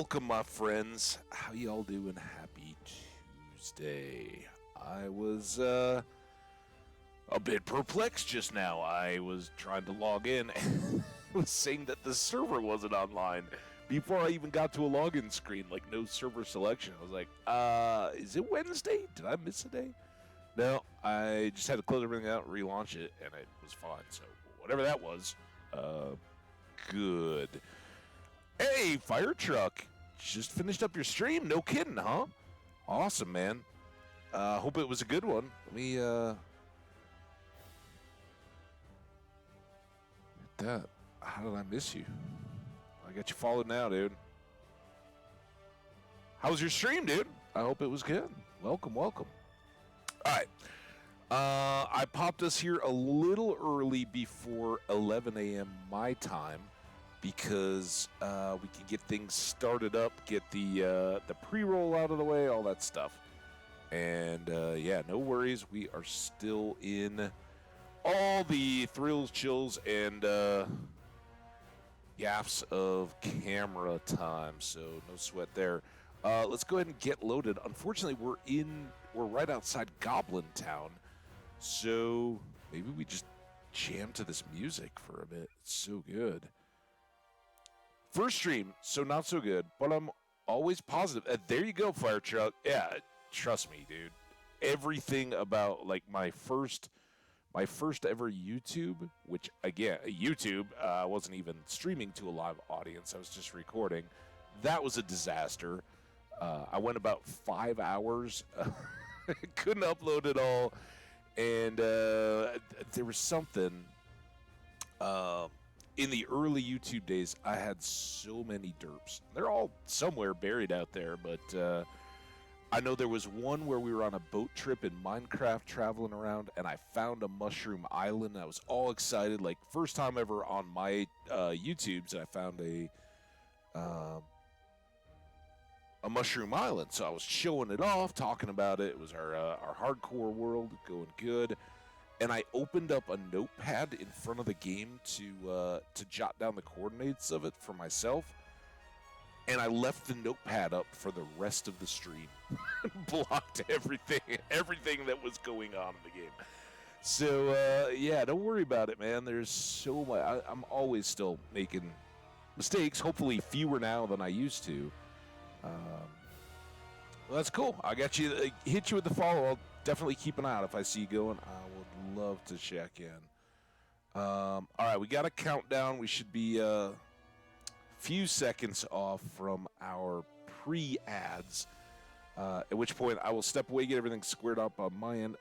Welcome, my friends. How y'all doing? Happy Tuesday. I was a bit perplexed just now. I was trying to log in and it was saying that the server wasn't online before I even got to a login screen, like no server selection. I was like, is it Wednesday? Did I miss a day? No, I just had to close everything out, relaunch it, and it was fine. So whatever that was, good. Hey, fire truck! Just finished up your stream. No kidding, huh? Awesome, man. Hope it was a good one. Let me hit that. How did I miss you? I got you followed now, dude. How was your stream, dude? I hope it was good. Welcome, welcome. All right. I popped us here a little early before 11 a.m. my time, because we can get things started up, get the pre-roll out of the way, all that stuff. And yeah, no worries. We are still in all the thrills, chills, and yaps of camera time, so no sweat there. Let's go ahead and get loaded. Unfortunately, we're right outside Goblin Town, so maybe we just jam to this music for a bit. It's so good. First stream, so not so good, but I'm always positive. There you go, fire truck. Yeah, trust me, dude. Everything about like my first ever YouTube, which again, YouTube, wasn't even streaming to a live audience. I was just recording. That was a disaster. I went about 5 hours, couldn't upload it all, and there was something. In the early YouTube days, I had so many derps. They're all somewhere buried out there, but I know there was one where we were on a boat trip in Minecraft traveling around, and I found a mushroom island. I was all excited, like first time ever on my YouTubes, I found a mushroom island. So I was showing it off, talking about it. It was our hardcore world, going good. And I opened up a notepad in front of the game to jot down the coordinates of it for myself. And I left the notepad up for the rest of the stream. Blocked everything that was going on in the game. So, yeah, don't worry about it, man. There's so much. I'm always still making mistakes, hopefully fewer now than I used to. Well, that's cool. I got you. Hit you with the follow. I'll definitely keep an eye out if I see you going. I would love to check in. All right, we got a countdown. We should be a few seconds off from our pre-ads, at which point I will step away, get everything squared up on my end,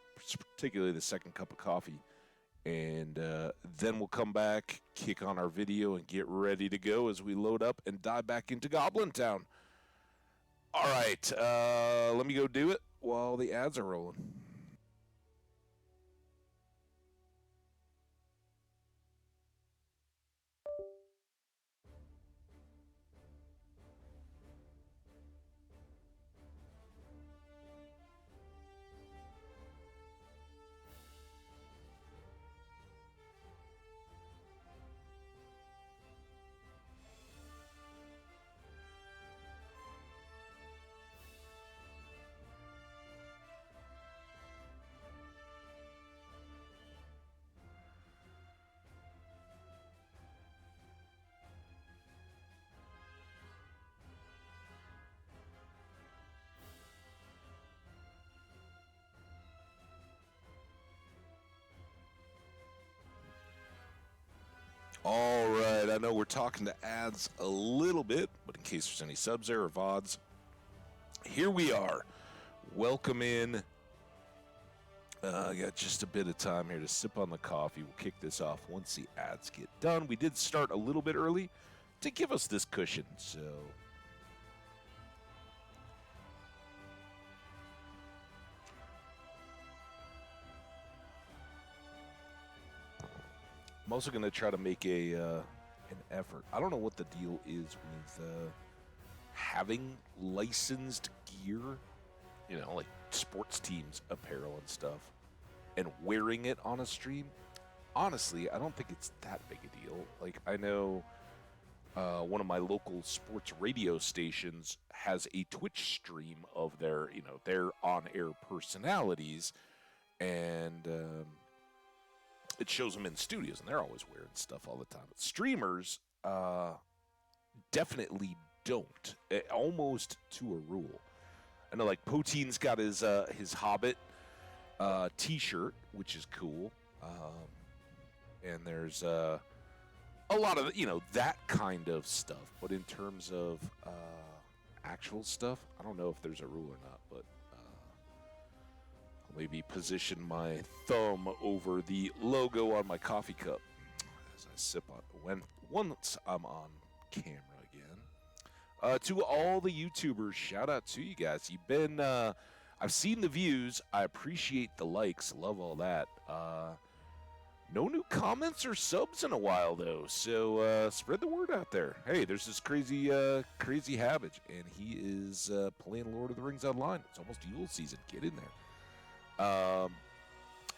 particularly the second cup of coffee, and then we'll come back, kick on our video, and get ready to go as we load up and dive back into Goblin Town. All right, let me go do it while the ads are rolling. All right, I know we're talking to ads a little bit, but in case there's any subs there or VODs, here we are. Welcome in. I got just a bit of time here to sip on the coffee. We'll kick this off once the ads get done. We did start a little bit early to give us this cushion, so... I'm also going to try to make an effort. I don't know what the deal is with having licensed gear, you know, like sports teams apparel and stuff, and wearing it on a stream. Honestly, I don't think it's that big a deal. Like, I know one of my local sports radio stations has a Twitch stream of their, their on-air personalities, and it shows them in studios, and they're always wearing stuff all the time. But streamers definitely don't, almost to a rule. I know, like, Poteen's got his Hobbit T-shirt, which is cool, and there's a lot of, that kind of stuff. But in terms of actual stuff, I don't know if there's a rule or not, but I'll maybe position my thumb over the logo on my coffee cup as I sip on once I'm on camera again. To all the YouTubers, shout out to you guys. You've been, I've seen the views. I appreciate the likes. Love all that. No new comments or subs in a while, though, so spread the word out there. Hey, there's this crazy Habage, and he is playing Lord of the Rings Online. It's almost Yule season. Get in there.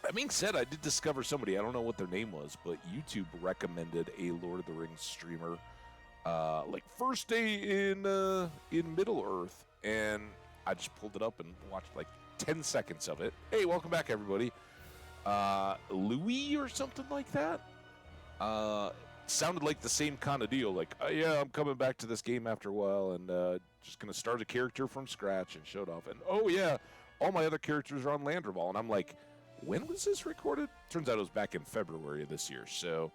That being said, I did discover somebody. I don't know what their name was, but YouTube recommended a Lord of the Rings streamer, like first day in Middle-earth, and I just pulled it up and watched like 10 seconds of it. Hey, welcome back, everybody. Louis or something like that. Sounded like the same kind of deal. Like, yeah, I'm coming back to this game after a while, and just gonna start a character from scratch, and showed off. And oh yeah, all my other characters are on Landroval, and I'm like, when was this recorded? Turns out it was back in February of this year. So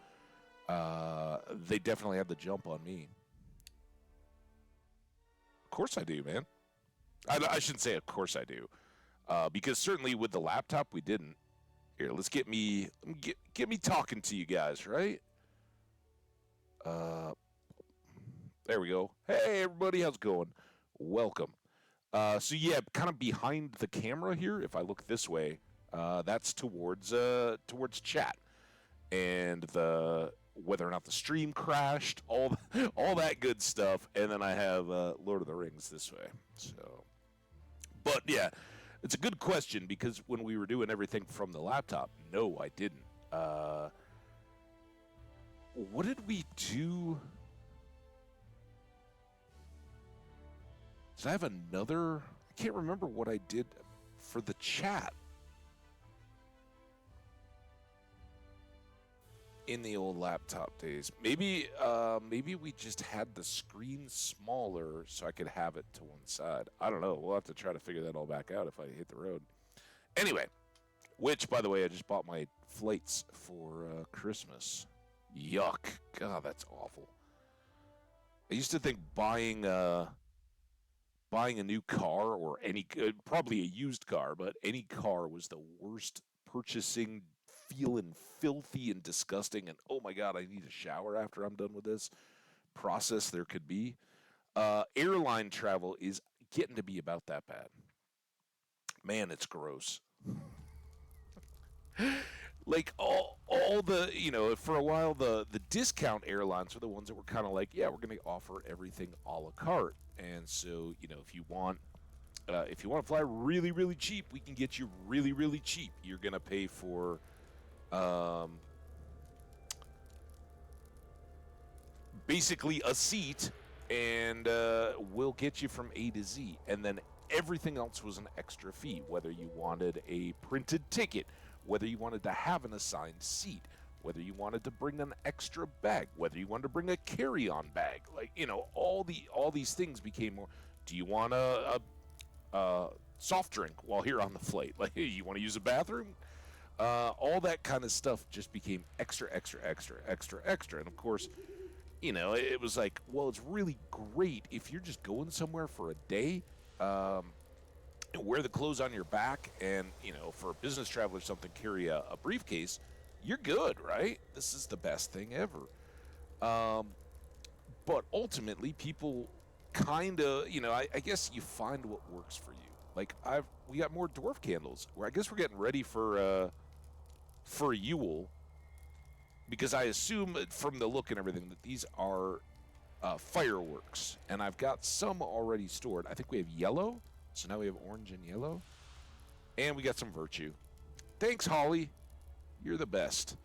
they definitely had the jump on me. Of course I do, man. I shouldn't say of course I do, because certainly with the laptop we didn't. Here, let's get me talking to you guys, right? There we go. Hey, everybody, how's it going? Welcome. So yeah, kind of behind the camera here. If I look this way, that's towards chat, and whether or not the stream crashed, all that good stuff. And then I have Lord of the Rings this way. So, but yeah. It's a good question, because when we were doing everything from the laptop, no, I didn't. What did we do? Did I have another? I can't remember what I did for the chat in the old laptop days. Maybe we just had the screen smaller so I could have it to one side. I don't know. We'll have to try to figure that all back out if I hit the road. Anyway, which, by the way, I just bought my flights for Christmas. Yuck. God, that's awful. I used to think buying a new car, or probably a used car, but any car was the worst purchasing, feeling filthy and disgusting, and oh my god, I need a shower after I'm done with this process there could be. Airline travel is getting to be about that bad. Man, it's gross. Like all the, for a while the discount airlines were the ones that were kind of like, yeah, we're going to offer everything a la carte, and so if you want to fly really, really cheap, we can get you really, really cheap. You're going to pay for basically a seat, and we'll get you from A to Z. And then everything else was an extra fee, whether you wanted a printed ticket, whether you wanted to have an assigned seat, whether you wanted to bring an extra bag, whether you wanted to bring a carry-on bag. Like, all these things became more. Do you want a soft drink while you're on the flight? Like, hey, you want to use a bathroom? All that kind of stuff just became extra, extra, extra, extra, extra. And of course, it was like, well, it's really great if you're just going somewhere for a day, and wear the clothes on your back, and, for a business traveler or something, carry a briefcase, you're good, right? This is the best thing ever. But ultimately, people kind of, I guess you find what works for you. Like, we got more dwarf candles. I guess we're getting ready for Yule, because I assume from the look and everything that these are fireworks, and I've got some already stored. I think we have yellow, so now we have orange and yellow, and we got some virtue. Thanks, Holly. You're the best.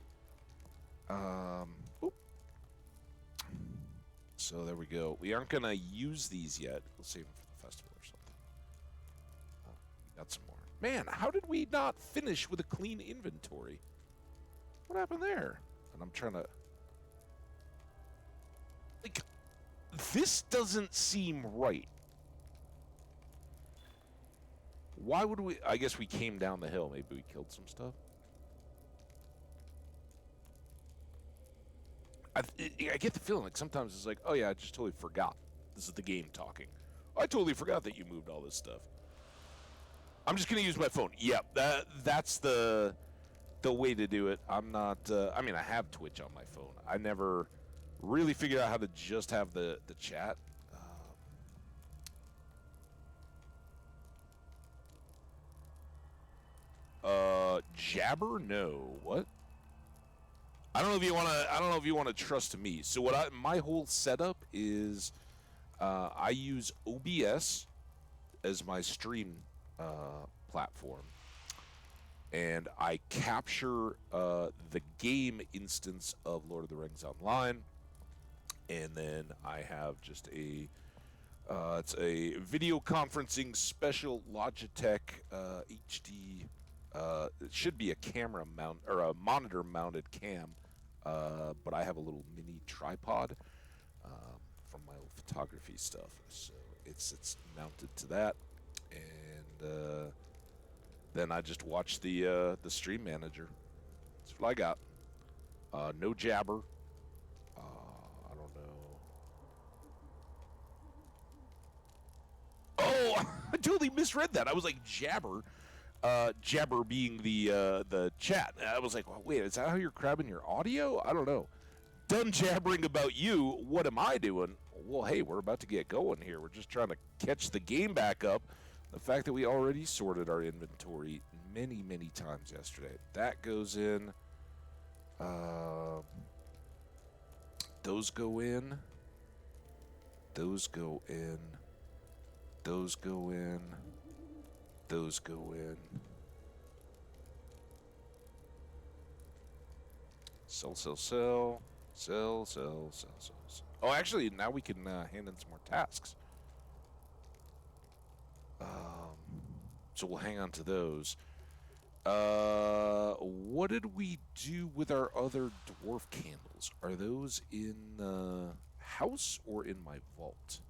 So there we go. We aren't going to use these yet. We'll save them for the festival or something. Oh, we got some more. Man, how did we not finish with a clean inventory? What happened there? And I'm trying to... Like, this doesn't seem right. Why would we... I guess we came down the hill. Maybe we killed some stuff. I get the feeling like sometimes it's like, oh yeah, I just totally forgot. This is the game talking. I totally forgot that you moved all this stuff. I'm just gonna use my phone. Yep, that's the way to do it. I'm not. I mean, I have Twitch on my phone. I never really figured out how to just have the chat. Jabber? No. What? I don't know if you want to. I don't know if you want to trust me. So my whole setup is, I use OBS as my stream platform, and I capture the game instance of Lord of the Rings Online, and then I have just a it's a video conferencing special Logitech HD. It should be a camera mount or a monitor mounted cam, but I have a little mini tripod from my old photography stuff, so it's mounted to that, and then I just watch the stream manager. That's what I got. No jabber. I don't know. Oh, I totally misread that. I was like jabber. Jabber being the chat. I was like, well, wait, is that how you're grabbing your audio? I don't know. Done jabbering about you. What am I doing? Well, hey, we're about to get going here. We're just trying to catch the game back up. The fact that we already sorted our inventory many, many times yesterday. That goes in. Those go in. Those go in. Those go in. Those go in. Sell, sell, sell. Sell, sell, sell, sell, sell. Oh, actually, now we can hand in some more tasks. So we'll hang on to those. What did we do with our other dwarf candles? Are those in the house or in my vault?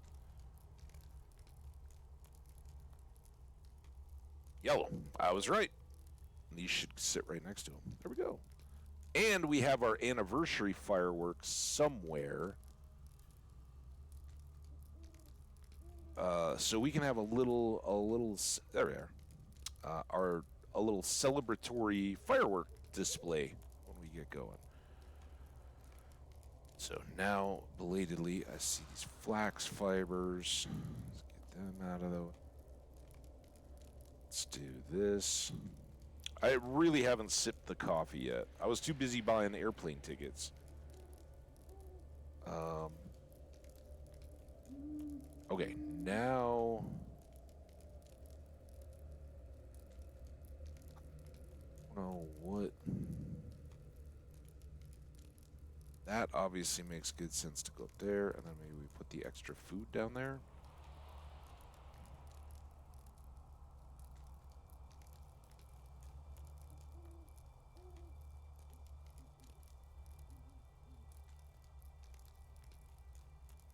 Yellow. I was right. These should sit right next to them. There we go. And we have our anniversary fireworks somewhere. So we can have a little. There we are. A little celebratory firework display when we get going. So now, belatedly, I see these flax fibers. Let's get them out of the way. Let's do this. I really haven't sipped the coffee yet. I was too busy buying airplane tickets. Okay, now... Oh, what? That obviously makes good sense to go up there, and then maybe we put the extra food down there.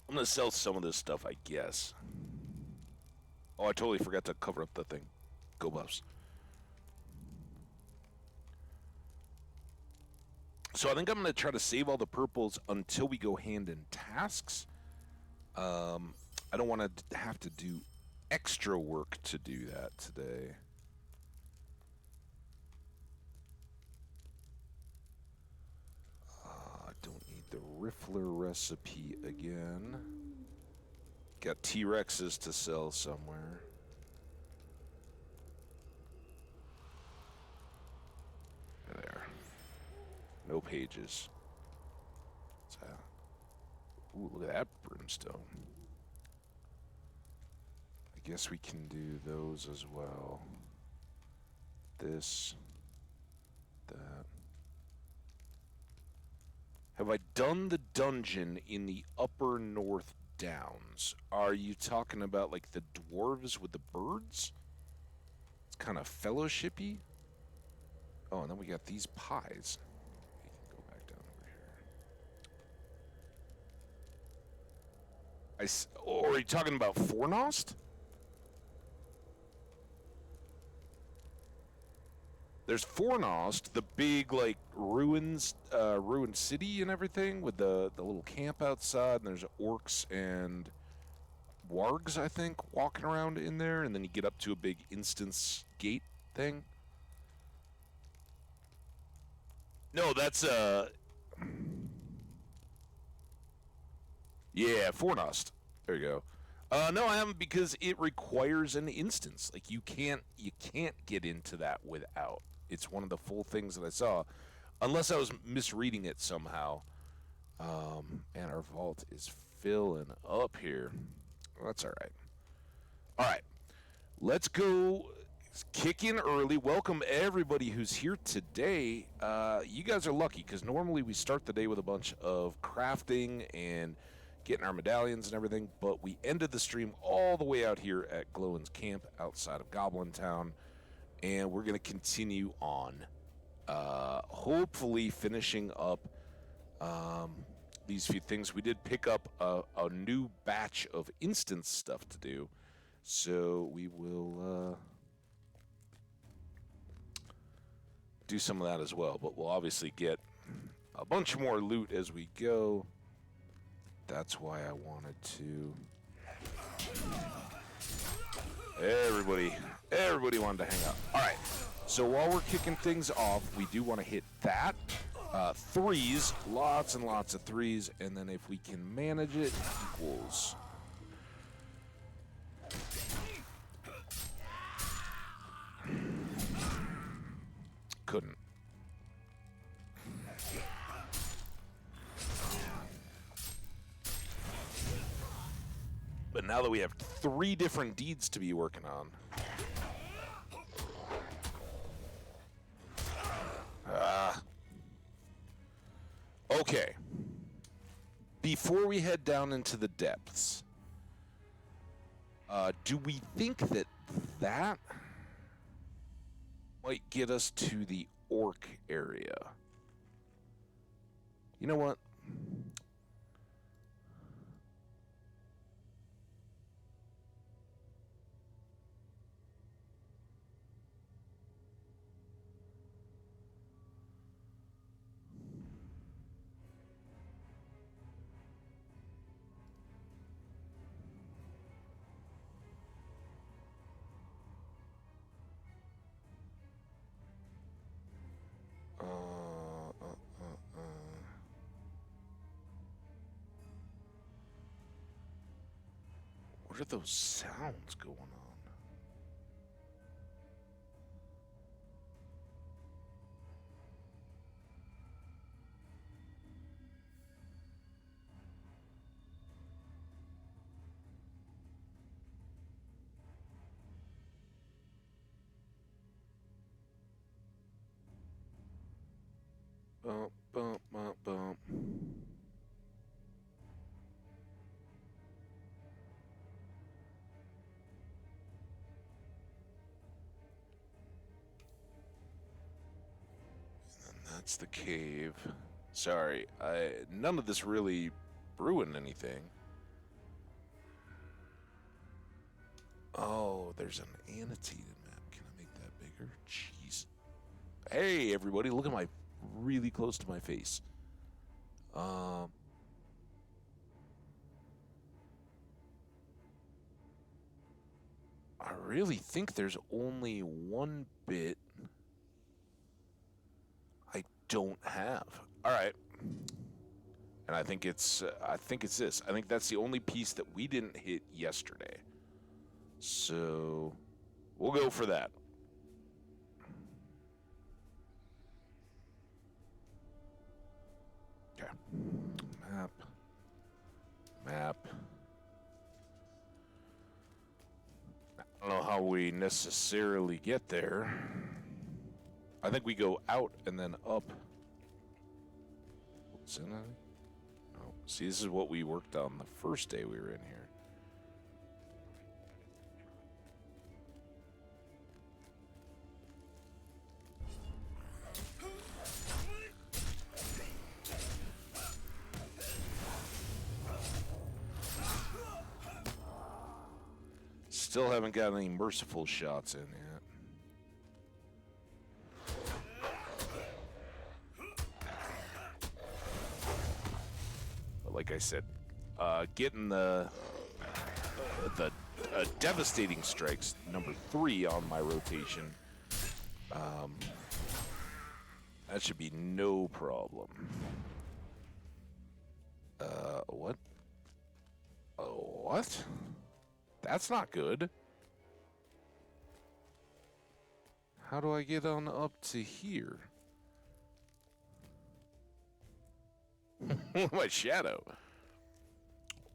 I'm gonna sell some of this stuff, I guess. Oh, I totally forgot to cover up the thing. Go Buffs. So I think I'm going to try to save all the purples until we go hand in tasks. I don't want to have to do extra work to do that today. I don't need the Riffler recipe again. Got T-Rexes to sell somewhere. There. No pages. Ooh, look at that brimstone. I guess we can do those as well. This. That. Have I done the dungeon in the upper north downs? Are you talking about like the dwarves with the birds? It's kind of fellowshipy. Oh, and then we got these pies. We can go back down over here. Or are you talking about Fornost? There's Fornost, the big like ruined city and everything with the little camp outside, and there's orcs and wargs, I think, walking around in there, and then you get up to a big instance gate thing. No, that's yeah, Fornost. There you go. No, I haven't because it requires an instance. Like you can't get into that without. It's one of the full things that I saw, unless I was misreading it somehow. And our vault is filling up here. Well, that's all right. All right, let's go kick in early. Welcome everybody who's here today. You guys are lucky because normally we start the day with a bunch of crafting and getting our medallions and everything, but we ended the stream all the way out here at Glowin's camp outside of Goblin Town, and we're going to continue on, hopefully finishing up these few things. We did pick up a new batch of instance stuff to do, so we will do some of that as well, but we'll obviously get a bunch more loot as we go. That's why I wanted to... Everybody wanted to hang out. All right, so while we're kicking things off, we do want to hit that. Threes, lots and lots of threes, and then if we can manage it, equals. Couldn't. But now that we have 3 different deeds to be working on. Okay. Before we head down into the depths, do we think that might get us to the orc area? You know what? What are those sounds going on? Bump, bump, bump, bump. That's the cave. Sorry, none of this really ruined anything. Oh, there's an annotated map. Can I make that bigger? Jeez. Hey, everybody, look at my really close to my face. I really think there's only one bit I don't have. All right. And I think it's this. I think that's the only piece that we didn't hit yesterday. So we'll go for that. Okay. Map. I don't know how we necessarily get there. I think we go out and then up. Is that anything? No. See, this is what we worked on the first day we were in here. Still haven't got any merciful shots in yet. But like I said, getting the devastating strikes, number 3 on my rotation, that should be no problem. What? Oh, what? That's not good. How do I get on up to here? My shadow.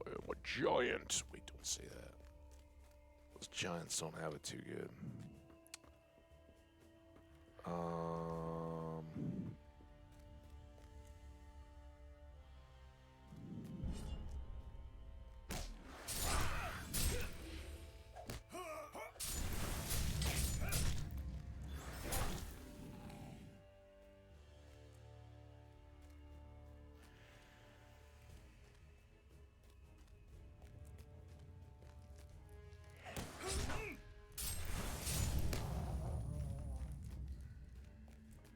I'm a giant. Wait, don't say that. Those giants don't have it too good.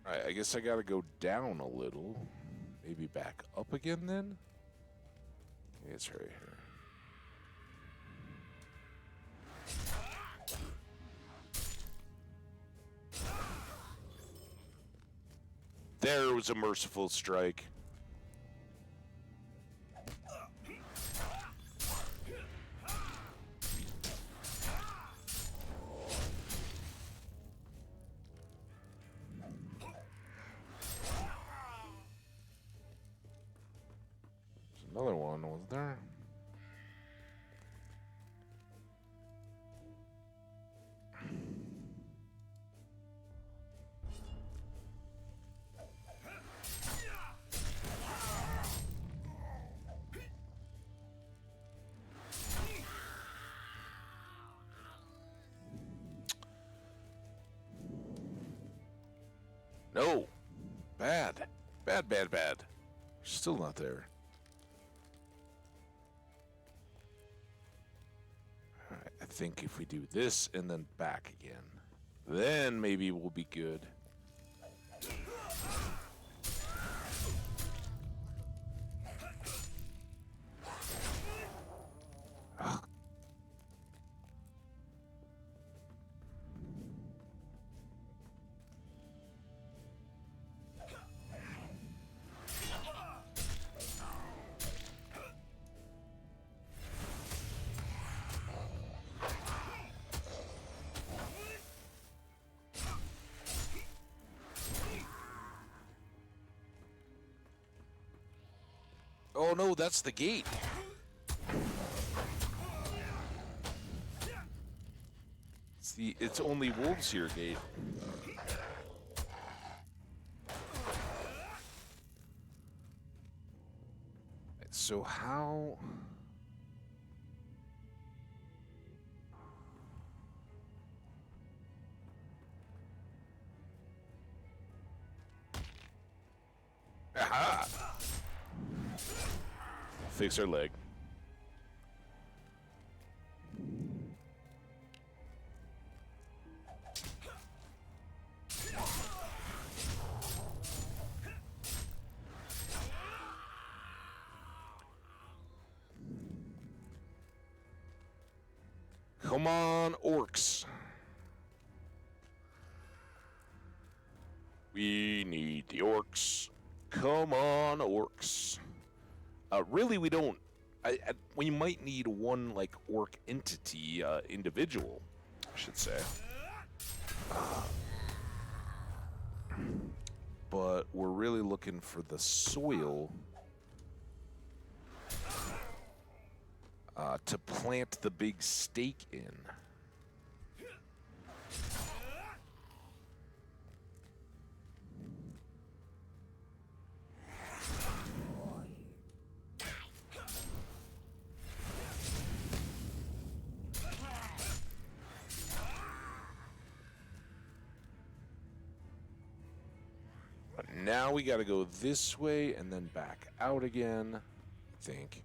Alright, I guess I gotta go down a little. Maybe back up again then? It's right here. There was a merciful strike. Another one, was there? No. Bad. Bad, bad, bad. Still not there. Alright, I think if we do this and then back again, then maybe we'll be good. Oh no, that's the gate. It's only wolves here gate. So how? Aha! Fix her leg. Come on, orcs. We need the orcs. Come on, orcs. Really, we don't. We might need one, like, orc entity, individual, I should say. But we're really looking for the soil to plant the big stake in. Now we got to go this way and then back out again, I think.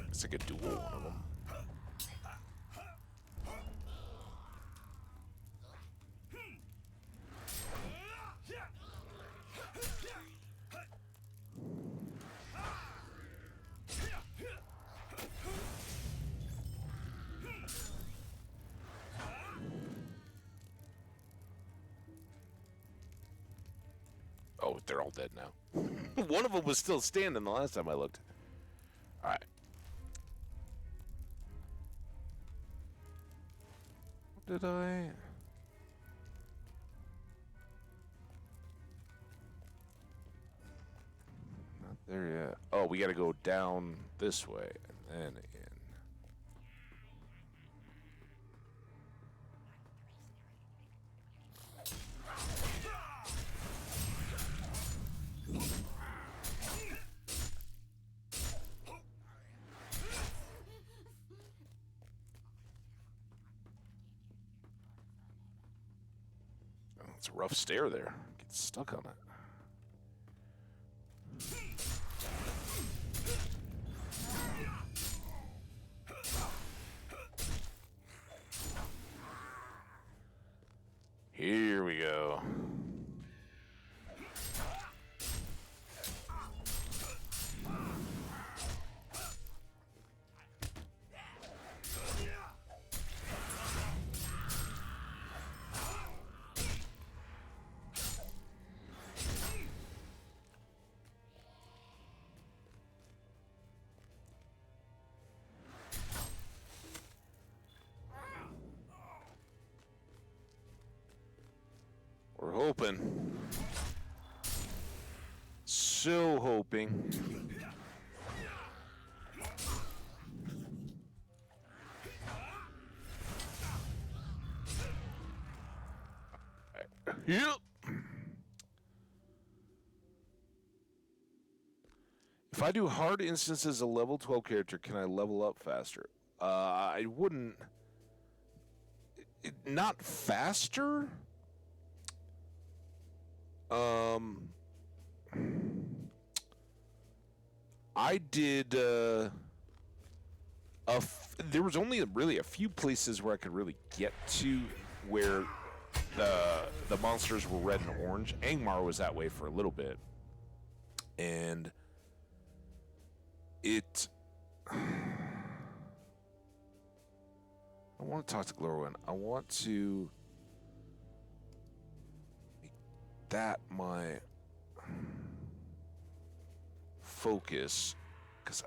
It's like a dual one of them. Oh, they're all dead now. One of them was still standing the last time I looked. All right. What did I... Not there yet. Oh, we got to go down this way and then in. It's a rough stair there. Get stuck on it. Here we go. We're hoping. So hoping. Yep. If I do hard instances of level 12 character, can I level up faster? I wouldn't. Not faster. I did. There was only really a few places where I could really get to where the monsters were red and orange. Angmar was that way for a little bit, and it. I want to talk to Glorwyn. I want to make that my focus, because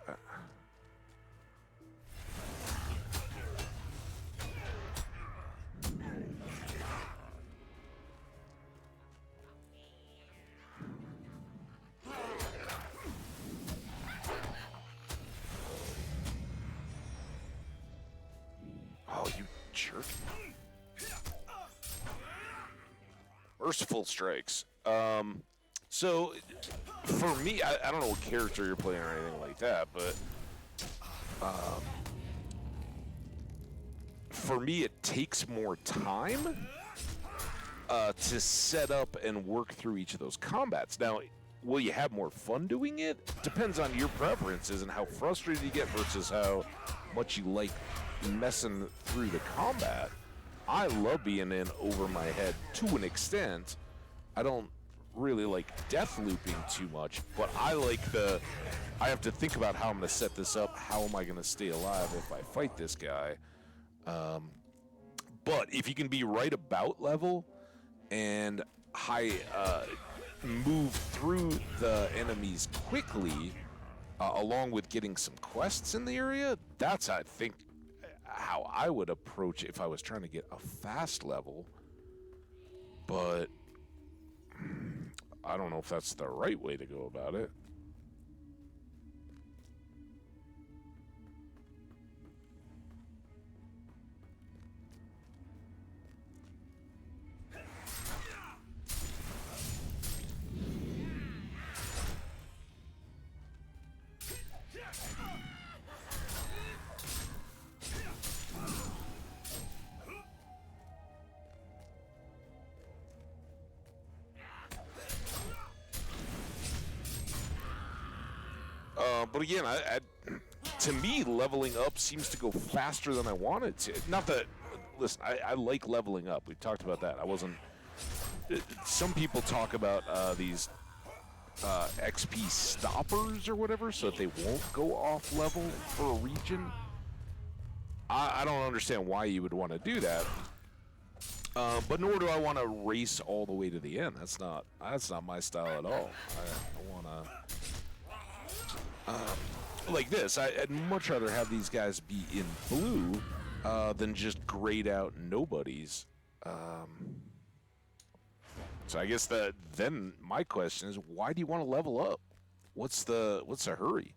oh, you jerk. Merciful strikes. So, for me, I don't know what character you're playing or anything like that, but for me, it takes more time to set up and work through each of those combats. Now, will you have more fun doing it? Depends on your preferences and how frustrated you get versus how much you like messing through the combat. I love being in over my head to an extent. I don't really like death looping too much, but I have to think about how I'm going to set this up. How am I going to stay alive if I fight this guy? But if you can be right about level and move through the enemies quickly, along with getting some quests in the area, that's, I think, how I would approach it if I was trying to get a fast level. But I don't know if that's the right way to go about it. But again, to me, leveling up seems to go faster than I want it to. Not that, listen, I like leveling up. We've talked about that. I wasn't. Some people talk about these XP stoppers or whatever, so that they won't go off level for a region. I don't understand why you would want to do that. But nor do I want to race all the way to the end. That's not my style at all. I want to like this. I'd much rather have these guys be in blue than just grayed out nobodies. So I guess then my question is, why do you want to level up? What's the hurry?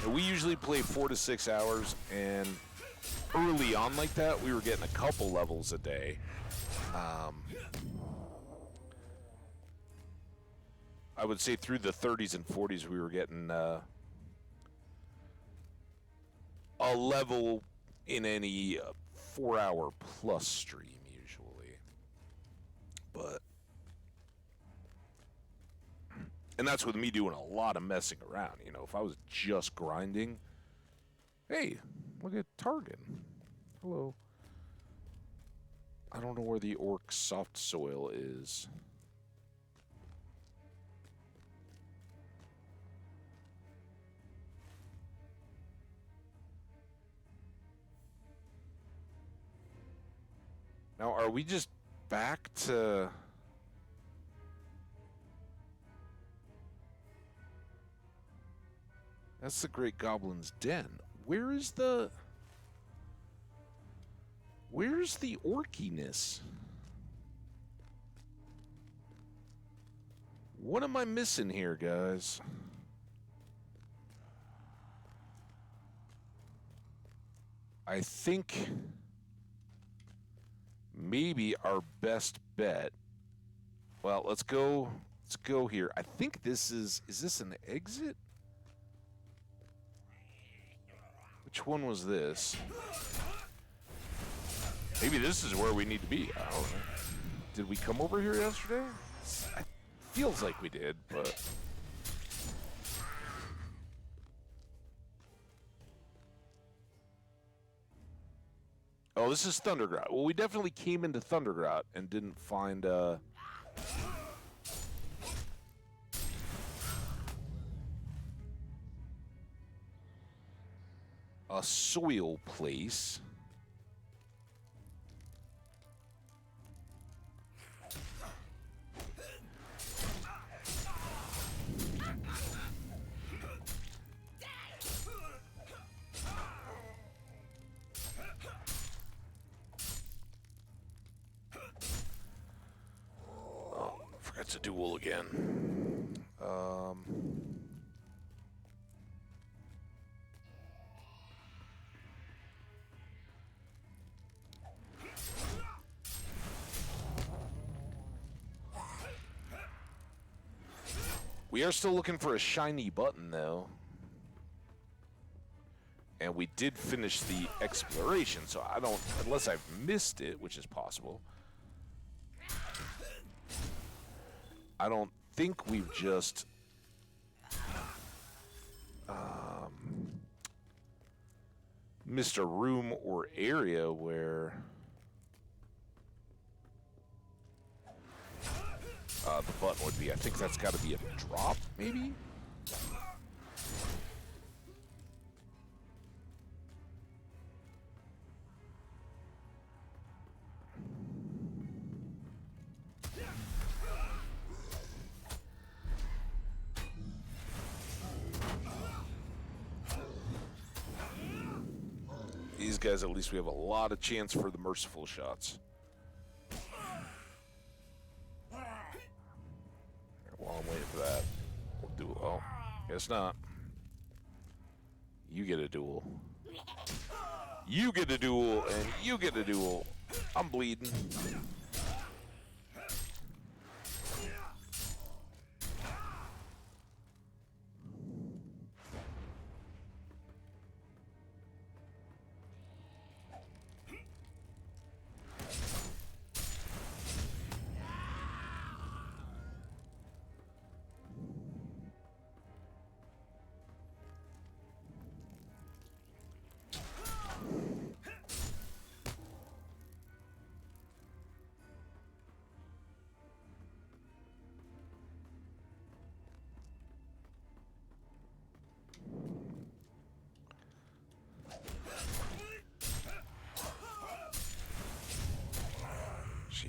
We usually play 4 to 6 hours, and early on like that, we were getting a couple levels a day. I would say through the 30s and 40s, we were getting a level in any 4-hour plus stream usually. And that's with me doing a lot of messing around. You know, if I was just grinding, hey, look at Targan. Hello. I don't know where the orc soft soil is. Now, are we just back to... That's the Great Goblin's Den. Where's the orkiness? What am I missing here, guys? I think maybe our best bet. Well, let's go here. I think this is this an exit? Which one was this? Maybe this is where we need to be. I don't know. Did we come over here yesterday? It feels like we did, but... Oh, this is Thundergrout. Well, we definitely came into Thundergrout and didn't find, a soil place. Oh, forgot to duel again. We are still looking for a shiny button, though. And we did finish the exploration, so I don't... Unless I've missed it, which is possible. I don't think we've just... missed a room or area where... the button would be. I think that's got to be a drop, maybe? These guys, at least we have a lot of chance for the merciful shots. While I'm waiting for that, we'll do... Oh, guess not. You get a duel. You get a duel, and you get a duel. I'm bleeding.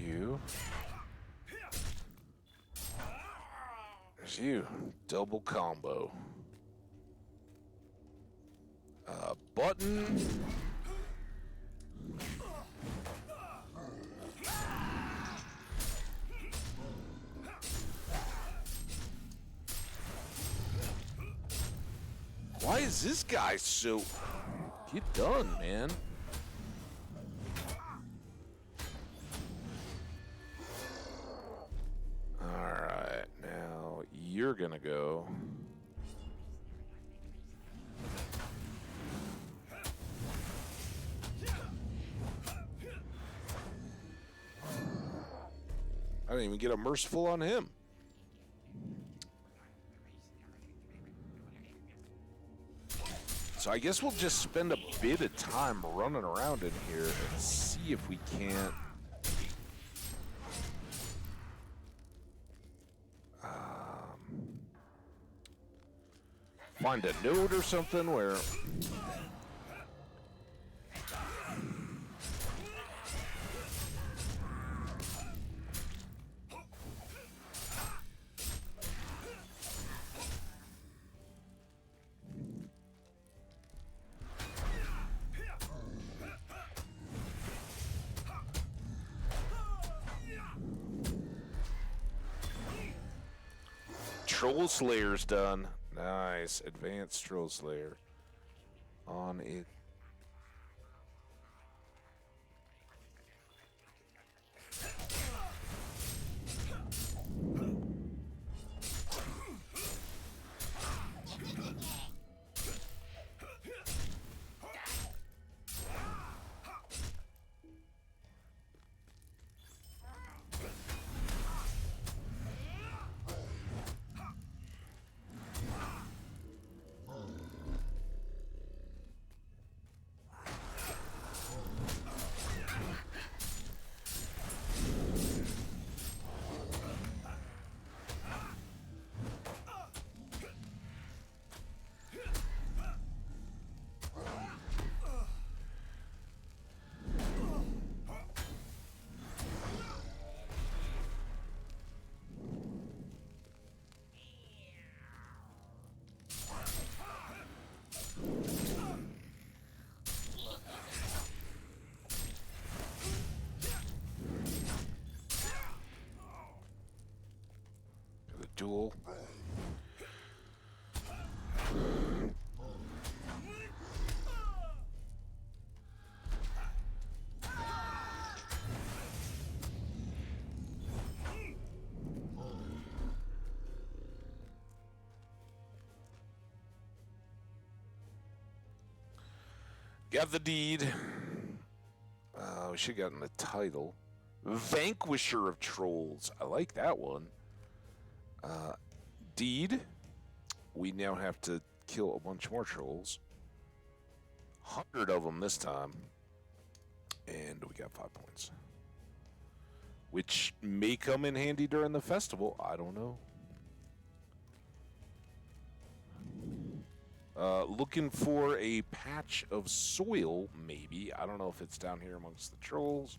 you. There's you. Double combo. Button. Why is this guy so... Get done, man. Alright, now you're gonna go. I didn't even get a merciful on him. So I guess we'll just spend a bit of time running around in here and see if we can't find a note or something where... Troll Slayer's done. Nice. Advanced Troll Slayer. On it. Duel. Got the deed. We should have gotten the title. Vanquisher of Trolls. I like that one. Deed. We now have to kill a bunch more trolls. 100 of them this time. And we got 5 points. Which may come in handy during the festival. I don't know. Looking for a patch of soil, maybe. I don't know if it's down here amongst the trolls.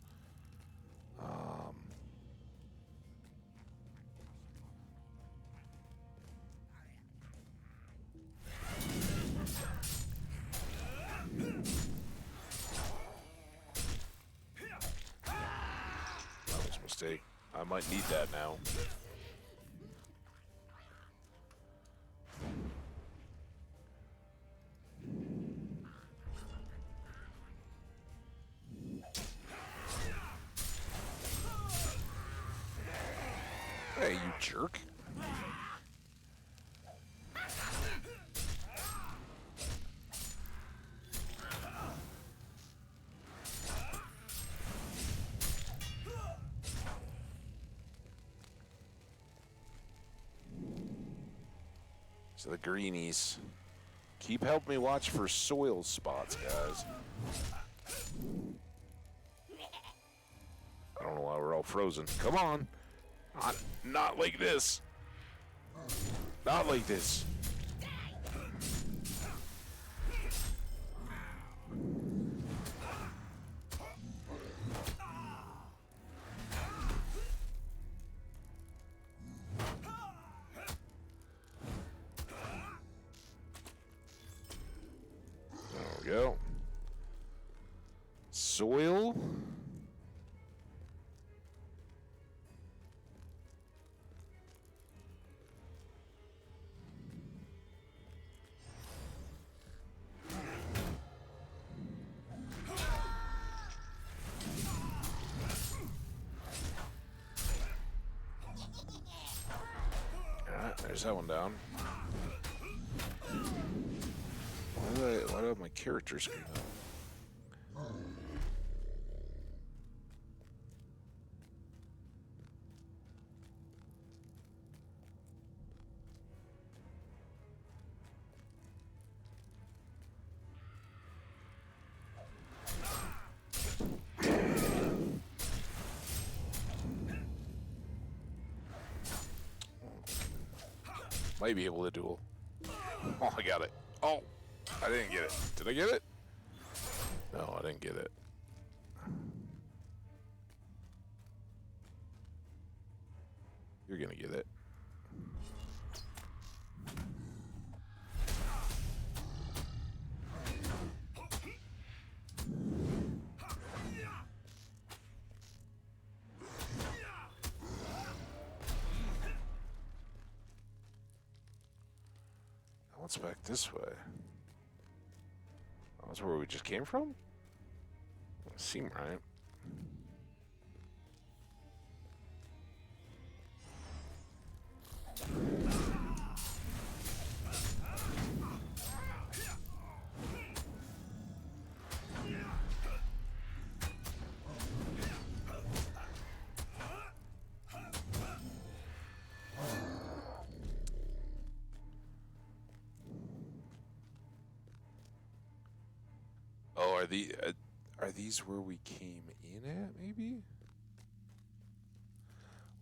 That was a mistake. I might need that now. Hey, you jerk. So the greenies. Keep helping me watch for soil spots, guys. I don't know why we're all frozen. Come on. Not like this. Not like this. go. Soil. There's that one down. Why do I have my character screen up? Might be able to duel. Oh, I got it. Oh, I didn't get it. Did I get it? No, I didn't get it. You're gonna get it. What's back this way? Oh, that's where we just came from? Doesn't seem right. Oh, are these where we came in at, maybe?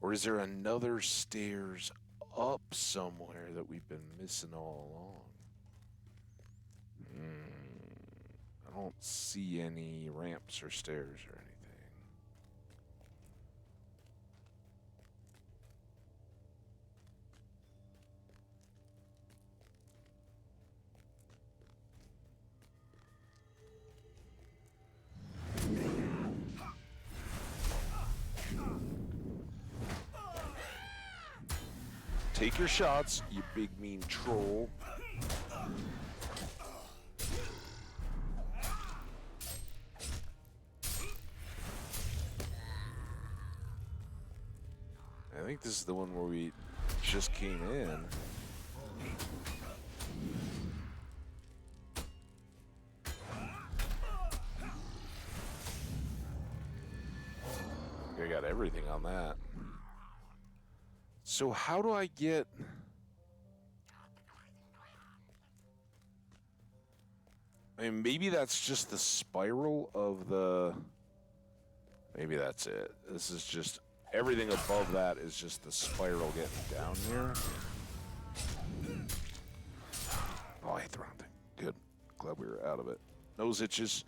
Or is there another stairs up somewhere that we've been missing all along? I don't see any ramps or stairs or anything. Take your shots, you big mean troll. I think this is the one where we just came in. I got everything on that. So how do I get... I mean, maybe that's just the spiral of the... Maybe that's it. This is just... Everything above that is just the spiral getting down here. Oh, I hit the wrong thing. Good. Glad we were out of it. Nose itches.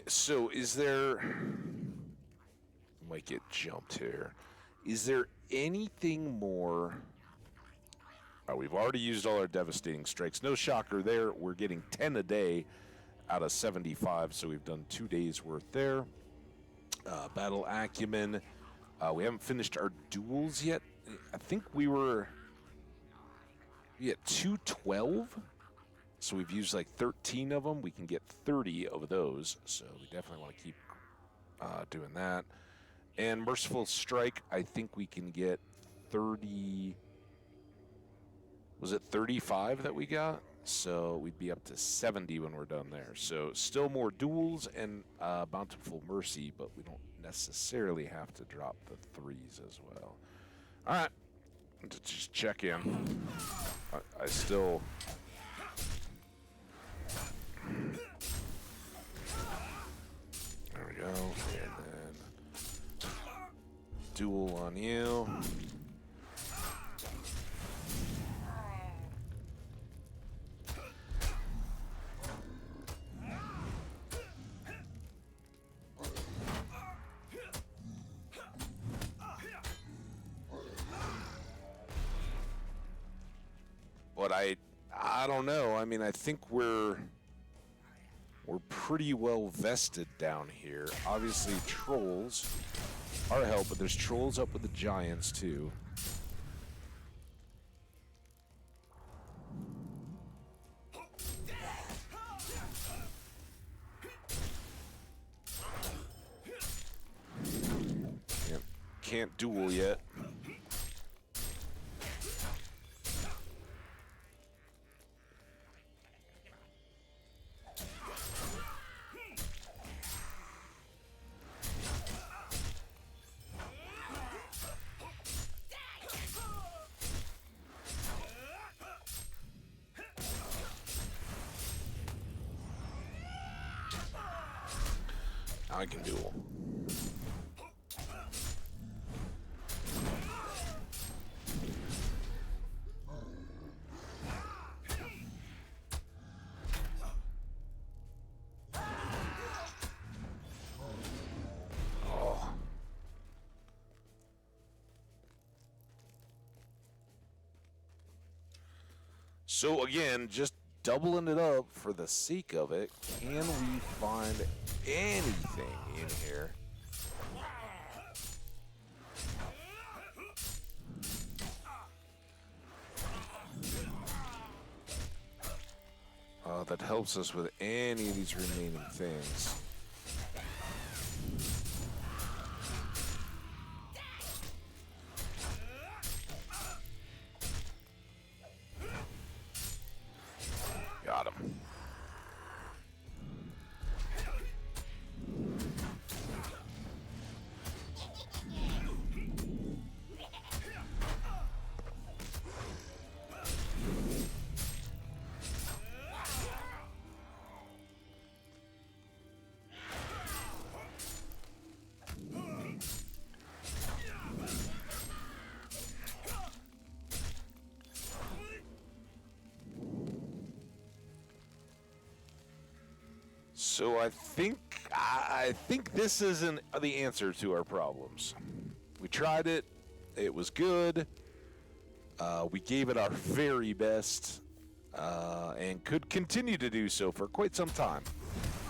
So is there... Might get jumped here. Is there anything more... we've already used all our devastating strikes. No shocker there. We're getting 10 a day out of 75, so we've done 2 days worth there. Battle acumen. We haven't finished our duels yet. I think we at 212. So we've used like 13 of them. We can get 30 of those. So we definitely want to keep doing that. And Merciful Strike, I think we can get 30... Was it 35 that we got? So we'd be up to 70 when we're done there. So still more duels and Bountiful Mercy, but we don't necessarily have to drop the 3s as well. All right, just check in. I still. There we go, and then duel on you. But I don't know. I mean, I think we're pretty well vested down here. Obviously, trolls are help, but there's trolls up with the giants too. Can't duel yet. I can duel. Oh. So again, just doubling it up for the sake of it. Can we find anything in here? That helps us with any of these remaining things. Got him. So I think this isn't the answer to our problems. We tried it. It was good. We gave it our very best and could continue to do so for quite some time.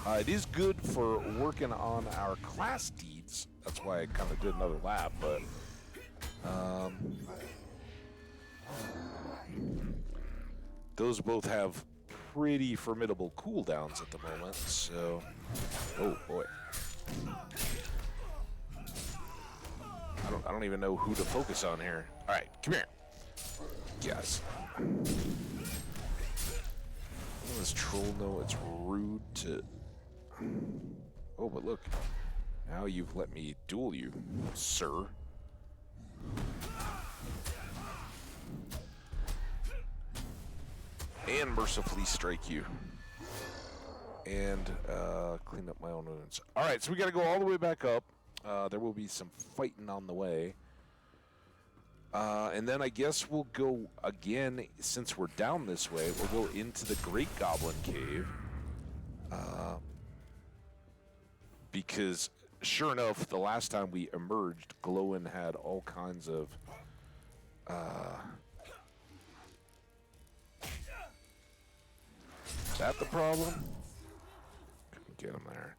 It is good for working on our class deeds. That's why I kind of did another lap, but those both have pretty formidable cooldowns at the moment, so... Oh, boy. I don't even know who to focus on here. All right, come here. Yes. Does this troll know it's rude to... Oh, but look. Now you've let me duel you, sir. And mercifully strike you. And clean up my own wounds. All right, so we got to go all the way back up. There will be some fighting on the way. And then I guess we'll go again, since we're down this way, we'll go into the Great Goblin Cave. Because sure enough, the last time we emerged, Glowin had all kinds of... Is that the problem? Couldn't get him there.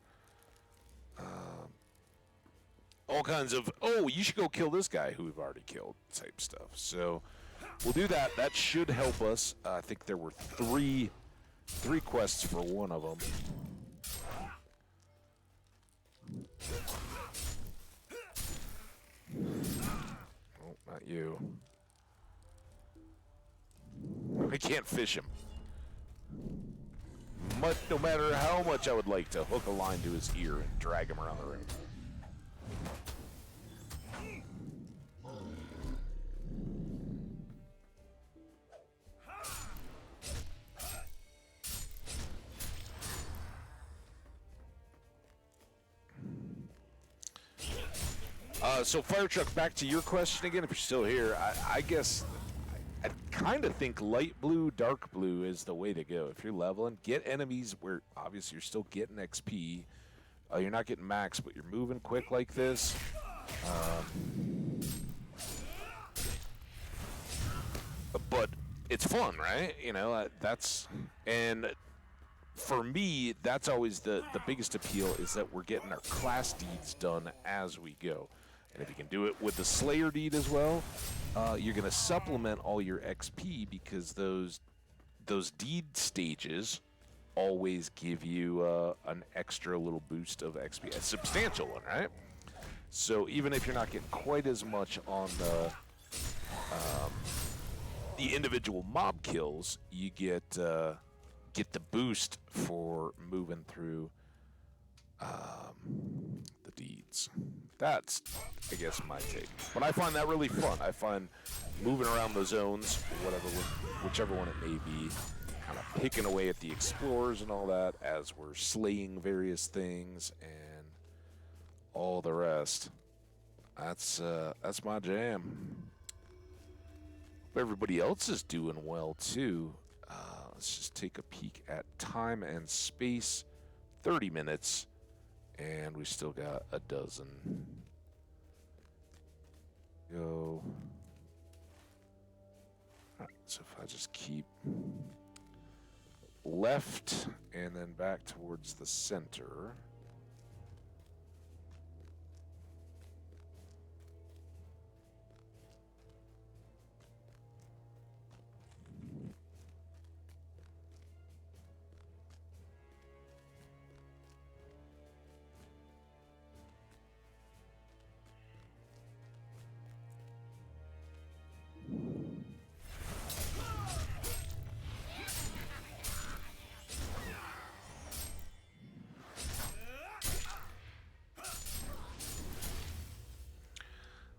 All kinds of, oh, you should go kill this guy who we've already killed type stuff. So we'll do that. That should help us. I think there were three quests for one of them. Oh, not you. I can't fish him. No matter how much I would like to hook a line to his ear and drag him around the room. So Fire Truck, back to your question again, if you're still here. I guess I kind of think light blue, dark blue is the way to go. If you're leveling, get enemies where obviously you're still getting XP. You're not getting max, but you're moving quick like this. But it's fun, right? You know, and for me, that's always the biggest appeal, is that we're getting our class deeds done as we go. And if you can do it with the Slayer deed as well, you're going to supplement all your XP, because those deed stages always give you an extra little boost of XP, a substantial one, right? So even if you're not getting quite as much on the individual mob kills, you get the boost for moving through the deeds. That's, I guess, my take. But I find that really fun. I find moving around the zones, whichever one it may be, kind of picking away at the explorers and all that as we're slaying various things and all the rest. That's my jam. Hope everybody else is doing well too. Let's just take a peek at time and space. 30 minutes, and we still got a dozen. Go. All right, so if I just keep left and then back towards the center.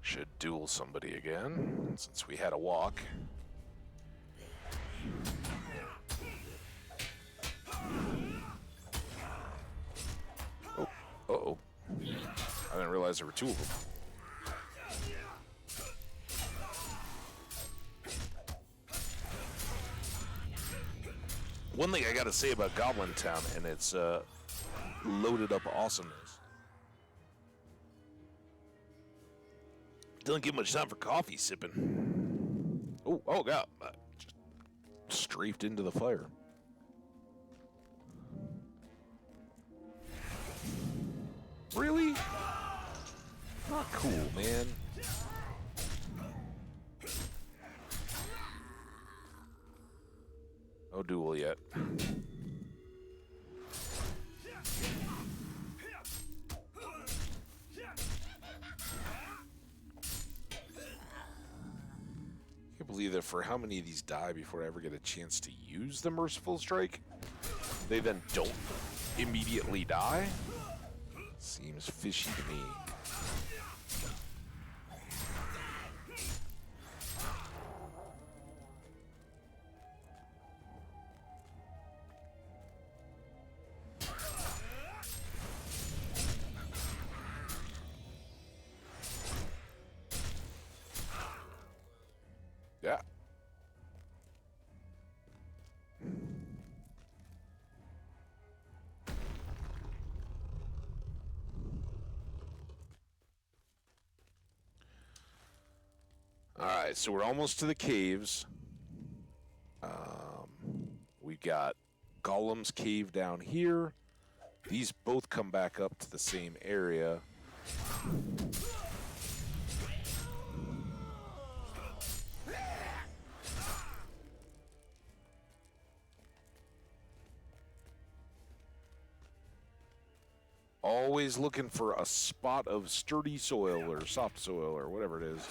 Should duel somebody again, since we had a walk. Oh, uh-oh. I didn't realize there were two of them. One thing I gotta say about Goblin Town, and it's loaded up awesomeness. Doesn't give much time for coffee sipping. Oh God. Just strafed into the fire. Really? Not cool, man. No duel yet. I can't believe that for how many of these die before I ever get a chance to use the Merciful Strike, they then don't immediately die? Seems fishy to me. Yeah. All right, so we're almost to the caves. We got Golem's Cave down here. These both come back up to the same area. Always looking for a spot of sturdy soil or soft soil or whatever it is.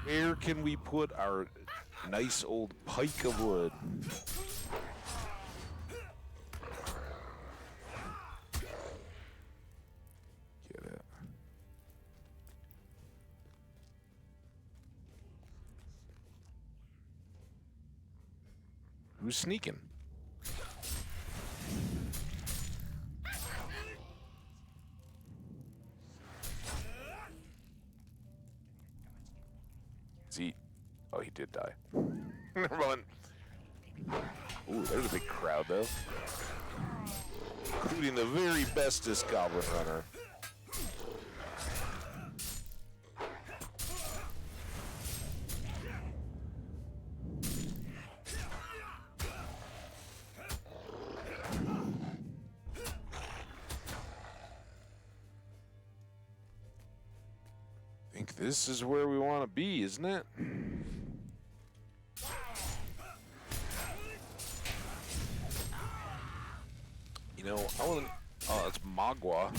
Where can we put our nice old pike of wood? Get it. Who's sneaking? Is he? Oh, he did die. Never mind. Ooh, there's a big crowd, though. Including the very bestest Goblin Runner. I think this is where we want to be, isn't it? You know, I want to... Oh, that's Magua.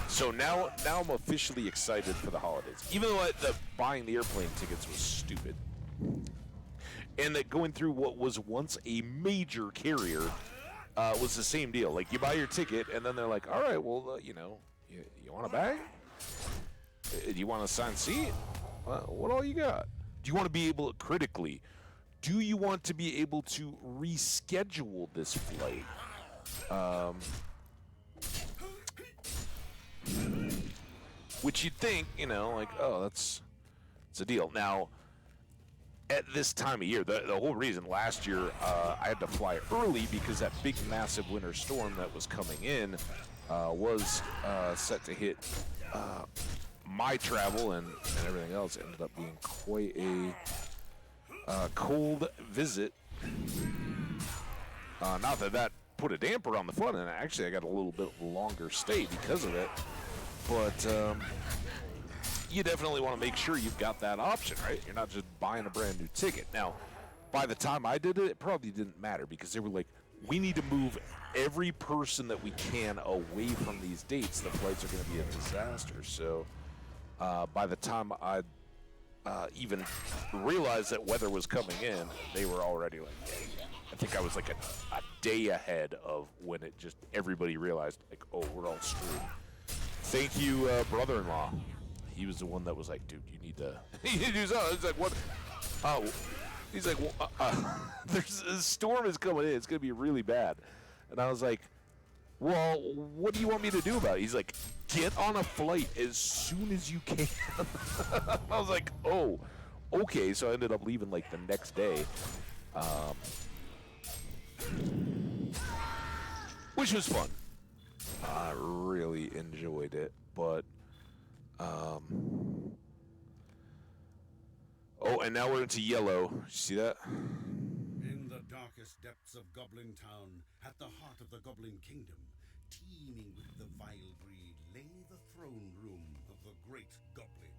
So now I'm officially excited for the holidays. Even though buying the airplane tickets was stupid. And that going through what was once a major carrier was the same deal. Like, you buy your ticket, and then they're like, all right, well, you know, you want a bag? Do you want a assigned seat? What all you got? Do you want to be able, critically, do you want to be able to reschedule this flight? Which you'd think, you know, like, oh, it's a deal. Now, at this time of year, the whole reason last year I had to fly early because that big, massive winter storm that was coming in was set to hit my travel and everything else. Ended up being quite a cold visit. Not that put a damper on the fun, and actually I got a little bit longer stay because of it. But you definitely want to make sure you've got that option, right? You're not just buying a brand new ticket. Now, by the time I did it, it probably didn't matter because they were like, we need to move every person that we can away from these dates. The flights are going to be a disaster. So by the time I even realized that weather was coming in, they were already like, I think I was like a day ahead of when it just, everybody realized, like, oh, we're all screwed. Thank you, brother-in-law. He was the one that was like, dude, you need to do something. He's like, what? Oh, he's like, well, there's a storm is coming in. It's going to be really bad. And I was like, well, what do you want me to do about it? He's like, get on a flight as soon as you can. I was like, oh, okay. So I ended up leaving like the next day. Which was fun. I really enjoyed it, but oh, and now we're into yellow. You see that? In the darkest depths of Goblin Town, at the heart of the Goblin Kingdom, teeming with the vile breed, lay the throne room of the Great Goblin.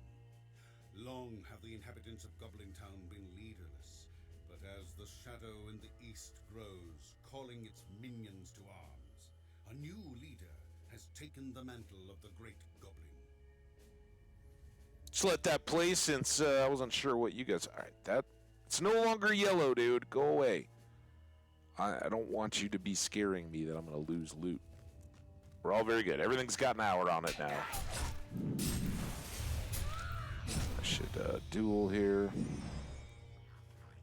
Long have the inhabitants of Goblin Town been leaderless, but as the shadow in the east grows, calling its minions to arms, a new leader has taken the mantle of the Great Goblin. Just let that play since I wasn't sure what you guys... All right, it's no longer yellow, dude. Go away. I don't want you to be scaring me that I'm going to lose loot. We're all very good. Everything's got an hour on it now. I should duel here.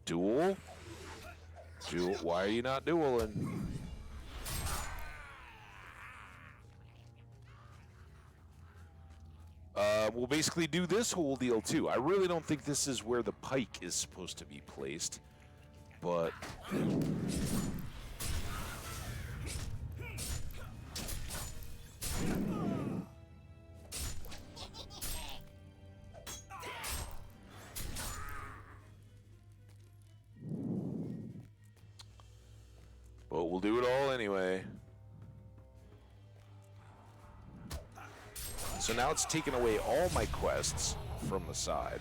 Duel? Duel? Why are you not dueling? We'll basically do this whole deal too. I really don't think this is where the pike is supposed to be placed, but... But we'll do it all anyway. So now it's taken away all my quests from the side.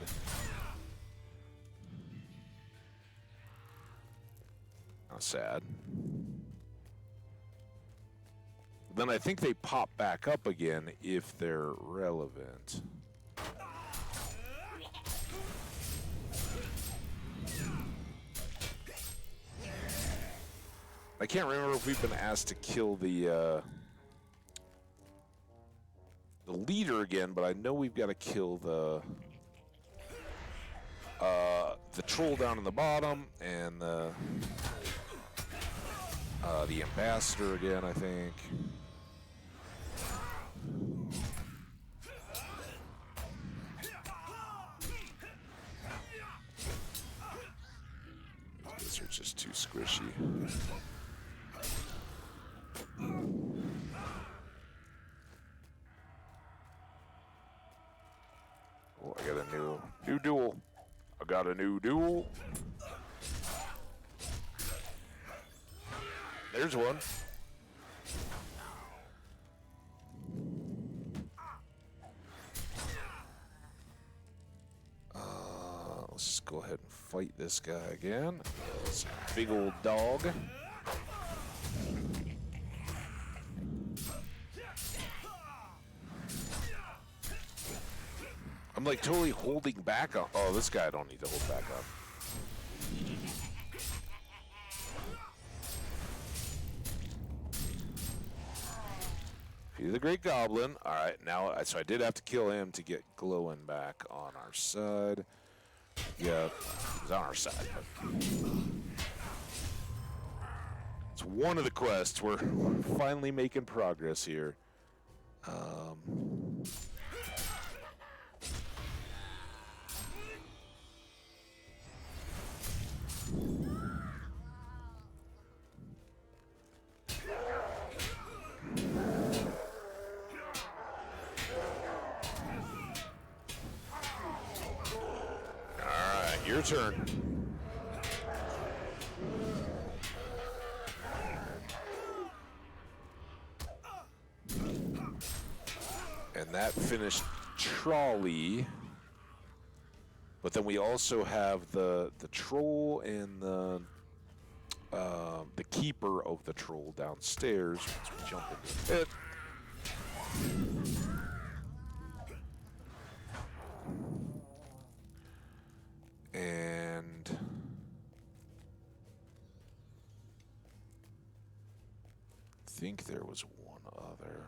How sad. Then I think they pop back up again if they're relevant. I can't remember if we've been asked to kill the leader again, but I know we've got to kill the troll down in the bottom and the ambassador again, I think. These are just too squishy. Oh, I got a new duel. I got a new duel. There's one. Let's just go ahead and fight this guy again. This big old dog. I'm like totally holding back on. Oh, this guy I don't need to hold back on. He's a great goblin. All right, now, so I did have to kill him to get glowing back on our side. Yeah, he's on our side. But it's one of the quests. We're finally making progress here. Your turn. And that finished Trolley. But then we also have the troll and the keeper of the troll downstairs once we jump into the pit. And I think there was one other.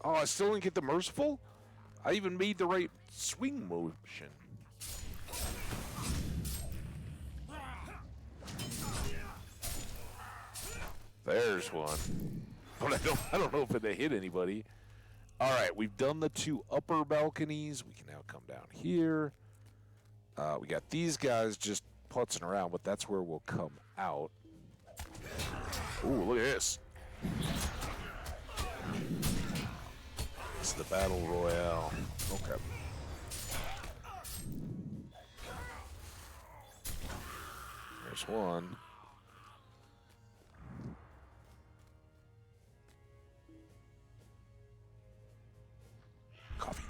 Oh, I still didn't get the merciful? I even made the right swing motion. There's one. But I don't know if they hit anybody. All right, we've done the two upper balconies. We can now come down here. We got these guys just putzing around, but that's where we'll come out. Ooh, look at this. It's the Battle Royale. Okay. There's one. Coffee.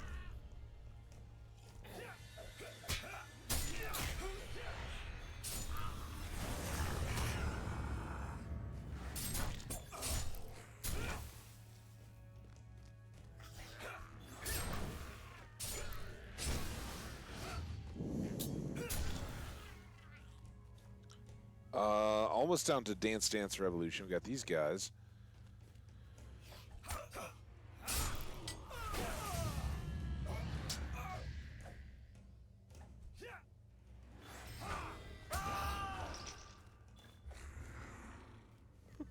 Almost down to Dance Dance Revolution. We got these guys.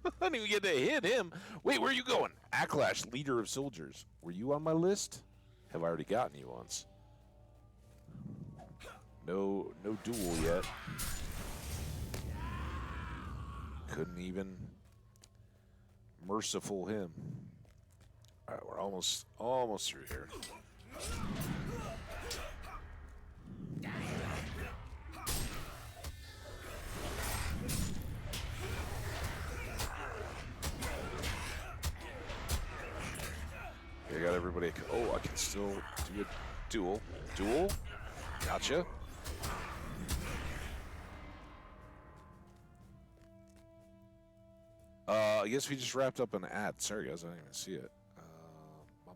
I didn't even get to hit him. Wait, where are you going? Acklash, leader of soldiers. Were you on my list? Have I already gotten you once? No duel yet. Couldn't even merciful him. All right, we're almost through here. I got everybody. Oh, I can still do a duel. Duel? Gotcha. I guess we just wrapped up an ad. Sorry, guys, I didn't even see it. My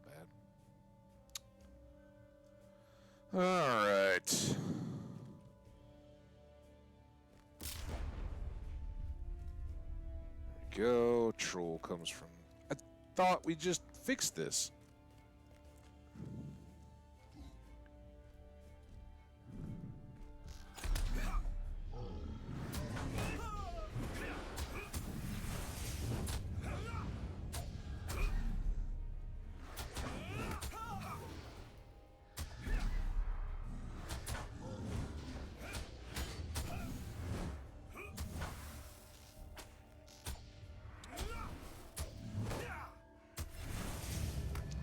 bad. All right. There we go. Troll comes from... I thought we just fixed this.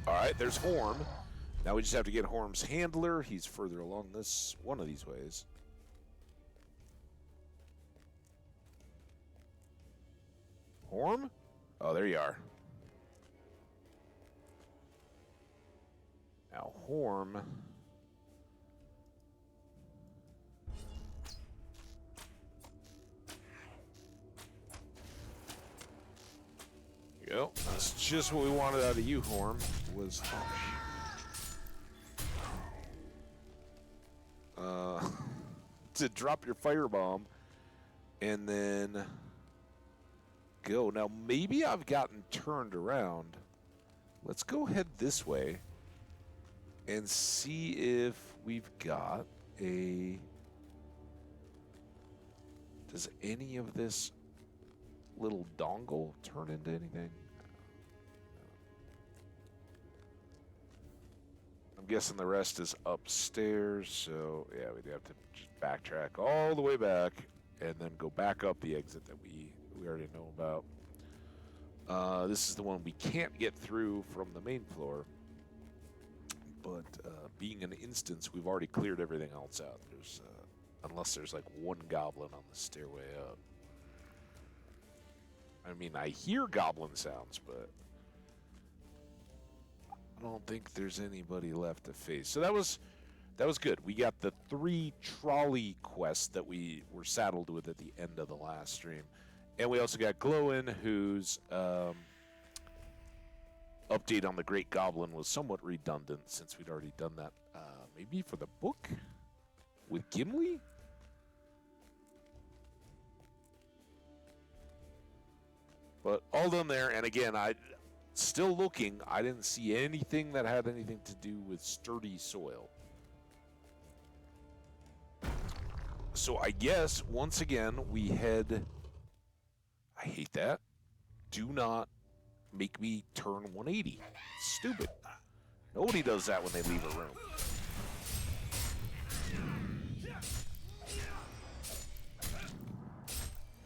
Alright, there's Horm. Now we just have to get Horm's handler. He's further along this one of these ways. Horm? Oh, there you are. Now Horm. Yep, that's just what we wanted out of you, Horm. Was to drop your firebomb and then go. Now maybe I've gotten turned around. Let's go head this way and see if we've got a... Does any of this little dongle turn into anything? I'm guessing the rest is upstairs, so yeah, we'd have to just backtrack all the way back and then go back up the exit that we already know about. This is the one we can't get through from the main floor, but being an instance, we've already cleared everything else out. There's unless there's like one goblin on the stairway up. I mean, I hear goblin sounds, but I don't think there's anybody left to face. So that was good. We got the 3 trolley quests that we were saddled with at the end of the last stream. And we also got Glowin, whose update on the Great Goblin was somewhat redundant since we'd already done that. Maybe for the book with Gimli? But all done there, and again, still looking. I didn't see anything that had anything to do with sturdy soil. So I guess, once again, we head... I hate that. Do not make me turn 180. It's stupid. Nobody does that when they leave a room.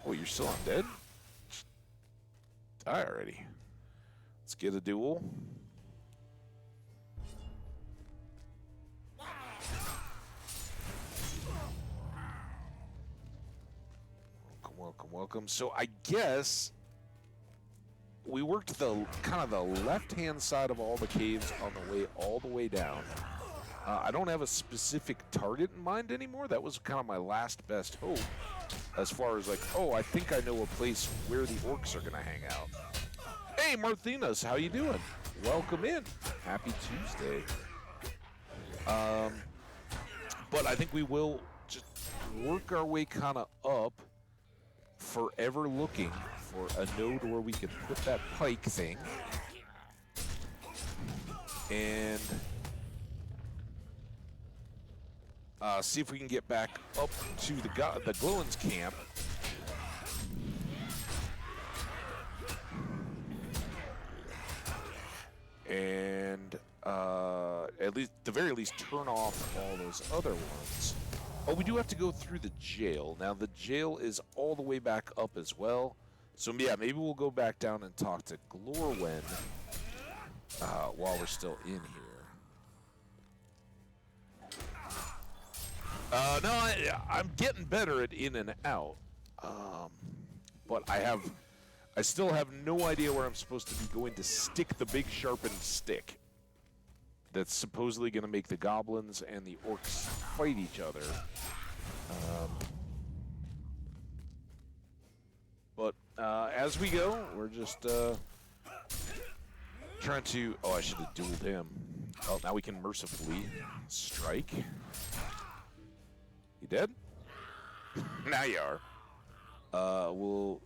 Oh, you're still undead? Die already. Let's get a duel. Welcome, welcome, welcome. So I guess we worked the kind of the left-hand side of all the caves on the way all the way down. I don't have a specific target in mind anymore. That was kind of my last best hope. As far as like, oh, I think I know a place where the orcs are going to hang out. Hey, Marthinus, how you doing? Welcome in. Happy Tuesday. But I think we will just work our way kind of up, forever looking for a node where we can put that pike thing. And see if we can get back up to the Glowin's camp. And at least, the very least, turn off all those other ones. Oh, we do have to go through the jail. Now, the jail is all the way back up as well. So, yeah, maybe we'll go back down and talk to Glorwen while we're still in here. No, I'm getting better at in and out. But I still have no idea where I'm supposed to be going to stick the big sharpened stick that's supposedly going to make the goblins and the orcs fight each other. But as we go, we're just trying to... Oh, I should have dueled him. Oh, now we can mercifully strike. You dead? Now you are. We'll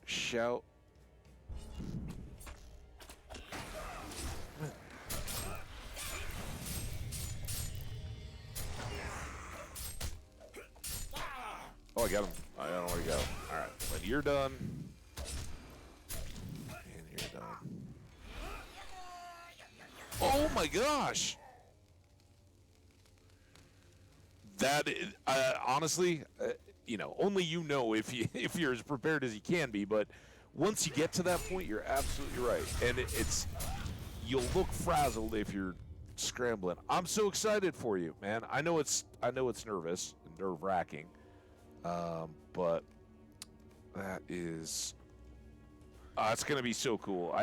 shout. Oh, I got him. I don't know where he go. All right, but you're done. And you're done. Oh my gosh! That is, honestly, you know, only you know if you're as prepared as you can be. But once you get to that point, you're absolutely right, and it's you'll look frazzled if you're scrambling. I'm so excited for you, man. I know it's nervous and nerve-wracking, but that is it's gonna be so cool.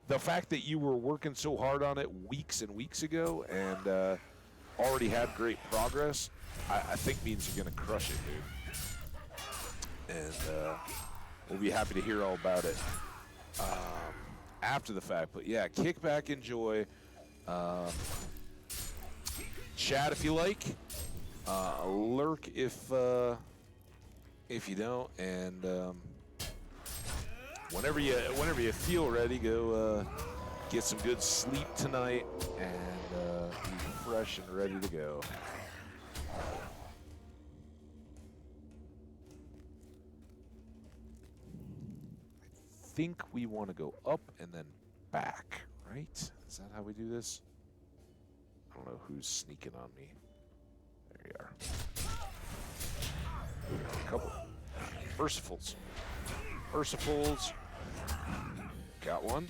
The fact that you were working so hard on it weeks and weeks ago and already had great progress, I think means you're going to crush it, dude. And we'll be happy to hear all about it after the fact. But yeah, kick back, enjoy. Chat if you like. Lurk if you don't. And whenever you feel ready, go get some good sleep tonight and be fresh and ready to go. I think we want to go up and then back, right? Is that how we do this? I don't know who's sneaking on me. There you are. A couple. Mercifuls. Mercifuls. Got one.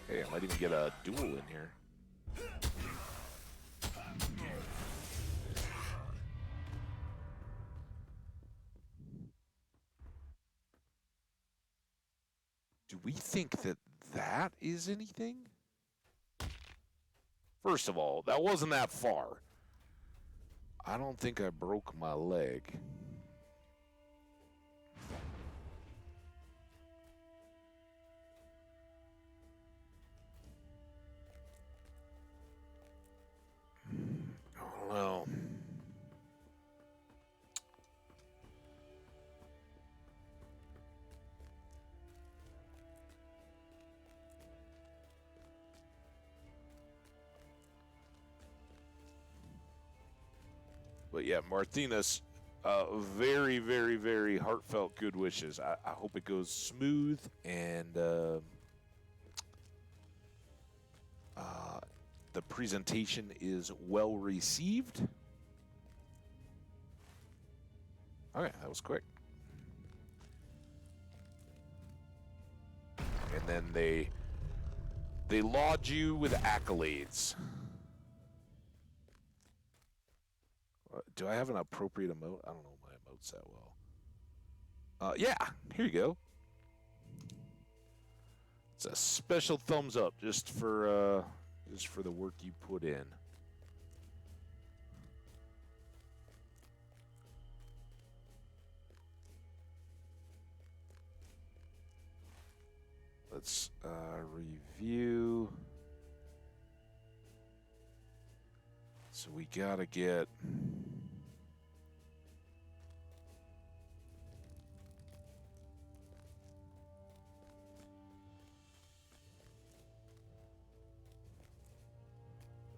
Hey, I might even get a duel in here. Do we think that that is anything? First of all, that wasn't that far. I don't think I broke my leg. I don't know. But yeah, Martinez, very, very, very heartfelt good wishes. I hope it goes smooth and the presentation is well received. Okay, that was quick. And then they laud you with accolades. Do I have an appropriate emote? I don't know my emotes that well. Yeah, here you go. It's a special thumbs up just for the work you put in. Let's review. So we gotta get.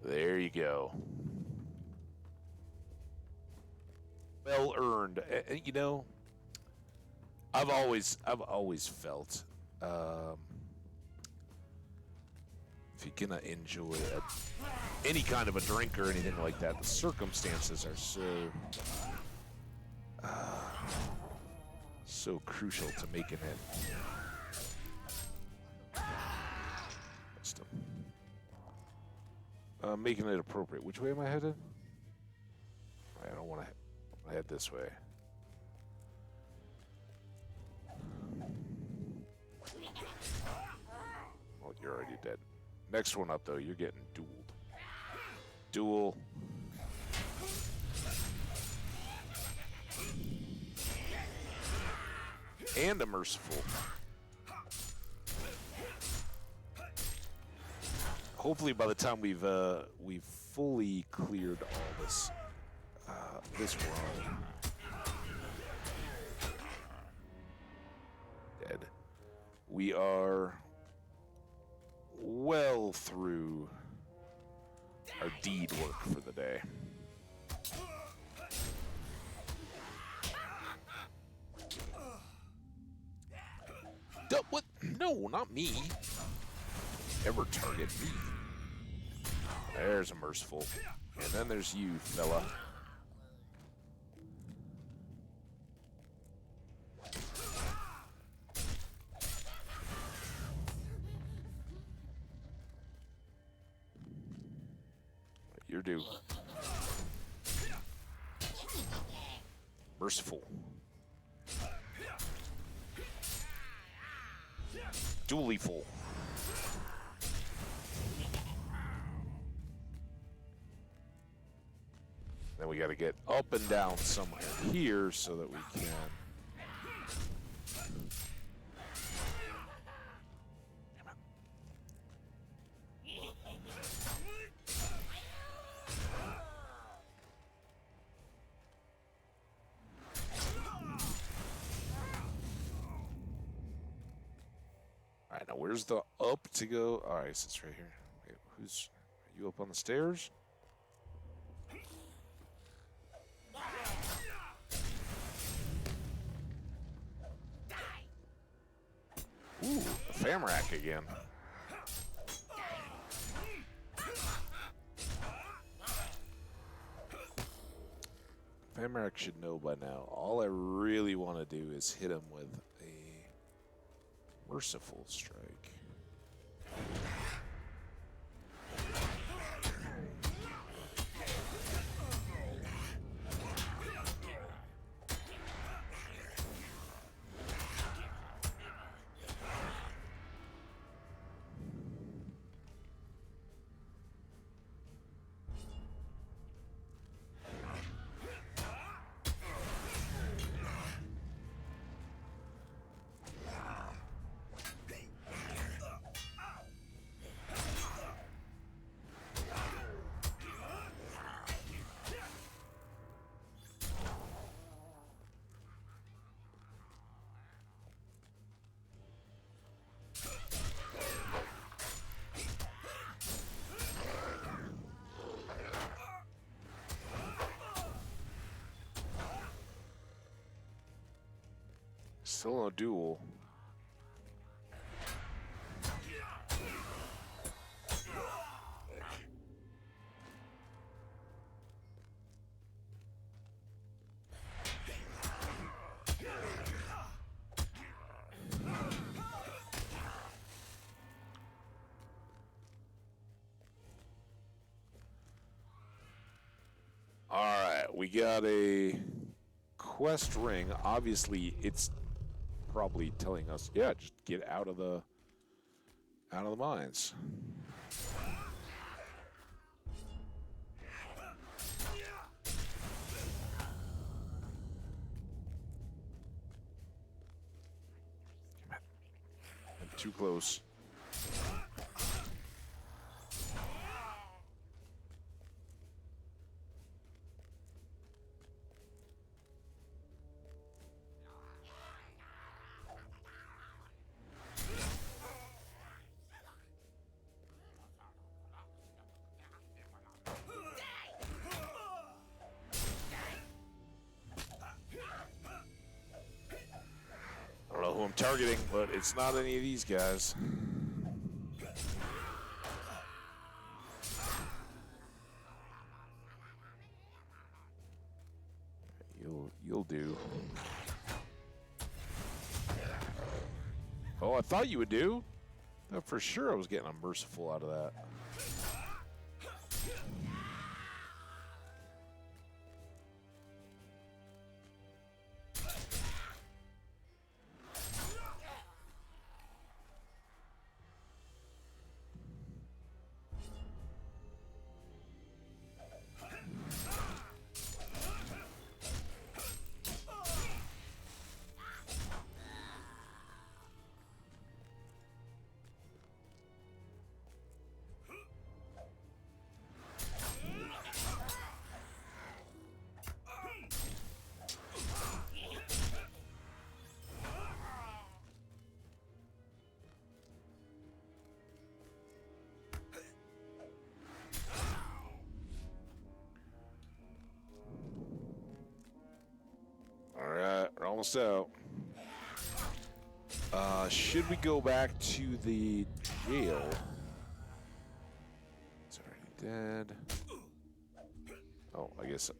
There you go. Well earned. You know, I've always felt if you're gonna enjoy any kind of a drink or anything like that, the circumstances are so crucial to making it. Making it appropriate. Which way am I headed? I don't want to head this way. Oh, you're already dead. Next one up, though, you're getting dueled. Duel. and a merciful. Hopefully, by the time we've fully cleared all this this run, dead. We are well through our deed work for the day. What? No, not me. Ever target me. There's a merciful. And then there's you, fella. You're due. Merciful. Dually full. Then we got to get up and down somewhere here so that we can. All right, now where's the up to go? All right, so it's right here. Wait, are you up on the stairs? Ooh, a Famrak again. Famrak should know by now. All I really want to do is hit him with a merciful strike. Still no duel. All right, we got a quest ring. Obviously, it's probably telling us, yeah, just get out of the mines. I'm too close. I don't know who I'm targeting, but it's not any of these guys. You'll do. Oh, I thought you would do. No, for sure I was getting a merciful out of that. almost out. Should we go back to the jail? It's already dead. Oh, I guess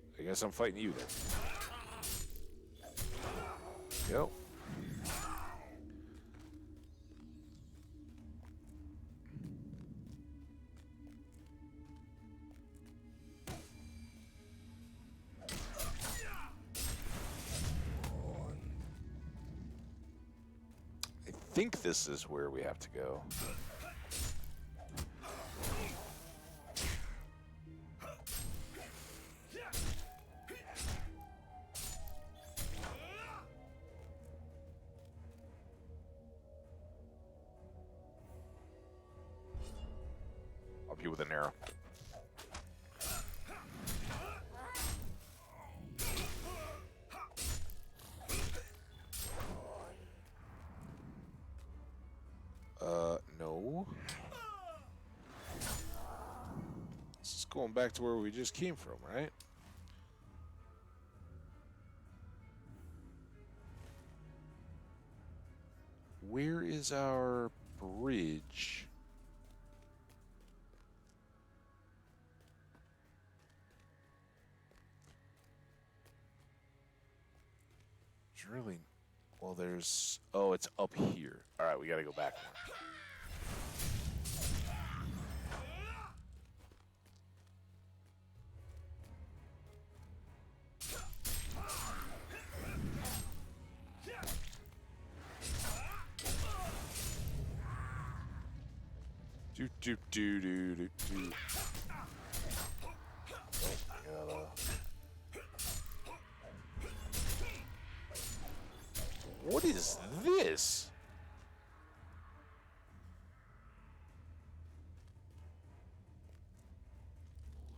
I'm fighting you then. Yep. I think this is where we have to go. Up you with an arrow. No. This is going back to where we just came from, right? Where is our bridge? It's really... Well, there's... Oh, it's up here. All right, we got to go back more. Do. Oh, what is this?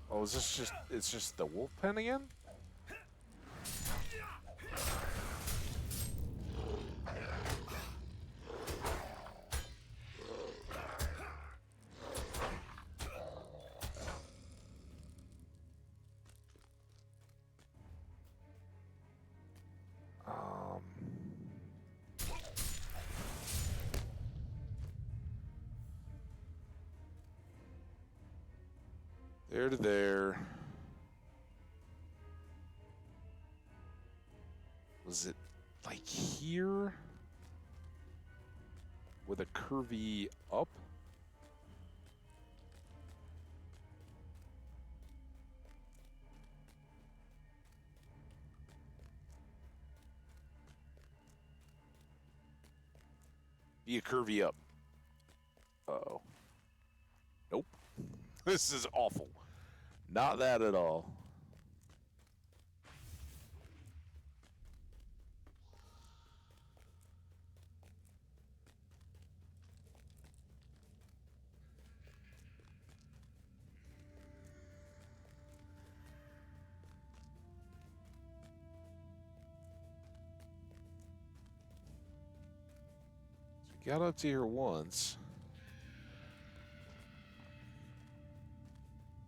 Oh, is this just... It's just the wolf pen again? There to there. Was it like here? With a curvy up? Be a curvy up. Uh-oh. Nope. This is awful. Not that at all. So we got up to here once.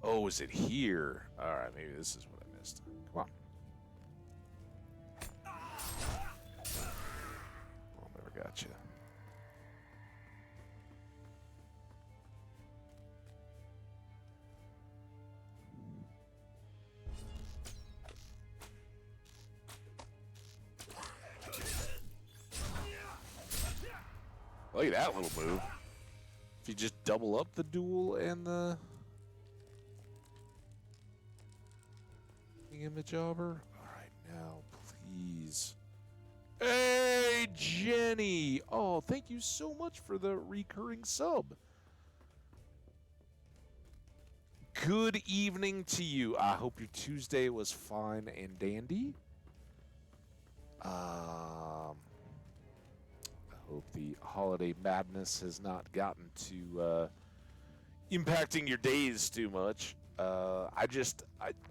Oh, is it here? All right, maybe this is what I missed. Come on. Oh, never got you. Look at that little move. If you just double up the duel and the... image jobber. All right, now, please. Hey, Jenny. Oh, thank you so much for the recurring sub. Good evening to you. I hope your Tuesday was fine and dandy. I hope the holiday madness has not gotten to impacting your days too much.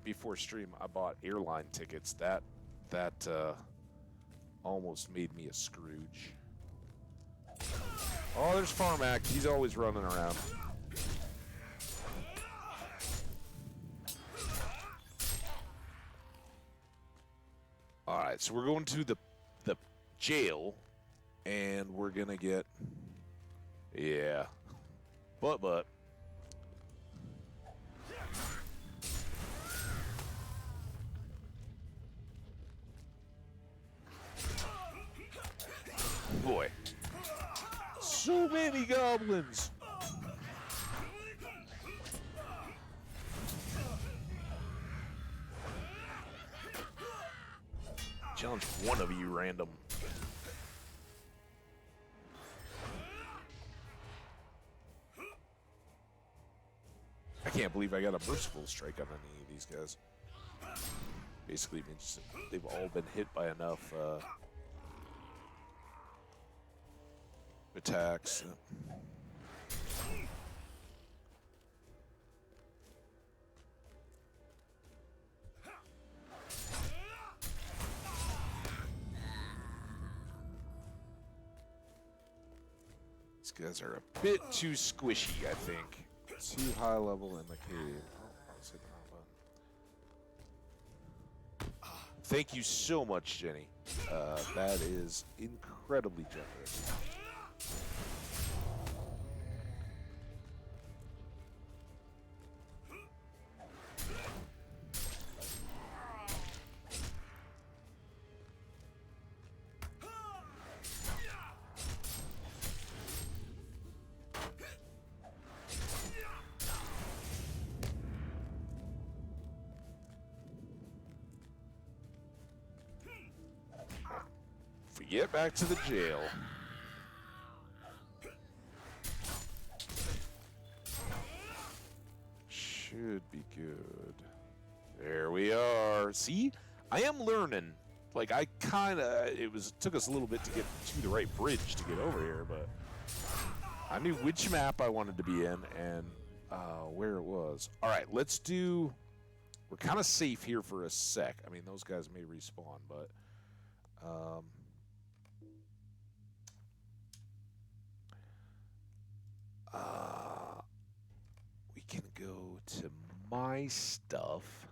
Before stream, I bought airline tickets. That almost made me a Scrooge. Oh, there's Farmak. He's always running around. All right, so we're going to the jail, and we're gonna get, yeah, but. Boy, so many goblins. Challenge one of you random. I can't believe I got a merciful strike on any of these guys. Basically means they've all been hit by enough attacks. These guys are a bit too squishy, I think. Too high level in the cave. Thank you so much, Jenny. That is incredibly generous. Get back to the jail. Should be good. There we are. See? I am learning. Like, I kind of... It took us a little bit to get to the right bridge to get over here, but... I knew which map I wanted to be in and where it was. All right, let's do... We're kind of safe here for a sec. I mean, those guys may respawn, but... we can go to my stuff,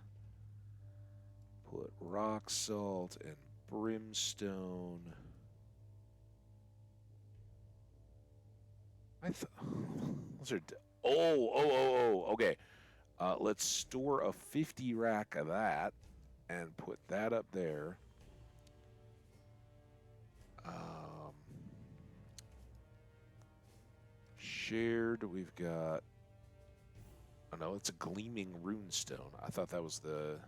put rock salt and brimstone. Those are, okay. Let's store a 50 rack of that and put that up there. Shared, we've got... Oh no, it's a gleaming runestone. I thought that was the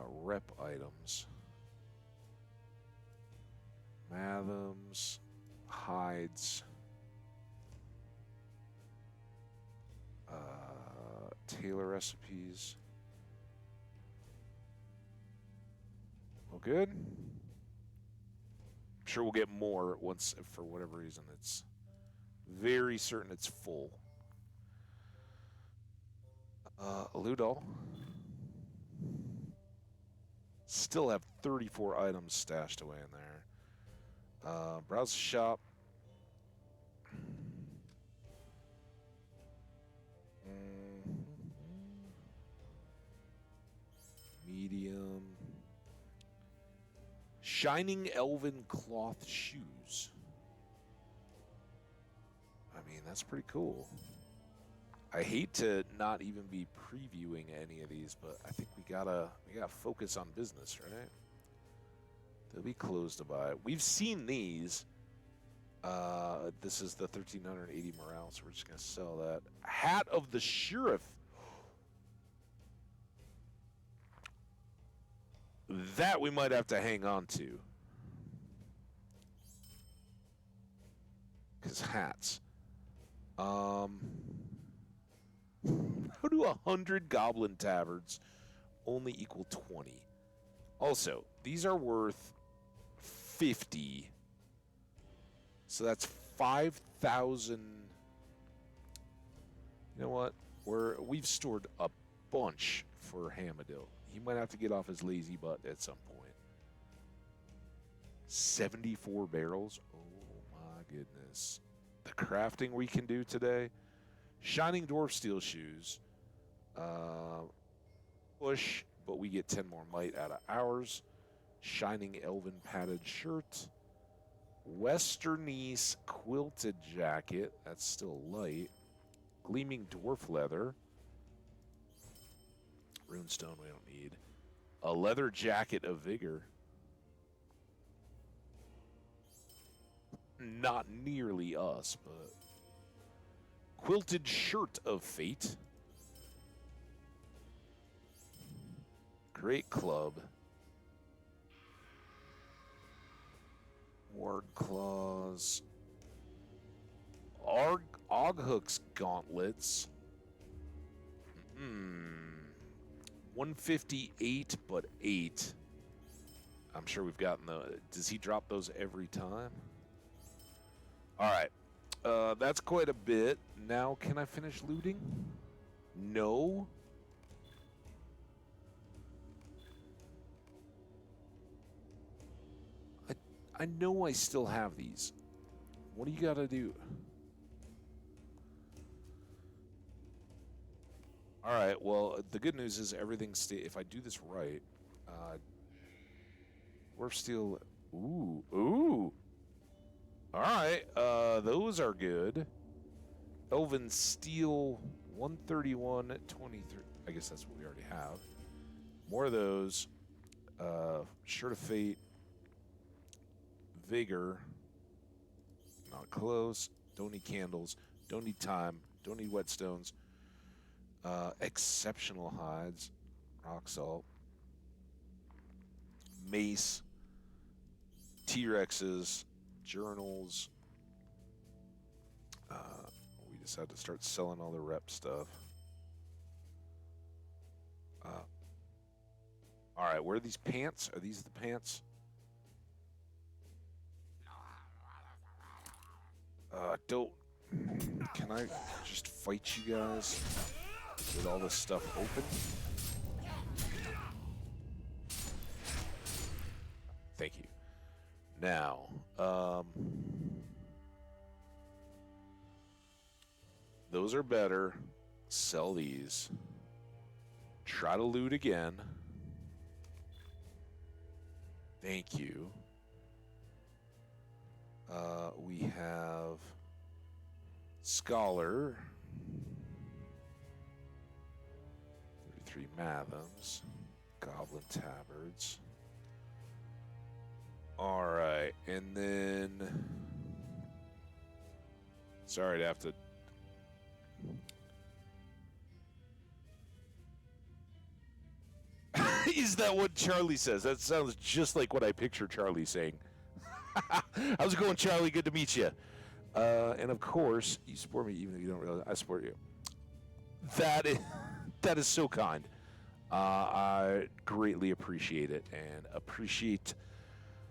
rep items. Mathams, hides, Taylor recipes. Well, good. I'm sure we'll get more once, if for whatever reason, it's very certain it's full. Ludol. Still have 34 items stashed away in there. Browse shop. Medium. Shining elven cloth shoes. I mean, that's pretty cool. I hate to not even be previewing any of these, but I think we gotta focus on business, right? They'll be closed to buy. We've seen these. This is the 1380 morale, so we're just gonna sell that. Hat of the Sheriff. That we might have to hang on to. Because hats. How do 100 goblin taverns only equal 20? Also, these are worth 50. So that's 5,000. You know what? We've stored a bunch for Hamadil. He might have to get off his lazy butt at some point. 74 barrels? Oh my goodness. The crafting we can do today. Shining Dwarf Steel Shoes. Push, but we get 10 more might out of ours. shining elven padded shirt, Westernese quilted jacket, that's still light, gleaming dwarf leather, runestone we don't need, a leather jacket of vigor, not nearly us, but quilted shirt of fate, great club, ward claws, Oghook's gauntlets. 158, but 8. I'm sure we've gotten the. Does he drop those every time? All right. That's quite a bit. Now, can I finish looting? No. I know I still have these. What do you got to do? All right, well, the good news is everything's... If I do this right, we're still... Ooh. All right, those are good. Elven Steel, 131, 23. I guess that's what we already have. More of those. Shirt of Fate. Vigor. Not close. Don't need candles. Don't need time. Don't need whetstones. Exceptional hides. Rock salt. Mace. T-Rexes. Journals. We just had to start selling all the rep stuff. All right, where are these pants? Are these the pants? Don't... Can I just fight you guys with all this stuff open? Thank you. Now, those are better. Sell these. Try to loot again. Thank you. We have Scholar. 33 Mathoms. Goblin Tabards. Alright, and then... Sorry to have to... Is that what Charlie says? That sounds just like what I picture Charlie saying. How's it going, Charlie? Good to meet you. And of course, you support me even if you don't realize I support you. That is so kind. I greatly appreciate it and appreciate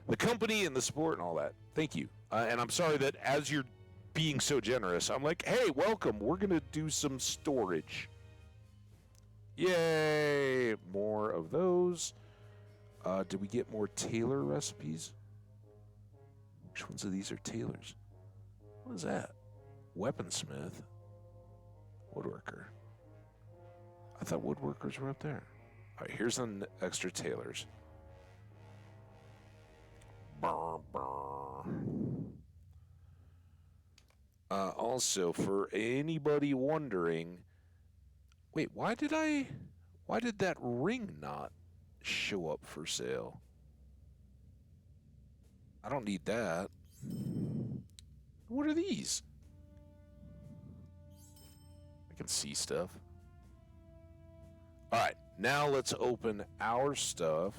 the company and the support and all that. Thank you. And I'm sorry that as you're being so generous, I'm like, hey, welcome. We're going to do some storage. Yay! More of those. Did we get more tailor recipes? Which ones of these are tailors? What is that? Weaponsmith. Woodworker. I thought woodworkers were up there. All right, here's some extra tailors. Also, for anybody wondering, wait, why did that ring not show up for sale? I don't need that. What are these? I can see stuff. All right, now let's open our stuff.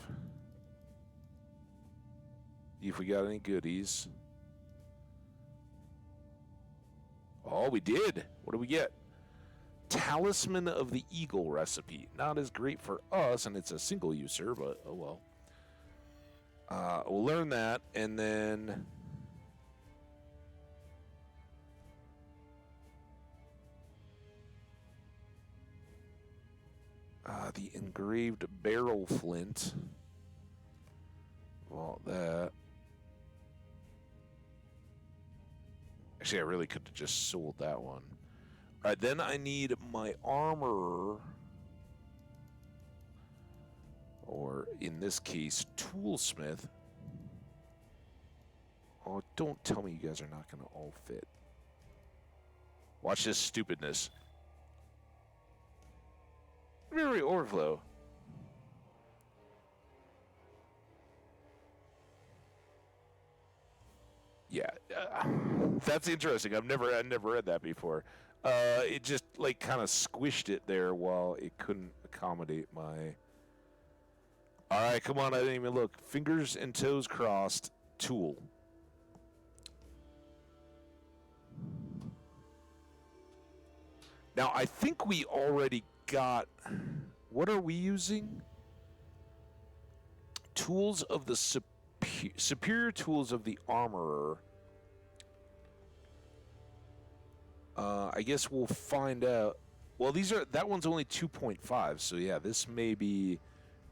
See if we got any goodies. Oh, we did. What do we get? Talisman of the Eagle recipe. Not as great for us, and it's a single user, but oh well. We'll learn that, and then... the engraved barrel flint. Well, that... Actually, I really could have just sold that one. All right, then I need my armor. or in this case, toolsmith. Oh, don't tell me you guys are not going to all fit. Watch this stupidness. Very overflow. Yeah, that's interesting. I've never read that before. It just like kind of squished it there while it couldn't accommodate my. All right, come on! I didn't even look. Fingers and toes crossed. Tool. Now I think we already got. What are we using? Tools of the superior tools of the armorer. I guess we'll find out. Well, that one's only 2.5, so yeah, this may be,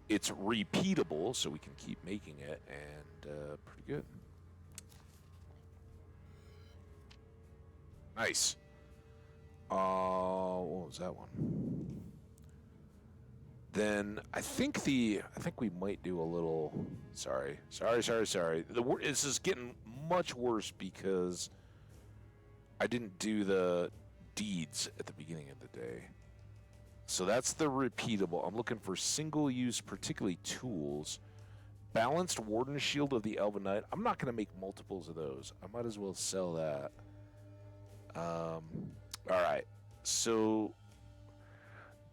it's repeatable, so we can keep making it, and pretty good. Nice. What was that one? Then I think we might do a little. Sorry. This is getting much worse because I didn't do the deeds at the beginning of the day. So that's the repeatable. I'm looking for single-use, particularly tools. Balanced Warden Shield of the Elven Knight. I'm not going to make multiples of those. I might as well sell that. All right. So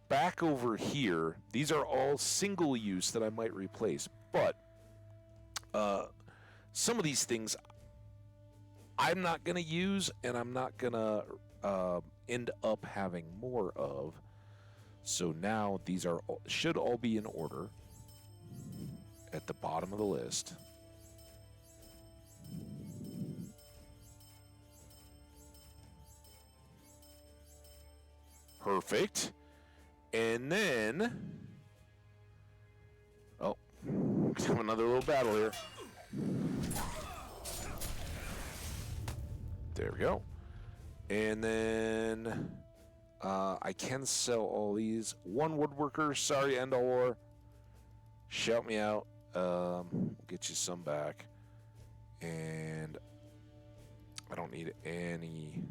back over here, these are all single-use that I might replace. But some of these things I'm not going to use, and I'm not going to end up having more of. So now these should all be in order at the bottom of the list. Perfect. And then, oh, another little battle here. There we go. And then I can sell all these. One woodworker, sorry, Endor. Shout me out. We'll get you some back. And I don't need any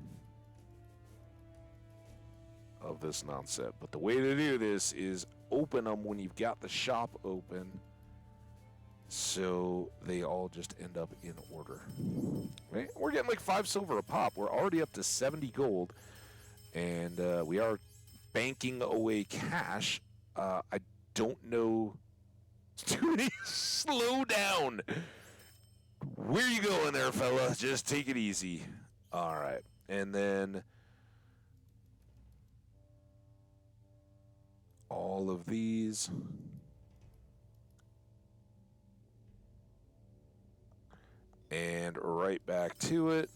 of this nonsense. But the way to do this is open them when you've got the shop open, so they all just end up in order. Right? We're getting like 5 silver a pop. We're already up to 70 gold, and we are banking away cash. I don't know. Too many. Slow down. Where you going there, fella? Just take it easy. All right, and then all of these. And right back to it.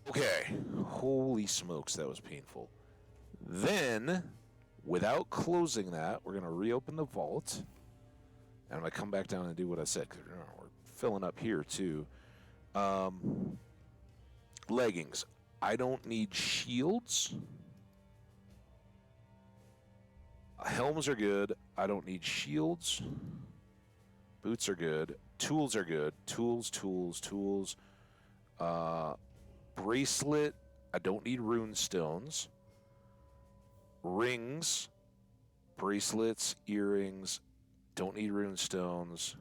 Okay. Holy smokes, that was painful. Then, without closing that, we're going to reopen the vault. And I'm going to come back down and do what I said, because we're filling up here, too. Leggings. I don't need shields. Helms are good. I don't need shields. Boots are good. Tools are good. Tools. Bracelet. I don't need rune stones. Rings. Bracelets. Earrings. Don't need rune stones.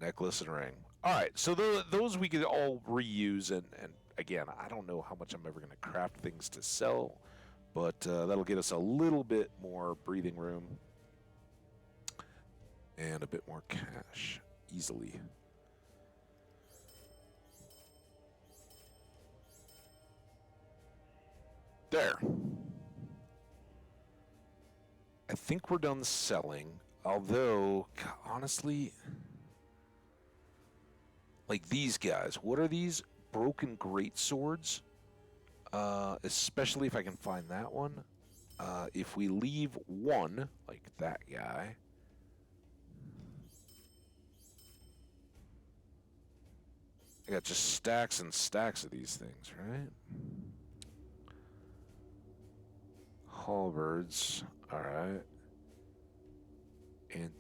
Necklace and ring. All right, so those we could all reuse, and again, I don't know how much I'm ever going to craft things to sell, but that'll get us a little bit more breathing room and a bit more cash easily. There. I think we're done selling, although, honestly, like these guys, what are these? Broken greatswords, especially if I can find that one. If we leave one, like that guy, I got just stacks and stacks of these things, right? Halberds, all right. And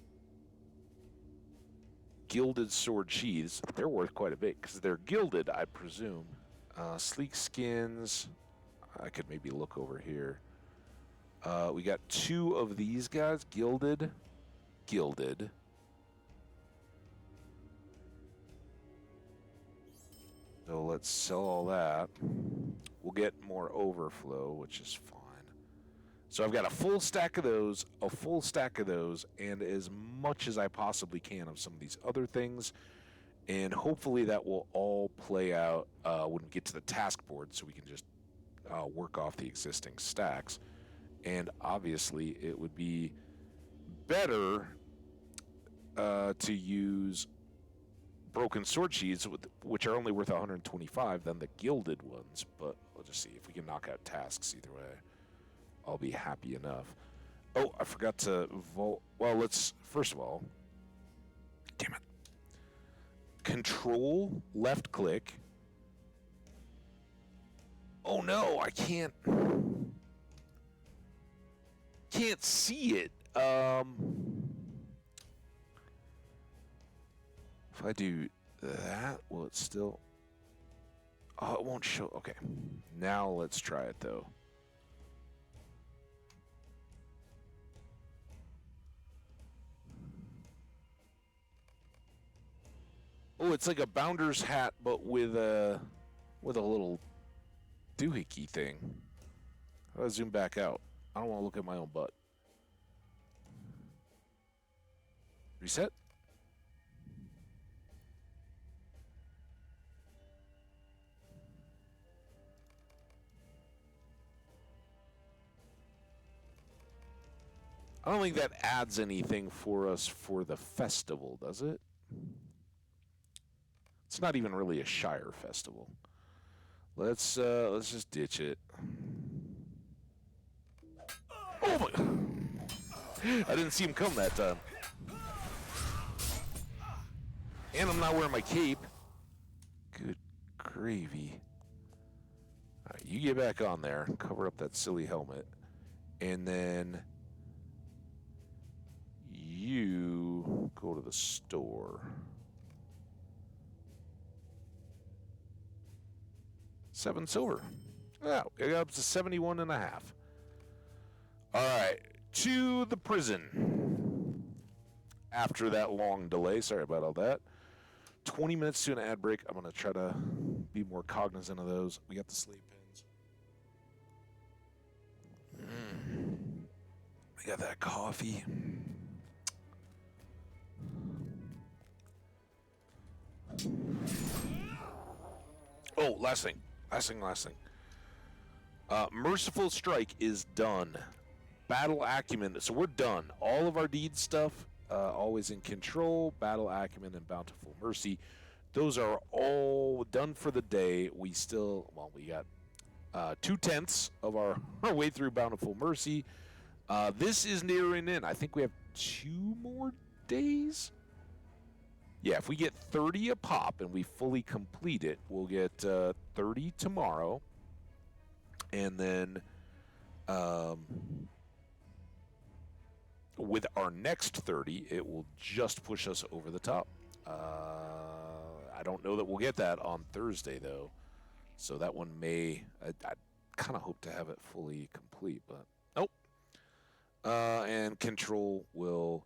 gilded sword sheaths, they're worth quite a bit because they're gilded, I presume. Sleek skins, I could maybe look over here. We got 2 of these guys, gilded. So let's sell all that. We'll get more overflow, which is fine. So I've got a full stack of those, and as much as I possibly can of some of these other things. And hopefully that will all play out when we get to the task board so we can just work off the existing stacks. And obviously it would be better to use broken sword sheaths, which are only worth 125, than the gilded ones. But we'll just see if we can knock out tasks either way. I'll be happy enough. Oh, I forgot to vote. Well, let's first of all. Damn it. Control left click. Oh no, I can't see it. If I do that, will it still? Oh, it won't show. Okay. Now let's try it though. Oh, it's like a bounder's hat, but with a little doohickey thing. How do I zoom back out? I don't want to look at my own butt. Reset. I don't think that adds anything for us for the festival, does it? It's not even really a Shire festival. Let's just ditch it. Oh my! I didn't see him come that time. And I'm not wearing my cape. Good gravy. All right, you get back on there, cover up that silly helmet, and then you go to the store. 7 silver. Yeah, it got up to 71 and a half. All right, to the prison. After that long delay, sorry about all that. 20 minutes to an ad break. I'm going to try to be more cognizant of those. We got the sleep pins. We got that coffee. Oh, last thing. Merciful Strike is done. Battle Acumen. So we're done. All of our deed stuff, always in control. Battle Acumen and Bountiful Mercy. Those are all done for the day. We got 2/10 of our way through Bountiful Mercy. This is nearing in. I think we have 2 more days. Yeah, if we get 30 a pop and we fully complete it, we'll get 30 tomorrow. And then with our next 30, it will just push us over the top. I don't know that we'll get that on Thursday, though. So that one may... I kind of hope to have it fully complete, but nope. And Control will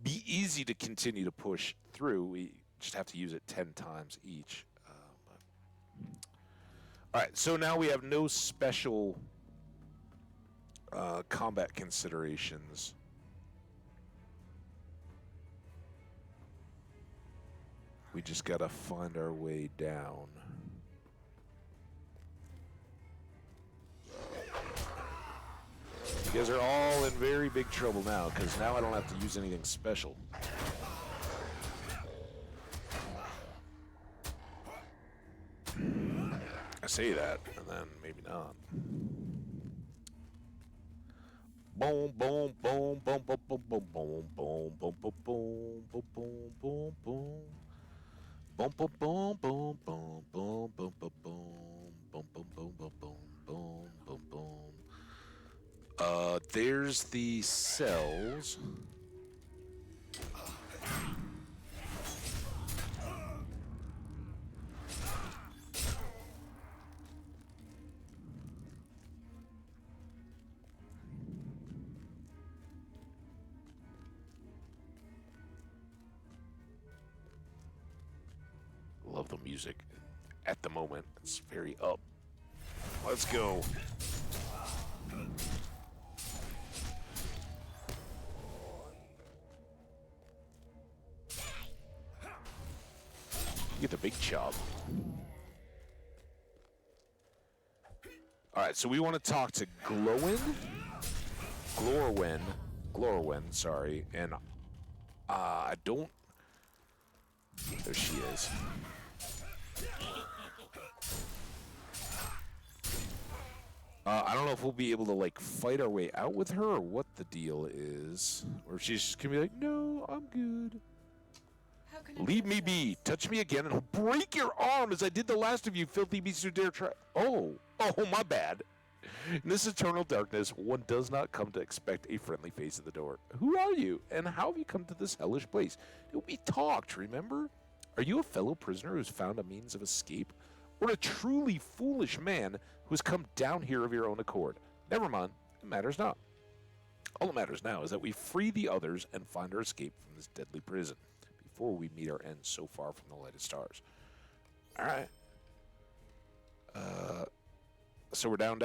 be easy to continue to push through. We just have to use it 10 times each. All right, so now we have no special combat considerations. We just got to find our way down. You guys are all in very big trouble now, because now I don't have to use anything special. I say that, and then maybe not. Boom, boom, boom, boom, boom, boom, boom, boom, boom, boom, boom, boom, boom, boom, boom. Boom, boom, boom, boom, boom, boom, boom, boom, boom, boom, boom, boom, boom, boom, boom, boom, boom. There's the cells. Love the music at the moment. It's very up. Let's go. Get the big chop. All right, so we want to talk to Glorwyn, sorry, and I don't. There she is. I don't know if we'll be able to like fight our way out with her or what the deal is, or if she's just gonna be like, "No, I'm good. Leave me be. Touch me again, and I'll break your arm as I did the last of you, filthy beasts who dare try." Oh, my bad. In this eternal darkness, one does not come to expect a friendly face at the door. Who are you, and how have you come to this hellish place? We talked, remember? Are you a fellow prisoner who has found a means of escape, or a truly foolish man who has come down here of your own accord? Never mind, it matters not. All that matters now is that we free the others and find our escape from this deadly prison before we meet our end so far from the light of stars. All right. So we're down?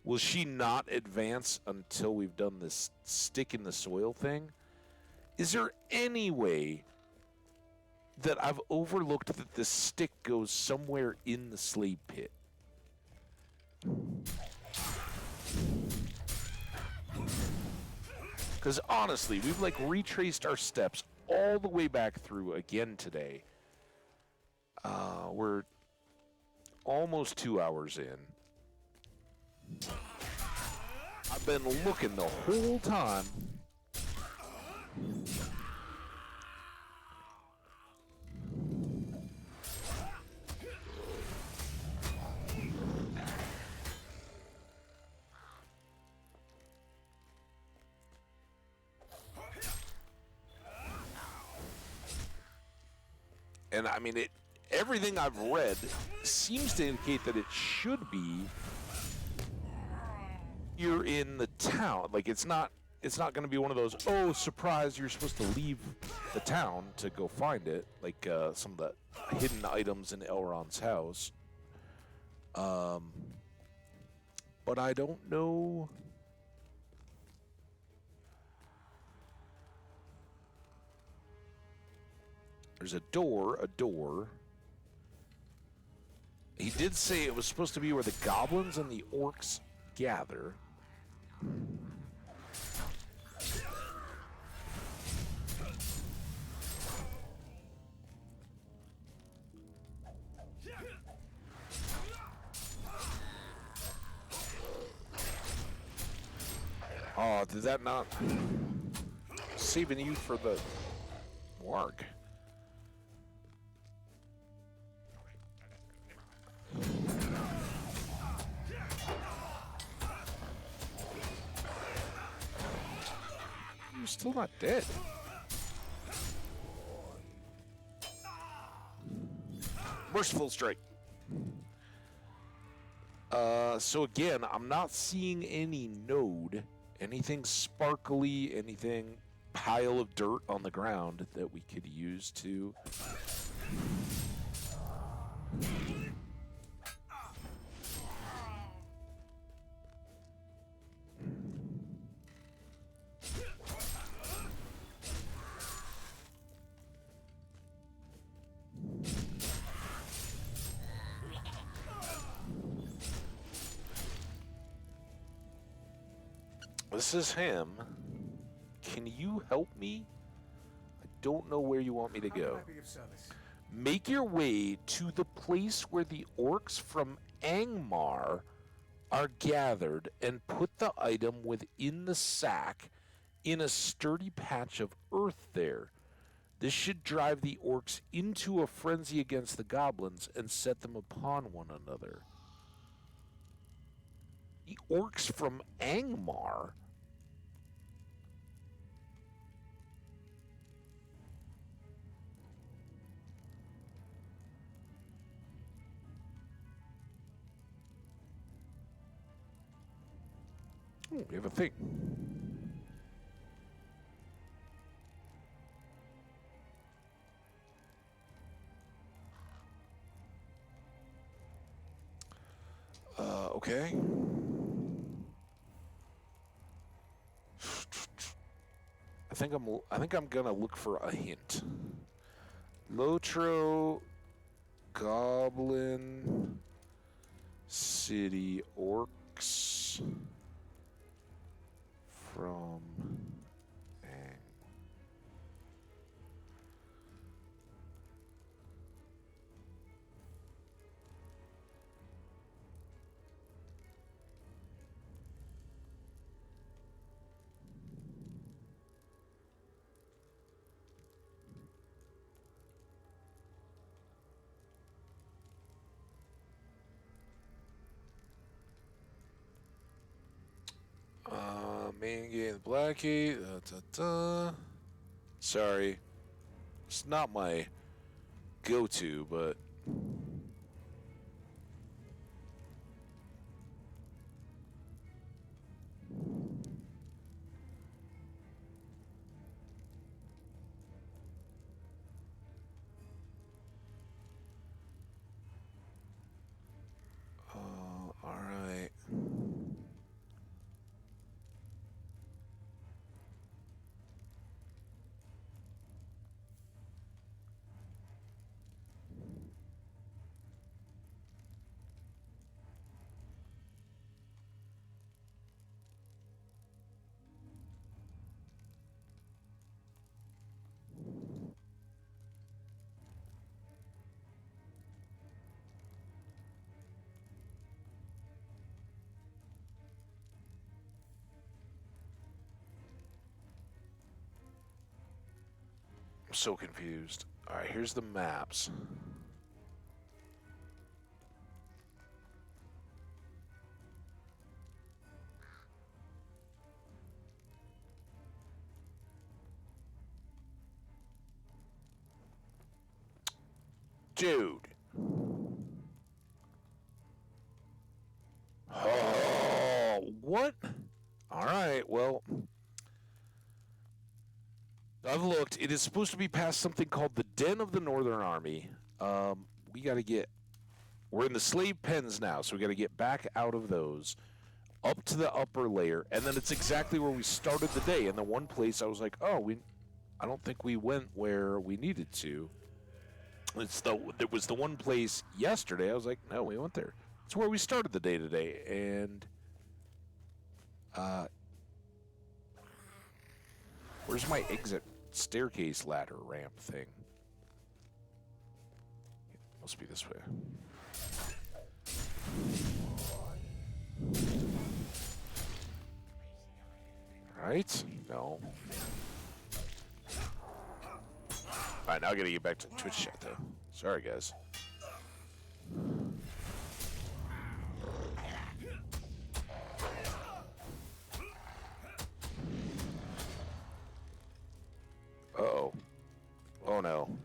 Will she not advance until we've done this stick in the soil thing? Is there any way that I've overlooked that this stick goes somewhere in the slave pit? Because honestly, we've like retraced our steps all the way back through again today. We're almost 2 hours in. I've been looking the whole time. And I mean, everything I've read seems to indicate that it should be you're in the town. Like it's not going to be one of those, oh, surprise, you're supposed to leave the town to go find it, like some of the hidden items in Elrond's house. But I don't know. There's a door. He did say it was supposed to be where the goblins and the orcs gather. Oh, did that not... Saving you for the warg. You're still not dead. Merciful strike. So again, I'm not seeing any node, anything sparkly, anything pile of dirt on the ground that we could use to... This is him. Can you help me? I don't know where you want me to go. Make your way to the place where the orcs from Angmar are gathered and put the item within the sack in a sturdy patch of earth there. This should drive the orcs into a frenzy against the goblins and set them upon one another. The orcs from Angmar? Oh, we have a thing. Okay. I think I'm gonna look for a hint. LOTRO Goblin City Orcs from main game, Black 8. Sorry, it's not my go-to, but all right. I'm so confused. All right, here's the maps. Dude. Oh, what? All right, well, I've looked. It is supposed to be past something called the Den of the Northern Army. We got to get. We're in the slave pens now, so we got to get back out of those, up to the upper layer, and then it's exactly where we started the day. In the one place, I was like, oh, I don't think we went where we needed to. There was the one place yesterday. I was like, no, we went there. It's where we started the day today, and where's my exit staircase ladder ramp thing? It must be this way. Right? No. Alright, now I gotta get back to Twitch chat, though. Sorry, guys. Uh-oh. Oh, no.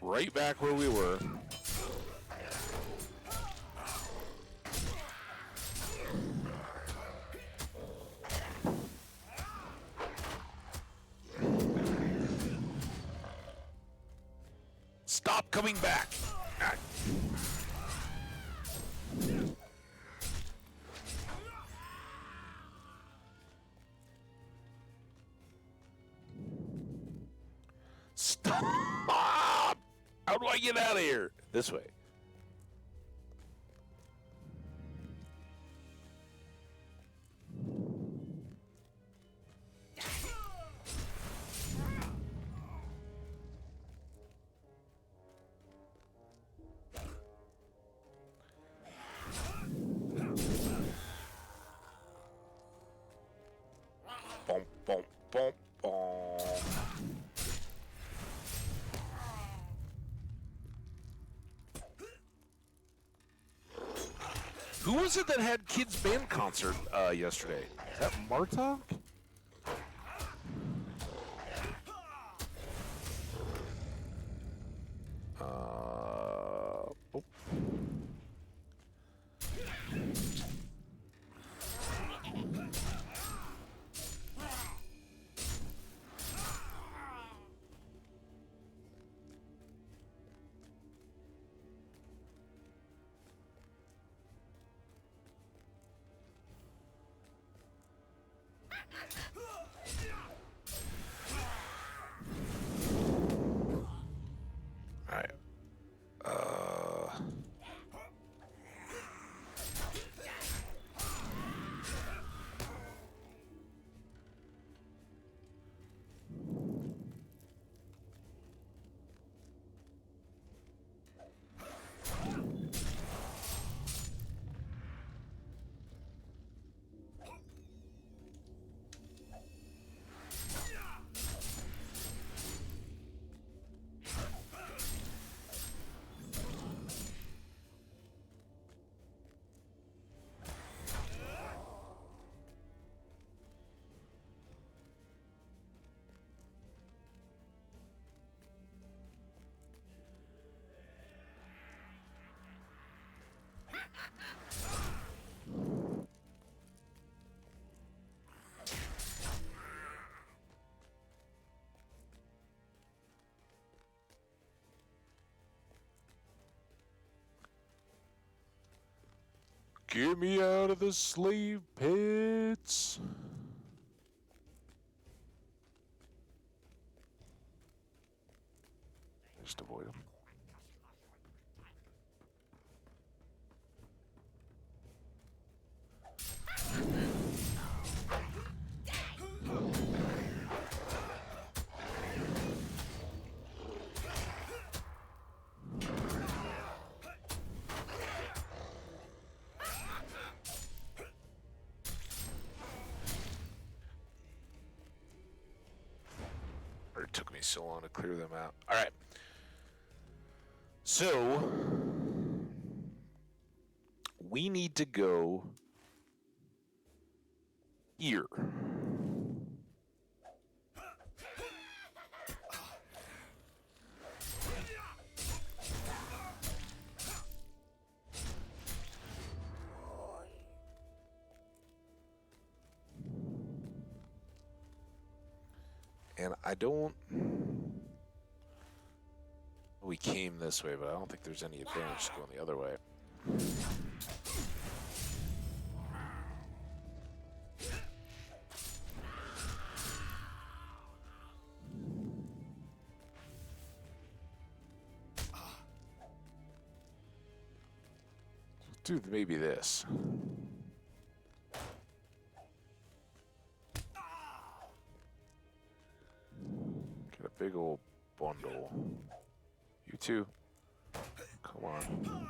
Right back where we were. Stop coming back! Ah. Stop! How do I get out of here? This way. Bom, bom. Who was it that had kids band concert yesterday? Is that Martok? Oh. Alright. Get me out of the slave pits. Just avoid them. It took me so long to clear them out. All right. So we need to go here. And I don't... We came this way, but I don't think there's any advantage to going the other way. Let's do maybe this. Get a big old bundle. You too. Come on.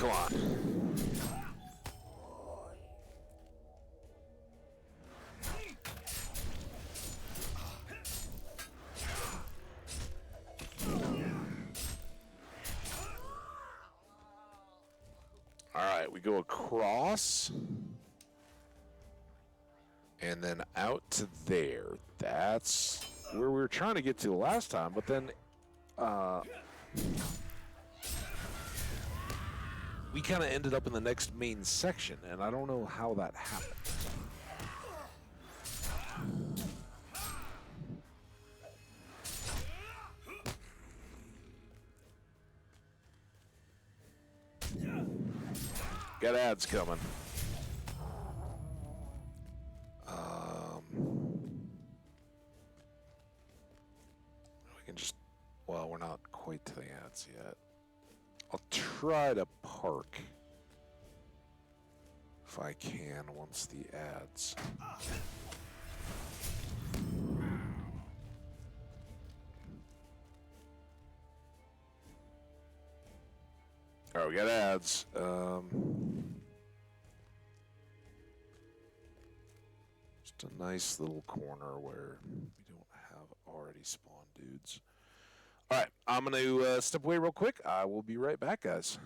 Come on. All right, we go across. And then out to there. That's where we were trying to get to last time, but then we kind of ended up in the next main section, and I don't know how that happened. Got ads coming. We can just, well, we're not quite to the ads yet. I'll try to park if I can once the ads. All right, we got ads. Just a nice little corner where we don't have already spawned dudes. All right, I'm going to step away real quick. I will be right back, guys.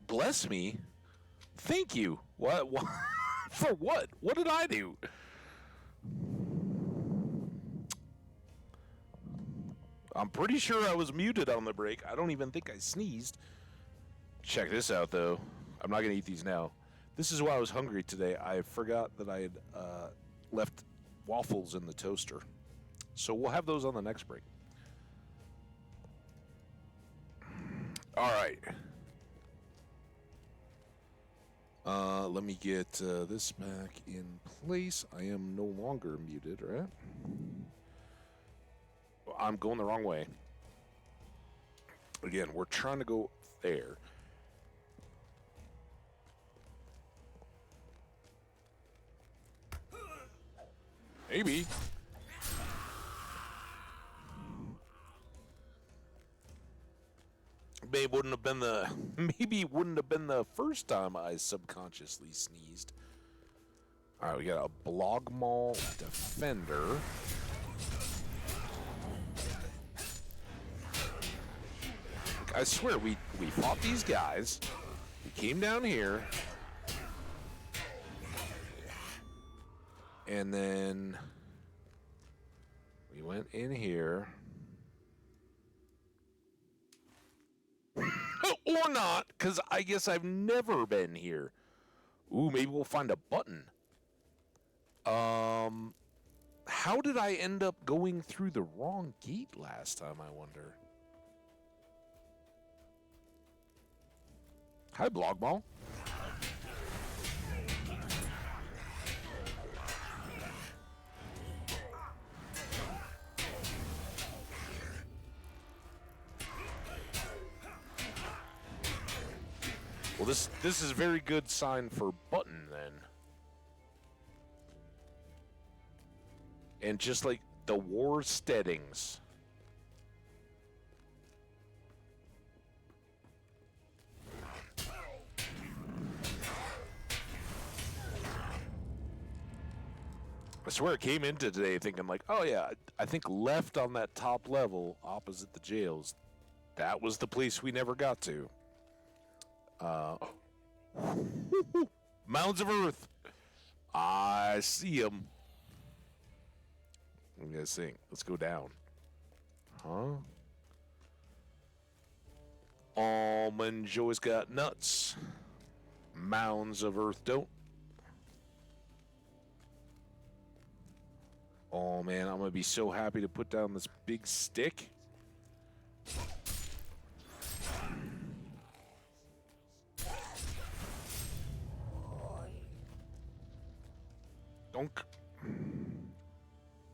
Bless me. Thank you. What? For what? What did I do? I'm pretty sure I was muted on the break. I don't even think I sneezed. Check this out, though. I'm not going to eat these now. This is why I was hungry today. I forgot that I had left waffles in the toaster. So we'll have those on the next break. All right. Let me get this back in place. I am no longer muted, right? I'm going the wrong way. Again, we're trying to go there. Maybe. Maybe it wouldn't have been the first time I subconsciously sneezed. All right, we got a Blogmaw Defender. I swear, we fought these guys. We came down here. And then we went in here. Or not, because I guess I've never been here. Ooh, maybe we'll find a button. How did I end up going through the wrong gate last time, I wonder? Hi, Blogmaw. Well, this is a very good sign for button, then. And just like the war steadings. I swear I came into today thinking like, oh yeah, I think left on that top level opposite the jails, that was the place we never got to. Mounds of Earth. I see them. I'm gonna sing. Let's go down. Huh? Almond Joy's got nuts. Mounds of Earth don't. Oh man, I'm gonna be so happy to put down this big stick. Donk.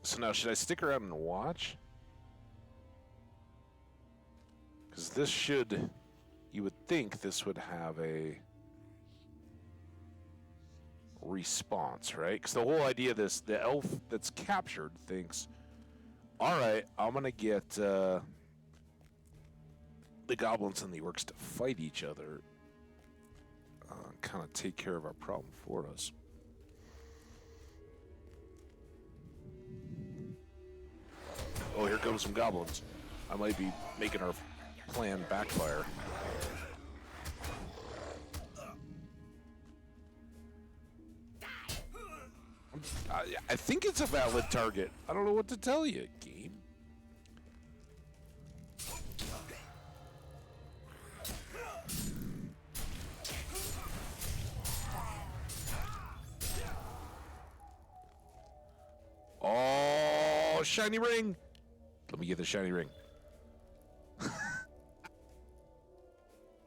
So now, should I stick around and watch? Because this should, you would think this would have a response, right? Because the whole idea of this, the elf that's captured thinks, all right, I'm going to get the goblins and the orcs to fight each other, kind of take care of our problem for us. Oh, here comes some goblins. I might be making our plan backfire. I think it's a valid target. I don't know what to tell you, game. Oh, shiny ring. Let me get the shiny ring.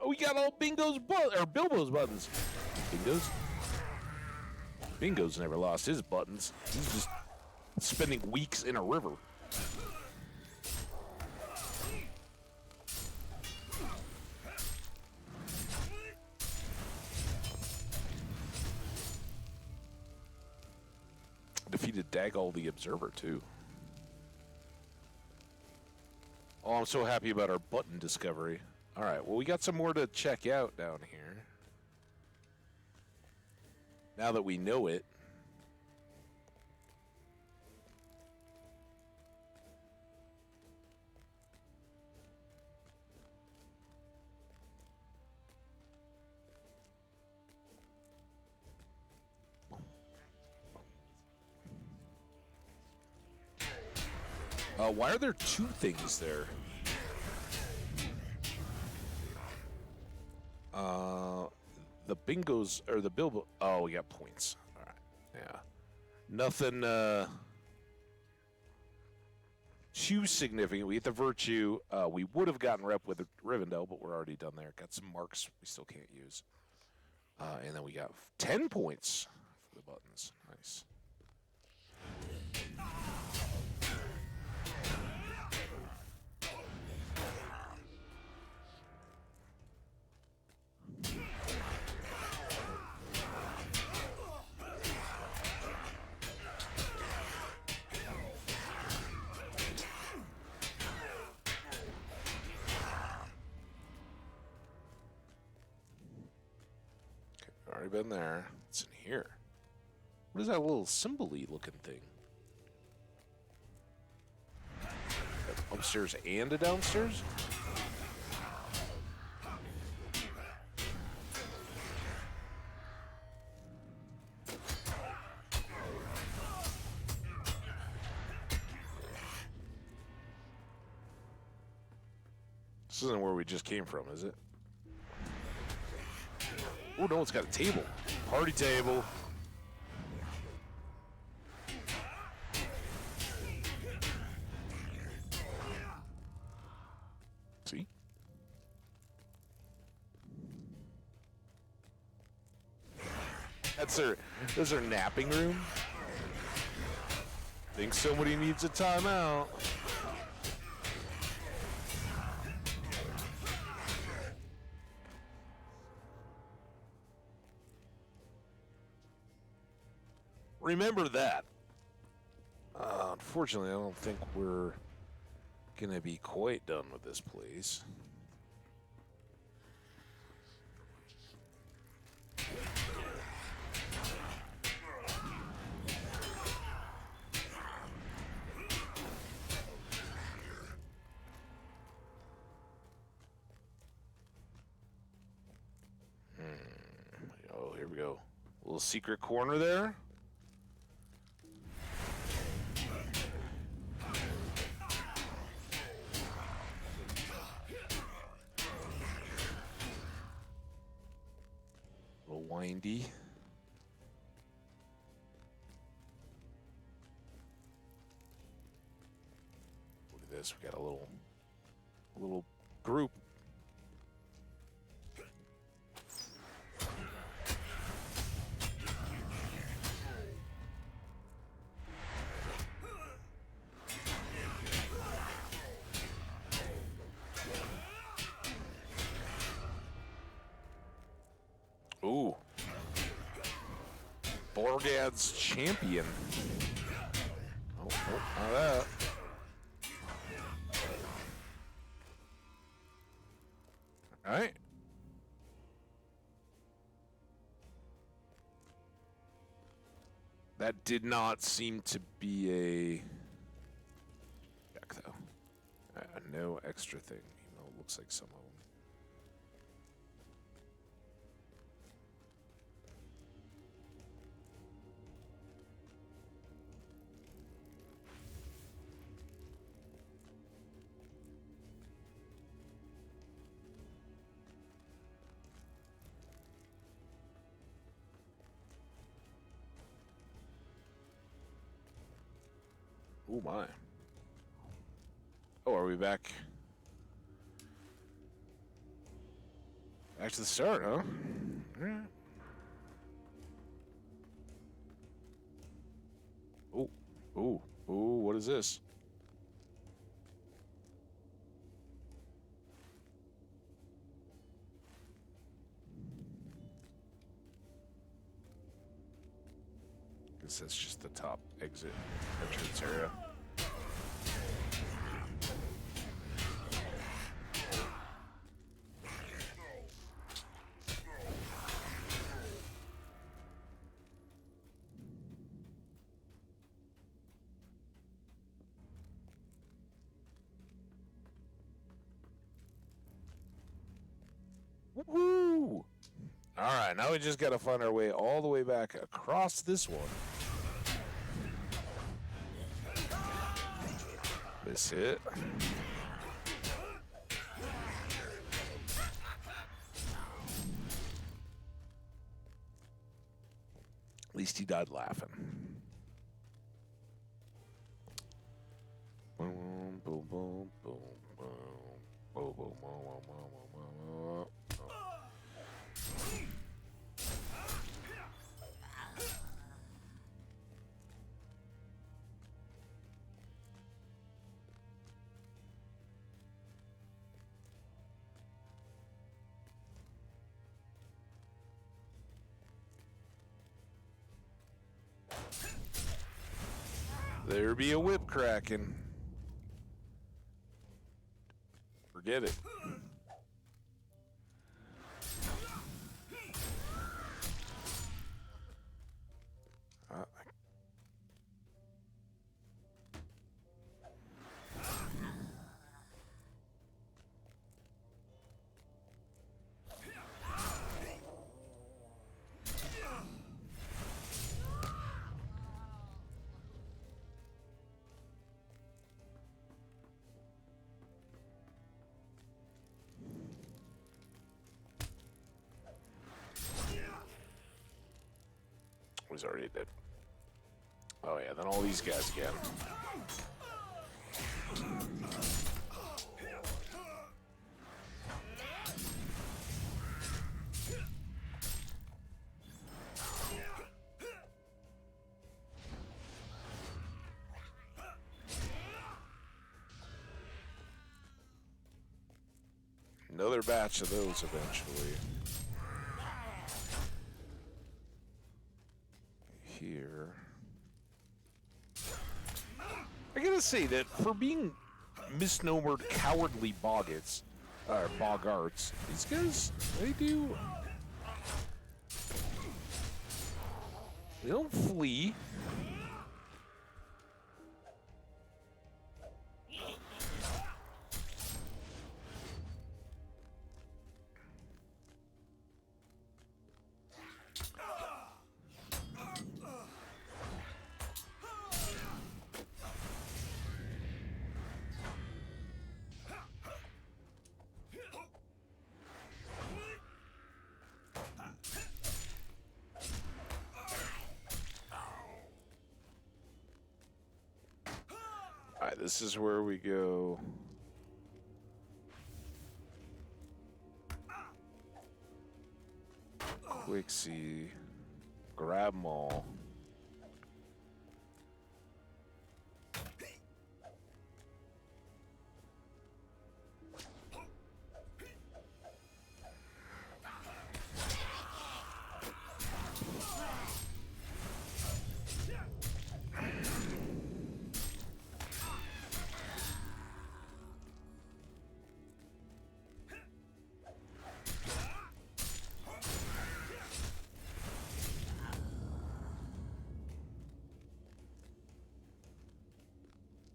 Oh, we got all Bingo's Bilbo's buttons. Bingo's never lost his buttons. He's just spending weeks in a river. Defeated Dagal the Observer, too. Oh, I'm so happy about our button discovery. All right, well, we got some more to check out down here. Now that we know it. Why are there two things there? The Bingos, or the Bilbo. Oh, we got points. All right. Yeah. Nothing too significant. We get the Virtue. We would have gotten rep with Rivendell, but we're already done there. Got some marks we still can't use. And then we got 10 points for the buttons. Nice. Already been there. What's in here? What is that little symbol-y looking thing? Got upstairs and a downstairs? This isn't where we just came from, is it? Oh, no, it's got a table. Party table. See? That's their napping room. Think somebody needs a timeout. Remember that. Unfortunately, I don't think we're gonna be quite done with this place. Oh, here we go. A little secret corner there. A little windy. Look at this. We got a little group. Ooh. Borgad's champion. Oh, not that. All right. That did not seem to be a check, though. No extra thing. Even though it looks like some of them. Oh my. Oh, are we back? Back to the start, huh? All right. Oh, oh, oh, what is this? Guess that's just the top exit entrance area. Woohoo! All right, now we just got to find our way all the way back across this one. This it. At least he died laughing. Boom, boom, boom, boom, boom, boom, boom, boom, boom, boom. There be a whip cracking. Forget it. Was already dead. Oh yeah, then all these guys again. Another batch of those eventually. Here. I gotta say that for being misnomered cowardly boggarts, these guys, they don't flee. Alright, this is where we go. Quixie. Grab them all.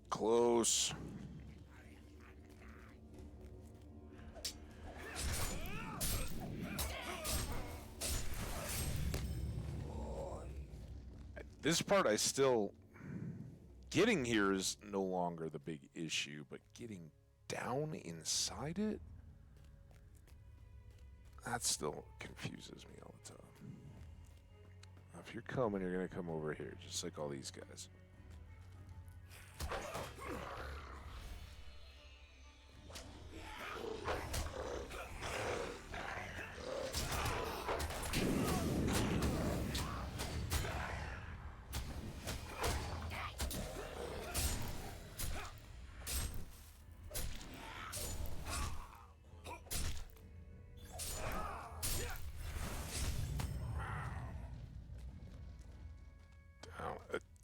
Close. This part I still... Getting here is no longer the big issue, but getting down inside it? That still confuses me all the time. If you're coming, you're going to come over here, just like all these guys.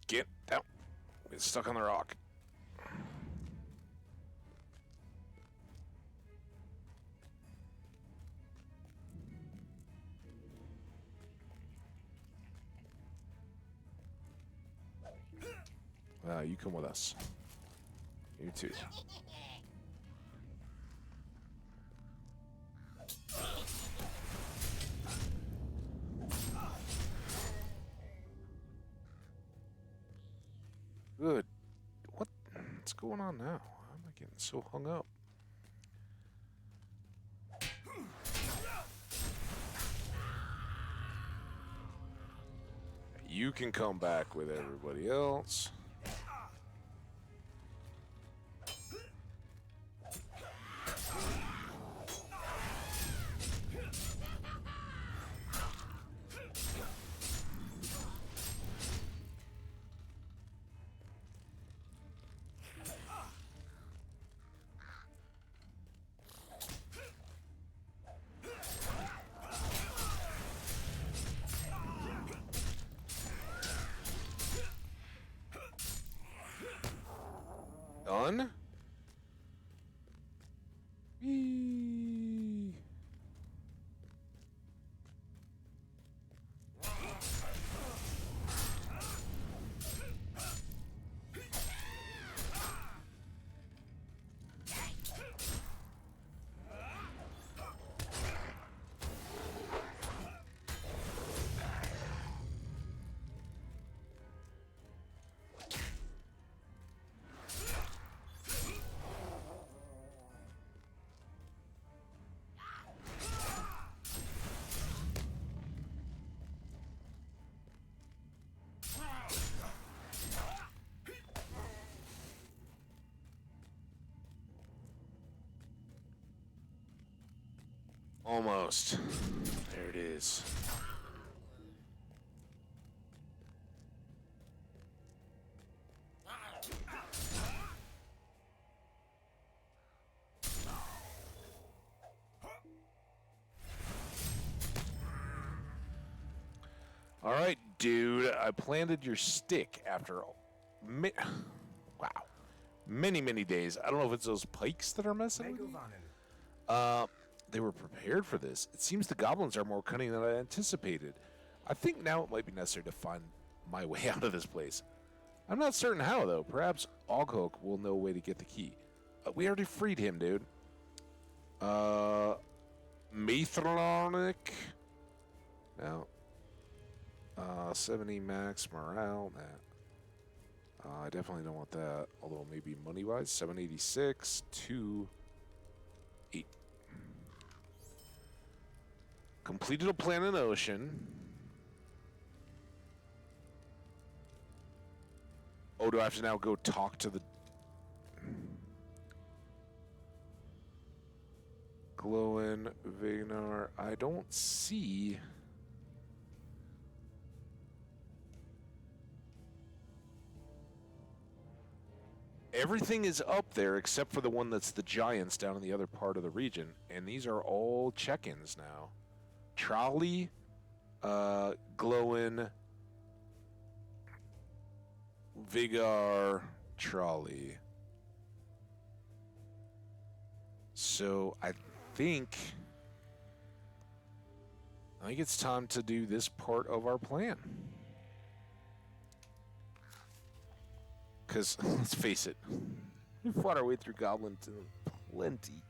Get down. It's stuck on the rock. You come with us. You too. Good. What's going on now? Why am I getting so hung up? You can come back with everybody else. Done? Whee. Almost. There it is. All right, dude. I planted your stick after wow, many days. I don't know if it's those pikes that are messing with me. They were prepared for this. It seems the goblins are more cunning than I anticipated. I think now it might be necessary to find my way out of this place. I'm not certain how, though. Perhaps Oghook will know a way to get the key. We already freed him, dude. Mithronic. Now, 70 max morale. Nah. I definitely don't want that. Although maybe money-wise, 786 to 8. Completed a plan in ocean. Oh, do I have to now go talk to the Glowin, Vignar? I don't see. Everything is up there except for the one that's the giants down in the other part of the region. And these are all check-ins now. Trolley, Glowin, Vigar, Trolley. So I think it's time to do this part of our plan. Because, let's face it, we've fought our way through Goblin to plenty.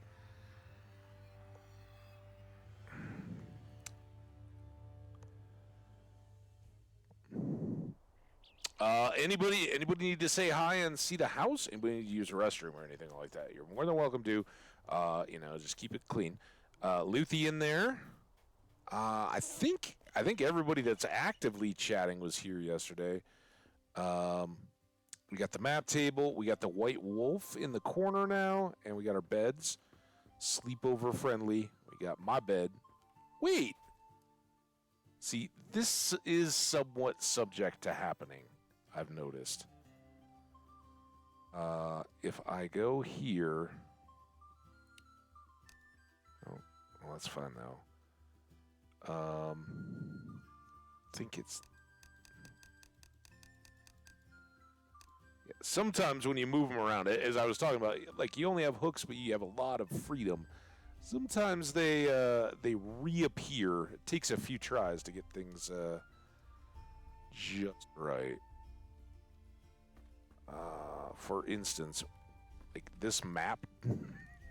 Anybody need to say hi and see the house? Anybody need to use a restroom or anything like that? You're more than welcome to. Just keep it clean. Luthi in there. I think everybody that's actively chatting was here yesterday. We got the map table. We got the white wolf in the corner now, and we got our beds. Sleepover friendly. We got my bed. Wait. See, this is somewhat subject to happening, I've noticed. If I go here... Oh, well, that's fine, though. I think it's... Yeah, sometimes when you move them around, as I was talking about, like, you only have hooks, but you have a lot of freedom. Sometimes they reappear. It takes a few tries to get things just right. For instance, like this map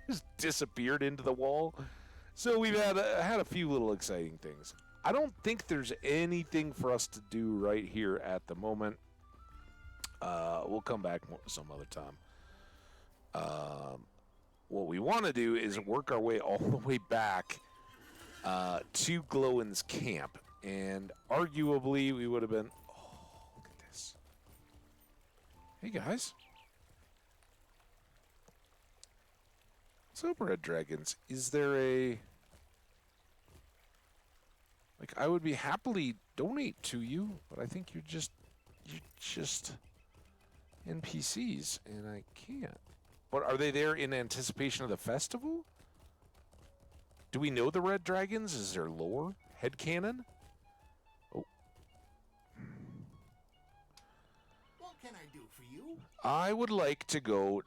just disappeared into the wall. So we've had a few little exciting things. I don't think there's anything for us to do right here at the moment. We'll come back some other time. What we want to do is work our way all the way back to Glowin's camp. And arguably, we would have been... Oh, look at this. Hey, guys. What's up, Red Dragons? Is there a... Like, I would be happily donate to you, but I think you're just NPCs, and I can't. But are they there in anticipation of the festival? Do we know the Red Dragons? Is there lore? Headcanon? Oh. What can I do for you? I would like to go,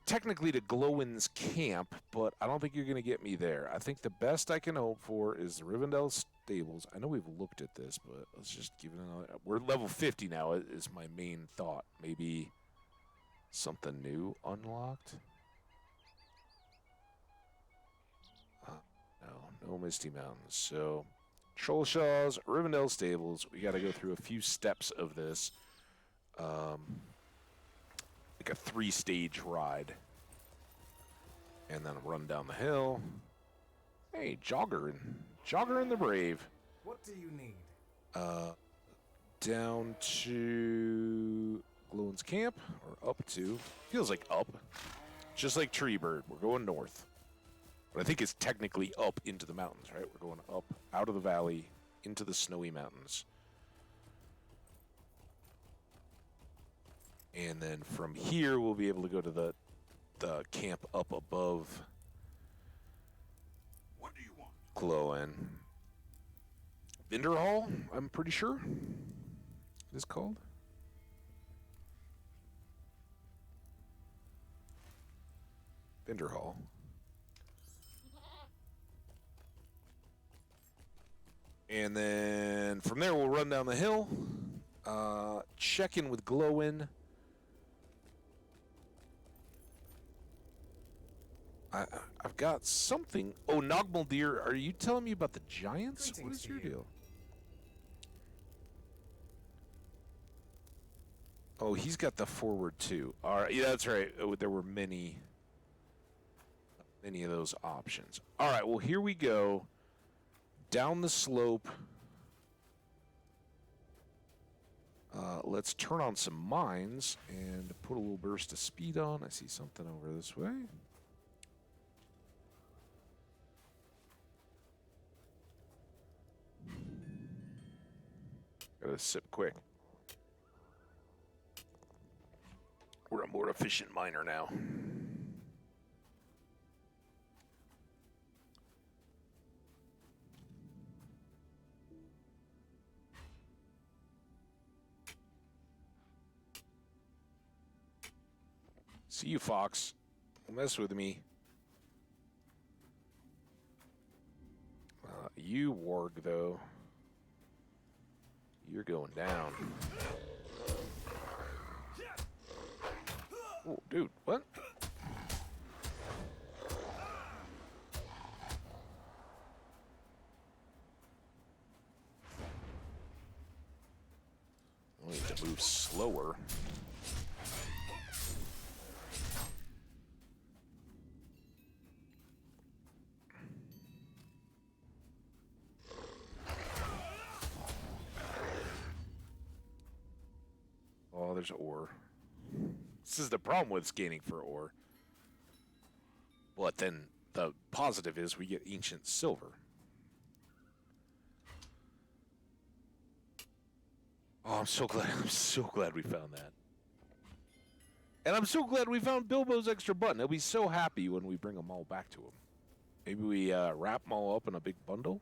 technically to Glowin's camp, but I don't think you're going to get me there. I think the best I can hope for is the Rivendell Stables. I know we've looked at this, but let's just give it another... We're level 50 now, is my main thought. Maybe... something new unlocked? No Misty Mountains. So, Trollshaws, Rivendell Stables. We got to go through a few steps of this. Like a 3-stage ride. And then run down the hill. Hey, Jogger and the Brave. What do you need? Down to... Glowin's camp, or up to, feels like up, just like Treebird. We're going north. But I think it's technically up into the mountains, right? We're going up out of the valley into the snowy mountains. And then from here, we'll be able to go to the camp up above What do you want? Gloin. Vendor Hall, I'm pretty sure it is called. Vendor Hall. And then from there, we'll run down the hill, check in with Glowin. I've got something. Oh, Nogmaldir, are you telling me about the giants? What Greetings is to your you. deal? Oh, he's got the forward too. All right, yeah, that's right. Oh, there were many of those options. All right, well, here we go. Down the slope. Let's turn on some mines and put a little burst of speed on. I see something over this way. Gotta sip quick. We're a more efficient miner now. See you, Fox. Don't mess with me. You, Warg, though. You're going down. Oh, dude, what? I need to move slower. Oh, there's ore. This is the problem with scanning for ore. But then the positive is we get ancient silver. Oh, I'm so glad. I'm so glad we found that. And I'm so glad we found Bilbo's extra button. He'll be so happy when we bring them all back to him. Maybe we wrap them all up in a big bundle.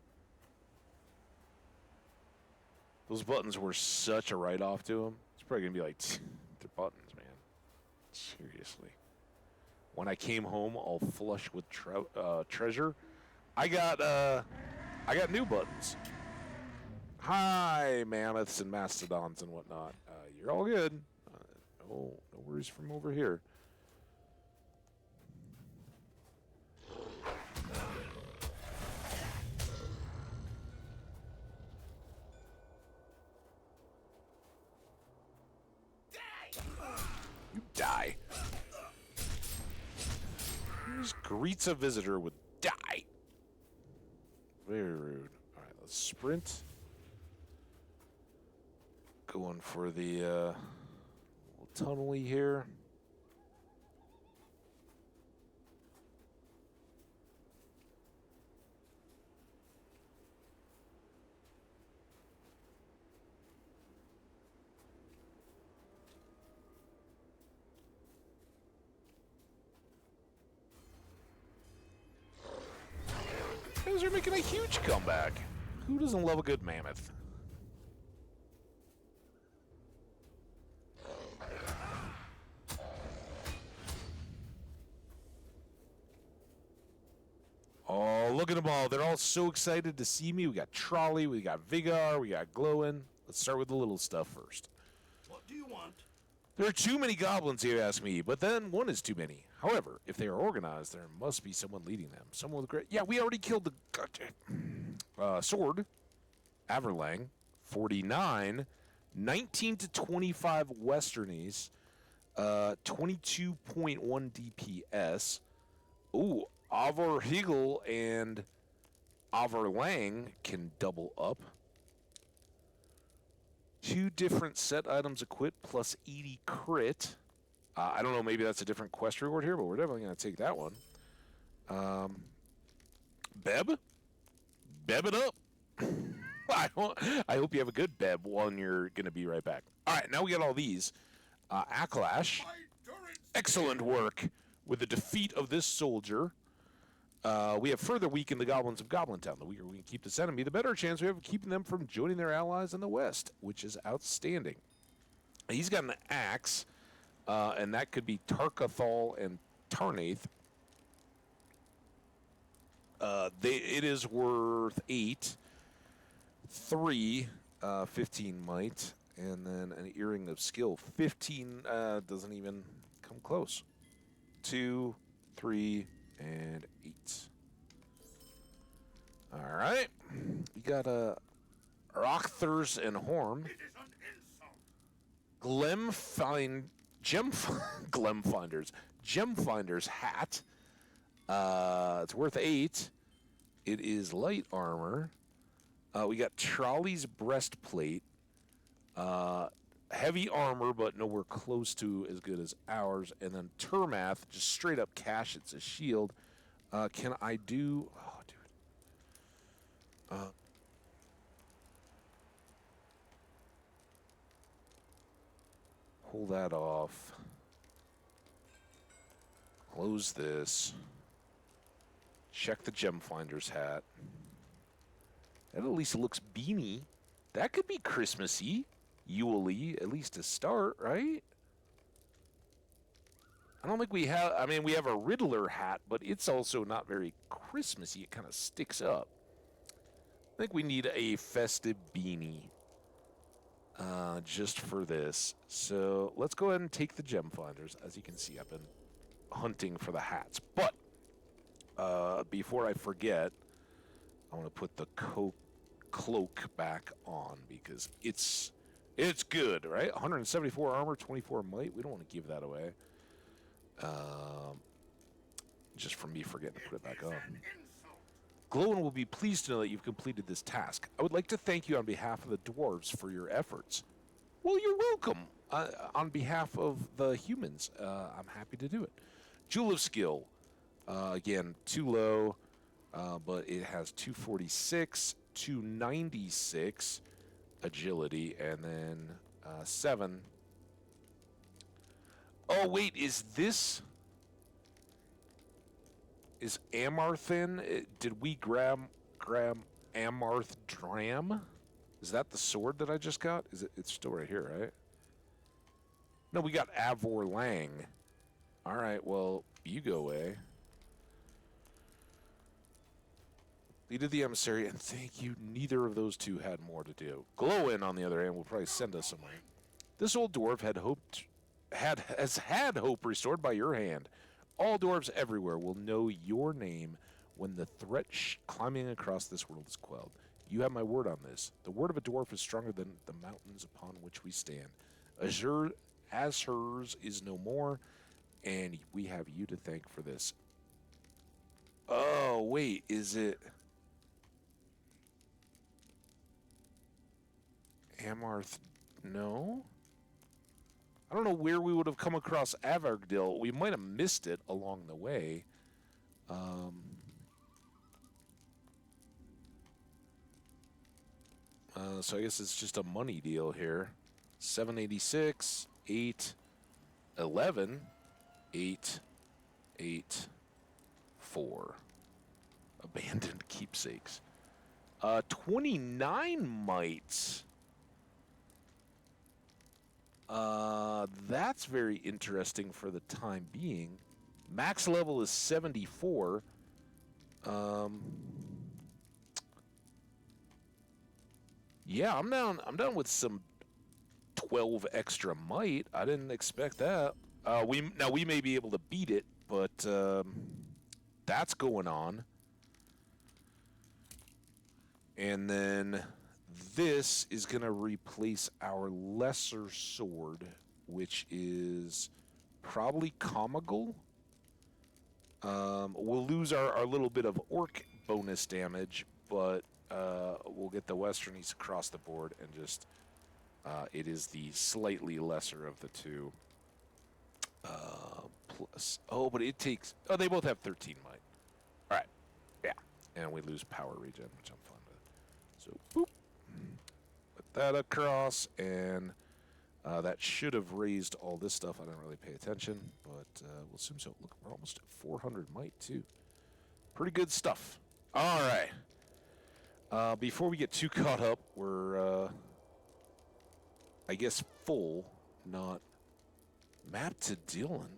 Those buttons were such a write-off to him. It's probably going to be like, they're buttons, man. Seriously. When I came home all flush with treasure, I got new buttons. Hi, mammoths and mastodons and whatnot. You're all good. No worries from over here. You die. Just greets a visitor with die. Very rude. All right, let's sprint. Going for the little tunnel-y here. Those are making a huge comeback. Who doesn't love a good mammoth? Oh, look at them all. They're all so excited to see me. We got Trolley, we got Vigar, we got Glowin. Let's start with the little stuff first. What do you want? There are too many goblins, you ask me, but then one is too many. However, if they are organized, there must be someone leading them. Someone with great... Yeah, we already killed the sword. Averlang, 49. 19 to 25 Westernies. 22.1 DPS. Ooh, Avor Hegel and Avor Lang can double up. 2 different set items equipped plus 80 crit. I don't know, maybe that's a different quest reward here, but we're definitely going to take that one. Beb? Beb it up. I hope you have a good Beb while you're going to be right back. All right, now we got all these. Acklash, excellent work with the defeat of this soldier. We have further weakened the goblins of Goblin Town. The weaker we can keep this enemy, the better chance we have of keeping them from joining their allies in the west, which is outstanding. He's got an axe, and that could be Tarkathal and Tarnath. It is worth 8, 3, 15 might, and then an earring of skill. 15 doesn't even come close. 2, 3, and 8. All right. We got Rockthers and Horn. Glemfinder's hat. It's worth 8. It is light armor. We got Trolley's breastplate. Heavy armor, but nowhere close to as good as ours. And then Termath, just straight up cash. It's a shield. Can I do... Oh, dude. Pull that off. Close this. Check the Gemfinder's hat. That at least looks beanie. That could be Christmassy. Yule-y, at least to start, right? I don't think we have... I mean, we have a Riddler hat, but it's also not very Christmassy. It kind of sticks up. I think we need a festive beanie. Just for this. So let's go ahead and take the gem finders. As you can see, I've been hunting for the hats. But before I forget, I want to put the cloak back on because it's good, right? 174 armor, 24 might. We don't want to give that away. Just from me forgetting to put it back on. Glowin will be pleased to know that you've completed this task. I would like to thank you on behalf of the dwarves for your efforts. Well, you're welcome. On behalf of the humans, I'm happy to do it. Jewel of Skill. Again, too low, but it has 246, 296 agility, and then 7. Oh, wait, is this... Is Amarthin? Did we grab Amarth Dram? Is that the sword that I just got? It's still right here, right? No, we got Avor Lang. All right, well, you go away. Lead of the emissary, and thank you. Neither of those two had more to do. Glowin, on the other hand, will probably send us somewhere. This old dwarf has had hope restored by your hand. All dwarves everywhere will know your name when the threat climbing across this world is quelled. You have my word on this. The word of a dwarf is stronger than the mountains upon which we stand. Azure, as hers is no more, and we have you to thank for this. Oh, wait, is it... Amarth? No? I don't know where we would have come across Avargdil. We might have missed it along the way. So I guess it's just a money deal here. 786, 8, 11, 8, 8, 4. Abandoned keepsakes. 29 mites. That's very interesting for the time being. Max level is 74. Yeah, I'm down with some 12 extra might. I didn't expect that. We may be able to beat it, but that's going on. And then this is going to replace our lesser sword, which is probably Comigal. We'll lose our little bit of orc bonus damage, but we'll get the westernies across the board, and just it is the slightly lesser of the two. Plus, but it takes... Oh, they both have 13 might. All right, yeah. And we lose power regen, which I'm fine with. So, boop. Put that across, and that should have raised all this stuff. I didn't really pay attention, but we'll assume so. Look, we're almost at 400 might, too. Pretty good stuff. All right. Before we get too caught up, we're, I guess, full, not map to Dylan.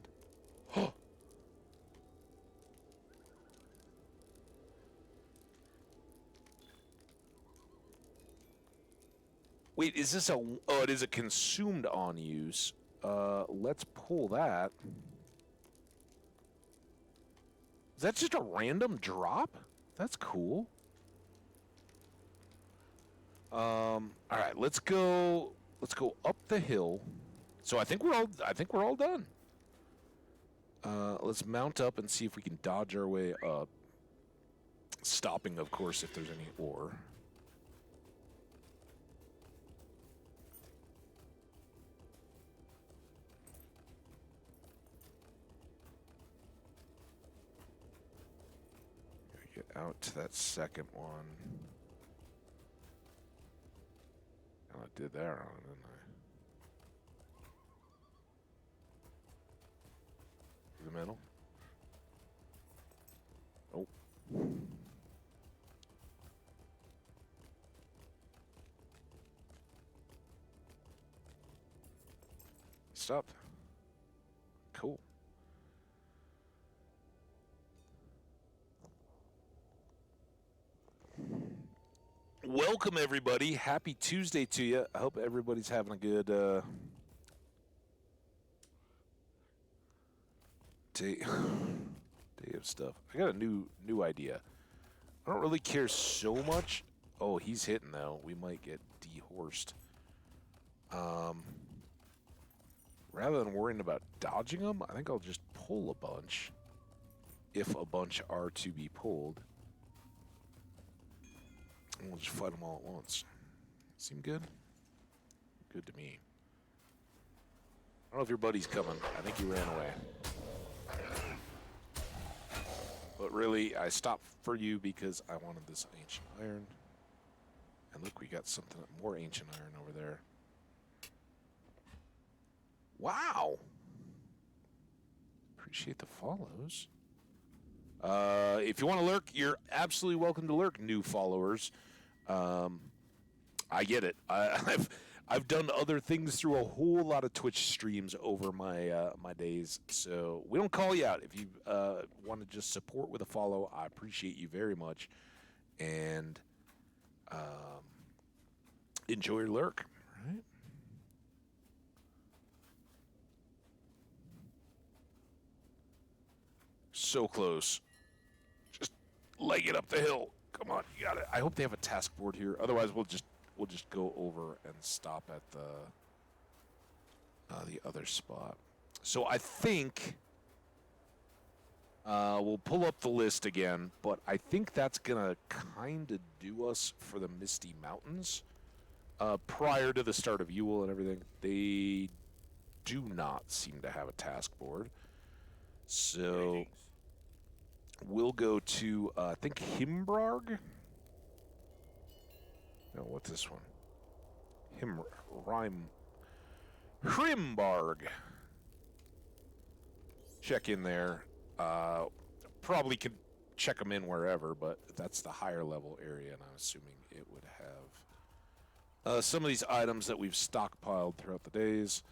Wait, is this a... Oh, it is a consumed on use. Let's pull that. Is that just a random drop? That's cool. All right, let's go up the hill. So I think we're all done. Let's mount up and see if we can dodge our way up. Stopping, of course, if there's any ore. Get out to that second one. And I did that wrong, didn't I? The middle. Oh. Stop. Cool. Welcome, everybody. Happy Tuesday to you. I hope everybody's having a good day of stuff. I got a new idea. I don't really care so much. Oh, he's hitting, though. We might get dehorsed. Rather than worrying about dodging them, I think I'll just pull a bunch, if a bunch are to be pulled. And we'll just fight them all at once. Seem good? Good to me. I don't know if your buddy's coming. I think he ran away. But really, I stopped for you because I wanted this ancient iron. And look, we got something more ancient iron over there. Wow! Appreciate the follows. If you want to lurk, you're absolutely welcome to lurk, new followers. I get it. I've done other things through a whole lot of Twitch streams over my my days, so we don't call you out. If you want to just support with a follow, I appreciate you very much, and enjoy your lurk. Right? So close. Just leg it up the hill. Come on, you got it. I hope they have a task board here. Otherwise, we'll just go over and stop at the other spot. So I think we'll pull up the list again, but I think that's gonna kind of do us for the Misty Mountains. Prior to the start of Yule and everything, they do not seem to have a task board. So we'll go to, I think, Himbrarg? No, what's this one? Hrimbarg. Check in there. Probably could check them in wherever, but that's the higher level area, and I'm assuming it would have some of these items that we've stockpiled throughout the days.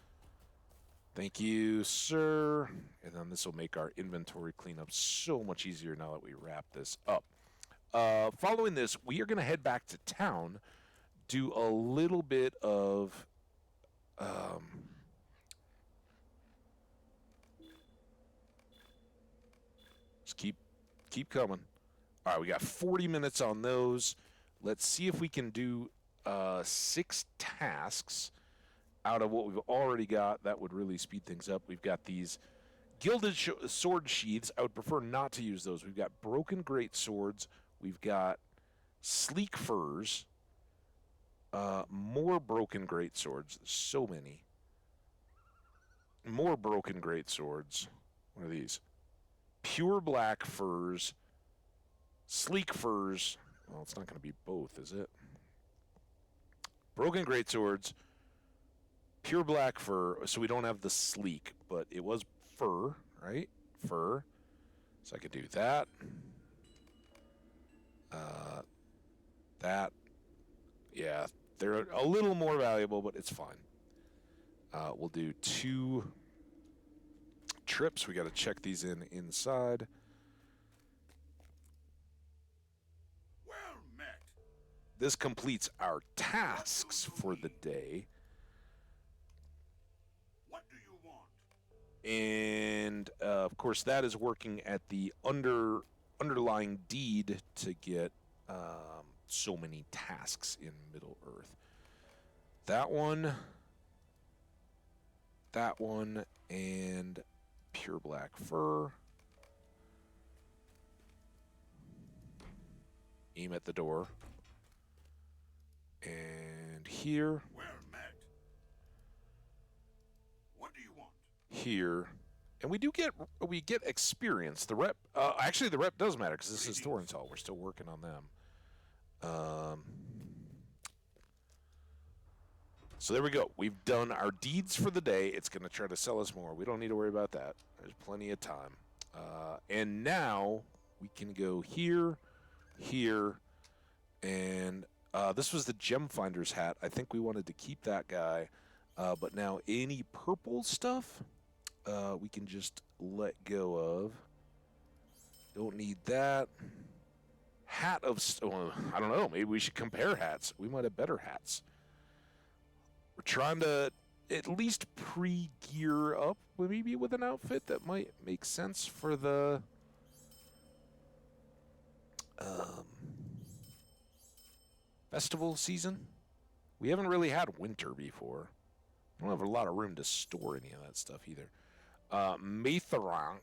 Thank you, sir. And then this will make our inventory cleanup so much easier now that we wrap this up. Following this, we are going to head back to town, do a little bit of... just keep coming. All right, we got 40 minutes on those. Let's see if we can do 6 tasks out of what we've already got. That would really speed things up. We've got these gilded sword sheaths. I would prefer not to use those. We've got broken great swords. We've got sleek furs. More broken great swords. So many. More broken great swords. What are these? Pure black furs. Sleek furs. Well, it's not going to be both, is it? Broken greatswords. Pure black fur. So we don't have the sleek, but it was fur, right? Fur. So I could do that. That. Yeah, they're a little more valuable, but it's fine. We'll do 2 trips. We got to check these inside. Well met. This completes our tasks for the day. What do you want? And of course, that is working at the underlying deed to get so many tasks in Middle Earth. That one, and pure black fur. Aim at the door. And here. Well met. What do you want? Here. And we get experience. The rep, actually the rep does matter because this is Thorin's Hall. We're still working on them. So there we go. We've done our deeds for the day. It's going to try to sell us more. We don't need to worry about that. There's plenty of time. And now we can go here, and this was the Gem Finder's hat. I think we wanted to keep that guy. But now any purple stuff, we can just let go of. Don't need that. Hat of... I don't know. Maybe we should compare hats. We might have better hats. We're trying to at least pre-gear up maybe with an outfit that might make sense for the... festival season. We haven't really had winter before. I don't have a lot of room to store any of that stuff either. Maithronk.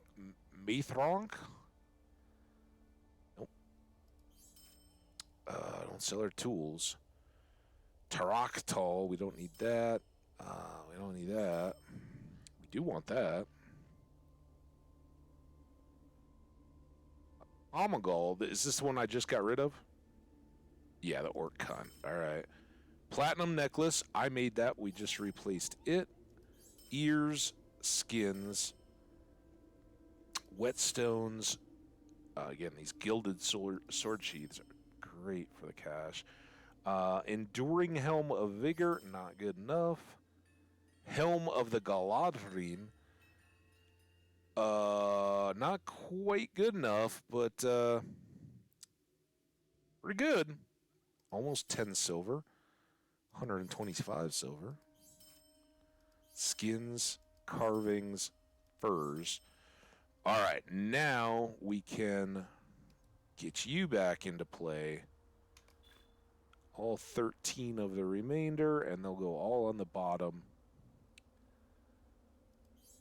Nope. Don't sell our tools. Taraktal, we don't need that. We don't need that. We do want that. Omegal, is this the one I just got rid of? Yeah, the orc cunt. All right. Platinum necklace, I made that. We just replaced it. Ears, skins, whetstones. Again, these gilded sword sheaths are great for the cash. Enduring Helm of Vigor, not good enough. Helm of the Galadrin, not quite good enough, but pretty good. Almost 10 silver, 125 silver. Skins, carvings, furs. All right, now we can get you back into play. All 13 of the remainder, and they'll go all on the bottom.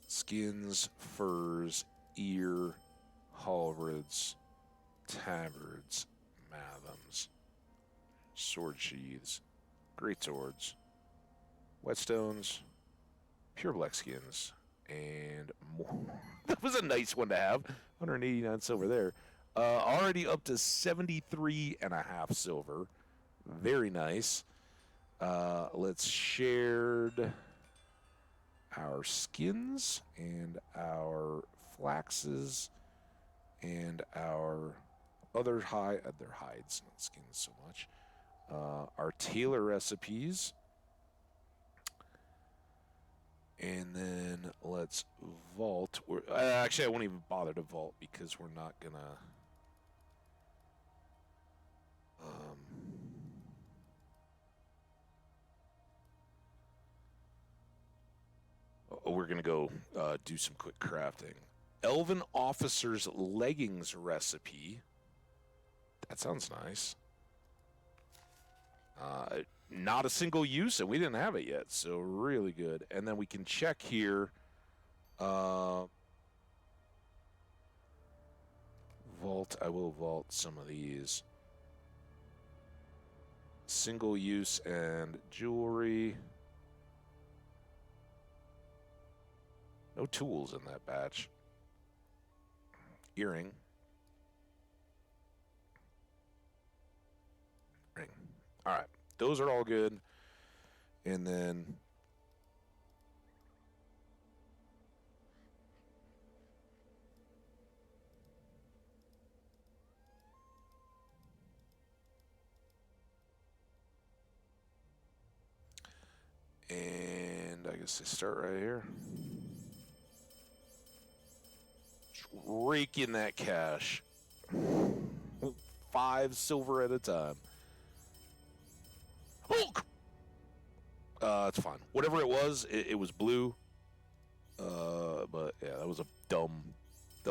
Skins, furs, ear, halberds, tabards, mathams, sword sheaths, great swords, whetstones, pure black skins, and more. That was a nice one to have. 189 silver there. Already up to 73.5 silver. Very nice. Let's shared our skins and our flaxes and our other their hides, not skins so much. Our tailor recipes. And then let's vault. Actually, I won't even bother to vault because we're not gonna. We're gonna go do some quick crafting. Elven officer's leggings recipe. That sounds nice. Not a single use, and we didn't have it yet, so really good. And then we can check here. Vault. I will vault some of these. Single use and jewelry. No tools in that batch. Earring. All right, those are all good. And then I guess I start right here. Just rake in that cash. 5 silver at a time. Hulk! It's fine. Whatever it was blue. But yeah, that was a dumb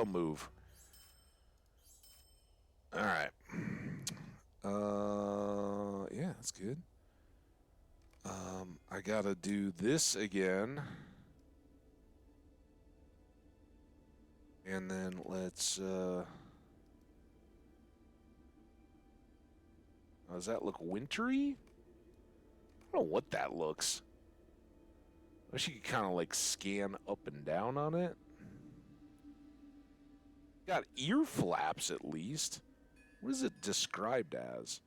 move. All right. Yeah, that's good. I gotta do this again. And then let's, does that look wintry? I don't know what that looks. I wish you could kind of like scan up and down on it. Got ear flaps at least. What is it described as?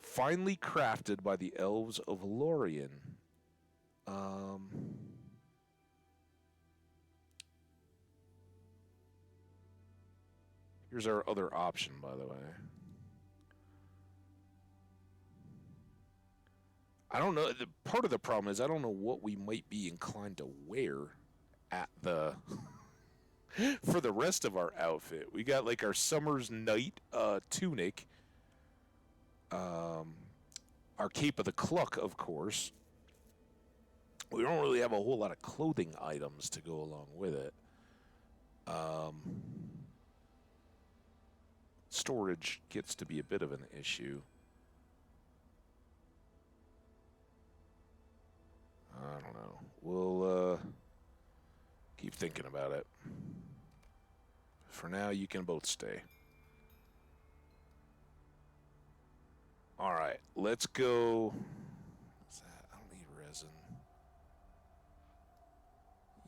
Finely crafted by the elves of Lorien. Here's our other option, by the way. I don't know. Part of the problem is I don't know what we might be inclined to wear at the for the rest of our outfit. We got like our summer's night tunic, our cape of the cluck, of course. We don't really have a whole lot of clothing items to go along with it. Storage gets to be a bit of an issue. I don't know. We'll keep thinking about it. For now, you can both stay. All right, let's go. What's that? I don't need resin.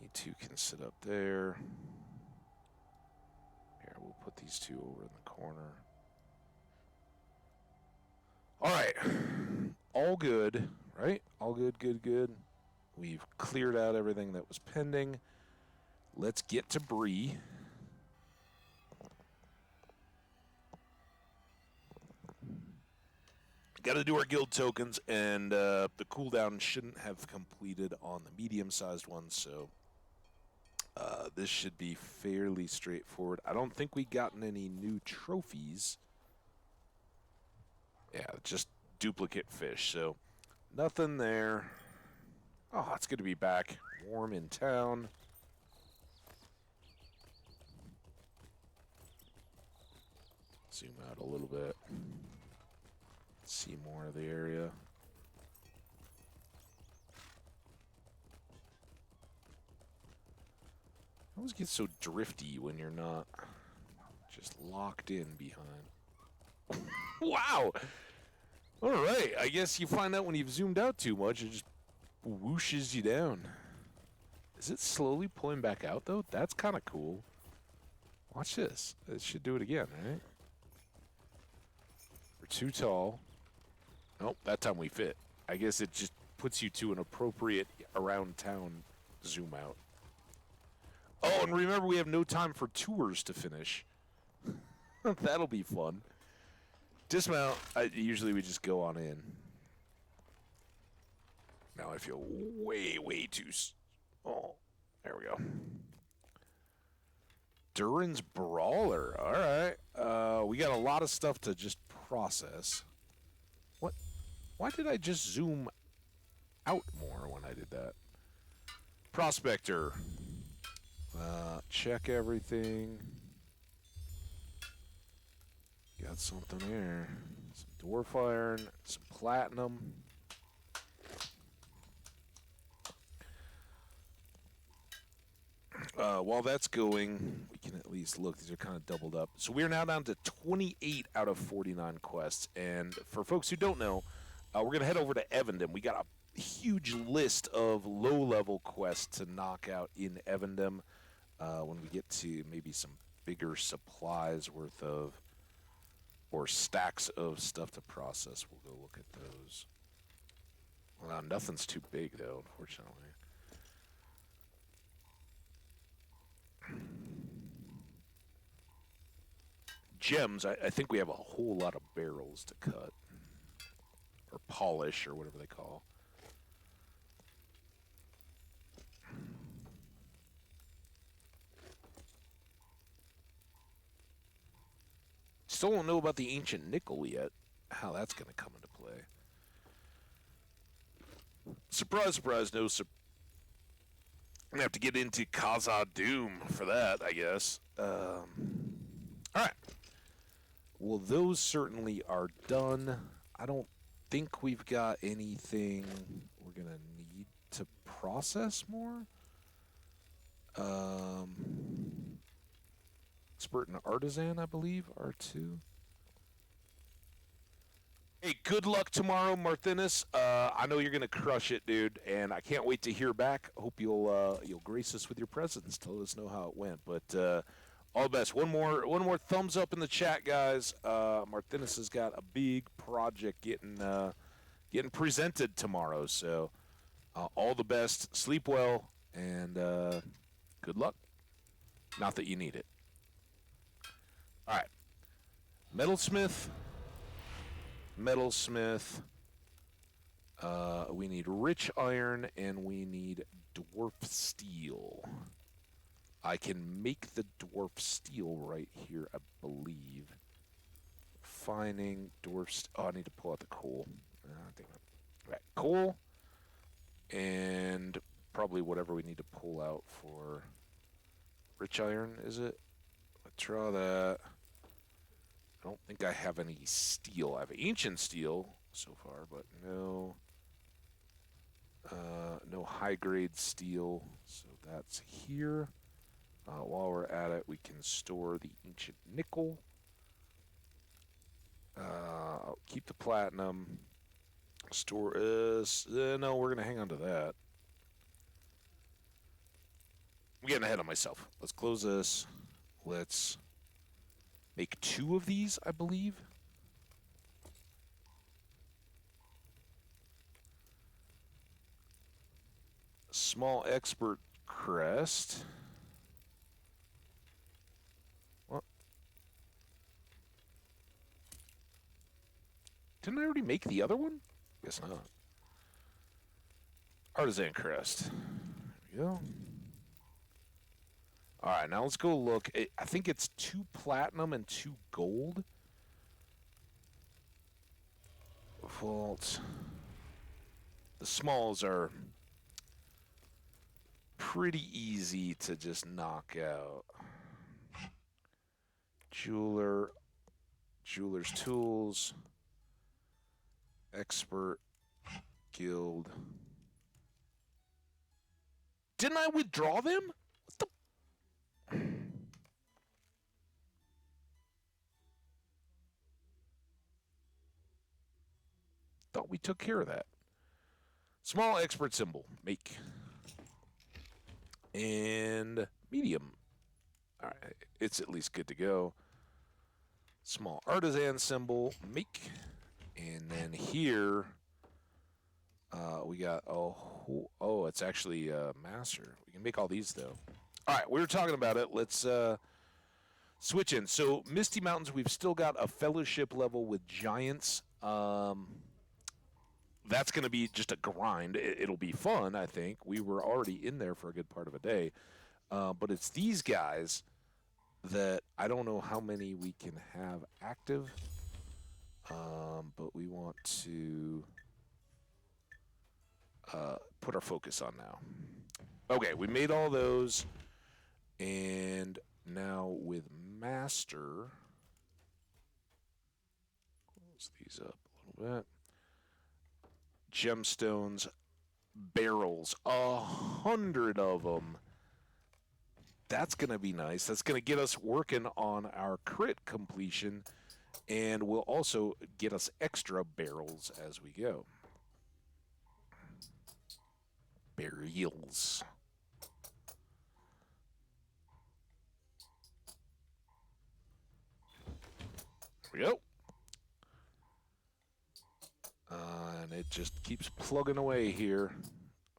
You two can sit up there. Here, we'll put these two over in the corner. All right, all good, right? All good, good. We've cleared out everything that was pending. Let's get to Bree. Got to do our guild tokens, and the cooldown shouldn't have completed on the medium-sized one, so this should be fairly straightforward. I don't think we gotten any new trophies. Yeah, just duplicate fish, so nothing there. Oh, it's good to be back. Warm in town. Zoom out a little bit. See more of the area. I always get so drifty when you're not just locked in behind. Wow! Alright, I guess you find out when you've zoomed out too much, it just whooshes you down. Is it slowly pulling back out, though? That's kind of cool. Watch this. It should do it again, right? We're too tall. Nope, that time we fit. I guess it just puts you to an appropriate around town zoom out. Oh, and remember we have no time for tours to finish. That'll be fun. Dismount. Usually we just go on in. Now I feel way too... Oh, there we go. Durin's Brawler. All right. We got a lot of stuff to just process. What? Why did I just zoom out more when I did that? Prospector. Check everything. Got something here. Some dwarf iron, some platinum. While that's going, we can at least look. These are kind of doubled up. So we're now down to 28 out of 49 quests. And for folks who don't know, we're going to head over to Evendom. We got a huge list of low-level quests to knock out in Evendom when we get to maybe some bigger supplies worth of or stacks of stuff to process. We'll go look at those. Well, nothing's too big, though, unfortunately. Gems, I think we have a whole lot of barrels to cut. Or polish, or whatever they call. Still don't know about the ancient nickel yet. How that's going to come into play. Surprise, surprise, no surprise. I'm going to have to get into Khazad Doom for that, I guess. Alright. Well, those certainly are done. I don't think we've got anything we're going to need to process more. Expert and Artisan, I believe, are two. Hey, good luck tomorrow, Marthinus. I know you're gonna crush it, dude, and I can't wait to hear back. Hope you'll grace us with your presence. Tell us know how it went. But all the best. One more thumbs up in the chat, guys. Marthinus has got a big project getting presented tomorrow. So all the best. Sleep well, and good luck. Not that you need it. All right, Metalsmith. We need rich iron and we need dwarf steel. I can make the dwarf steel right here, I believe. Finding dwarf. Oh, I need to pull out the coal. Right, coal and probably whatever we need to pull out for rich iron. Is it? Let's draw that. I don't think I have any steel. I have ancient steel so far, but no high-grade steel. So that's here. While we're at it, we can store the ancient nickel. I'll keep the platinum. Store is... no, we're going to hang on to that. I'm getting ahead of myself. Let's close this. Let's make 2 of these, I believe. Small expert crest. What? Didn't I already make the other one? Guess not. Artisan crest. There we go. Alright, now let's go look. I think it's 2 platinum and 2 gold. Vault. The smalls are pretty easy to just knock out. Jeweler's tools. Expert. Guild. Didn't I withdraw them? What the... Thought we took care of that. Small expert symbol. Make. And medium. All right, it's at least good to go. Small artisan symbol. Make. And then here, we got oh, it's actually master. We can make all these though. All right, we were talking about it. Let's switch in. So Misty Mountains, we've still got a fellowship level with giants. That's going to be just a grind. It'll be fun, I think. We were already in there for a good part of a day. But it's these guys that I don't know how many we can have active. But we want to put our focus on now. Okay, we made all those. And now with Master, close these up a little bit. Gemstones, barrels, 100 of them. That's going to be nice. That's going to get us working on our crit completion, and will also get us extra barrels as we go. Barrels. There we go. and it just keeps plugging away here.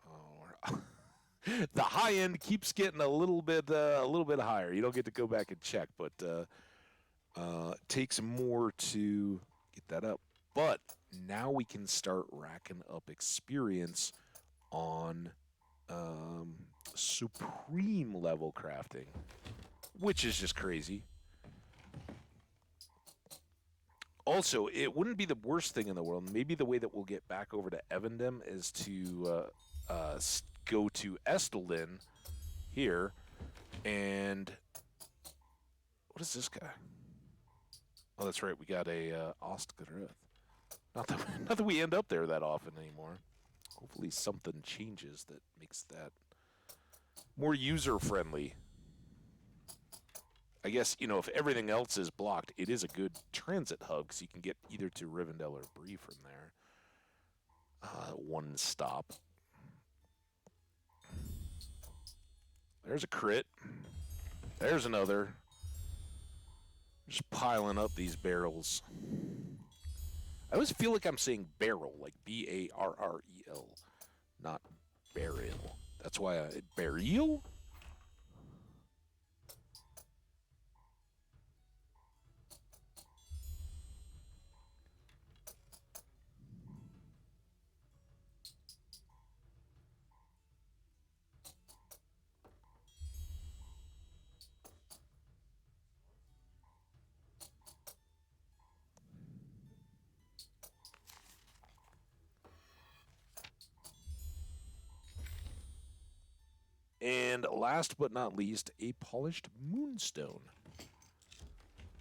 Oh, the high end keeps getting a little bit higher. You don't get to go back and check, but it takes more to get that up. But now we can start racking up experience on supreme level crafting, which is just crazy. Also, it wouldn't be the worst thing in the world. Maybe the way that we'll get back over to Evendem is to go to Estelin here, and what is this guy? Oh, that's right. We got a Ostgrith. Not that we end up there that often anymore. Hopefully something changes that makes that more user-friendly. I guess, you know, if everything else is blocked, it is a good transit hub because you can get either to Rivendell or Bree from there. One stop. There's a crit. There's another. Just piling up these barrels. I always feel like I'm saying barrel, like B-A-R-R-E-L, not burial. That's why burial? And last but not least, a polished moonstone.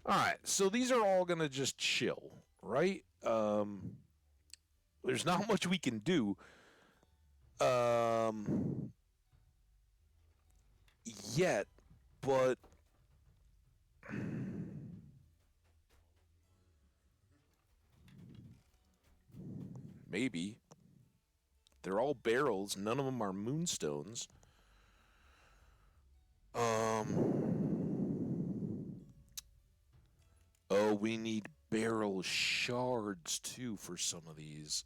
All right, so these are all going to just chill, right? There's not much we can do. Yet, but maybe. They're all barrels. None of them are moonstones. Oh, we need barrel shards too for some of these.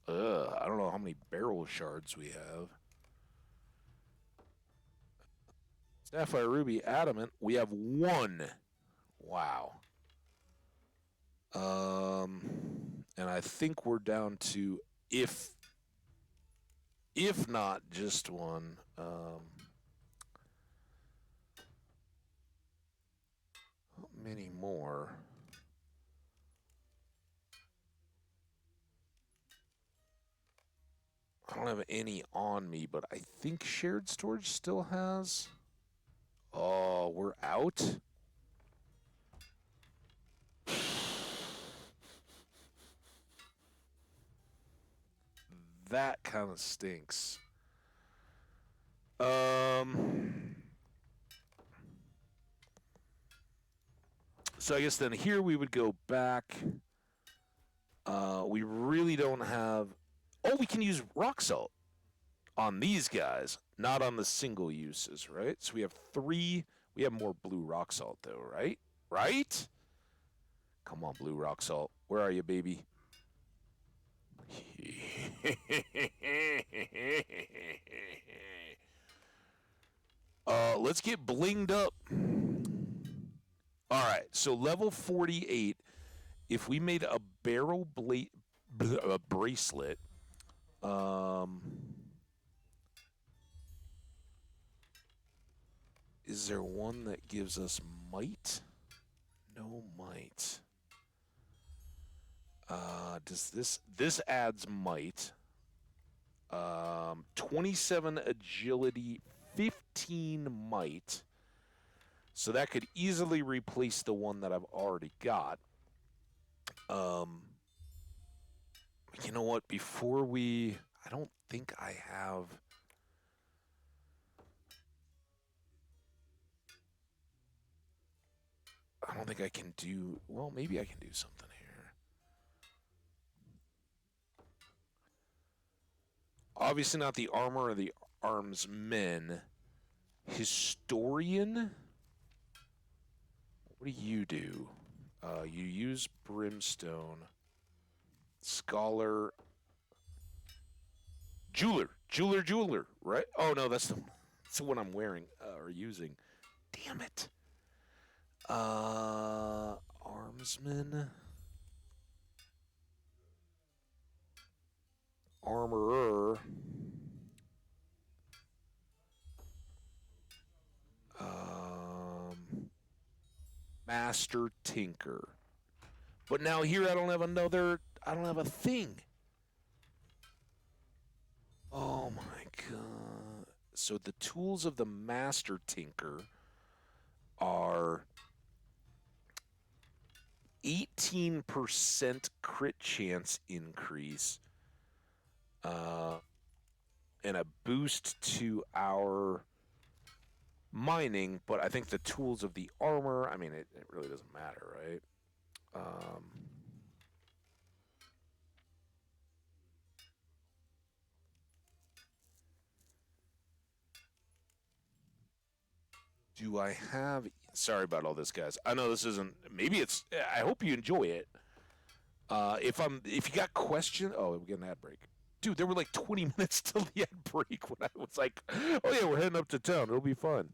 I don't know how many barrel shards we have. Sapphire, ruby, adamant. We have one. Wow. And I think we're down to if not just one. How many more? I don't have any on me, but I think shared storage still has. Oh, we're out? That kind of stinks. So I guess then here we would go back. We really don't have... Oh, we can use rock salt on these guys, not on the single uses, right? So we have 3. We have more blue rock salt, though, right? Right? Come on, blue rock salt. Where are you, baby? Let's get blinged up. All right, so level 48, if we made a barrel bracelet, is there one that gives us might? No might. Does this adds might? 27 agility, 15 might. So that could easily replace the one that I've already got. You know what? Before we... I don't think I have... I don't think I can do... Well, maybe I can do something here. Obviously not the armor or the arms men. Historian? What do? You use brimstone. Scholar. Jeweler, right? Oh no, that's the one I'm wearing or using. Damn it. Armsman, armorer, master tinker. But now here I don't have another. I don't have a thing. Oh my god. So the tools of the master tinker are 18% crit chance increase, and a boost to our mining, but I think the tools of the armor, I mean, it really doesn't matter, right? Do I have... Sorry about all this, guys. I know this isn't... Maybe it's... I hope you enjoy it. If you got questions... Oh, we get an ad break. Dude, there were like 20 minutes till the ad break when I was like, oh yeah, we're heading up to town. It'll be fun.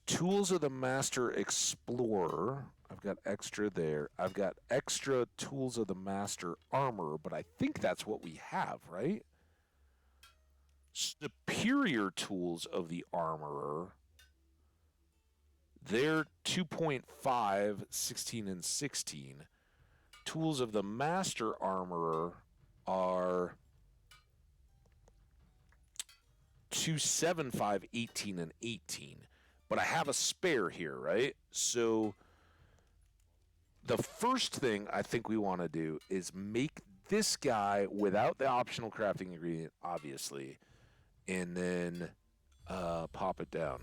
Tools of the Master Explorer. I've got extra there. I've got extra Tools of the Master Armor, but I think that's what we have, right? Superior Tools of the Armorer. They're 2.5, 16, and 16. Tools of the Master Armorer are 275, 18, and 18. But I have a spare here, right? So the first thing I think we want to do is make this guy without the optional crafting ingredient, obviously, and then pop it down.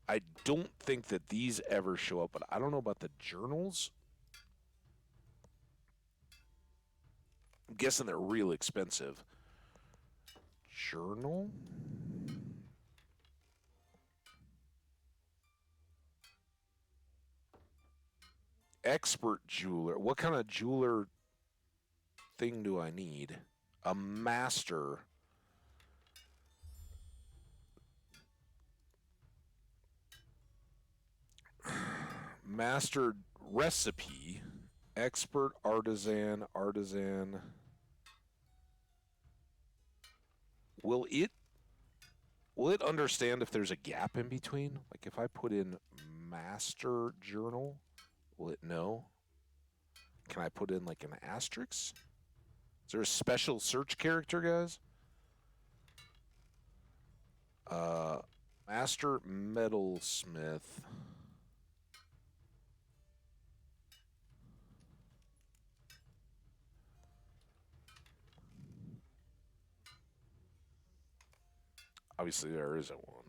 I don't think that these ever show up, but I don't know about the journals. I'm guessing they're real expensive. Journal? Expert jeweler. What kind of jeweler thing do I need? A master. Master recipe. Expert, artisan. Will it understand if there's a gap in between? Like if I put in master journal, will it know? Can I put in like an asterisk? Is there a special search character, guys? Master metalsmith. Obviously, there isn't one.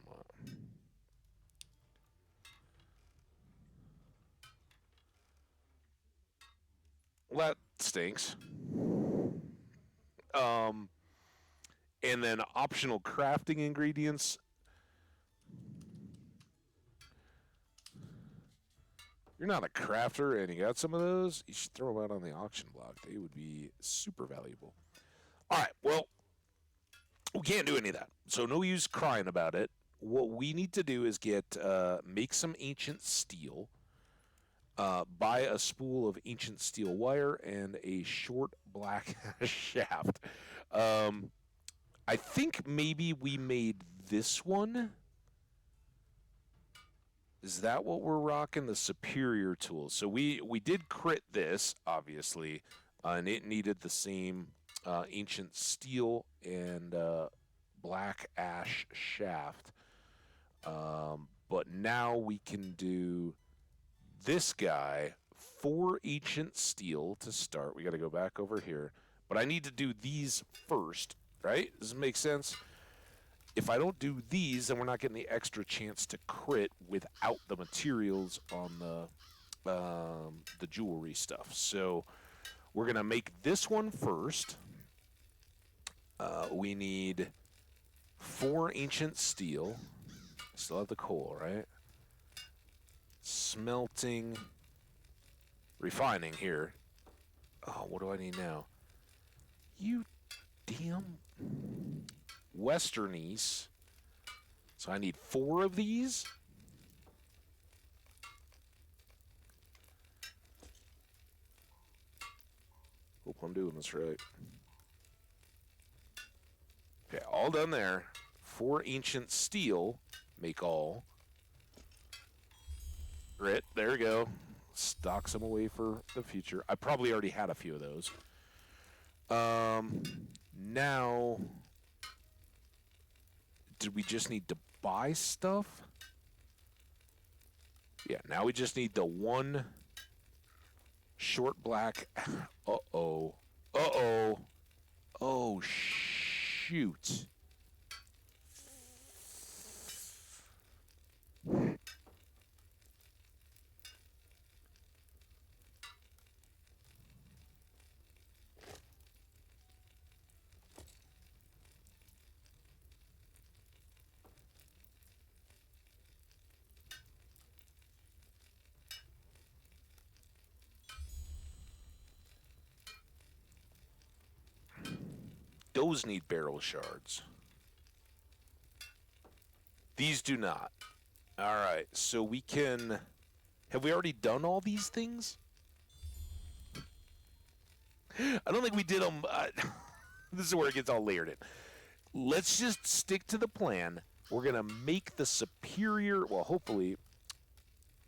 Well, that stinks. And then optional crafting ingredients. You're not a crafter and you got some of those, you should throw them out on the auction block. They would be super valuable. All right, well, we can't do any of that. So no use crying about it. What we need to do is make some ancient steel, buy a spool of ancient steel wire, and a short black shaft. I think maybe we made this one. Is that what we're rocking? The superior tool. So we did crit this, obviously, and it needed the same ancient steel and black ash shaft. But now we can do this guy, 4 ancient steel to start. We got to go back over here. But I need to do these first, right? Does it make sense? If I don't do these, then we're not getting the extra chance to crit without the materials on the jewelry stuff. So we're going to make this one first. We need 4 ancient steel. Still have the coal, right? Smelting. refining here. Oh, what do I need now? You damn Westernies. So I need 4 of these. Hope I'm doing this right. Okay, all done there. 4 ancient steel. Make all. Grit, there we go. Stock some away for the future. I probably already had a few of those. Now, did we just need to buy stuff? Yeah, now we just need the 1 short black. Uh-oh. Uh-oh. Oh, shoot. Those need barrel shards. These do not. All right, so we can... Have we already done all these things? I don't think we did them. This is where it gets all layered in. Let's just stick to the plan. We're going to make the superior... Well, hopefully...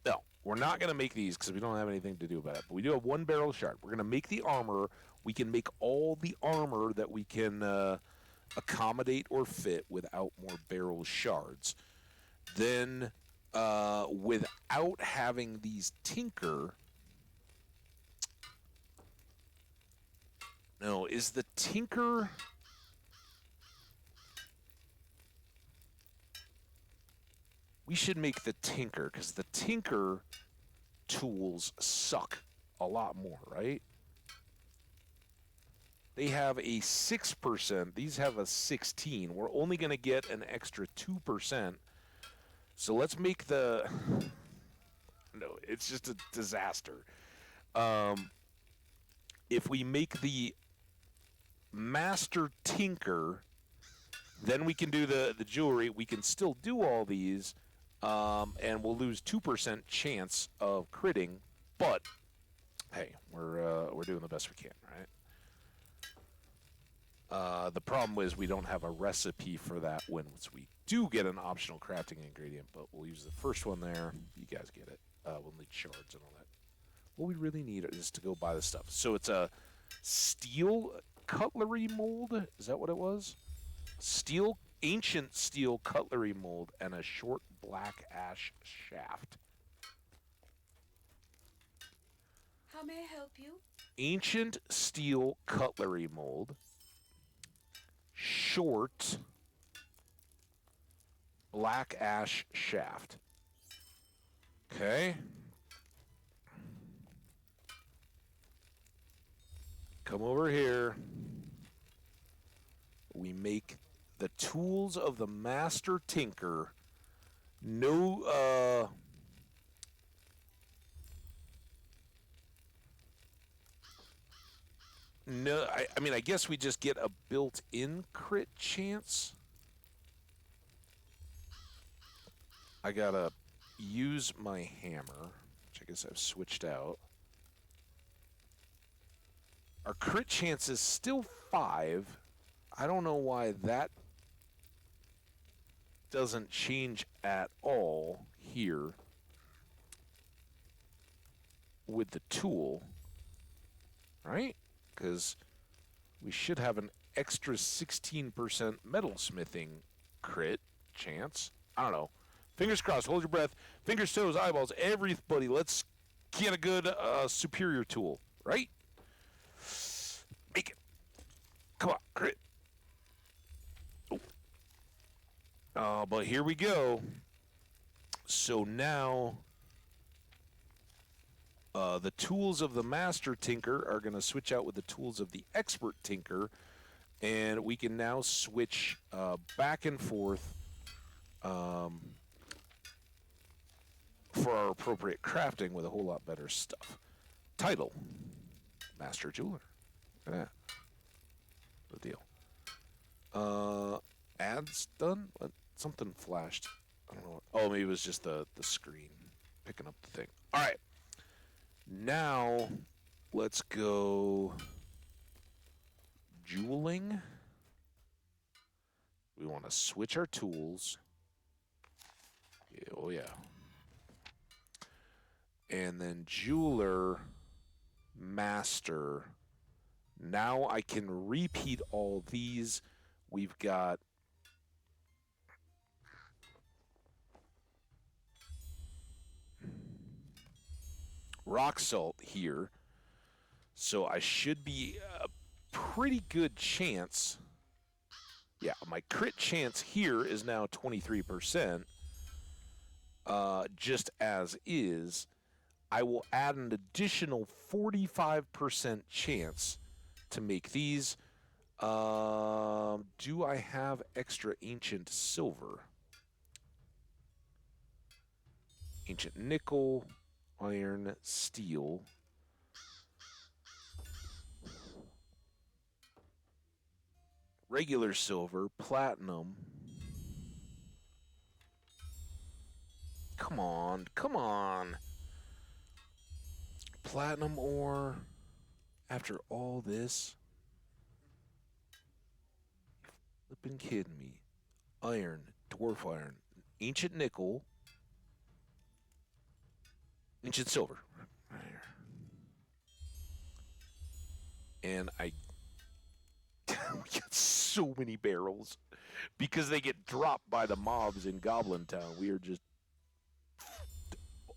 No, we're not going to make these because we don't have anything to do about it. But we do have 1 barrel shard. We're going to make the armor. We can make all the armor that we can accommodate or fit without more barrel shards. Then, without having these tinker... No, is the tinker... We should make the tinker, because the tinker tools suck a lot more, right? They have a 6%. These have a 16. We're only going to get an extra 2%. So let's make the... No, it's just a disaster. If we make the master tinker, then we can do the jewelry. We can still do all these, and we'll lose 2% chance of critting. But hey, we're doing the best we can, right? The problem is we don't have a recipe for that once we do get an optional crafting ingredient, but we'll use the first one there. You guys get it. We'll need shards and all that. What we really need is to go buy the stuff. So it's a steel cutlery mold. Is that what it was? Ancient steel cutlery mold and a short black ash shaft. How may I help you? Ancient steel cutlery mold. Short black ash shaft. Okay. Come over here. We make the tools of the master tinker. No, no, I mean, I guess we just get a built-in crit chance. I gotta use my hammer, which I guess I've switched out. Our crit chance is still 5. I don't know why that doesn't change at all here with the tool, right? Because we should have an extra 16% metalsmithing crit chance. I don't know. Fingers crossed. Hold your breath. Fingers, toes, eyeballs. Everybody, let's get a good superior tool, right? Make it. Come on, crit. But here we go. So now the tools of the master tinker are going to switch out with the tools of the expert tinker, and we can now switch back and forth for our appropriate crafting with a whole lot better stuff. title. Master Jeweler. Look at that. No deal. Ads done? What? Something flashed. I don't know what. Oh, maybe it was just the screen picking up the thing. All right. Now, let's go jeweling. We want to switch our tools. Yeah, oh, yeah. And then jeweler, master. Now I can repeat all these. We've got rock salt here. So I should be a pretty good chance. Yeah, my crit chance here is now 23%, just as is. I will add an additional 45% chance to make these. Do I have extra ancient silver? Ancient nickel, iron, steel. Regular silver, platinum. Come on, come on. Platinum ore after all this? You've been kidding me. Iron, dwarf iron, ancient nickel, ancient silver. Right here. And I we got so many barrels because they get dropped by the mobs in Goblin Town. We are just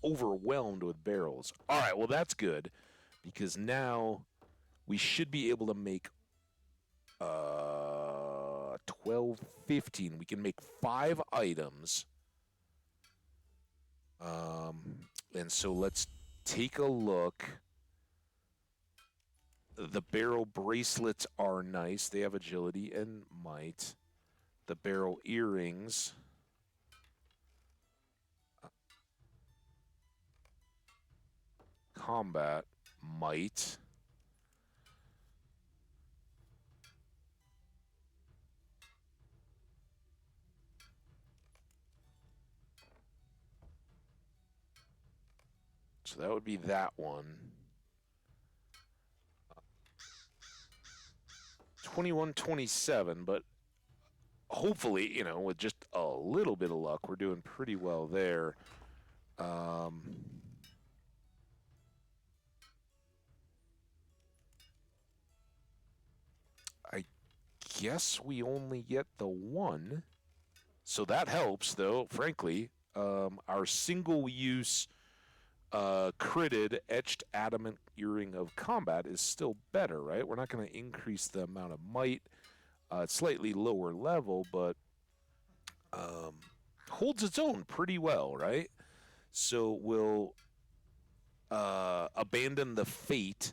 overwhelmed with barrels. All right, well, that's good because now we should be able to make 12, 15. We can make 5 items. And so let's take a look. The barrel bracelets are nice. They have agility and might. The barrel earrings. Combat might. So that would be that one. 21, 27, but hopefully, you know, with just a little bit of luck, we're doing pretty well there. I guess we only get the one. So that helps, though, frankly. Our single-use critted etched adamant earring of combat is still better, right? We're not going to increase the amount of might. It's slightly lower level, but holds its own pretty well, right? So we'll abandon the fate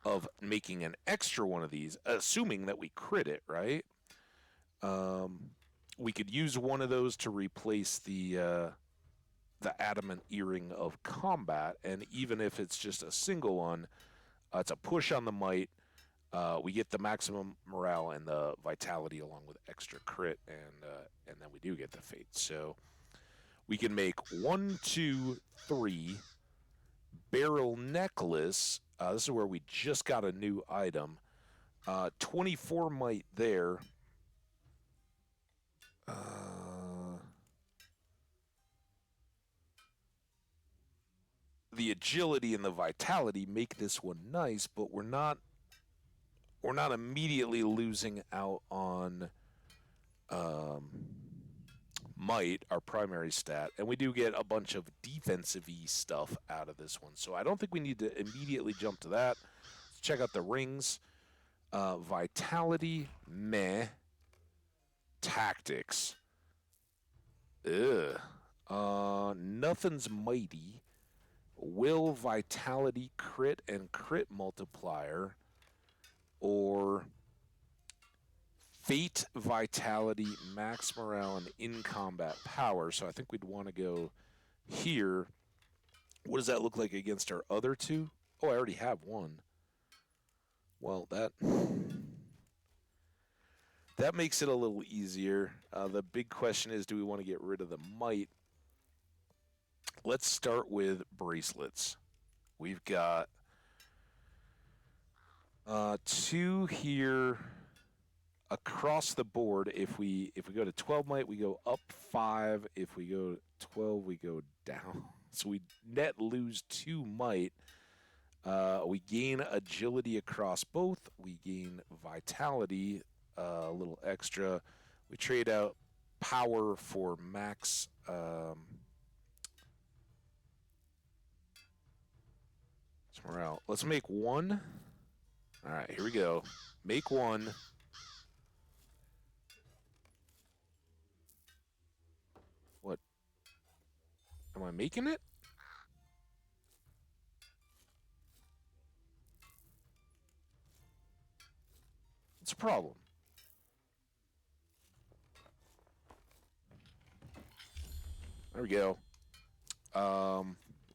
of making an extra one of these, assuming that we crit it, right? We could use one of those to replace the adamant earring of combat, and even if it's just a single one, it's a push on the might. We get the maximum morale and the vitality along with extra crit, and then we do get the fate. So we can make 1, 2, 3 barrel necklace. This is where we just got a new item. 24 might there. The agility and the vitality make this one nice, but we're not immediately losing out on might, our primary stat, and we do get a bunch of defensive-y stuff out of this one. So I don't think we need to immediately jump to that. Let's check out the rings. Vitality, meh. Tactics. Ugh. Nothing's mighty. Will, vitality, crit, and crit multiplier, or fate, vitality, max morale, and in-combat power. So I think we'd want to go here. What does that look like against our other two? Oh, I already have one. Well, that makes it a little easier. The big question is, do we want to get rid of the might? Let's start with bracelets. We've got 2 here across the board. If we go to 12 might, we go up 5. If we go to 12, we go down. So we net lose 2 might. We gain agility across both. We gain vitality, a little extra. We trade out power for max. Morale. Let's make 1. All right, here we go. Make 1. What? Am I making it? What's the problem? There we go.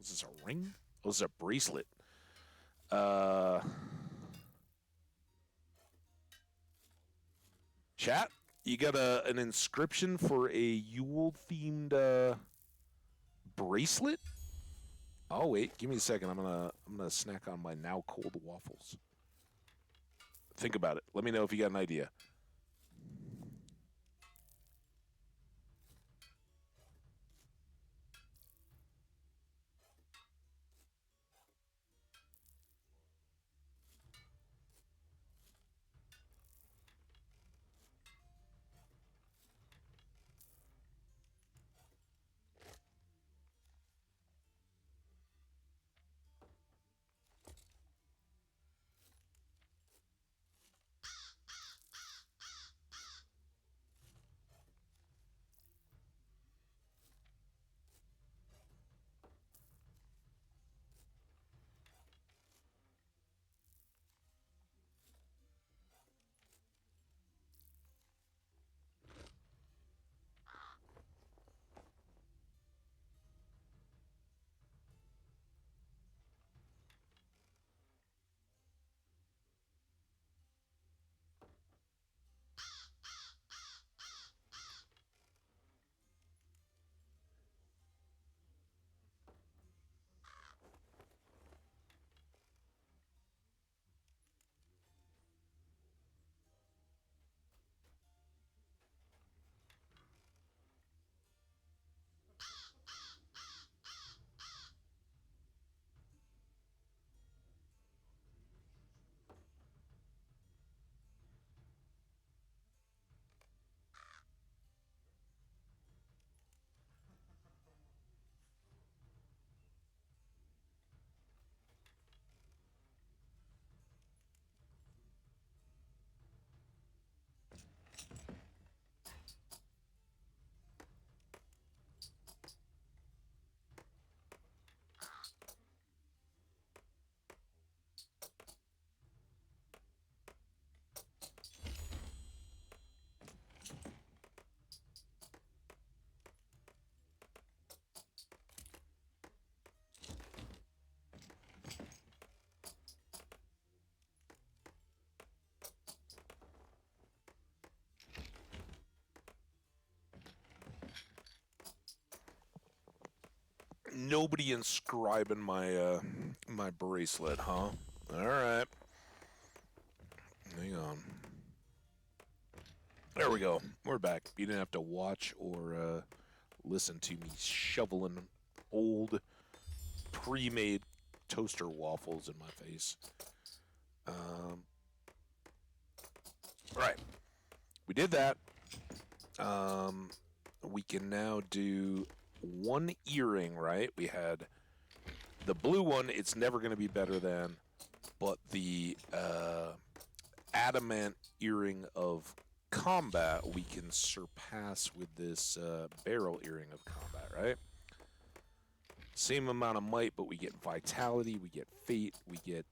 Is this a ring? Oh, this is a bracelet. Chat, you got an inscription for a Yule themed bracelet? Oh wait, give me a second. I'm gonna snack on my now cold waffles. Think about it. Let me know if you got an idea. Nobody inscribing my my bracelet, huh? All right. Hang on. There we go. We're back. You didn't have to watch or listen to me shoveling old pre-made toaster waffles in my face. Right. We did that. We can now do 1 earring, right? We had the blue one. It's never going to be better than, but the adamant earring of combat we can surpass with this barrel earring of combat, right? Same amount of might, but we get vitality, we get fate, we get...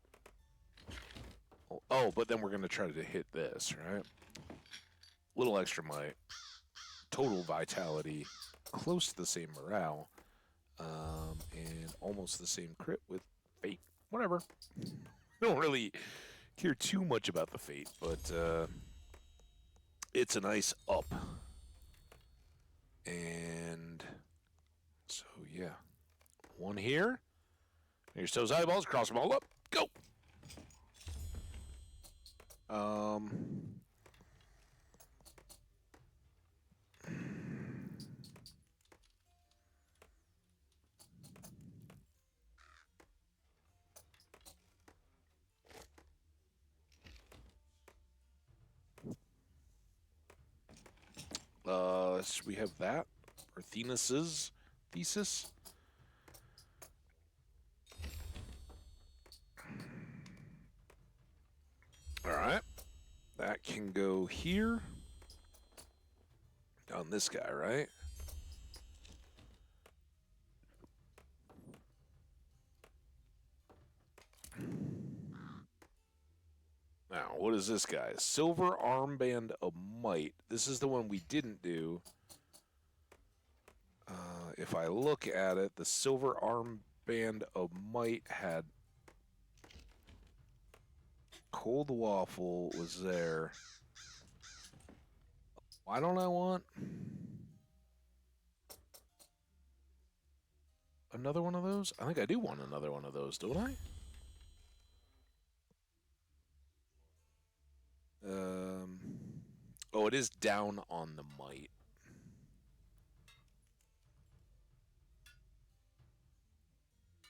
Oh, but then we're going to try to hit this, right? Little extra might. Total vitality. Close to the same morale. And almost the same crit with fate. whatever. Don't really care too much about the fate, but it's a nice up. And so, yeah. One here. Here's those eyeballs. Cross them all up. Go. Um. We have that. Arthenus's thesis. All right. That can go here. On this guy, right? Now, what is this guy? Silver Armband of Might. This is the one we didn't do. If I look at it, the Silver Armband of Might had Cold Waffle was there. Why don't I want another one of those? I think I do want another one of those, don't I? Oh, it is down on the might.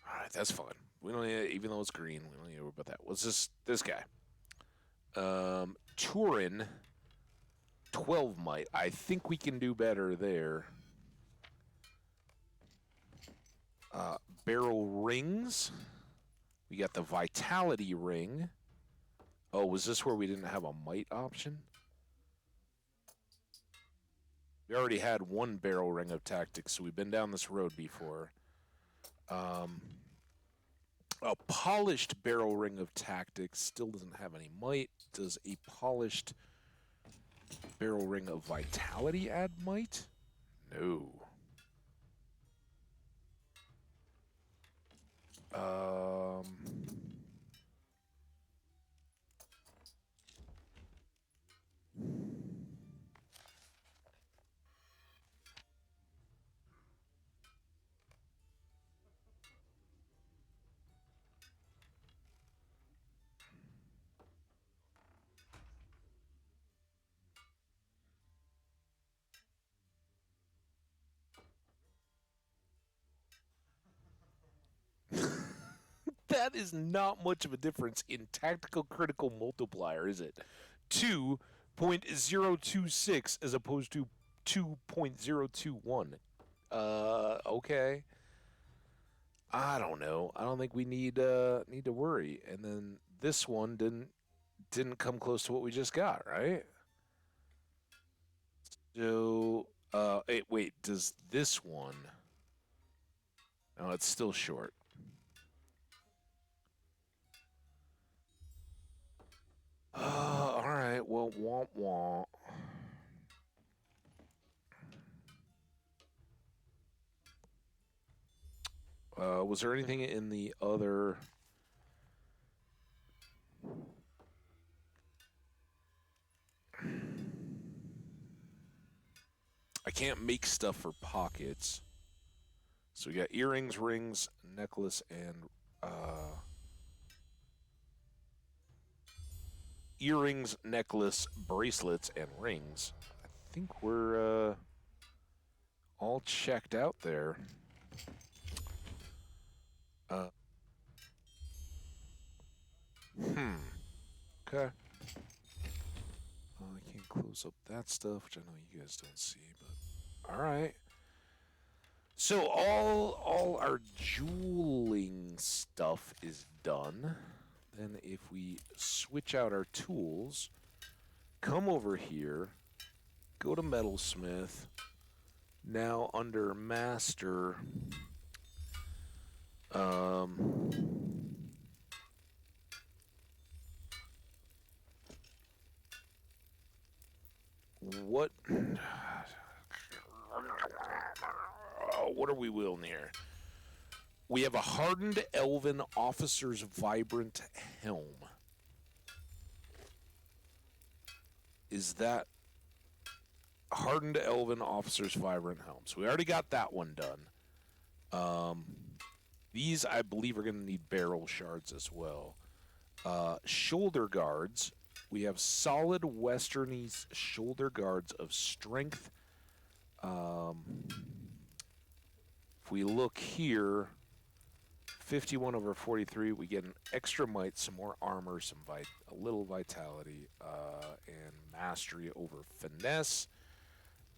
All right, that's fine. We don't need, even though it's green, we don't need to worry about that. What's this guy? Turin, 12 might. I think we can do better there. Barrel rings. We got the vitality ring. Oh, was this where we didn't have a might option? We already had one barrel ring of tactics, so we've been down this road before. A polished barrel ring of tactics still doesn't have any might. Does a polished barrel ring of vitality add might? No. That is not much of a difference in tactical critical multiplier, is it? 2.026 as opposed to 2.021. Okay. I don't know. I don't think we need to worry. And then this one didn't come close to what we just got, right? So, wait, does this one? No, it's still short. All right. Well, womp womp. Was there anything in the other? I can't make stuff for pockets. So we got earrings, rings, necklace, and earrings, necklace, bracelets, and rings. I think we're all checked out there. Okay. I can't close up that stuff, which I know you guys don't see, but all right. So all our jeweling stuff is done. Then if we switch out our tools, come over here, go to metalsmith. Now under master, what what are we wielding here? We have a hardened elven officer's vibrant helm. Is that hardened elven officer's vibrant helm? So we already got that one done. These, I believe, are going to need barrel shards as well. Shoulder guards. We have solid Westernese shoulder guards of strength. If we look here, 51 over 43, we get an extra might, some more armor, a little vitality, and mastery over finesse.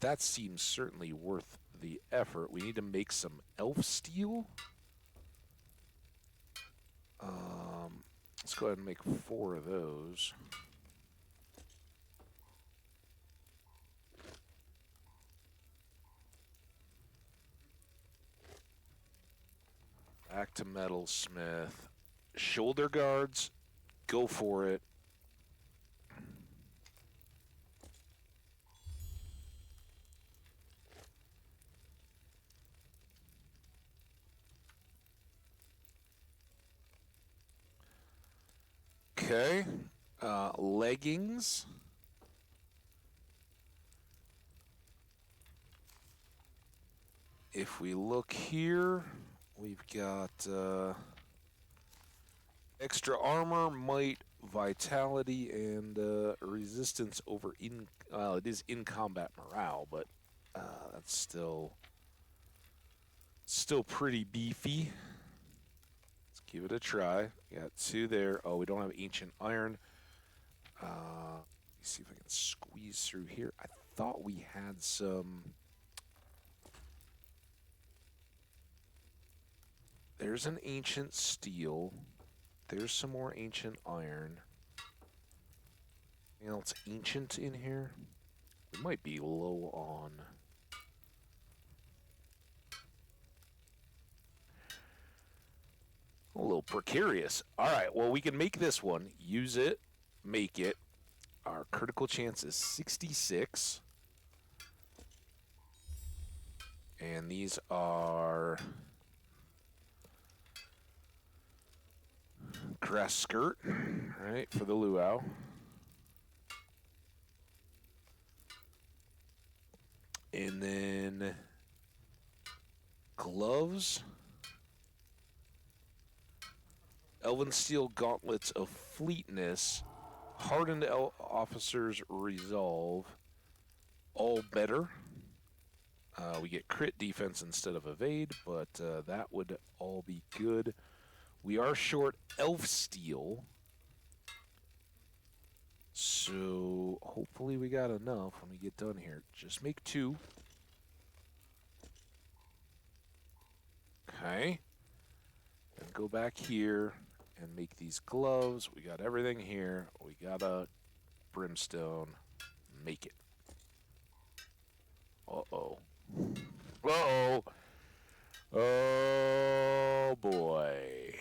That seems certainly worth the effort. We need to make some elf steel. Let's go ahead and make 4 of those. Back to metalsmith. Shoulder guards, go for it. Okay. Leggings. If we look here, we've got extra armor, might, vitality, and resistance over it is in combat morale, but that's still pretty beefy. Let's give it a try. We got 2 there. Oh, we don't have ancient iron. Let me see if I can squeeze through here. I thought we had some. There's an ancient steel. There's some more ancient iron. Anything else ancient in here? We might be low on. A little precarious. All right, well, we can make this one. Use it. Make it. Our critical chance is 66. And these are grass skirt, right, for the luau. And then gloves. Elven steel gauntlets of fleetness. Hardened officer's resolve. All better. We get crit defense instead of evade, but that would all be good. We are short elf steel. So hopefully we got enough when we get done here. Just make 2. Okay. And go back here and make these gloves. We got everything here. We got a brimstone. Make it. Uh-oh. Uh-oh. Oh, boy.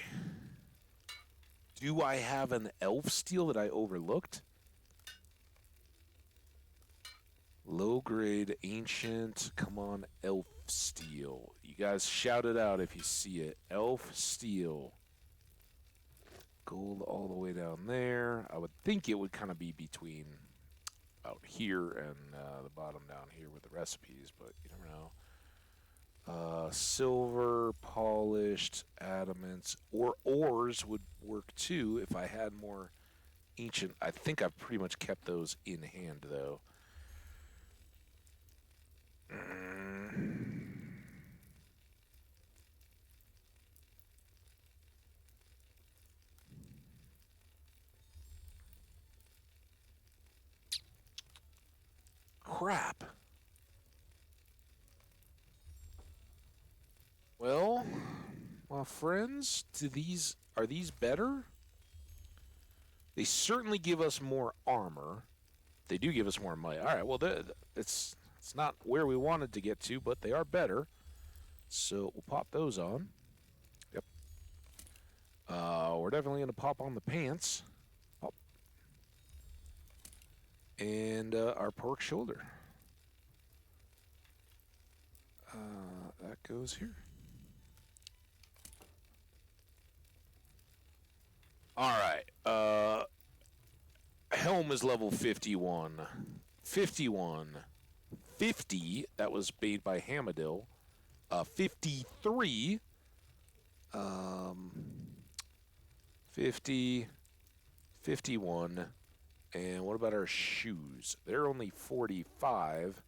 Do I have an elf steel that I overlooked? Low-grade, ancient, come on, elf steel. You guys shout it out if you see it. Elf steel. Gold all the way down there. I would think it would kind of be between out here and the bottom down here with the recipes, but you never know. Silver, polished, adamants, or ores would work too if I had more ancient. I think I've pretty much kept those in hand, though. Crap. Well, my friends, are these better? They certainly give us more armor. They do give us more might. All right, well, it's not where we wanted to get to, but they are better. So we'll pop those on. Yep. We're definitely going to pop on the pants. Pop. And our pork shoulder. That goes here. All right. Helm is level 51. 51. 50. That was made by Hamadil. 53. 50. 51. And what about our shoes? They're only 45.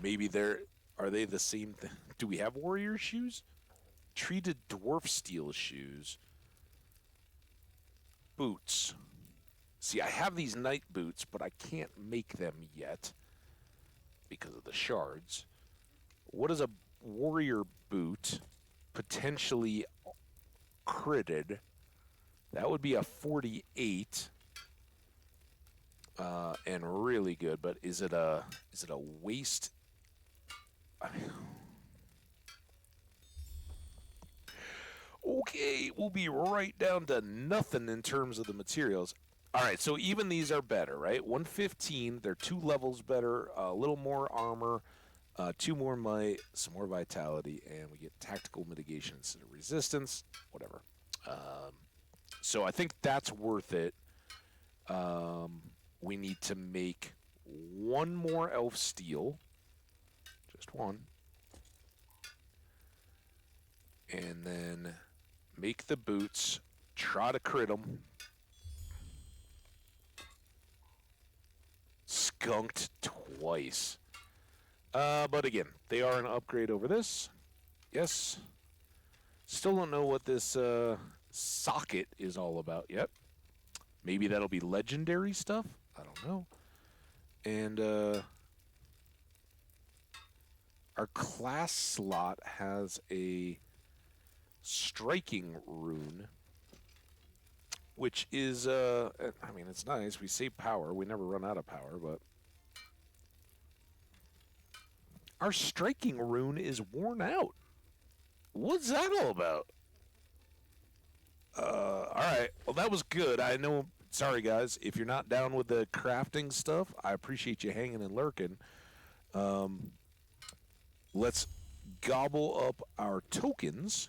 Maybe are they the same thing? Do we have warrior shoes? Treated dwarf steel shoes. Boots. See, I have these knight boots, but I can't make them yet because of the shards. What is a warrior boot potentially critted? That would be a 48. And really good, but is it a waste? Okay, we'll be right down to nothing in terms of the materials. All right, so even these are better, right? 115, they're 2 levels better, a little more armor, 2 more might, some more vitality, and we get tactical mitigation instead of resistance, whatever. So I think that's worth it. We need to make 1 more elf steel, just 1. And then make the boots, try to crit them. Skunked twice. But again, they are an upgrade over this. Yes. Still don't know what this socket is all about yet. Maybe that'll be legendary stuff. I don't know. And our class slot has a striking rune, which is, I mean, it's nice. We save power. We never run out of power, but our striking rune is worn out. What's that all about? All right. Well, that was good. I know. Sorry, guys. If you're not down with the crafting stuff, I appreciate you hanging and lurking. Let's gobble up our tokens.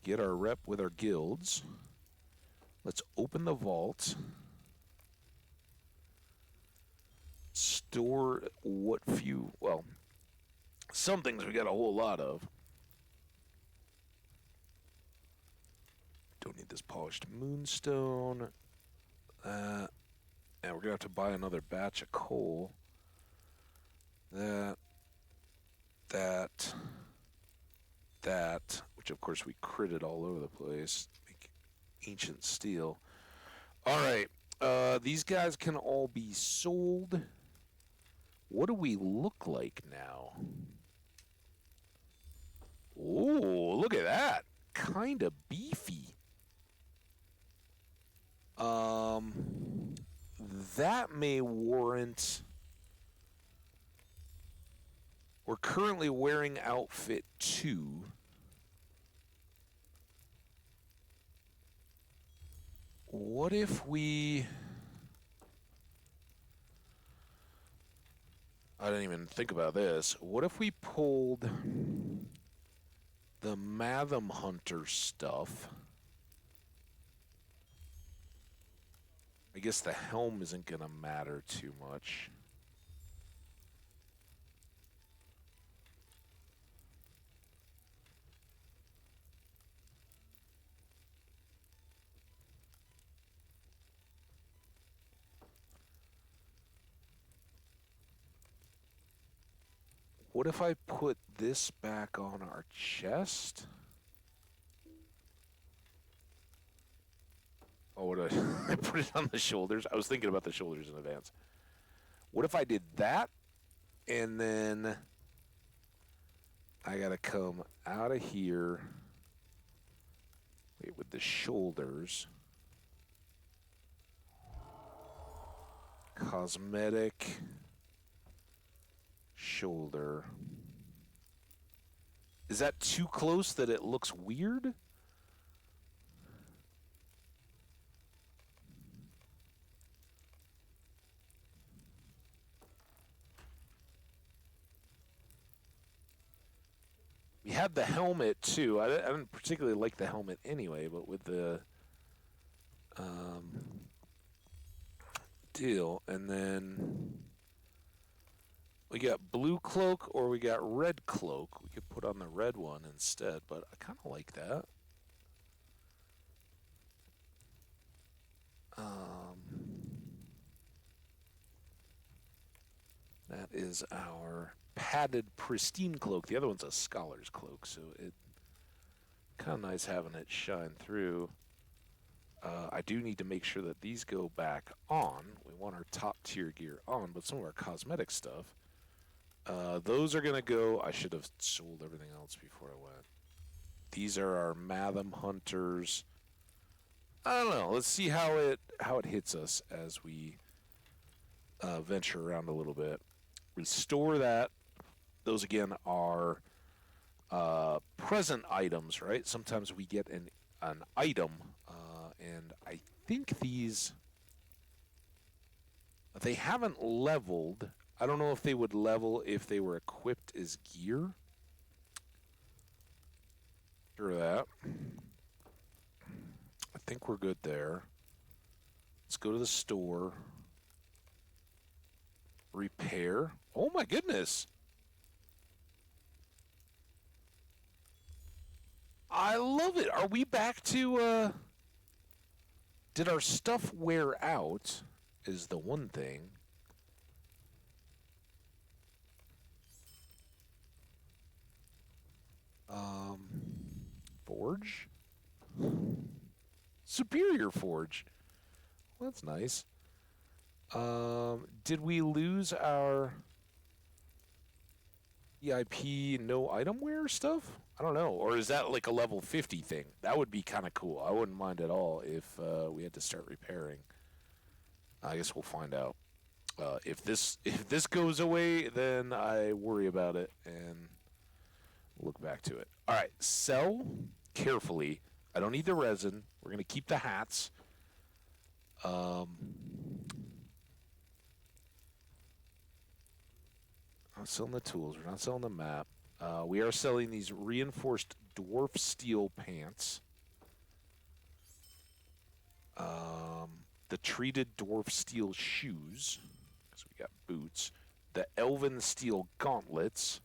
Get our rep with our guilds. Let's open the vault. Store what few, well, some things we got a whole lot of. Don't need this polished moonstone. And we're going to have to buy another batch of coal. That, which of course we critted all over the place. Make ancient steel. All right, these guys can all be sold. What do we look like now? Oh, look at that. Kind of beefy. That may warrant... We're currently wearing outfit 2. What if we... I didn't even think about this. What if we pulled the Matham Hunter stuff? I guess the helm isn't going to matter too much. What if I put this back on our chest? Oh, what did I put it on the shoulders? I was thinking about the shoulders in advance. What if I did that, and then I gotta come out of here, wait, with the shoulders, cosmetic, shoulder. Is that too close that it looks weird? We had the helmet too. I didn't particularly like the helmet anyway, but with the deal, and then we got blue cloak or we got red cloak. We could put on the red one instead, but I kind of like that. That is our padded pristine cloak. The other one's a scholar's cloak, so it kind of nice having it shine through. I do need to make sure that these go back on. We want our top tier gear on, but some of our cosmetic stuff, those are going to go. I should have sold everything else before I went. These are our Matham Hunters. I don't know. Let's see how it hits us as we venture around a little bit. Restore that. Those again are present items, right? Sometimes we get an item, and I think these they haven't leveled. I don't know if they would level if they were equipped as gear. Sure of that. I think we're good there. Let's go to the store. Repair. Oh my goodness. I love it. Are we back to, did our stuff wear out is the one thing. Forge? Superior Forge. Well, that's nice. Did we lose our EIP no item wear stuff? I don't know. Or is that like a level 50 thing? That would be kind of cool. I wouldn't mind at all if we had to start repairing. I guess we'll find out. If this goes away, then I worry about it and look back to it. All right, sell carefully. I don't need the resin. We're going to keep the hats. I'm selling the tools. We're not selling the map. We are selling these reinforced dwarf steel pants. The treated dwarf steel shoes. Because we got boots. The elven steel gauntlets.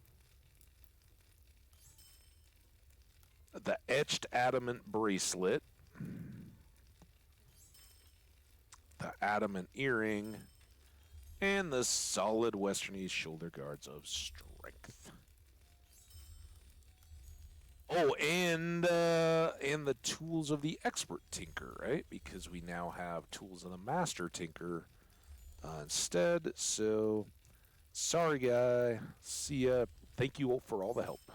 The etched adamant bracelet. The adamant earring. And the solid westernese shoulder guards of strength. Oh, and the tools of the expert tinker, right? Because we now have tools of the master tinker instead. So, sorry, guy. See ya. Thank you all for all the help.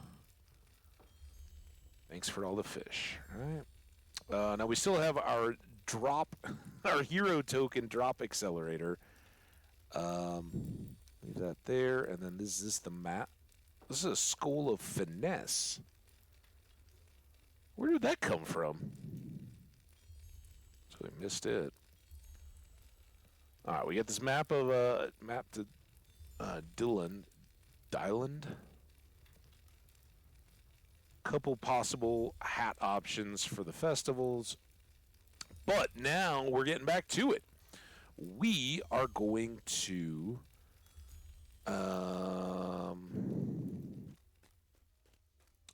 Thanks for all the fish. All right. Now we still have our drop, our hero token drop accelerator. Leave that there, and then this is the map. This is a Skull of Finesse. Where did that come from? So we missed it. All right, we got this map of map to Dyland. Couple possible hat options for the festivals, but now we're getting back to it. We are going to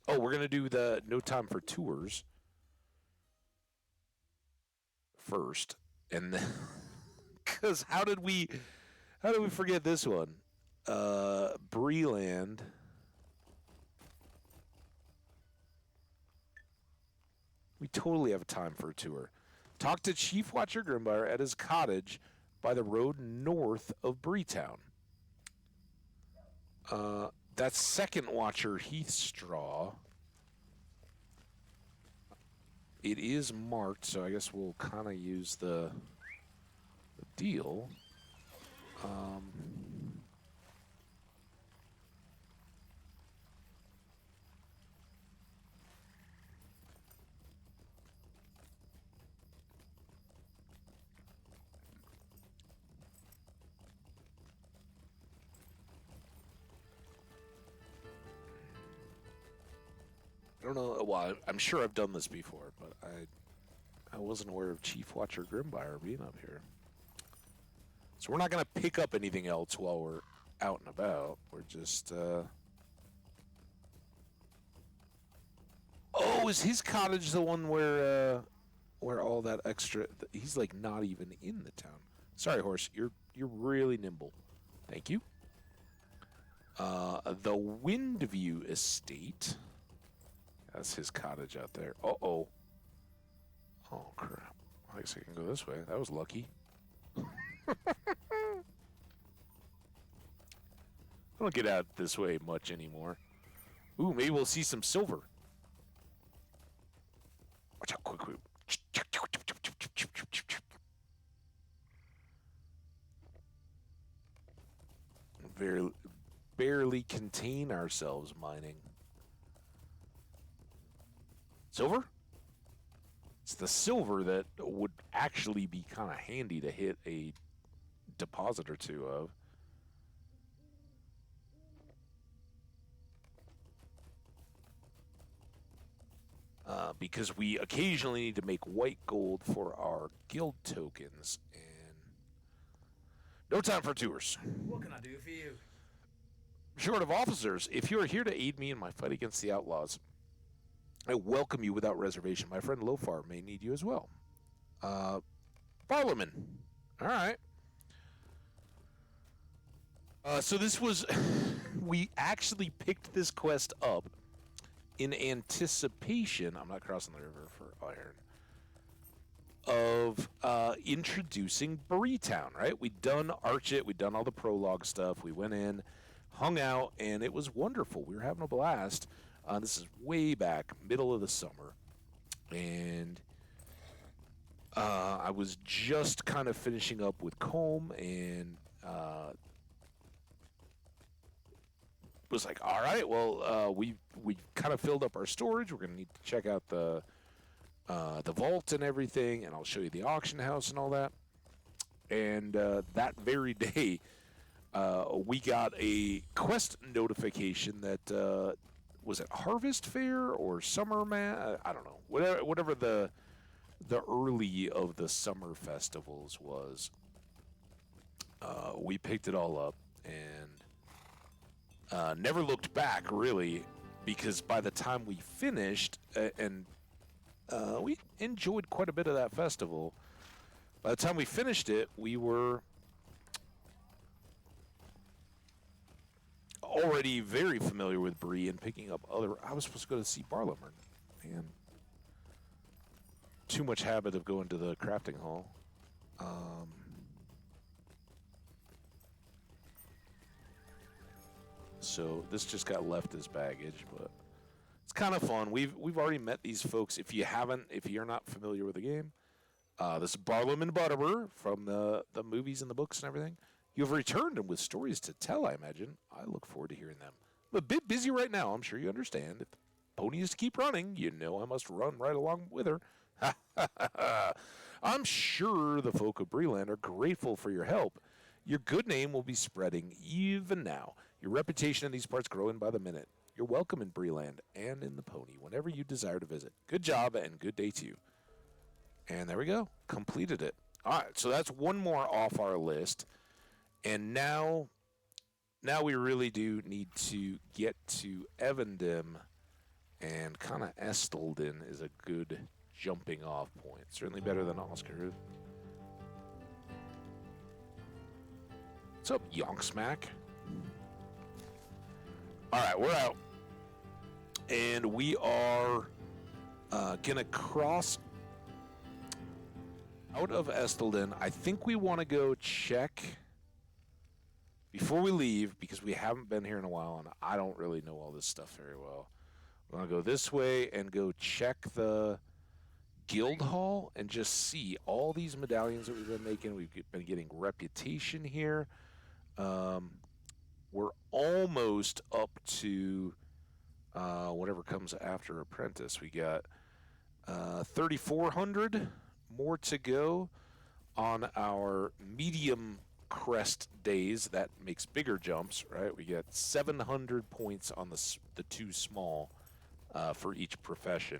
we're going to do the No Time for Tours first, and then because how did we forget this one? Breland. We totally have time for a tour. Talk to Chief Watcher Grimbire at his cottage by the road north of Breetown. That's Second Watcher Heathstraw. It is marked, so I guess we'll kind of use the deal. I don't know. Well, I'm sure I've done this before, but I wasn't aware of Chief Watcher Grimbyre being up here. So we're not going to pick up anything else while we're out and about. We're just... Oh, is his cottage the one where all that extra... He's, like, not even in the town. Sorry, horse. You're really nimble. Thank you. The Windview Estate. That's his cottage out there. Uh-oh. Oh, crap. I guess I can go this way. That was lucky. I don't get out this way much anymore. Ooh, maybe we'll see some silver. Watch out, quick. Barely contain ourselves mining. Silver? It's the silver that would actually be kind of handy to hit a deposit or two of. Because we occasionally need to make white gold for our guild tokens, and no time for tours. What can I do for you? Short of officers, if you are here to aid me in my fight against the outlaws, I welcome you without reservation. My friend Lofar may need you as well. Parliament. All right. So this was... we actually picked this quest up in anticipation... I'm not crossing the river for iron. Of introducing Breetown, right? We'd done Archit. We'd done all the prologue stuff. We went in, hung out, and it was wonderful. We were having a blast. This is way back, middle of the summer. And I was just kind of finishing up with Comb and was like, all right, well, we kind of filled up our storage. We're going to need to check out the vault and everything, and I'll show you the auction house and all that. And that very day, we got a quest notification that... was it Harvest Fair or Summer I don't know. Whatever the early of the summer festivals was. We picked it all up and never looked back, really, because by the time we finished, and we enjoyed quite a bit of that festival, by the time we finished it, we were already very familiar with Bree and picking up other... I was supposed to go to see Barlamer. Man. Too much habit of going to the crafting hall. So this just got left as baggage, but it's kind of fun. We've already met these folks. If you're not familiar with the game, this is Barlam and Butterer from the movies and the books and everything. You've returned them with stories to tell, I imagine. I look forward to hearing them. I'm a bit busy right now, I'm sure you understand. If the pony is to keep running, you know I must run right along with her. I'm sure the folk of Breeland are grateful for your help. Your good name will be spreading even now. Your reputation in these parts growing by the minute. You're welcome in Breeland and in the pony whenever you desire to visit. Good job and good day to you. And there we go. Completed it. All right, so that's one more off our list. And now we really do need to get to Evendem, and kind of Estelden is a good jumping off point. Certainly better than Oscar. What's up, Yonksmack? All right, we're out. And we are going to cross out of Estelden. I think we want to go check... Before we leave, because we haven't been here in a while, and I don't really know all this stuff very well, we're going to go this way and go check the guild hall and just see all these medallions that we've been making. We've been getting reputation here. We're almost up to whatever comes after apprentice. We got 3,400 more to go on our medium crest days. That makes bigger jumps, right? We get 700 points on the two small for each profession.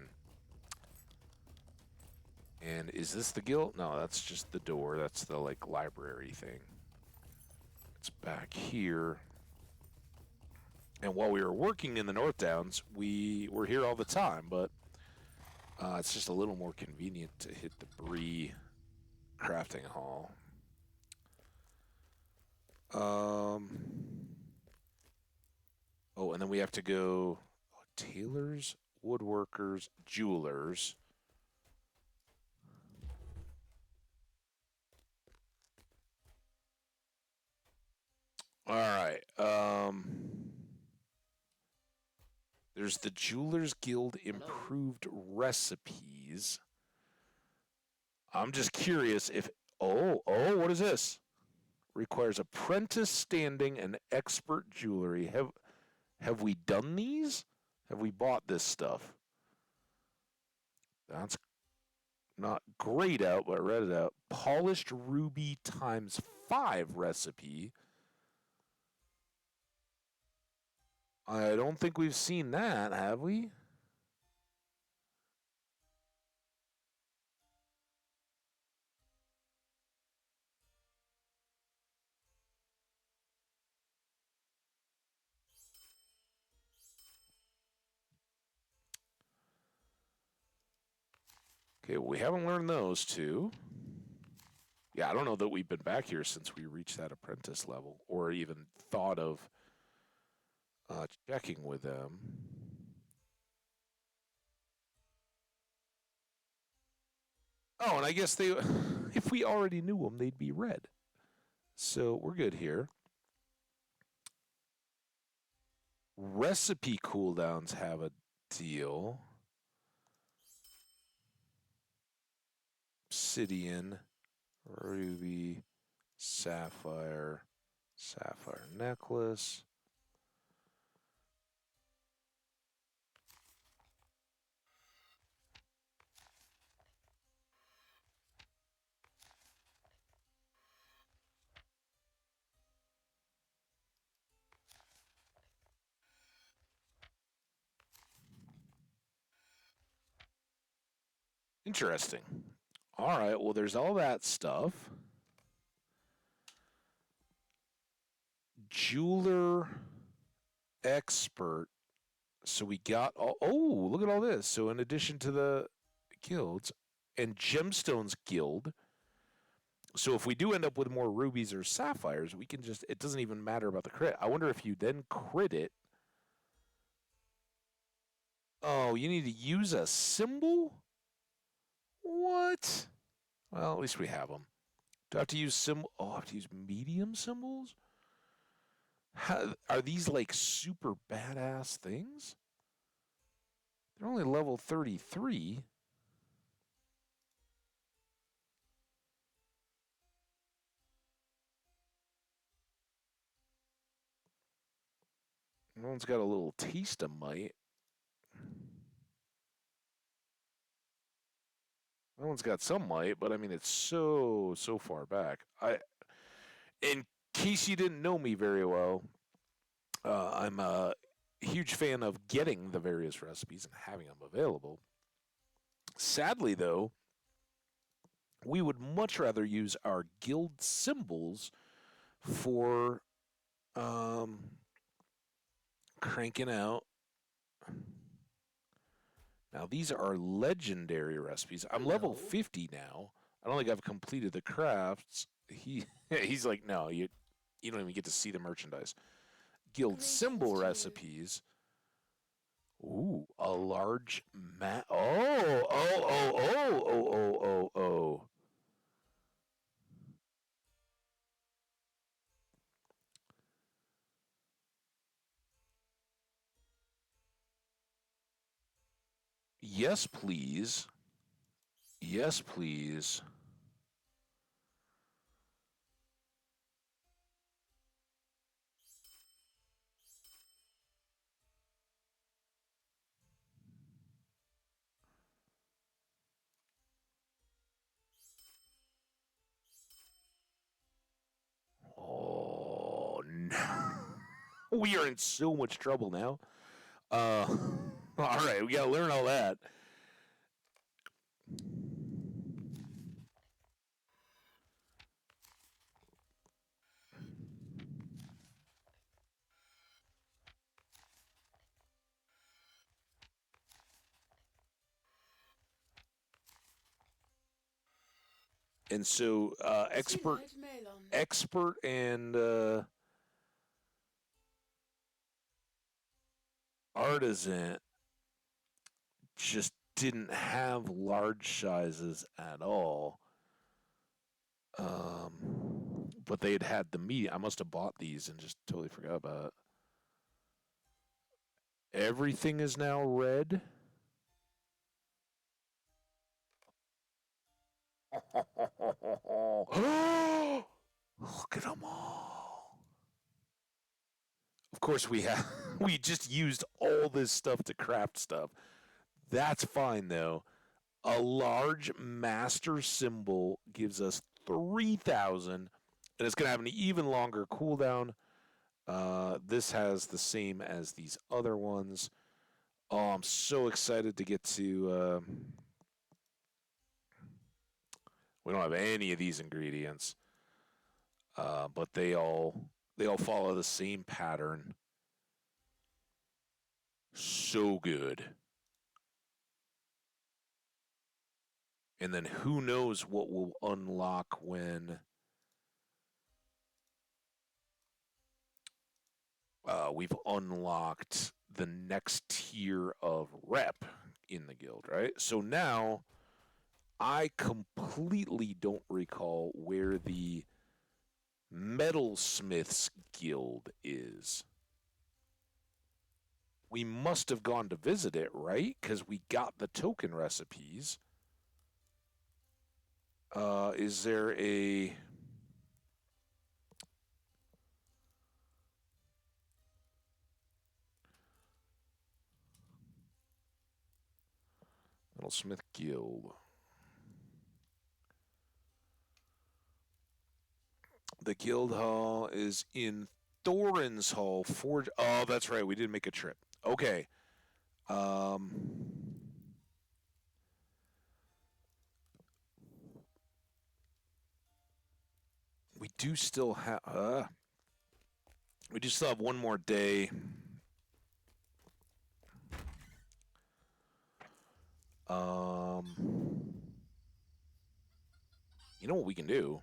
And is this the guild? No, that's just the door. That's the like library thing. It's back here. And while we were working in the North Downs, we were here all the time, but it's just a little more convenient to hit the Bree crafting hall. Oh, and then we have to go tailors, woodworkers, jewelers. All right. There's the Jewelers Guild improved recipes. I'm just curious if what is this? Requires apprentice standing and expert jewelry. Have we done these? Have we bought this stuff? That's not grayed out, but I read it out. Polished ruby ×5 recipe. I don't think we've seen that, have we? Okay, well, we haven't learned those two. Yeah, I don't know that we've been back here since we reached that apprentice level, or even thought of checking with them. Oh, and I guess they, if we already knew them, they'd be red. So we're good here. Recipe cooldowns have a deal. Obsidian, ruby, sapphire, sapphire necklace. Interesting. All right, well, there's all that stuff. Jeweler expert. So we got all, oh, look at all this. So in addition to the guilds and gemstones guild, so if we do end up with more rubies or sapphires, we can just, it doesn't even matter about the crit. I wonder if you then crit it. Oh, you need to use a symbol? What? Well, at least we have them. Do I have to use symbol? Oh, I have to use medium symbols? How, are these like super badass things? They're only level 33. One's got a little taste of might. That one's got some might, but I mean it's so far back. In case you didn't know me very well, I'm a huge fan of getting the various recipes and having them available. Sadly, though, we would much rather use our guild symbols for cranking out. Now, these are legendary recipes. I'm level 50 now. I don't think I've completed the crafts. He's like, no, you don't even get to see the merchandise. Guild symbol recipes. Ooh, a large map. Oh. Yes, please. Yes, please. Oh, no. We are in so much trouble now. Uh, All right, we got to learn all that. And so, expert, Zie het Melon. expert, and artisan just didn't have large sizes at all. But they had the medium. I must have bought these and just totally forgot about it. Everything is now red. Look at them all. Of course, we just used all this stuff to craft stuff. That's fine though. A large master symbol gives us 3,000, and it's going to have an even longer cooldown. This has the same as these other ones. Oh, I'm so excited to get to. We don't have any of these ingredients, but they all follow the same pattern. So good. And then who knows what will unlock when we've unlocked the next tier of rep in the guild, right? So now I completely don't recall where the Metalsmiths Guild is. We must have gone to visit it, right? Because we got the token recipes. Is there a... Metalsmith Guild. The guild hall is in Thorin's Hall. Oh, that's right. We did make a trip. Okay. We do still have. We do still have one more day. You know what we can do?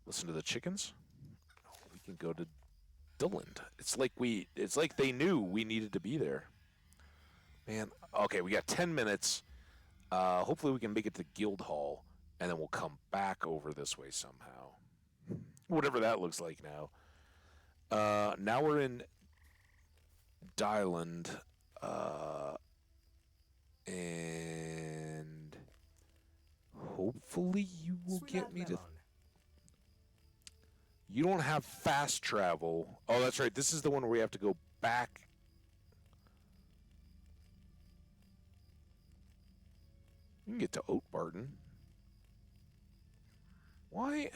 Listen to the chickens. We can go to Dulland. It's like they knew we needed to be there. Man, okay, we got 10 minutes. Hopefully we can make it to Guild Hall, and then we'll come back over this way somehow. Whatever that looks like now. Now we're in Dyland, and hopefully you will get me to... You don't have fast travel. Oh, that's right. This is the one where we have to go back. You can get to Oatbarton. Why?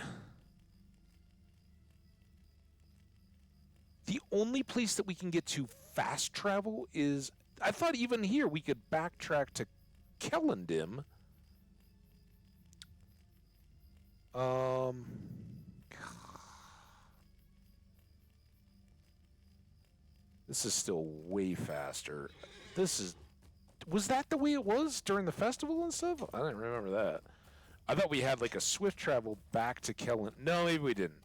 The only place that we can get to fast travel is... I thought even here we could backtrack to Kellendim. This is still way faster. Was that the way it was during the festival and stuff? I didn't remember that. I thought we had like a swift travel back to Kellen. No, maybe we didn't.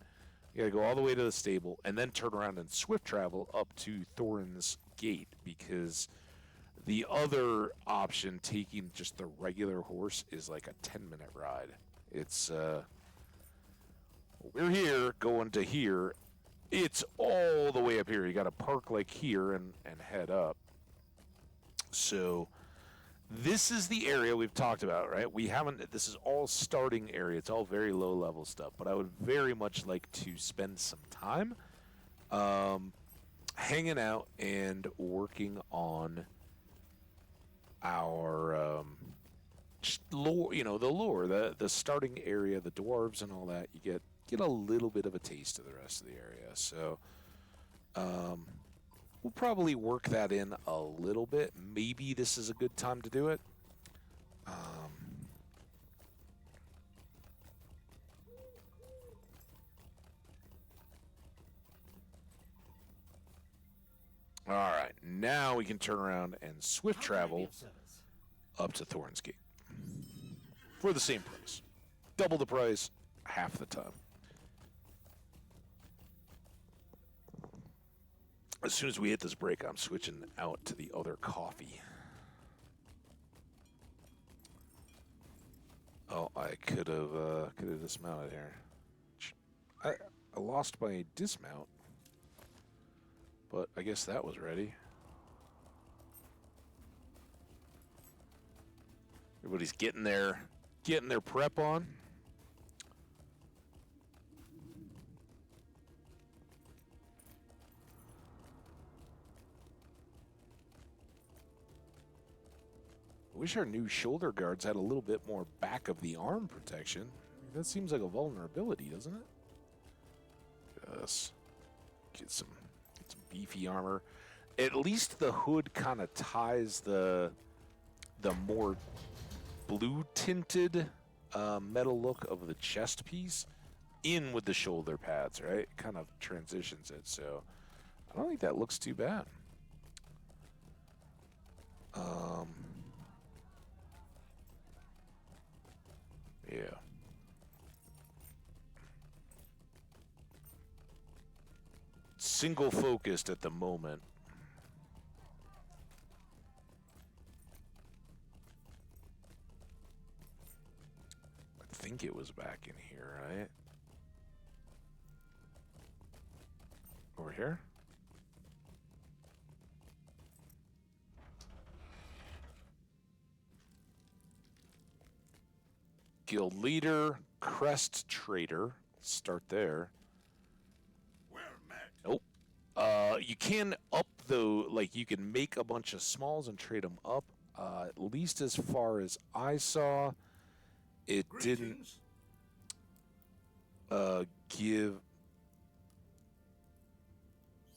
You gotta go all the way to the stable and then turn around and swift travel up to Thorin's Gate, because the other option, taking just the regular horse, is like a 10-minute ride. It's, we're here, going to here. It's all the way up here. You gotta park like here and head up. So this is the area we've talked about, right? This is all starting area. It's all very low level stuff, but I would very much like to spend some time hanging out and working on our lore, the lore, the starting area, the dwarves and all that. You get a little bit of a taste of the rest of the area. So We'll probably work that in a little bit. Maybe this is a good time to do it. All right, now we can turn around and swift travel up to Thorn's Gate for the same price. Double the price, half the time. As soon as we hit this break, I'm switching out to the other coffee. Oh, I could have dismounted here. I lost my dismount, but I guess that was ready. Everybody's getting their prep on. I wish our new shoulder guards had a little bit more back of the arm protection. That seems like a vulnerability, doesn't it? Yes. Get some beefy armor. At least the hood kind of ties the more blue tinted metal look of the chest piece in with the shoulder pads, right? Kind of transitions it, so I don't think that looks too bad. Yeah. Single focused at the moment. I think it was back in here, right? Over here? Guild leader, crest trader. Start there. Well met. Nope. You can up though, like you can make a bunch of smalls and trade them up. At least as far as I saw, it didn't give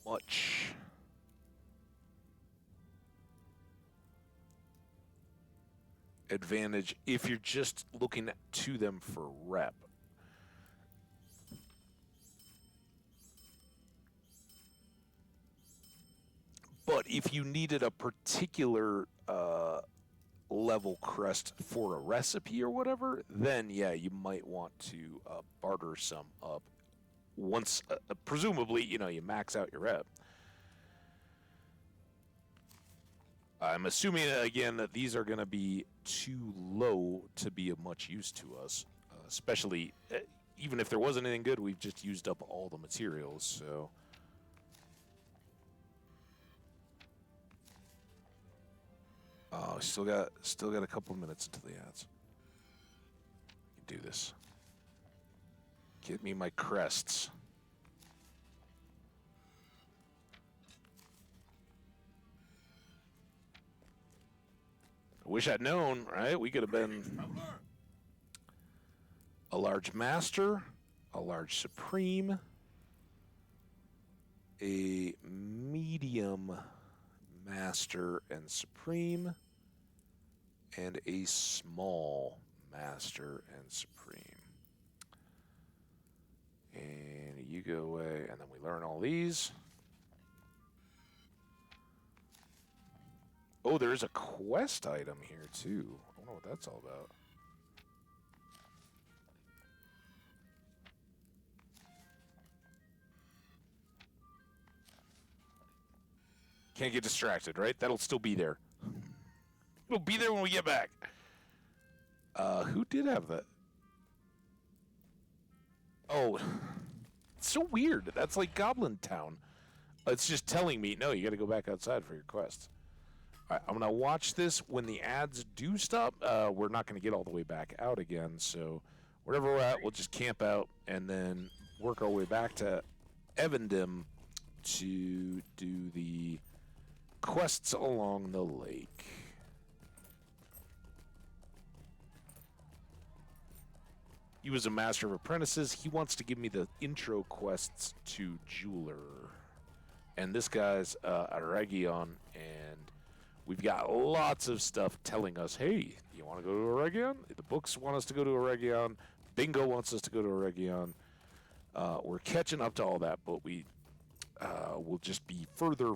much. Advantage if you're just looking to them for rep. But if you needed a particular level crest for a recipe or whatever, then yeah, you might want to barter some up. Once, presumably, you max out your rep. I'm assuming, again, that these are going to be too low to be of much use to us, especially, even if there wasn't anything good, we've just used up all the materials, so... Oh, still got a couple of minutes until the ads. You can do this. Get me my crests. I wish I'd known, right? We could have been a large master, a large supreme, a medium master and supreme, and a small master and supreme. And you go away, and then we learn all these. Oh, there is a quest item here, too. I don't know what that's all about. Can't get distracted, right? That'll still be there. It'll be there when we get back. Who did have that? Oh, it's so weird. That's like Goblin Town. It's just telling me, no, you got to go back outside for your quest. All right, I'm going to watch this. When the ads do stop, we're not going to get all the way back out again. So wherever we're at, we'll just camp out and then work our way back to Evandem to do the quests along the lake. He was a master of apprentices. He wants to give me the intro quests to jeweler. And this guy's a Region, and we've got lots of stuff telling us, hey, you want to go to a Region? The books want us to go to a Region. Bingo wants us to go to a Region. We're catching up to all that, but we'll just be further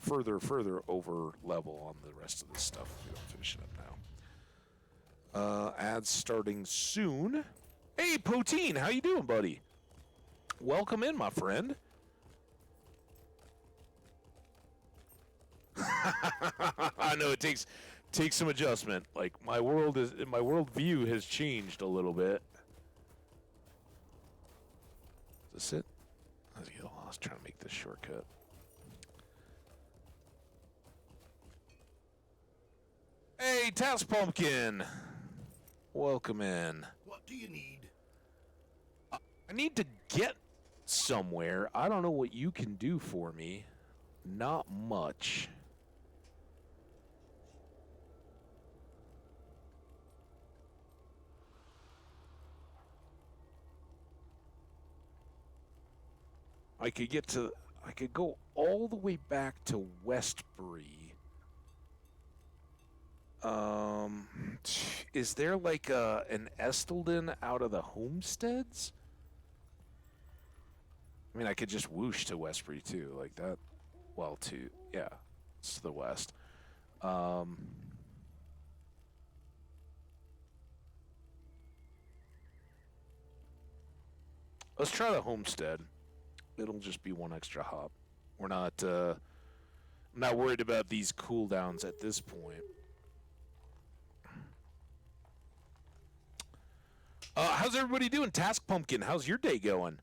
over level on the rest of this stuff if we don't finish it up now. Ads starting soon. Hey, Poteen, how you doing, buddy? Welcome in, my friend. I know it takes some adjustment. Like my worldview has changed a little bit. Is this it? I was trying to make this shortcut. Hey, Task Pumpkin. Welcome in. What do you need? I need to get somewhere. I don't know what you can do for me. Not much. I could go all the way back to Westbury. Is there like an Estelden out of the homesteads? I mean, I could just whoosh to Westbury too, like that. Well, yeah, it's to the west. Let's try the homestead. It'll just be one extra hop. We're not I'm not worried about these cooldowns at this point. How's everybody doing? Task Pumpkin, how's your day going?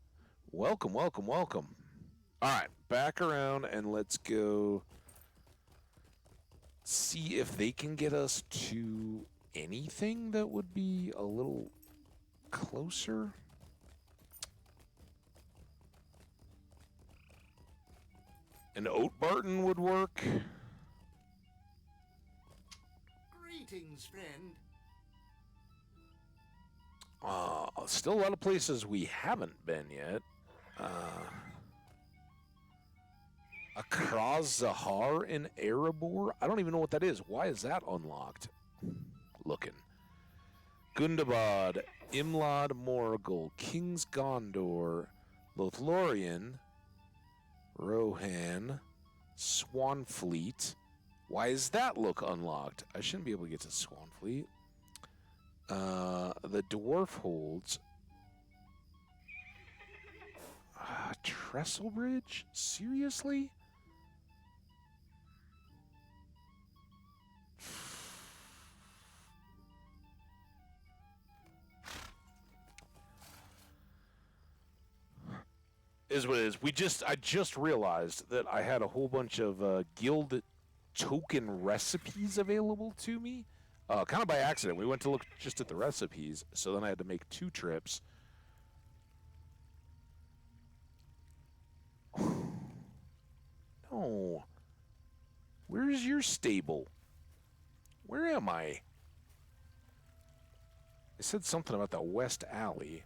Welcome. All right, back around and let's go see if they can get us to anything that would be a little closer. An Oat Barton would work. Greetings, friend. Still a lot of places we haven't been yet. Akraz Zahar in Erebor? I don't even know what that is. Why is that unlocked? Looking. Gundabad, Imlad Morgul, King's Gondor, Lothlorien, Rohan, Swanfleet. Why does that look unlocked? I shouldn't be able to get to Swanfleet. The Dwarf Holds. Trestle Bridge? Seriously? Is what it is. I just realized that I had a whole bunch of guild token recipes available to me. Kind of by accident. We went to look just at the recipes, so then I had to make 2 trips. No. Where's your stable? Where am I? I said something about the West Alley.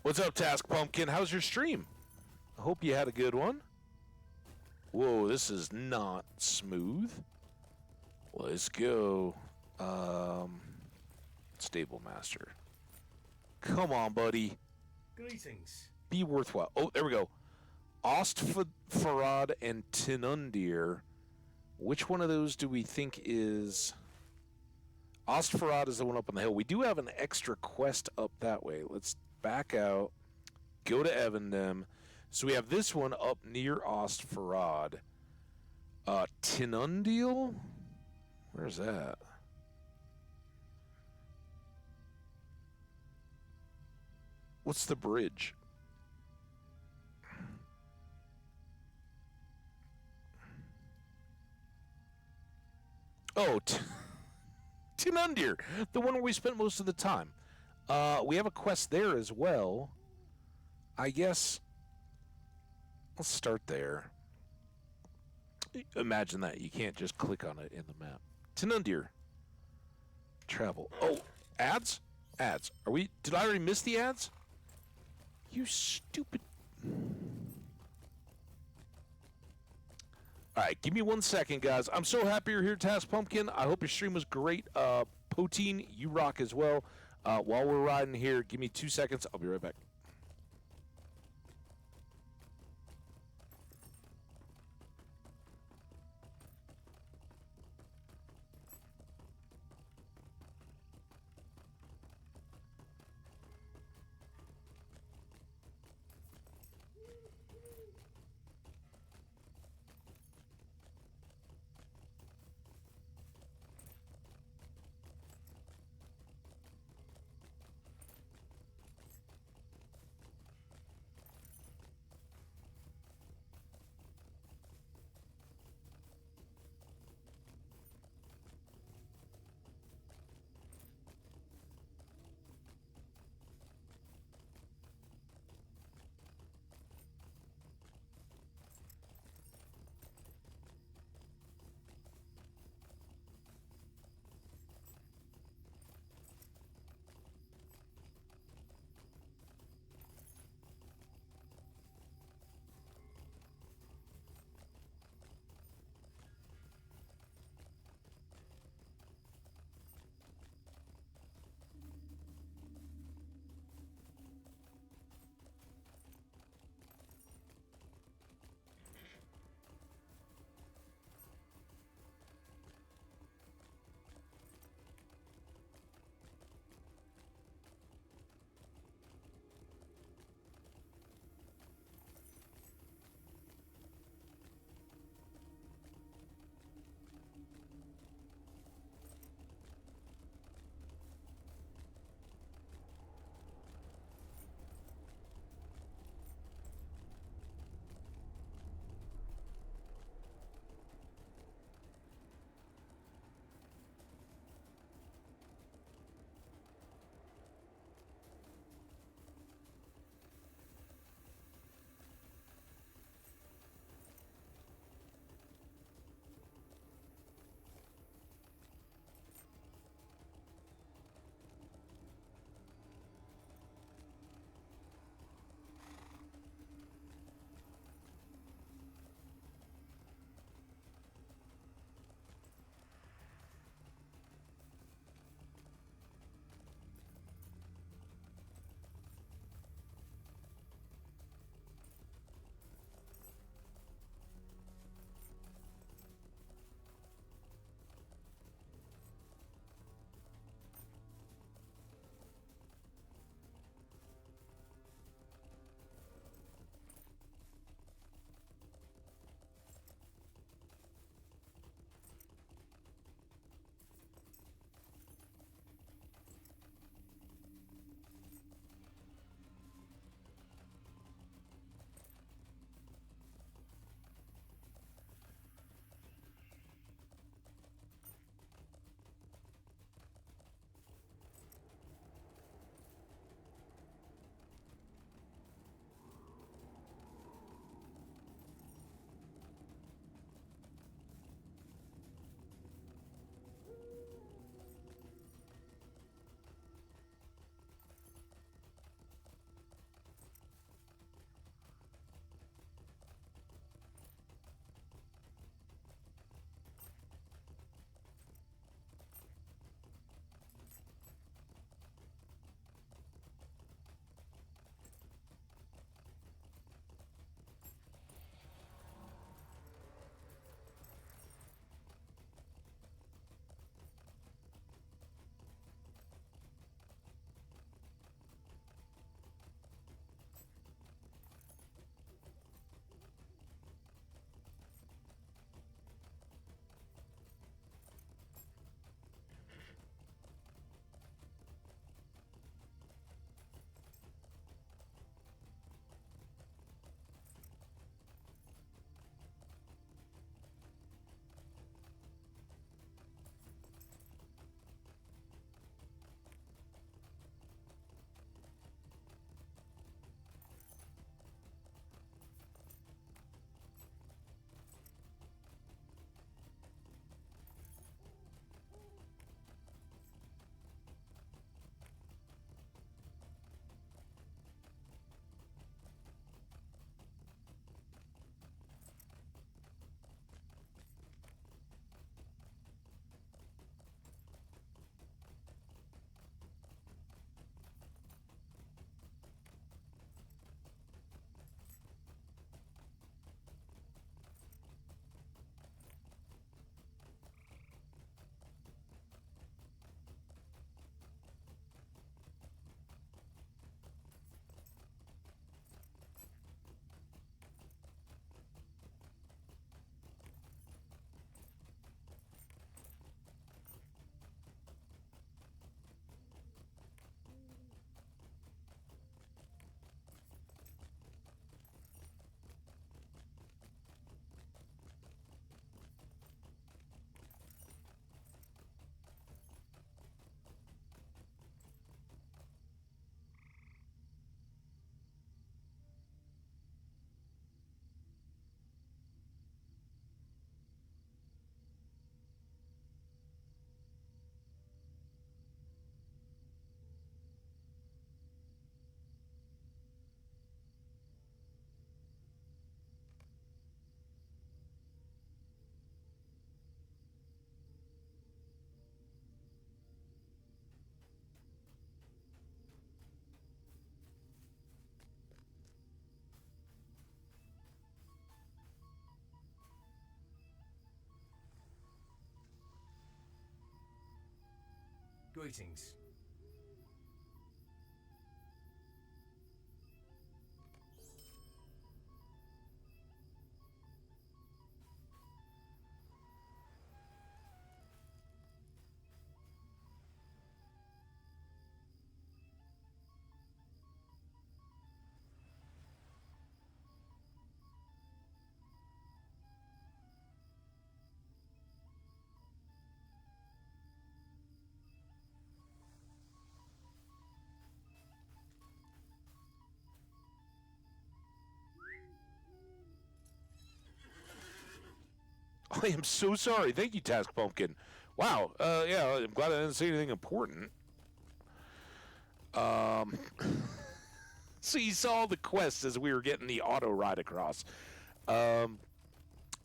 What's up, Task Pumpkin? How's your stream? I hope you had a good one. Whoa, this is not smooth. Let's go. Stable Master. Come on, buddy. Greetings. Be worthwhile. Oh, there we go. Ostfarad and Tinundir. Which one of those do we think is... Ostfarad is the one up on the hill. We do have an extra quest up that way. Let's back out. Go to Evandem. So we have this one up near Ostfarad. Tinundir? Where's that? What's the bridge? Oh, Tinundir, the one where we spent most of the time. We have a quest there as well. I guess let's start there. Imagine that. You can't just click on it in the map. Tinundir. Travel. Oh, ads? Ads. Are we? Did I already miss the ads? You stupid. All right, give me 1 second, guys. I'm so happy you're here, Task Pumpkin. I hope your stream was great. Poteen, you rock as well. While we're riding here, give me 2 seconds. I'll be right back. Greetings. I am so sorry. Thank you, Task Pumpkin. Wow. Yeah, I'm glad I didn't say anything important. Um, so you saw the quest as we were getting the auto ride across. Um,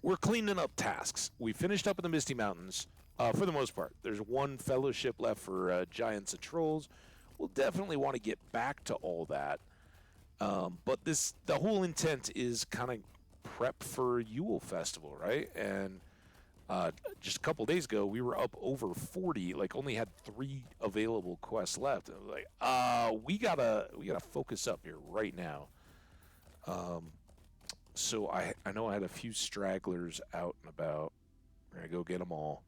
we're cleaning up tasks. We finished up in the Misty Mountains for the most part. There's one fellowship left for giants and trolls. We'll definitely want to get back to all that. But the whole intent is kind of prep for Yule Festival, right? And just a couple days ago, we were up over 40. Like, only had 3 available quests left. And I was like, we gotta focus up here right now. So I know I had a few stragglers out and about. We're gonna go get them all.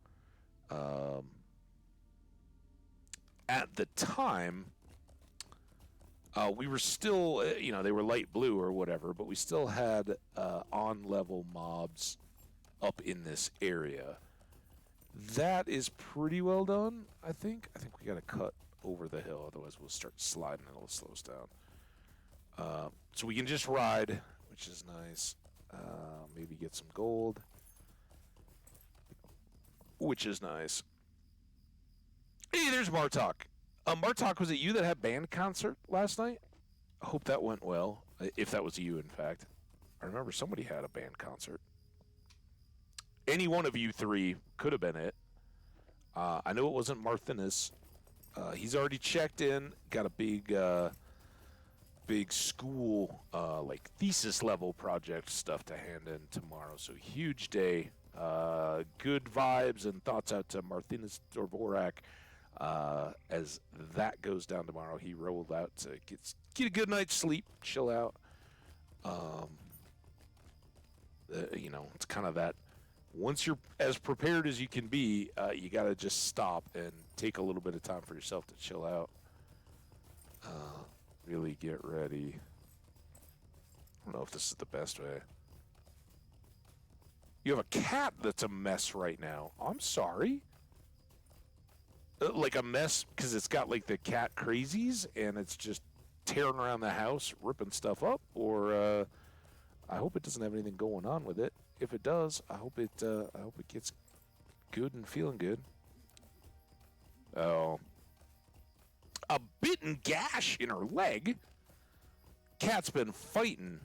At the time, we were still, they were light blue or whatever, but we still had on-level mobs up in this area. That is pretty well done, I think. I think we got to cut over the hill, otherwise we'll start sliding and it'll slow us down. So we can just ride, which is nice. Maybe get some gold, which is nice. Hey, there's Martok. Martok, was it you that had band concert last night? I hope that went well, if that was you, in fact. I remember somebody had a band concert. Any one of you 3 could have been it. I know it wasn't Marthinus. He's already checked in, got a big school, like thesis level project stuff to hand in tomorrow. So huge day. Good vibes and thoughts out to Marthinus Dorvorak. As that goes down tomorrow, he rolled out to get a good night's sleep, chill out. It's kind of that. Once you're as prepared as you can be, you got to just stop and take a little bit of time for yourself to chill out. Really get ready. I don't know if this is the best way. You have a cat that's a mess right now. I'm sorry. Like a mess because it's got like the cat crazies and it's just tearing around the house, ripping stuff up, or I hope it doesn't have anything going on with it. If it does, I hope it gets good and feeling good. Oh, a bitten gash in her leg. Cat's been fighting.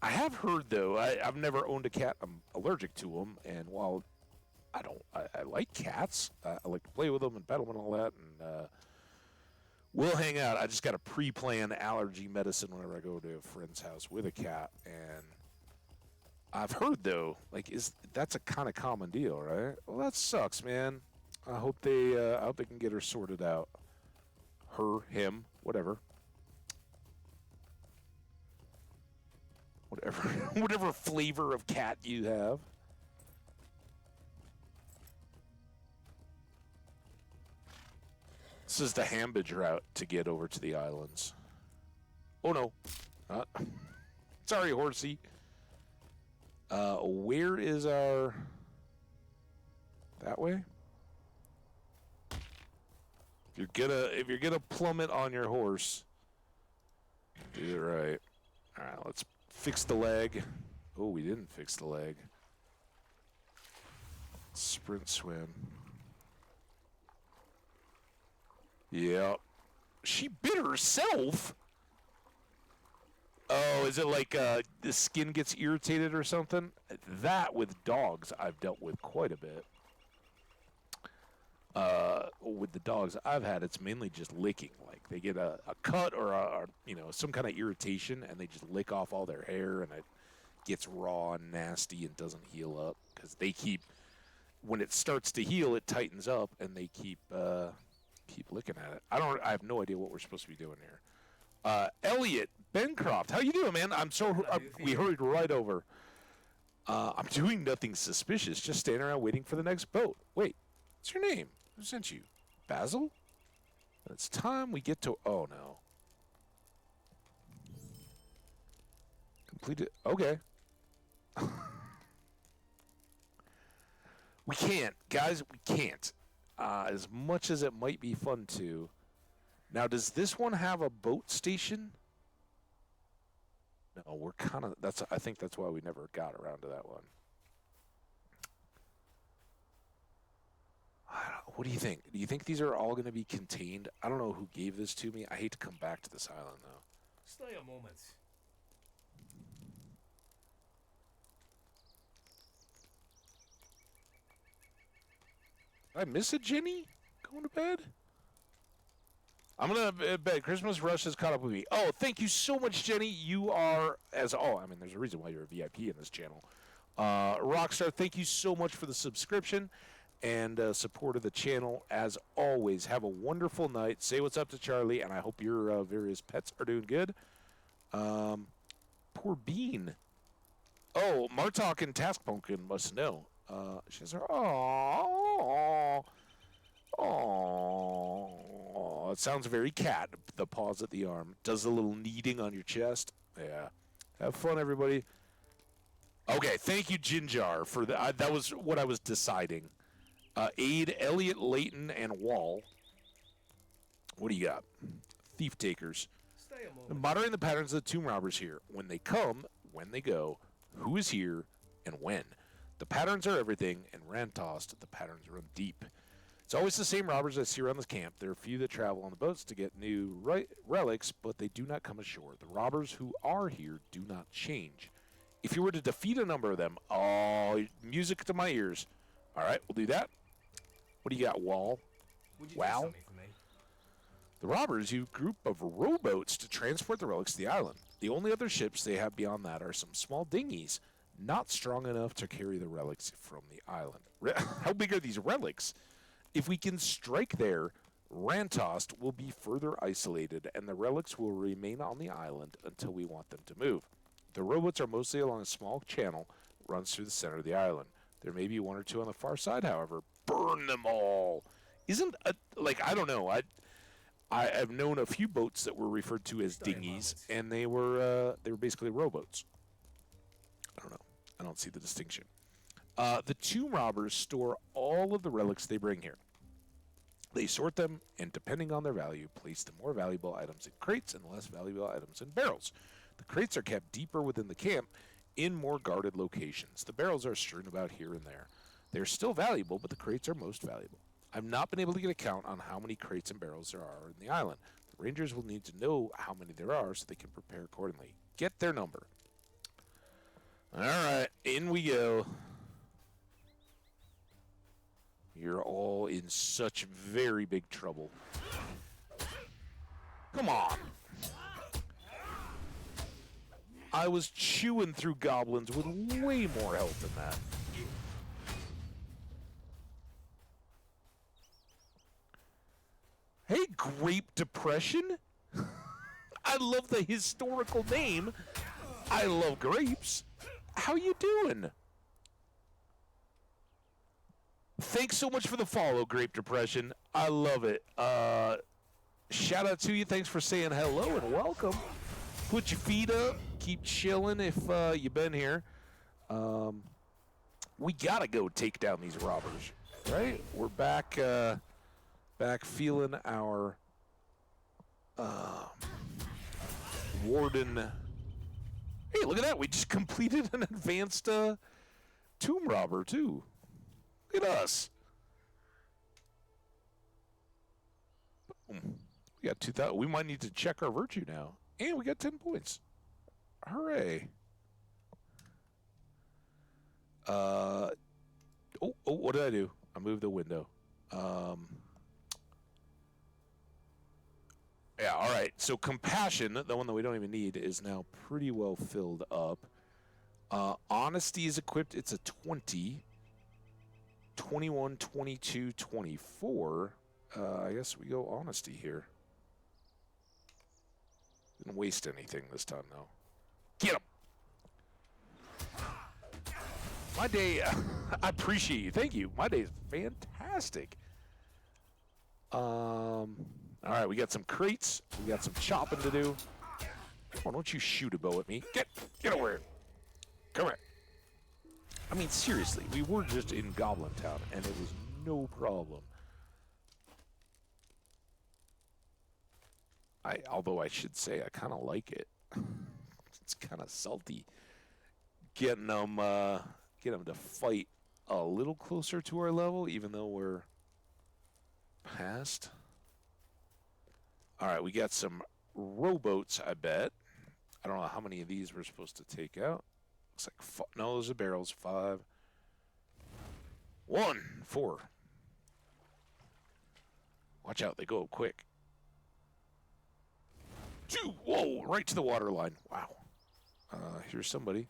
I have heard though. I've never owned a cat. I'm allergic to them, and while I like cats. I like to play with them and pet them and all that, and we'll hang out. I just got to pre-plan allergy medicine whenever I go to a friend's house with a cat, and I've heard though, like, that's a kind of common deal, right? Well, that sucks, man. I hope they can get her sorted out. Her, him, whatever. Whatever flavor of cat you have. This is the Hambidge route to get over to the islands. Oh no. Sorry, horsey. Where is our... That way? If you're gonna plummet on your horse, do it right. Alright, let's fix the leg. Oh, we didn't fix the leg. Sprint swim. Yeah. She bit herself? Oh, is it like the skin gets irritated or something? That, with dogs, I've dealt with quite a bit. With the dogs I've had, it's mainly just licking. Like, they get a cut or some kind of irritation, and they just lick off all their hair, and it gets raw and nasty and doesn't heal up. Because they keep... When it starts to heal, it tightens up, and they keep keep looking at it. I have no idea what we're supposed to be doing here. Elliot Bencroft, how you doing, man? We hurried right over. I'm doing nothing suspicious, just standing around waiting for the next boat. Wait, what's your name? Who sent you? Basil? It's time we get to... Oh, no. Completed... Okay. We can't. Guys, we can't. As much as it might be fun to. Now, does this one have a boat station? No, we're kind of... I think that's why we never got around to that one. What do you think? Do you think these are all going to be contained? I don't know who gave this to me. I hate to come back to this island, though. Stay a moment. Did I miss it, Jenny? Going to bed? I'm going to bed. Christmas Rush has caught up with me. Oh, thank you so much, Jenny. You are, there's a reason why you're a VIP in this channel. Rockstar, thank you so much for the subscription and support of the channel. As always, have a wonderful night. Say what's up to Charlie, and I hope your various pets are doing good. Poor Bean. Oh, Martok and Task Pumpkin must know. She says, oh, it sounds very cat. The paws at the arm. Does a little kneading on your chest. Yeah. Have fun, everybody. Okay, thank you, Jinjar, for that. That was what I was deciding. Aid, Elliot, Layton, and Wall. What do you got? Thief Takers. Stay a moment. Monitoring the patterns of the tomb robbers here. When they come, when they go, who is here, and when. The patterns are everything, and ran-tossed, the patterns run deep. It's always the same robbers I see around this camp. There are few that travel on the boats to get new relics, but they do not come ashore. The robbers who are here do not change. If you were to defeat a number of them, oh, music to my ears. All right, we'll do that. What do you got, Wall? Would you Wow. do something for me? The robbers use a group of rowboats to transport the relics to the island. The only other ships they have beyond that are some small dinghies, not strong enough to carry the relics from the island. How big are these relics? If we can strike there, Rantost will be further isolated, and the relics will remain on the island until we want them to move. The rowboats are mostly along a small channel that runs through the center of the island. There may be one or two on the far side, however. Burn them all! I don't know. I've known a few boats that were referred to as dinghies, and they were basically rowboats. I don't know. I don't see the distinction. The tomb robbers store all of the relics they bring here. They sort them, and depending on their value, place the more valuable items in crates and the less valuable items in barrels. The crates are kept deeper within the camp in more guarded locations. The barrels are strewn about here and there. They're still valuable, but the crates are most valuable. I've not been able to get a count on how many crates and barrels there are in the island. The rangers will need to know how many there are so they can prepare accordingly. Get their number. All right, in we go. You're all in such very big trouble. Come on. I was chewing through goblins with way more health than that. Hey, Grape Depression. I love the historical name. I love grapes. How you doing? Thanks so much for the follow, Grape Depression. I love it. Shout out to you. Thanks for saying hello and welcome. Put your feet up. Keep chilling if you've been here. We gotta go take down these robbers, right? We're back feeling our warden. Hey, look at that. We just completed an advanced tomb robber, too. Look at us. Boom. We got 2,000. We might need to check our virtue now. And we got 10 points. Hooray. What did I do? I moved the window. Yeah, all right. So compassion, the one that we don't even need, is now pretty well filled up. Honesty is equipped. It's a 20. 21, 22, 24. I guess we go honesty here. Didn't waste anything this time, though. Get him! My day, I appreciate you. Thank you. My day is fantastic. All right, we got some crates. We got some chopping to do. Come on, don't you shoot a bow at me. Get over here. Come here. I mean, seriously, we were just in Goblin Town, and it was no problem. Although I should say I kind of like it. It's kind of salty. Getting them to fight a little closer to our level, even though we're past. All right, we got some rowboats, I bet. I don't know how many of these we're supposed to take out. Looks like no, those are barrels. 5. 1, 4. Watch out, they go up quick. 2, whoa, right to the water line. Wow. Here's somebody.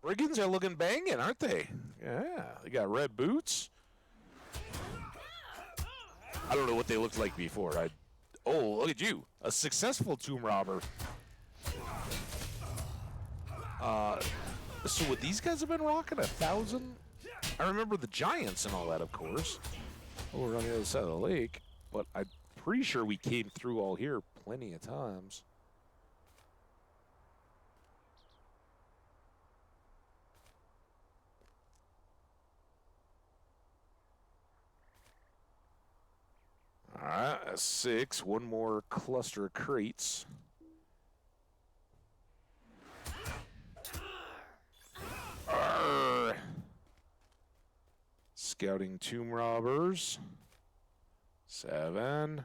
Brigands are looking banging, aren't they? Yeah, they got red boots. I don't know what they looked like before. Oh, look at you, a successful tomb robber. So what these guys have been rocking 1,000? I remember the giants and all that, of course. Oh, we're on the other side of the lake, but I'm pretty sure we came through all here plenty of times. All right, that's 6. One more cluster of crates. Arrgh. Scouting tomb robbers. 7.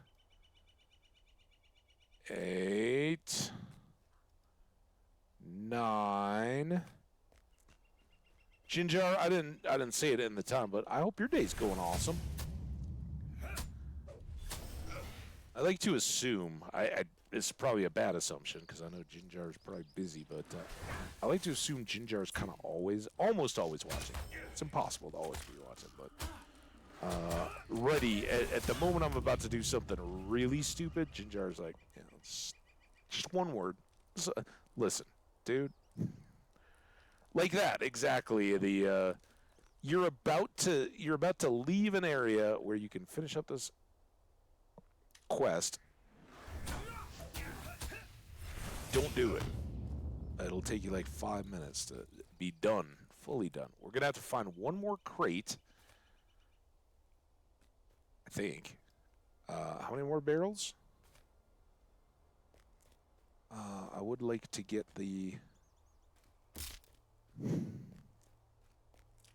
8. 9. Ginger, I didn't say it in the time, but I hope your day's going awesome. I like to assume, it's probably a bad assumption because I know Ginger is probably busy, but I like to assume Ginger is kind of almost always watching. It's impossible to always be watching, but ready at the moment I'm about to do something really stupid. Ginger is like, it's just one word. So, listen, dude. Like that, exactly. You're about to leave an area where you can finish up this quest. Don't do it. It'll take you like 5 minutes to be done, fully done. We're gonna have to find one more crate, I think. How many more barrels? I would like to get the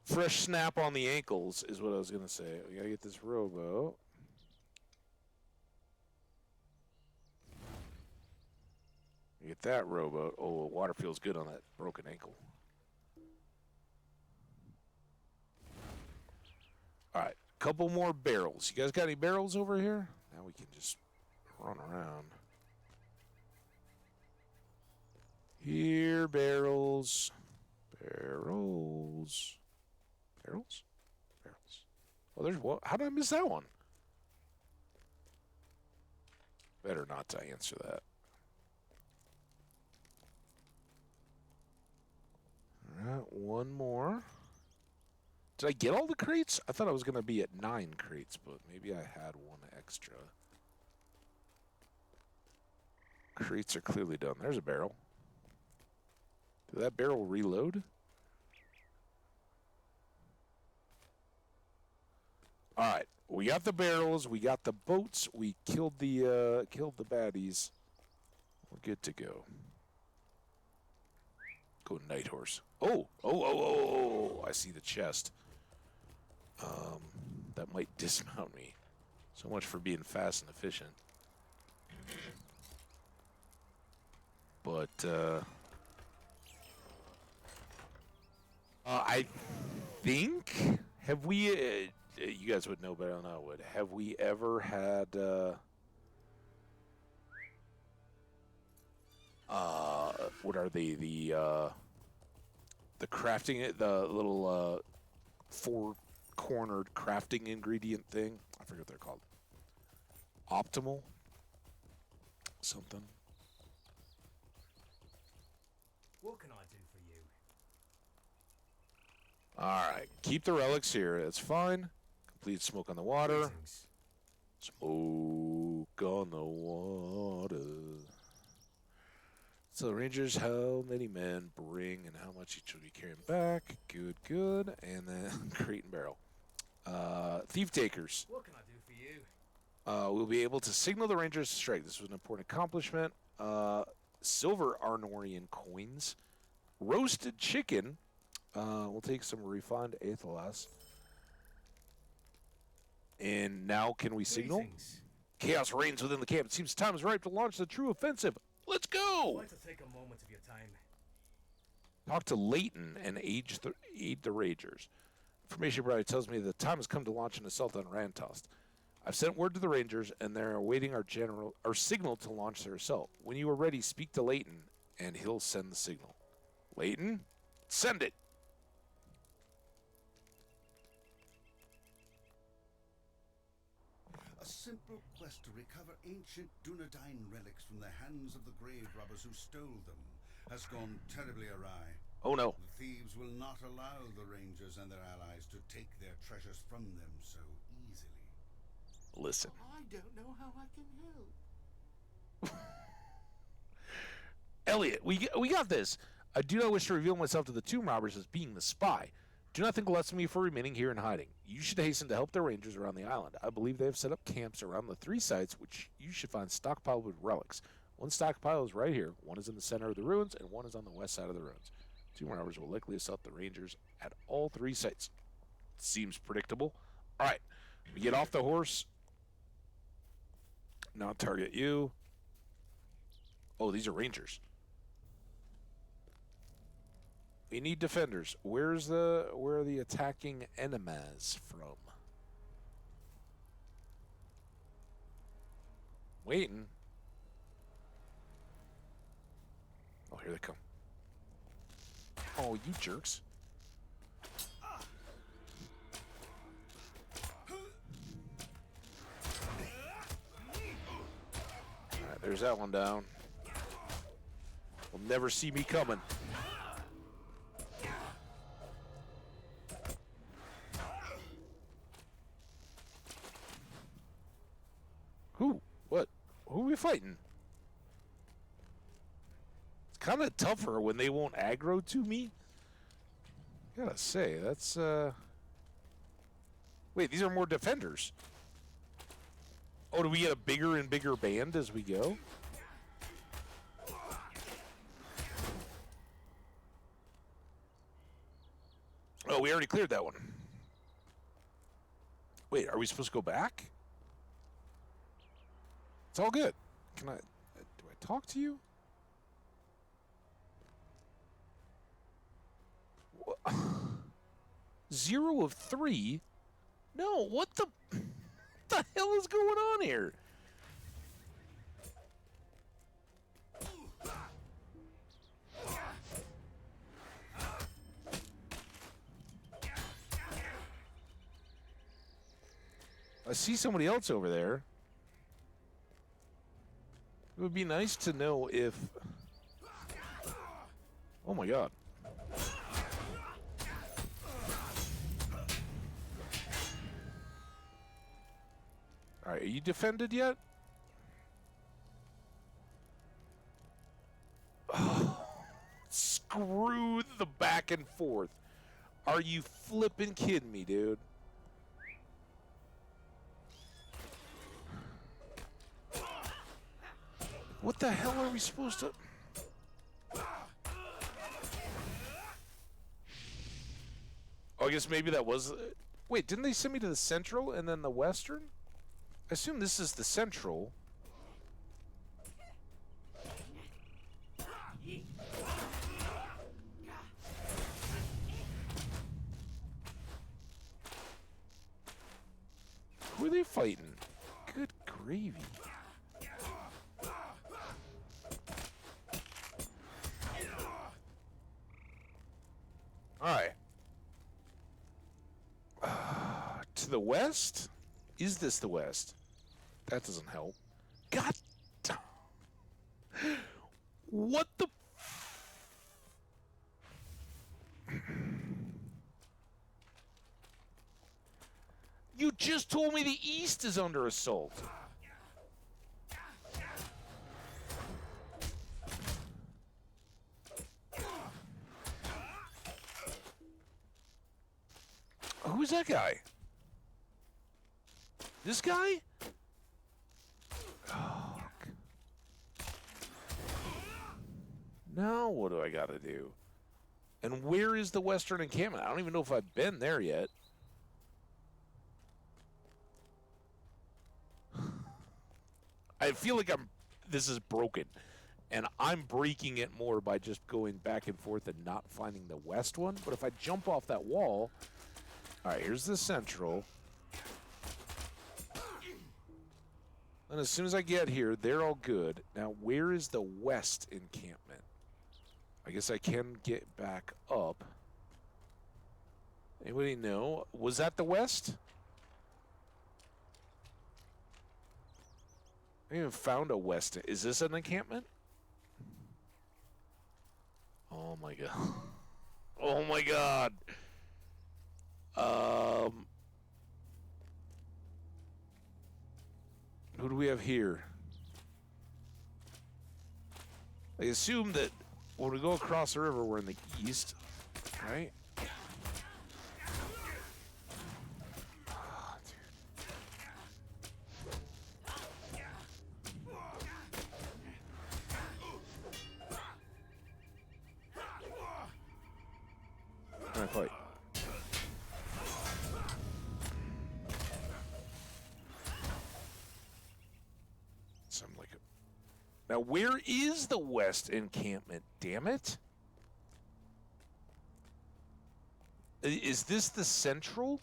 fresh snap on the ankles is what I was gonna say. We gotta get this rowboat. Get that rowboat. Oh, water feels good on that broken ankle. All right, couple more barrels. You guys got any barrels over here? Now we can just run around. Here, barrels. Barrels. Barrels? Barrels. Oh, there's one. How did I miss that one? Better not to answer that. All right, one more. Did I get all the crates? I thought I was going to be at 9 crates, but maybe I had one extra. Crates are clearly done. There's a barrel. Did that barrel reload? All right, we got the barrels, we got the boats, we killed the baddies. We're good to go. Go night horse. Oh! I see the chest. that might dismount me. So much for being fast and efficient. But, I think, have we, you guys would know better than I would, have we ever had, what are they, the crafting, the little, four-cornered crafting ingredient thing? I forget what they're called. Optimal? Something. What can I do for you? Alright, keep the relics here. That's fine. Complete smoke on the water. Greetings. Smoke on the water. So the Rangers, how many men bring and how much each will be carrying back? Good, good. And then crate and barrel. Thief takers. What can I do for you? We'll be able to signal the Rangers to strike. This was an important accomplishment. Silver Arnorian coins. Roasted chicken. We'll take some refined aethylas. And now can we signal? Greetings. Chaos reigns within the camp. It seems time is ripe to launch the true offensive. Let's I'd go! like to take a moment of your time. Talk to Leighton and aid the Rangers. Information provided tells me the time has come to launch an assault on Rantost. I've sent word to the Rangers, and they're awaiting our signal to launch their assault. When you are ready, speak to Leighton, and he'll send the signal. Leighton, send it! A simple quest to recover ancient Dunedain relics from the hands of the grave robbers who stole them has gone terribly awry. Oh no. The thieves will not allow the Rangers and their allies to take their treasures from them so easily. Listen. I don't know how I can help. Elliot, we got this. I do not wish to reveal myself to the tomb robbers as being the spy. Do not think less of me for remaining here and hiding. You should hasten to help the Rangers around the island. I believe they have set up camps around the 3 sites, which you should find stockpiled with relics. One stockpile is right here, one is in the center of the ruins, and one is on the west side of the ruins. Tomb robbers will likely assault the Rangers at all 3 sites. Seems predictable. Alright, we get off the horse. Now target you. Oh, these are Rangers. We need defenders. Where are the attacking enemies from? Waiting. Oh, here they come. Oh, you jerks. Alright, there's that one down. Will never see me coming. Who? What? Who are we fighting? It's kind of tougher when they won't aggro to me. Gotta say, that's, Wait, these are more defenders. Oh, do we get a bigger and bigger band as we go? Oh, we already cleared that one. Wait, are we supposed to go back? It's all good. Can I... do I talk to you? 0 of 3? No, what the hell is going on here? I see somebody else over there. It would be nice to know if... Oh my god. Alright, are you defended yet? Oh, screw the back and forth. Are you flipping kidding me, dude? What the hell are we supposed to... Oh, I guess maybe that was... Wait, didn't they send me to the central and then the western? I assume this is the central. Who are they fighting? Good gravy. Alright. To the west? Is this the west? That doesn't help. God. What the? You just told me the east is under assault. Who's that guy? This guy? Oh. Now what do I gotta do? And where is the western encampment? I don't even know if I've been there yet. I feel like this is broken. And I'm breaking it more by just going back and forth and not finding the west one. But if I jump off that wall... Alright, here's the central. And as soon as I get here, they're all good. Now, where is the west encampment? I guess I can get back up. Anybody know? Was that the west? I even found a west. Is this an encampment? Oh my god. Oh my god. Who do we have here? I assume that when we go across the river, we're in the east, right? Can I fight? Something like it. Now, where is the west encampment? Damn it! Is this the central?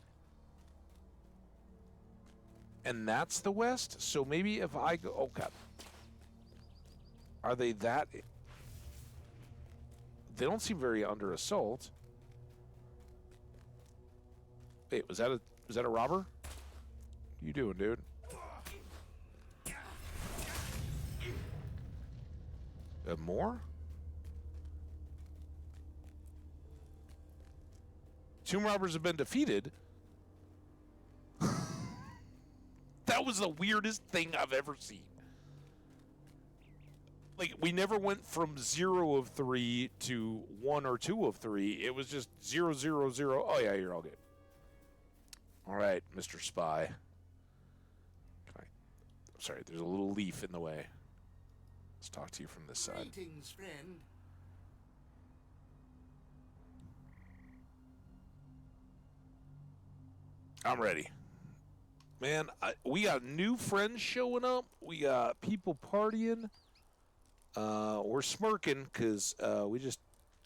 And that's the west? So maybe if I go... Oh, God. Are they that... They don't seem very under assault. Wait, was that a robber? What you doing, dude? More? Tomb robbers have been defeated. That was the weirdest thing I've ever seen. Like, we never went from 0 of 3 to 1 or 2 of 3. It was just 0, 0, 0. Oh, yeah, you're all good. All right, Mr. Spy. I'm sorry, there's a little leaf in the way. Let's talk to you from this side. Greetings, friend. I'm ready. Man, we got new friends showing up. We got people partying. We're smirking because we just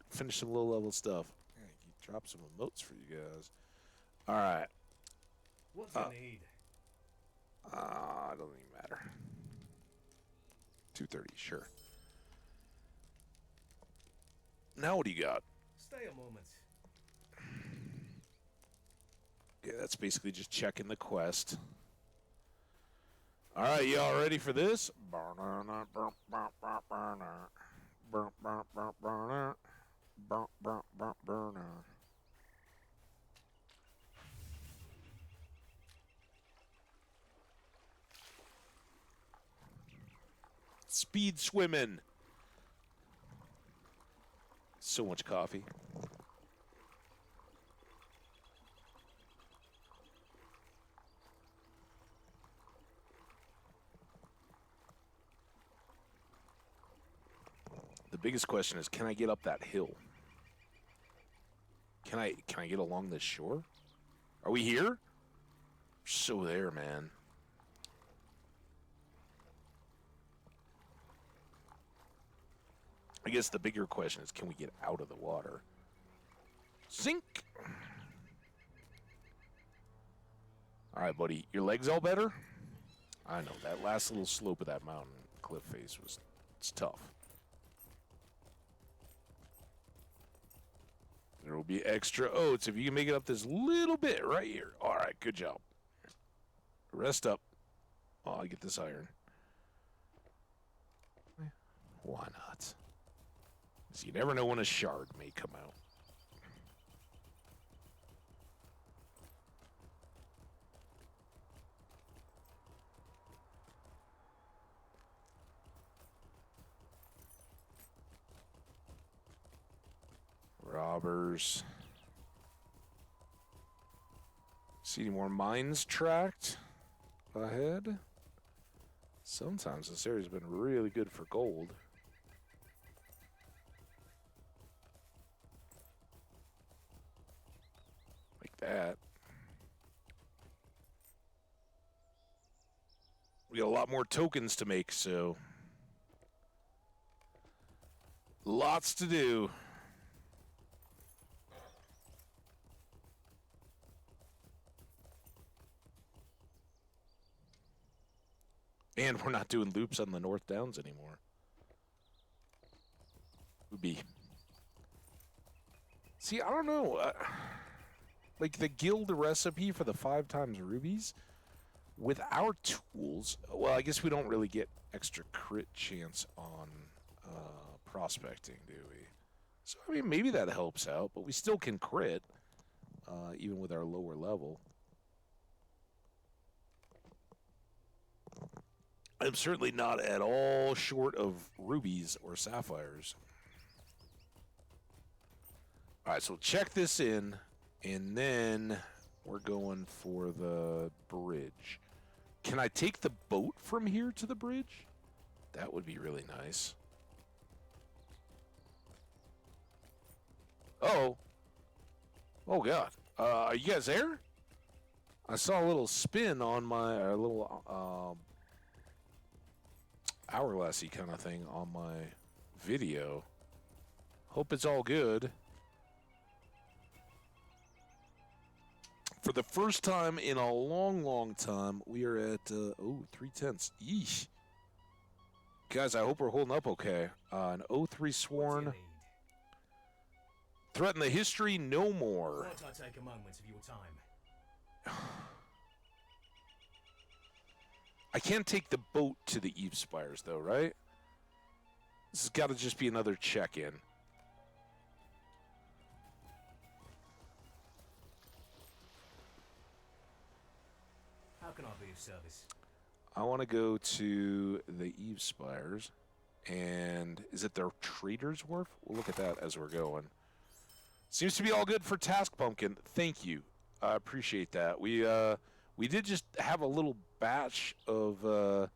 finished some low-level stuff. Yeah, drop some emotes for you guys. All right. What's the need? It doesn't even matter. 2:30, sure. Now what do you got? Stay a moment. Yeah, that's basically just checking the quest. All right, y'all ready for this? Speed swimming. So much coffee. The biggest question is, can I get up that hill? Can I get along this shore? Are we here? So there, man. I guess the bigger question is, can we get out of the water? Sink! All right, buddy. Your legs all better? I know. That last little slope of that mountain cliff face it's tough. There will be extra oats if you can make it up this little bit right here. All right, good job. Rest up. Oh, I get this iron. Why not? So you never know when a shard may come out. Robbers. See any more mines tracked ahead? Sometimes this area's been really good for gold. Like that. We got a lot more tokens to make, so lots to do. And we're not doing loops on the North Downs anymore. Would be. See, I don't know. Like the guild recipe for the 5 times rubies, with our tools, well, I guess we don't really get extra crit chance on prospecting, do we? So, I mean, maybe that helps out, but we still can crit, even with our lower level. I'm certainly not at all short of rubies or sapphires. All right, so check this in, and then we're going for the bridge. Can I take the boat from here to the bridge? That would be really nice. Oh. Oh, God. Are you guys there? I saw a little spin on my, little hourglassy kind of thing on my video. Hope it's all good. For the first time in a long, long time, we are at, 3/10. Yeesh. Guys, I hope we're holding up okay. An 03 sworn. Threaten the history no more. Thought I'd take a moment of your time. I can't take the boat to the Eve Spires, though, right? This has got to just be another check-in. How can I be of service? I want to go to the Eve Spires, and is it their Trader's Wharf? We'll look at that as we're going. Seems to be all good for Task Pumpkin. Thank you. I appreciate that. We did just have a little batch of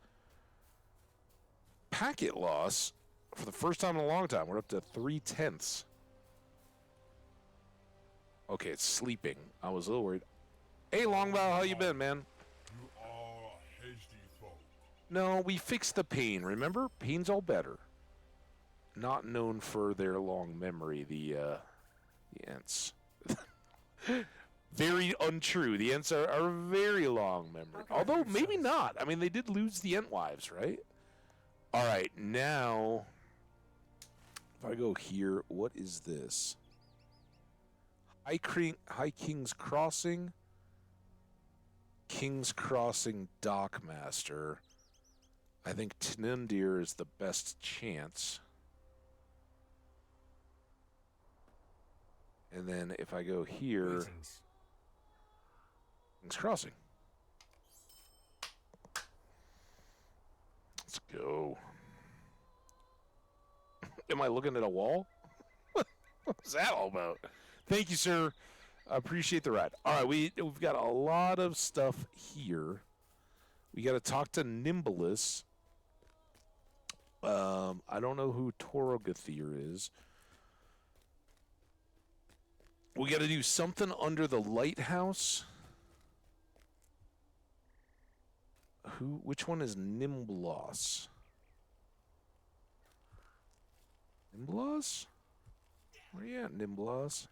packet loss for the first time in a long time. We're up to 3/10. Okay, it's sleeping. I was a little worried. Hey, Longbow, how you been, man? You are a hasty folk. No, we fixed the pain, remember? Pain's all better. Not known for their long memory, the Ents. Very untrue. The Ents are very long memory. Although, maybe not. I mean, they did lose the Ent wives, right? All right, now, if I go here, what is this? High King's Crossing. King's Crossing Dockmaster. I think Tenundir is the best chance. And then if I go here, Greetings. King's Crossing. Let's go. Am I looking at a wall? What's that all about? Thank you, sir. I appreciate the ride. All right, we've got a lot of stuff here. We got to talk to Nimbalus. I don't know who Torogathir is. We got to do something under the lighthouse. Which one is Nimblos? Nimblos? Where you at, Nimblos?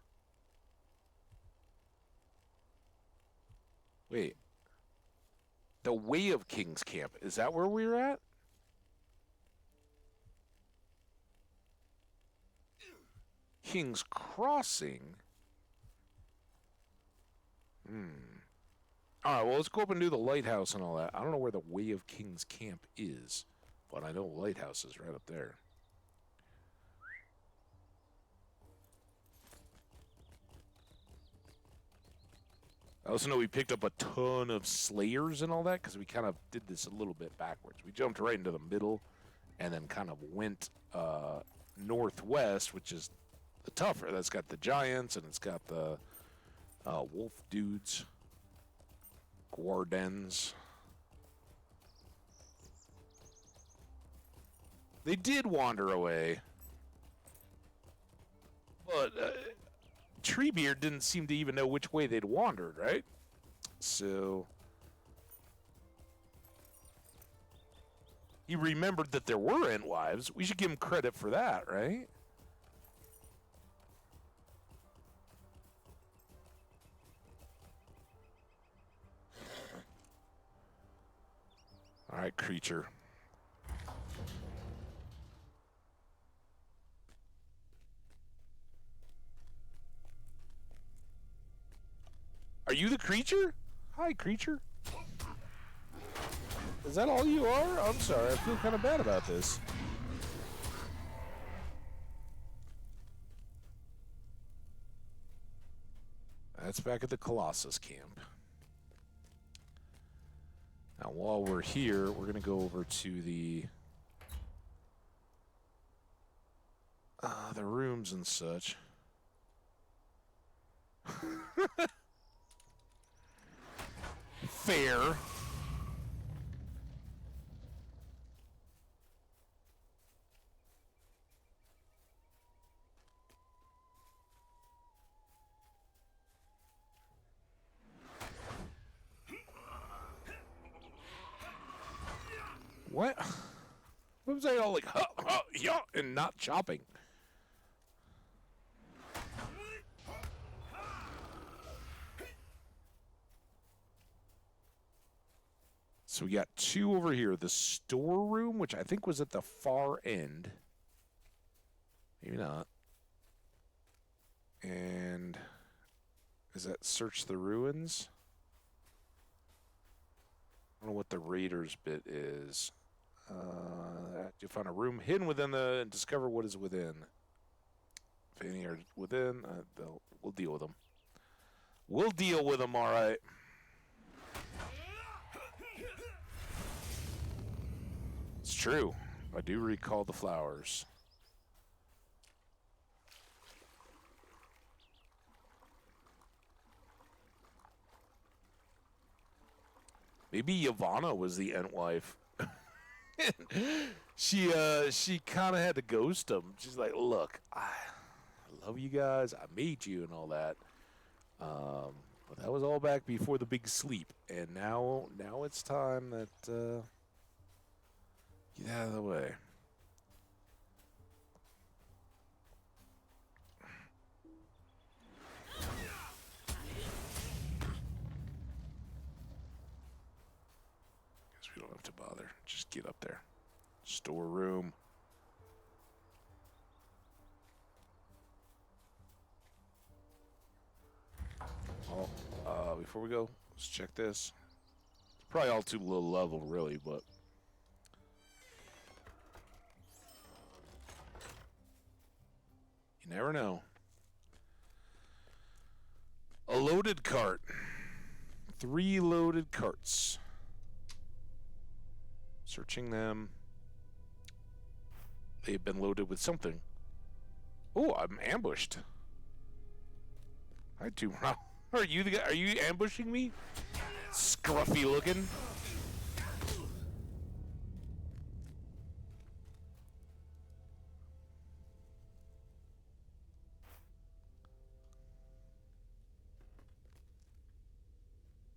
Wait. The Way of King's Camp. Is that where we were at? King's Crossing? Alright, well, let's go up and do the lighthouse and all that. I don't know where the Way of King's Camp is, but I know the lighthouse is right up there. I also know we picked up a ton of slayers and all that because we kind of did this a little bit backwards. We jumped right into the middle and then kind of went northwest, which is the tougher. That's got the giants and it's got the wolf dudes, guardens. They did wander away, but Treebeard didn't seem to even know which way they'd wandered, right? So he remembered that there were Entwives. We should give him credit for that, right? All right, creature. Are you the creature? Hi, creature. Is that all you are? I'm sorry. I feel kind of bad about this. That's back at the Colossus camp. Now, while we're here, we're going to go over to the rooms and such. Fair. What? What was I all like, yeah, and not chopping? So we got two over here. The storeroom, which I think was at the far end. Maybe not. And is that search the ruins? I don't know what the raiders bit is. You find a room hidden within and discover what is within. If any are within, we'll deal with them. We'll deal with them, all right. It's true. I do recall the flowers. Maybe Yavanna was the Entwife. She kind of had to ghost him. She's like, look, I love you guys. I made you and all that. But that was all back before the big sleep. And now it's time that... get out of the way. Guess we don't have to bother. Just get up there. Storeroom. Oh, before we go, let's check this. It's probably all too low level, really, but... you never know. A loaded cart. 3 loaded carts. Searching them. They've been loaded with something. Oh, I'm ambushed. Hi, Tomb Raider. Are you the guy? Are you ambushing me? Scruffy looking.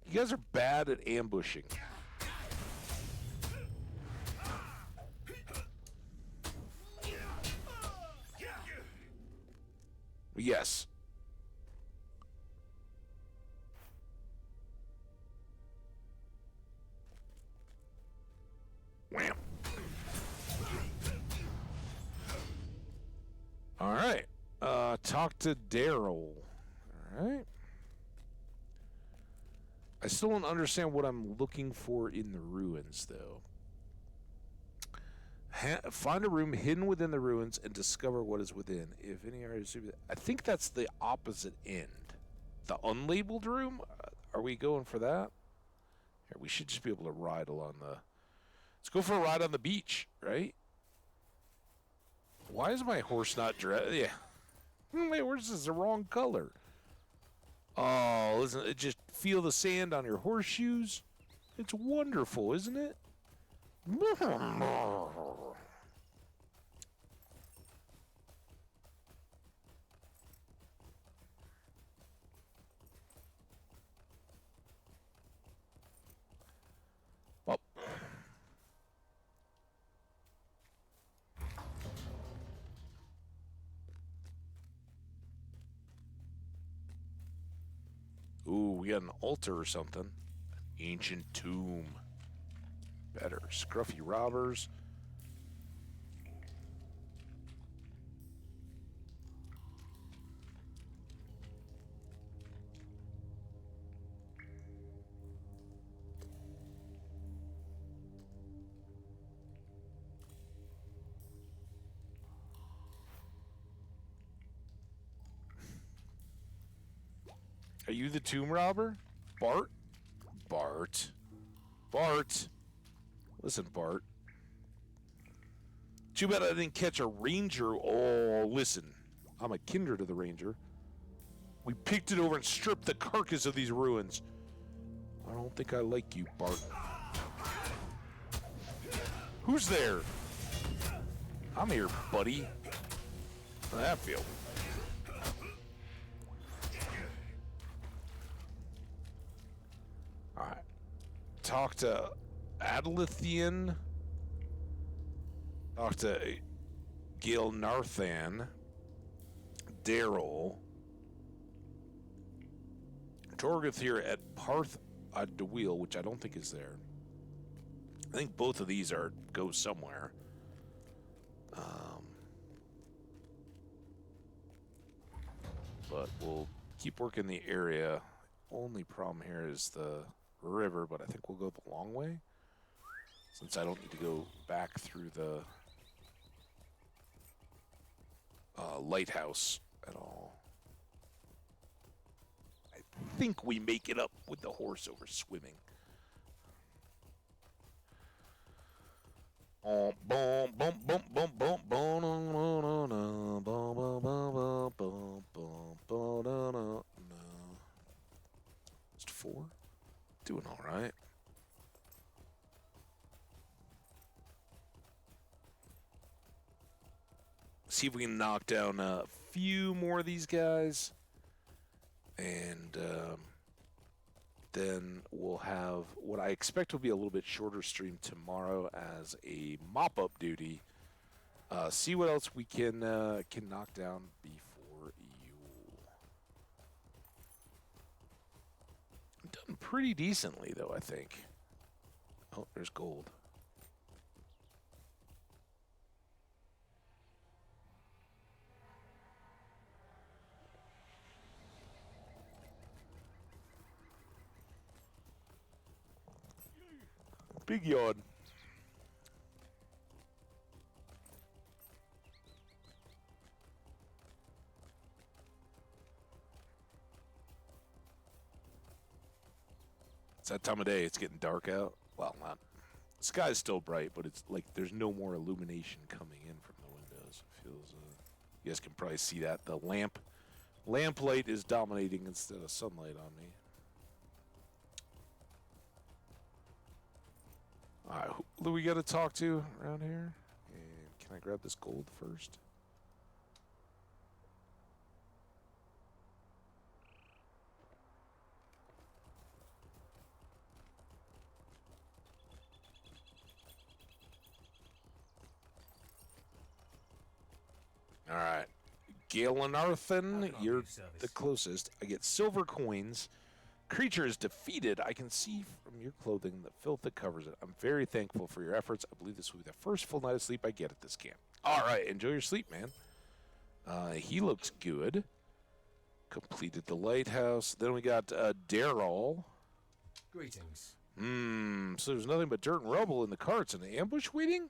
You guys are bad at ambushing. Yes. Wham. All right. Talk to Daryl. All right. I still don't understand what I'm looking for in the ruins, though. Find a room hidden within the ruins and discover what is within. If any area is... I think that's the opposite end. The unlabeled room? Are we going for that? Here, we should just be able to ride along the... Let's go for a ride on the beach, right? Why is my horse not dressed? Yeah. My horse is the wrong color. Oh, listen, just feel the sand on your horseshoes. It's wonderful, isn't it? Well, ooh, we got an altar or something. Ancient tomb. Better. Scruffy robbers. Are you the tomb robber? Bart? Bart. Bart. Listen, Bart. Too bad I didn't catch a ranger. Oh, listen. I'm a kindred of the ranger. We picked it over and stripped the carcass of these ruins. I don't think I like you, Bart. Who's there? I'm here, buddy. How'd that feel? Alright. Talk to Adlethian. Talk to Gil Narthan. Daryl. Torgoth here at Parth Adweel, which I don't think is there. I think both of these go somewhere. But we'll keep working the area. Only problem here is the river, but I think we'll go the long way, since I don't need to go back through the lighthouse at all. I think we make it up with the horse over swimming. Boom, boom, boom, boom, boom, boom, boom, boom, boom, boom, boom, boom. Just 4? Doing all right. See if we can knock down a few more of these guys. And then we'll have what I expect will be a little bit shorter stream tomorrow as a mop-up duty. See what else we can knock down before Yule. Done pretty decently, though, I think. Oh, there's gold. Big yawn. It's that time of day. It's getting dark out. Well, not. The sky's still bright, but it's like there's no more illumination coming in from the windows. It feels. You guys can probably see that the lamp light is dominating instead of sunlight on me. All right, who do we got to talk to around here? And can I grab this gold first? All right, Galenarthen, How can I be you're of service? the closest. I get silver coins. Creature is defeated. I can see from your clothing the filth that covers it. I'm very thankful for your efforts. I believe this will be the first full night of sleep I get at this camp. All right, enjoy your sleep, man. He looks good. Completed the lighthouse. Then we got Daryl. Greetings. So there's nothing but dirt and rubble in the carts and the ambush waiting?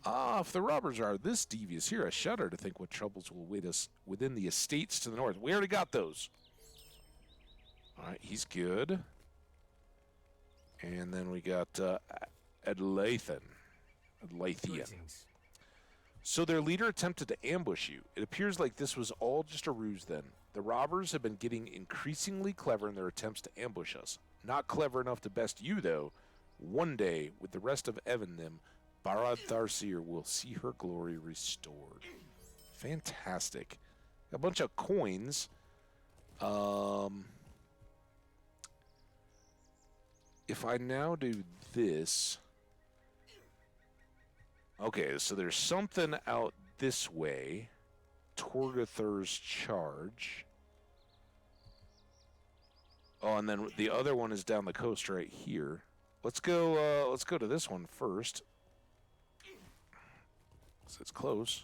If the robbers are this devious here, I shudder to think what troubles will await us within the estates to the north. We already got those. All right, he's good. And then we got Adlathian. Greetings. So their leader attempted to ambush you. It appears like this was all just a ruse then. The robbers have been getting increasingly clever in their attempts to ambush us. Not clever enough to best you, though. One day, with the rest of Evanim, Barad Tharsir will see her glory restored. Fantastic. A bunch of coins. If I now do this... Okay, so there's something out this way. Torgathur's charge. Oh, and then the other one is down the coast right here. Let's go to this one first. So it's close.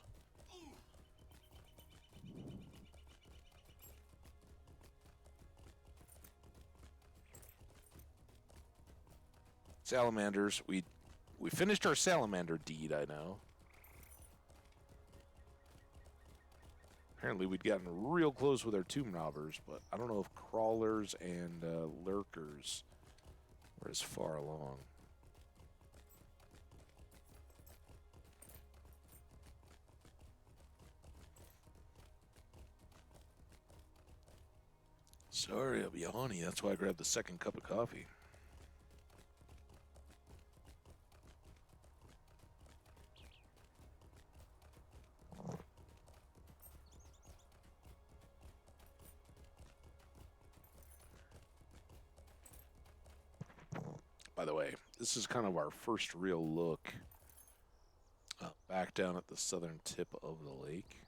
Salamanders. We finished our salamander deed, I know. Apparently we'd gotten real close with our tomb robbers, but I don't know if crawlers and lurkers were as far along. Sorry, I'll be honey. That's why I grabbed the second cup of coffee. By the way, this is kind of our first real look back down at the southern tip of the lake.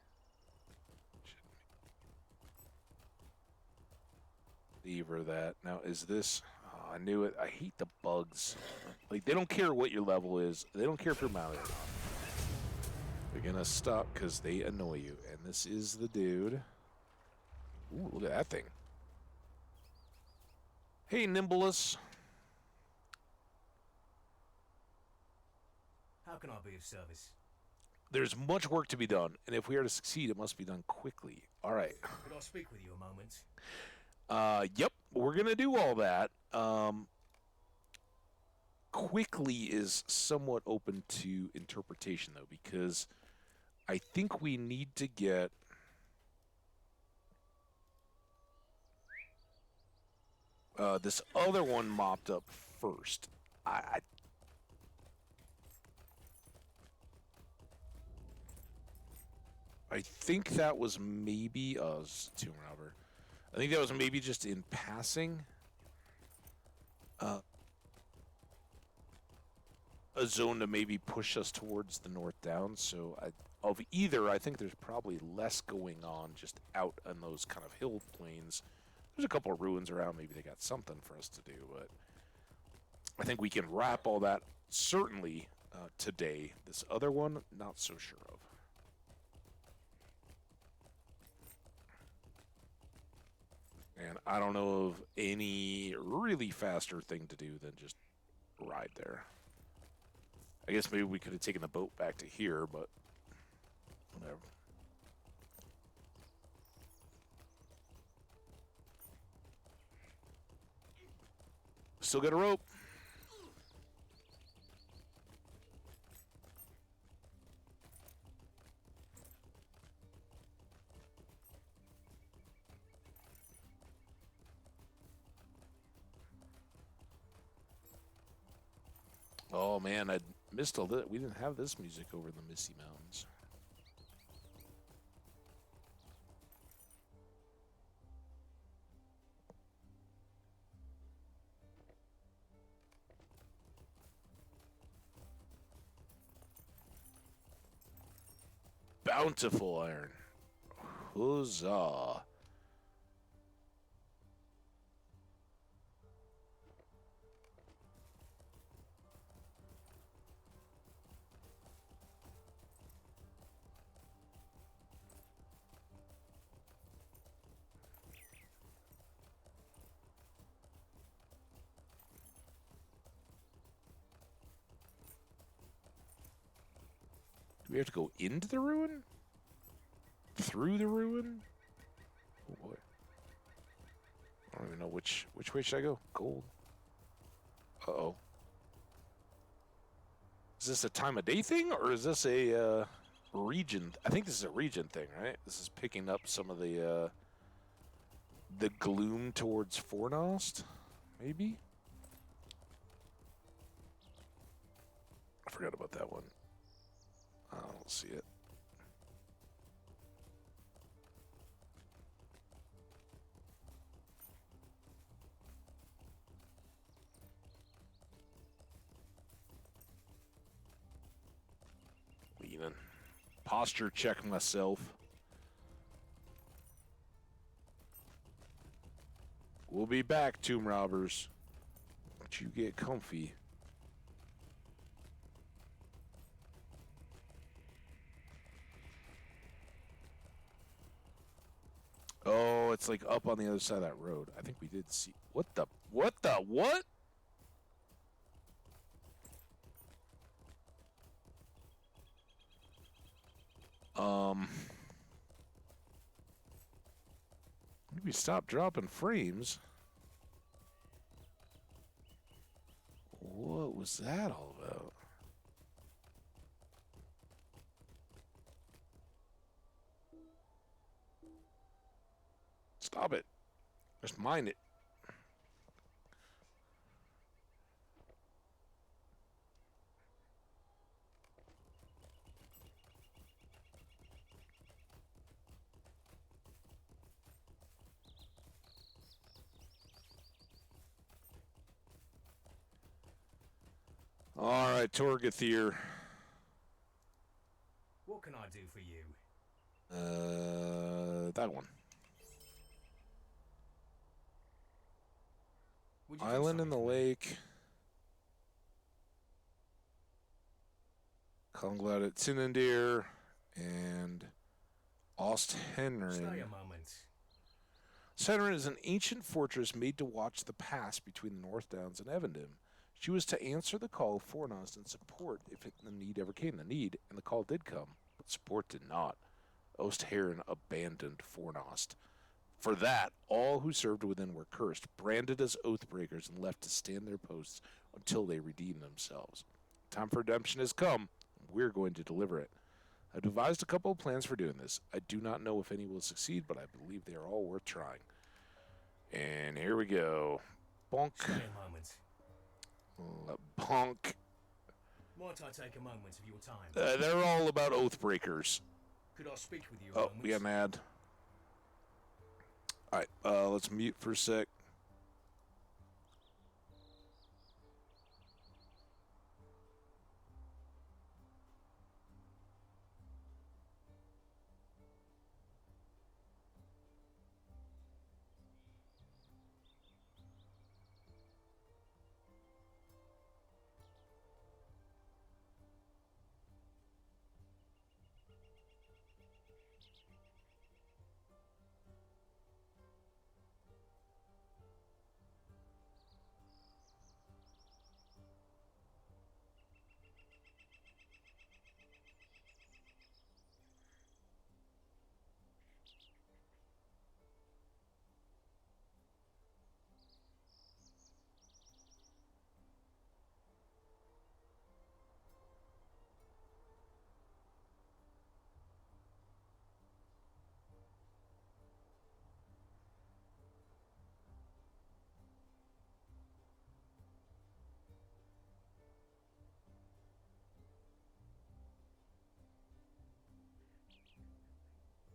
Lever that. Now, is this... Oh, I knew it. I hate the bugs. Like, they don't care what your level is. They don't care if you're mounted or not. They're going to stop because they annoy you. And this is the dude. Ooh, look at that thing. Hey, Nimblus. How can I be of service? There's much work to be done, and if we are to succeed, it must be done quickly. All right. Could I speak with you a moment? Yep, we're going to do all that. Quickly is somewhat open to interpretation, though, because I think we need to get... this other one mopped up first. I think that was maybe Tomb Robber. I think that was maybe just in passing. A zone to maybe push us towards the North Downs. So of either, I think there's probably less going on just out on those kind of hill plains. There's a couple of ruins around. Maybe they got something for us to do, but I think we can wrap all that certainly today. This other one, not so sure of. And I don't know of any really faster thing to do than just ride there. I guess maybe we could have taken the boat back to here, but whatever. Still got a rope. Oh man, I missed all that. We didn't have this music over the Misty Mountains. Bountiful iron. Huzzah. Do we have to go into the ruin? Through the ruin? Oh boy. I don't even know which way should I go. Gold. Uh-oh. Is this a time of day thing, or is this a region? I think this is a region thing, right? This is picking up some of the gloom towards Fornost, maybe? I forgot about that one. I don't see it. Leaving. Posture check myself. We'll be back, tomb robbers. Once you get comfy. Oh, it's like up on the other side of that road. I think we did see. What? Maybe stop dropping frames. What was that all about? Stop it. Just mind it. All right, Torgathir. What can I do for you? That one. Would you do Island in the something for me? lake. Conglad at Tinandir and Osthenrin. Stay a moment. Osthenrin is an ancient fortress made to watch the pass between the North Downs and Evendim. She was to answer the call of Fornost and support if the need ever came. The need, and the call did come, but support did not. Osthenrin abandoned Fornost. For that, all who served within were cursed, branded as oathbreakers, and left to stand their posts until they redeemed themselves. Time for redemption has come, and we're going to deliver it. I've devised a couple of plans for doing this. I do not know if any will succeed, but I believe they are all worth trying. And here we go. Bonk. Stay a moment. Bonk. Might I take a moment of your time? They're all about oathbreakers. Could I speak with you a Oh, moment? we got mad. Alright, let's mute for a sec.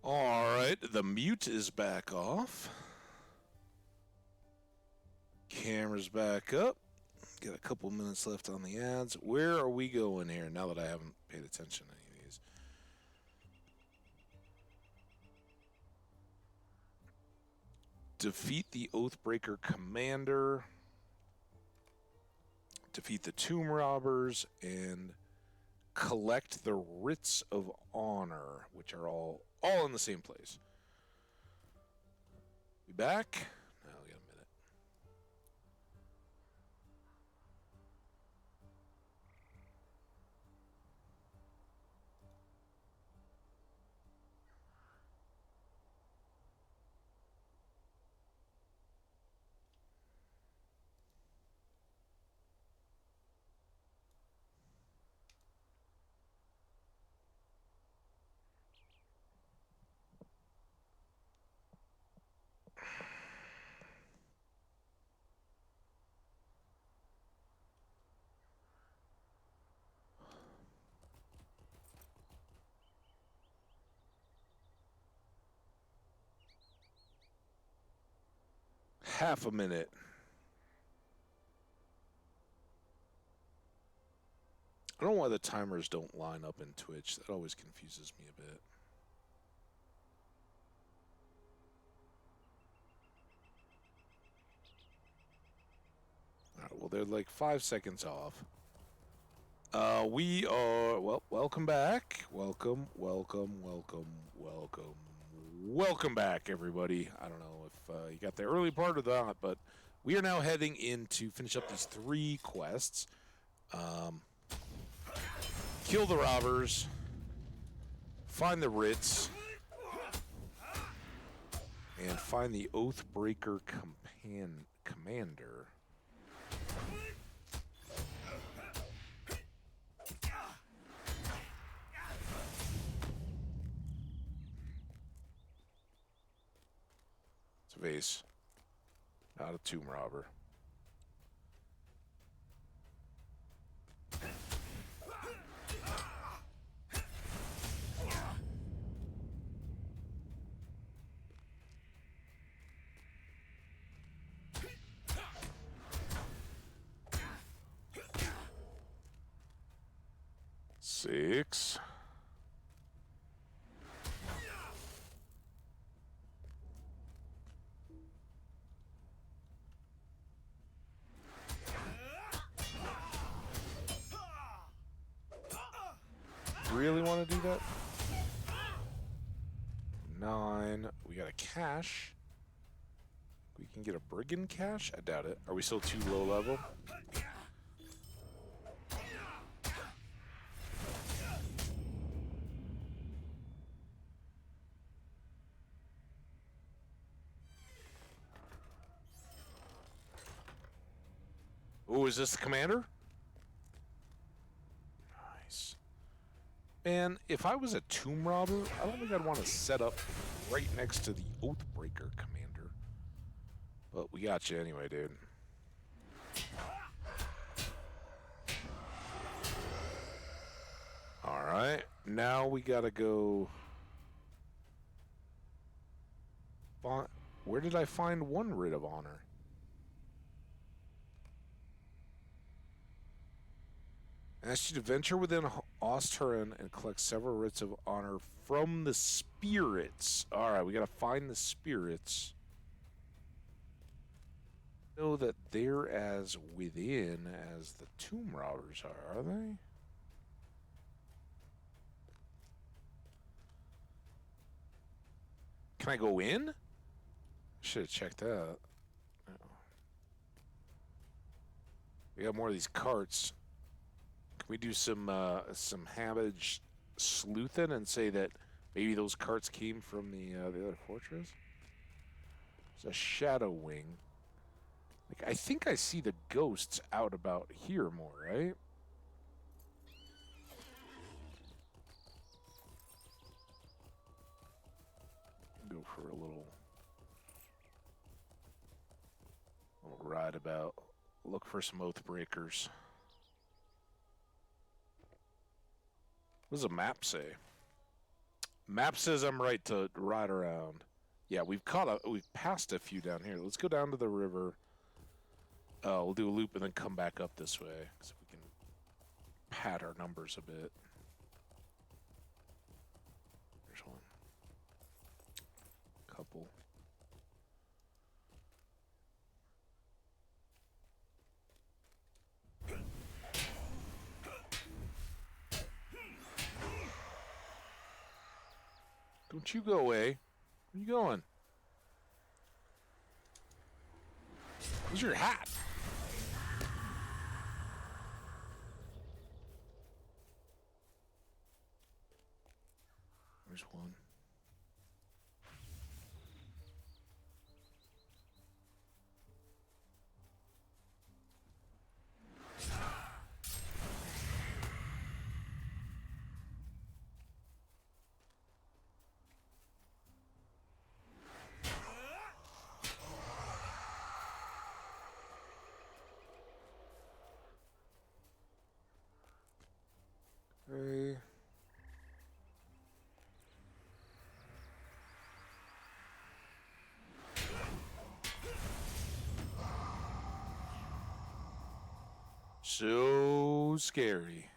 Alright, the mute is back off. Camera's back up. Got a couple minutes left on the ads. Where are we going here now that I haven't paid attention to any of these? Defeat the Oathbreaker commander. Defeat the tomb robbers and collect the writs of honor, which are all in the same place. Be back? No, we got a minute. Half a minute. I don't know why the timers don't line up in Twitch. That always confuses me a bit. All right, well, they're like 5 seconds off. We are, well, welcome back. Welcome back, everybody. I don't know if you got the early part or not, but we are now heading in to finish up these 3 quests. Kill the robbers, find the writs, and find the Oathbreaker commander. It's a vase, not a tomb robber. Six. Really want to do that? 9. We got a cache. We can get a brigand cache? I doubt it. Are we still too low level? Oh, is this the commander? Nice. Man, if I was a tomb robber, I don't think I'd want to set up right next to the Oathbreaker commander. But we got you anyway, dude. Alright, now we gotta go... Where did I find one writ of honor? Asked you to venture within Osturan and collect several writs of honor from the spirits. Alright, we gotta find the spirits. Know that they're as within as the tomb robbers are they? Can I go in? Should have checked that. We got more of these carts. Can we do some Hamage sleuthing and say that maybe those carts came from the other fortress? There's a shadow wing. Like, I think I see the ghosts out about here more, right? Go for a little ride about. Look for some Oathbreakers. What does a map say? Map says I'm right to ride around. Yeah, we've passed a few down here. Let's go down to the river. We'll do a loop and then come back up this way, so we can pad our numbers a bit. There's one. Couple. Don't you go away. Where you going? Where's your hat? There's one. Okay. So scary.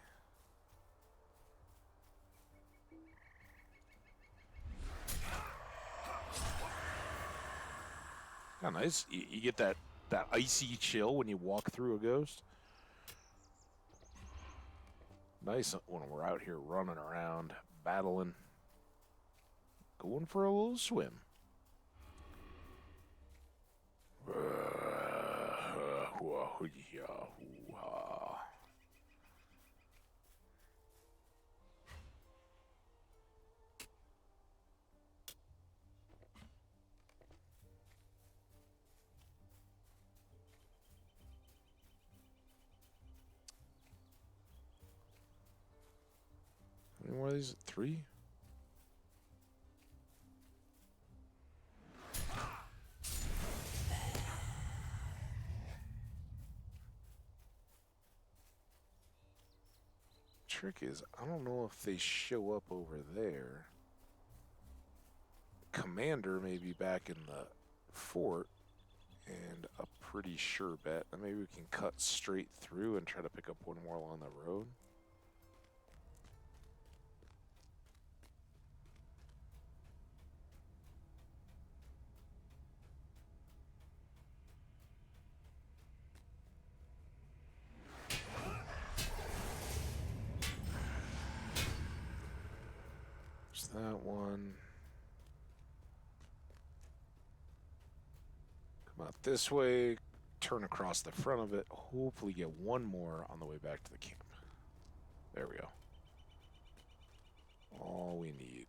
Kind of nice. You get that icy chill when you walk through a ghost. Nice when we're out here running around, battling, going for a little swim. How many more of these? 3? Trick is, I don't know if they show up over there. Commander may be back in the fort, and a pretty sure bet that maybe we can cut straight through and try to pick up one more along the road. There's that one. Come out this way, turn across the front of it, hopefully get one more on the way back to the camp. There we go. All we need.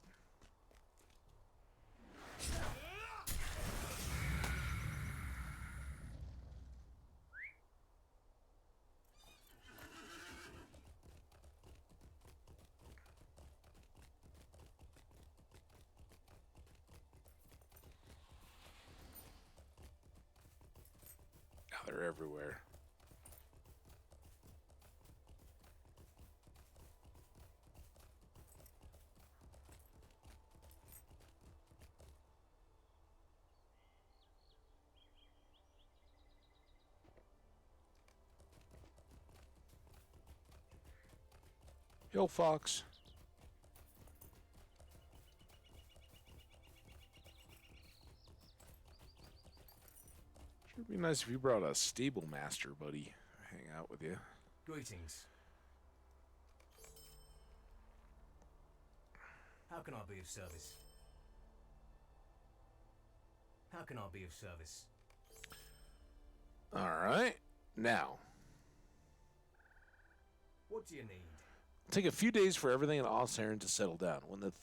Now they're everywhere. Hill Fox. Sure be nice if you brought a stable master, buddy. Hang out with you. Greetings. How can I be of service? How can I be of service? All right. Now, What do you need? take a few days for everything in Ossarin to settle down. When the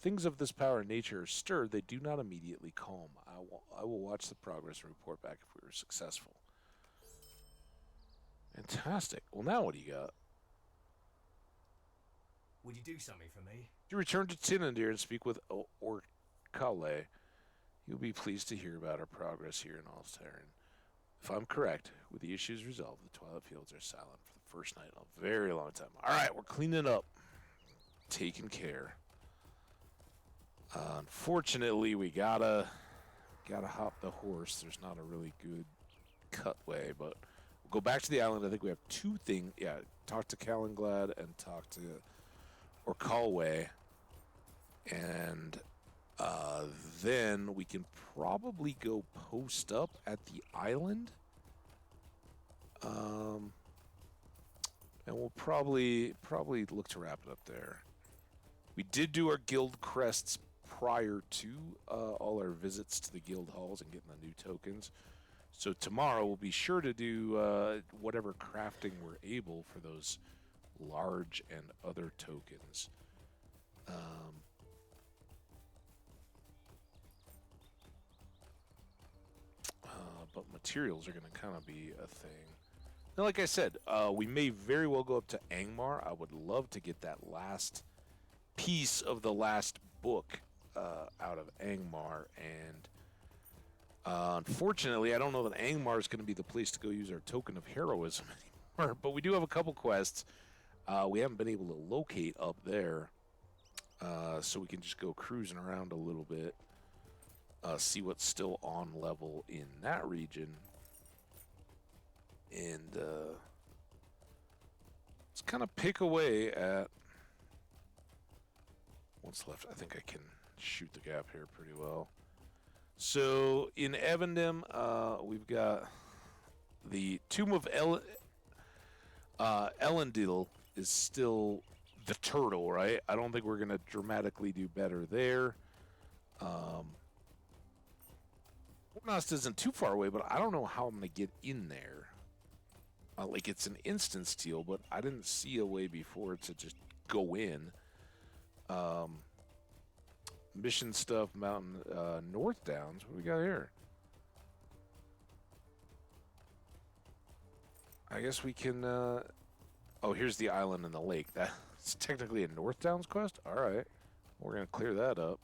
things of this power and nature are stirred, they do not immediately calm. I will watch the progress and report back if we were successful. Fantastic. Well, now what do you got? Would you do something for me? You return to Tinandir and speak with Orkale. You'll be pleased to hear about our progress here in Ossarin. If I'm correct, with the issues resolved, the Twilight Fields are silent for the first night in a very long time. All right, we're cleaning up. Taking care. Unfortunately, we gotta hop the horse. There's not a really good cutway, but we'll go back to the island. I think we have 2 things. Yeah, talk to Calenglad and talk to Orkalway, and then we can probably go post up at the island. And we'll probably look to wrap it up there. We did do our guild crests prior to all our visits to the guild halls and getting the new tokens. So tomorrow we'll be sure to do whatever crafting we're able for those large and other tokens. But materials are going to kind of be a thing. Now, like I said, we may very well go up to Angmar. I would love to get that last piece of the last book out of Angmar, and unfortunately, I don't know that Angmar is going to be the place to go use our token of heroism anymore. But we do have a couple quests we haven't been able to locate up there, so we can just go cruising around a little bit, see what's still on level in that region, and let's kind of pick away at what's left. I think I can shoot the gap here pretty well. So in Evendem, we've got the Tomb of Elendil is still the turtle, right? I don't think we're going to dramatically do better there. Fornost isn't too far away, but I don't know how I'm going to get in there. Like, it's an instant steal, but I didn't see a way before to just go in. Mission stuff, mountain, North Downs. What do we got here? I guess we can, oh, here's the island and the lake. That's technically a North Downs quest? All right. We're going to clear that up.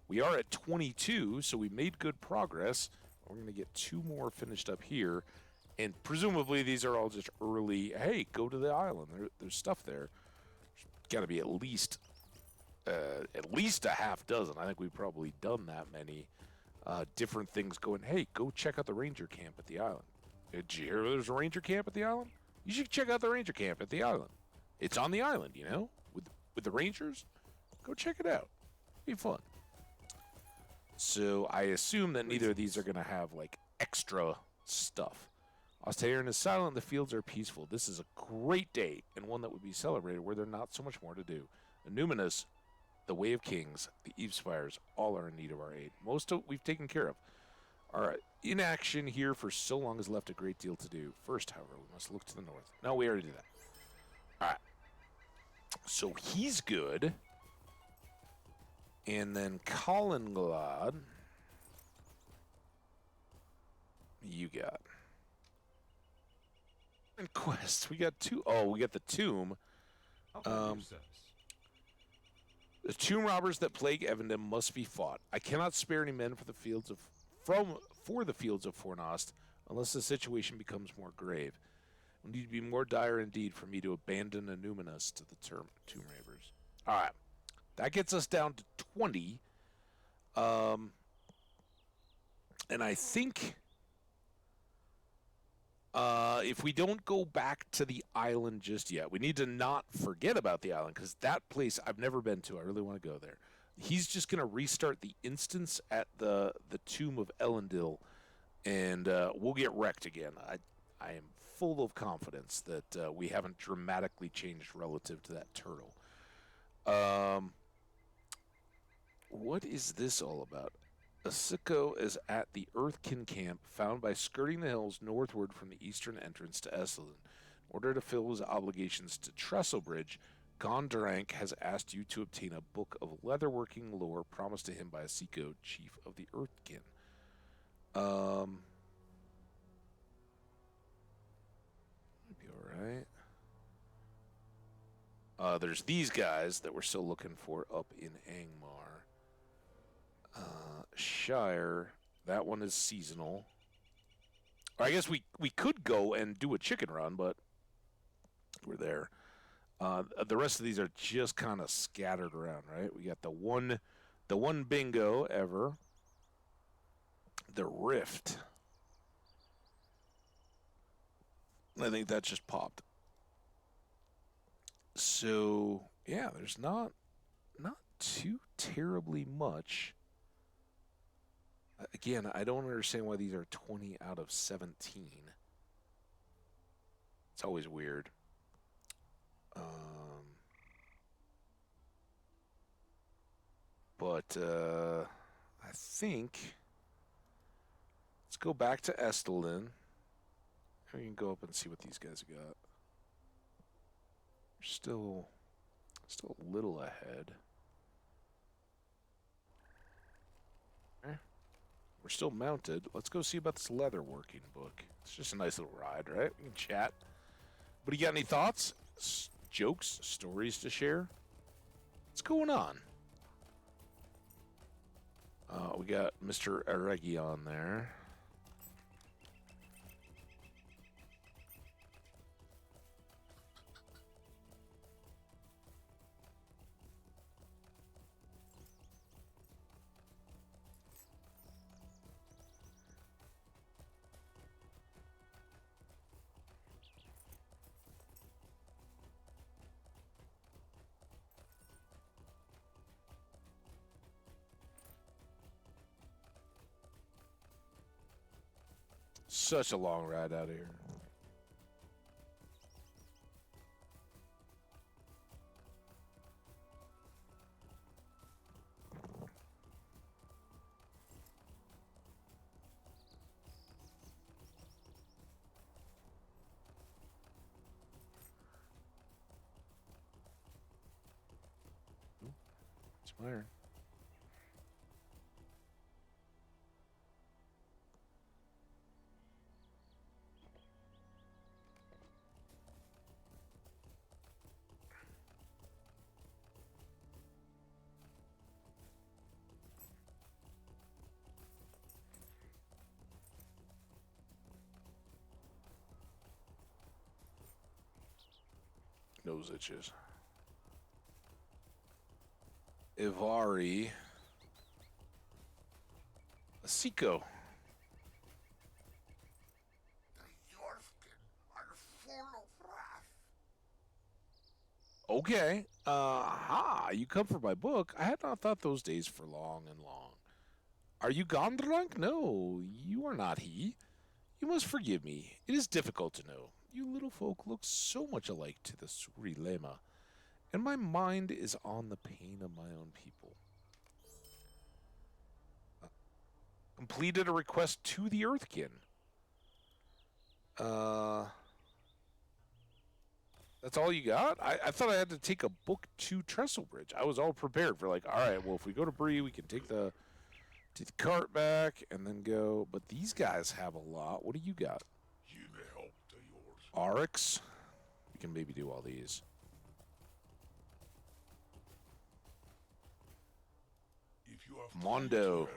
We are at 22, so we made good progress. We're going to get 2 more finished up here. And presumably these are all just early, hey, go to the island. There's stuff there. There's got to be at least a half dozen. I think we've probably done that many different things going, hey, go check out the ranger camp at the island. Did you hear there's a ranger camp at the island? You should check out the ranger camp at the island. It's on the island, you know, with the rangers. Go check it out. Be fun. So I assume that neither of these are going to have, like, extra stuff. Austerin is silent, the fields are peaceful. This is a great day, and one that would be celebrated where there's not so much more to do. Numinous, the Way of Kings, the Eve Spires, all are in need of our aid. Most of we've taken care of. Our inaction here for so long has left a great deal to do. First, however, we must look to the north. No, we already did that. All right. So he's good. And then Collinglad, you got. And quest, we got 2. Oh, we got the tomb. The tomb robbers that plague Evendem must be fought. I cannot spare any men for the fields of Fornost unless the situation becomes more grave. It will need to be more dire indeed for me to abandon Numinous to the tomb raiders. All right. That gets us down to 20. And I think if we don't go back to the island just yet, we need to not forget about the island, because that place I've never been to. I really want to go there. He's just going to restart the instance at the Tomb of Elendil, and we'll get wrecked again. I am full of confidence that we haven't dramatically changed relative to that turtle. What is this all about? Asiko is at the Earthkin camp, found by skirting the hills northward from the eastern entrance to Esselin. In order to fill his obligations to Trestlebridge, Gondrank has asked you to obtain a book of leatherworking lore promised to him by Asiko, chief of the Earthkin. Might be alright. There's these guys that we're still looking for up in Angmar. Shire, that one is seasonal. Or I guess we could go and do a chicken run, but we're there. The rest of these are just kind of scattered around, right? We got the one bingo ever. The Rift. I think that just popped. So yeah, there's not too terribly much. Again, I don't understand why these are 20 out of 17. It's always weird. But I think let's go back to Estelin. We can go up and see what these guys got. We're still a little ahead. Okay. We're still mounted. Let's go see about this leatherworking book. It's just a nice little ride, right? We can chat. But you got any thoughts? Jokes? Stories to share? What's going on? We got Mr. Eregion there. Such a long ride out of here. It's iron. Nose itches. Ivari. Asiko. The Yorskin are full of wrath. Okay. You come for my book. I had not thought those days for long and long. Are you Gondrunk? No, you are not he. You must forgive me. It is difficult to know. You little folk look so much alike to the Suri Lema, and my mind is on the pain of my own people. Completed a request to the Earthkin. That's all you got? I thought I had to take a book to Trestlebridge. I was all prepared for like, all right, well, if we go to Bree, we can take the cart back and then go. But these guys have a lot. What do you got? You may help the yours. Oryx. We can maybe do all these. If you have Mondo.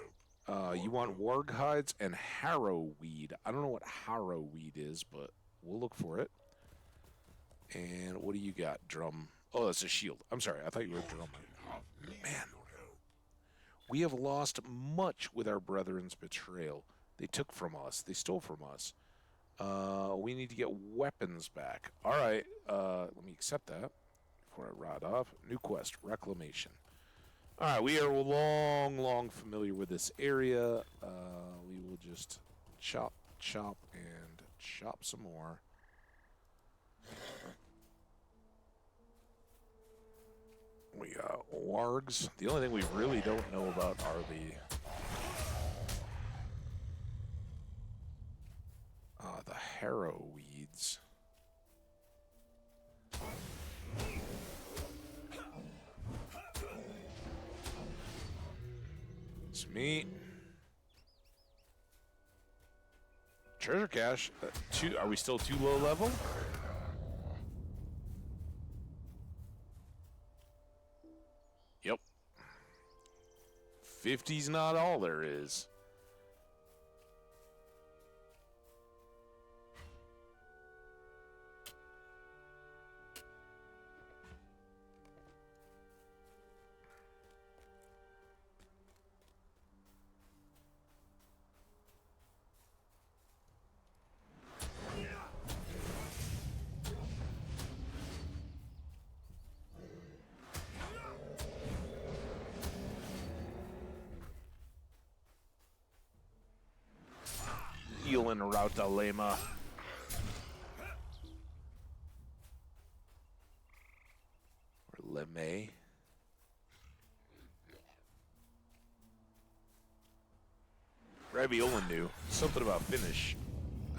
help, You want warg hides and harrowweed. I don't know what harrowweed is, but we'll look for it. And what do you got? Drum. Oh, that's a shield. I'm sorry. I thought you were a drummer. Man. your help. We have lost much with our brethren's betrayal. They took from us. They stole from us. We need to get weapons back. All right. Let me accept that before I ride off. New quest, reclamation. All right. We are long familiar with this area. We will just chop, and chop some more. We got wargs. The only thing we really don't know about are the harrowweeds. It's meat. Treasure cache. Are we still too low level? Yep. 50's not all there is. Healing Rauta Lema. Or Leme. Raviola knew. Something about Finnish.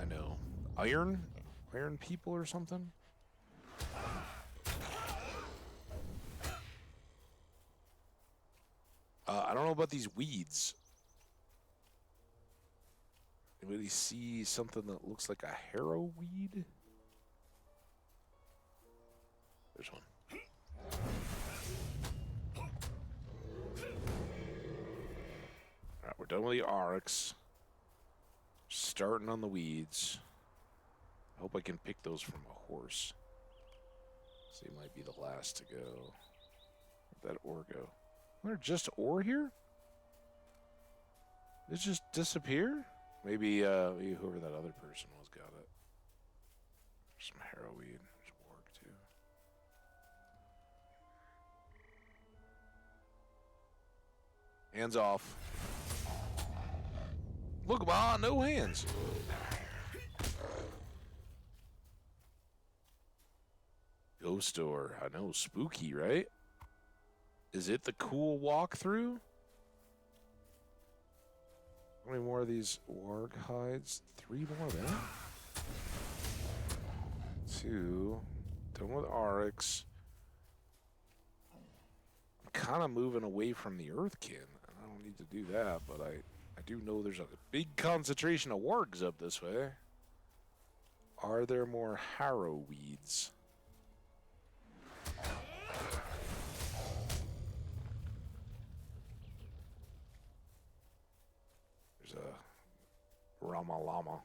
I know. Iron? Iron people or something? I don't know about these weeds. Anybody see something that looks like a harrow weed? There's one. Alright, we're done with the oryx. Starting on the weeds. I hope I can pick those from a horse. So he might be the last to go. Where'd that ore go? Is there just ore here? Did it just disappear? Maybe whoever that other person was got it. There's some harrow weed. There's warg too. Hands off. Look, Ma, no hands. Ghost door. I know, spooky, right? Is it the cool walkthrough? How many more of these warg hides? 3 more there? 2. Done with Oryx. I'm kind of moving away from the Earthkin. I don't need to do that, but I do know there's a big concentration of wargs up this way. Are there more harrow weeds? There's a Rama Llama.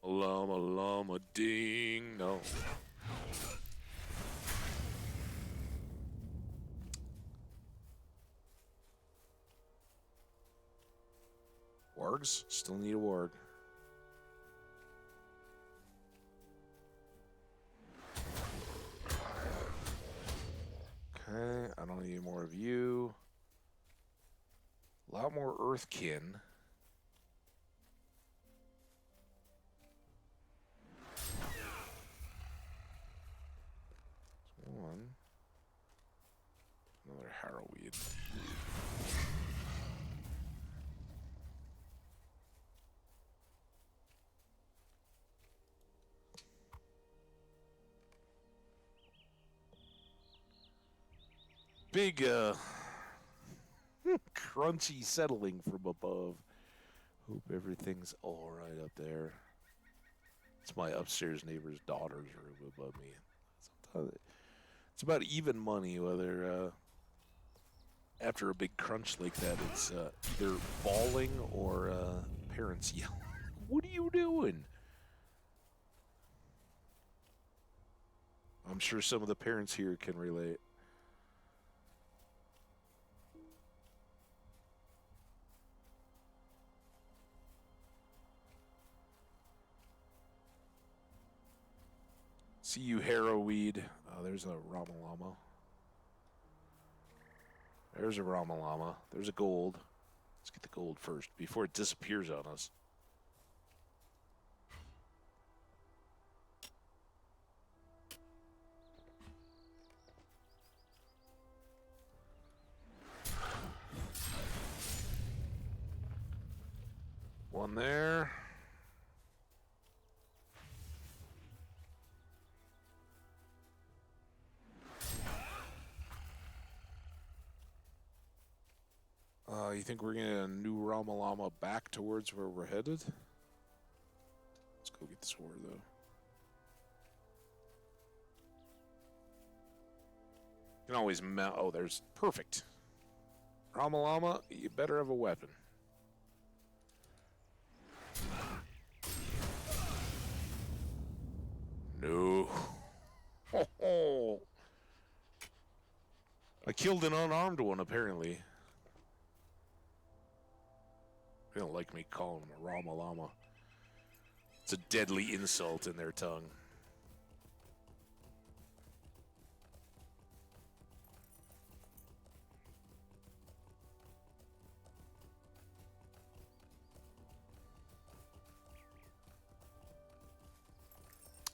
Llama Llama ding. No. Wargs? Still need a warg. Okay, I don't need any more of you. A lot more Earthkin. One. Another harrowweed. Big, crunchy settling from above. Hope everything's all right up there. It's my upstairs neighbor's daughter's room above me. Sometimes it's about even money, whether after a big crunch like that, it's either bawling or parents yelling. What are you doing? I'm sure some of the parents here can relate. See you, harrowweed. There's a Rama Llama. There's a Rama Llama. There's a gold. Let's get the gold first before it disappears on us. One there. You think we're gonna new Rama Llama back towards where we're headed? Let's go get the sword, though. You can always mount. Oh, there's perfect. Rama Llama, you better have a weapon. No. I killed an unarmed one, apparently. They don't like me calling him a Rama Llama. It's a deadly insult in their tongue.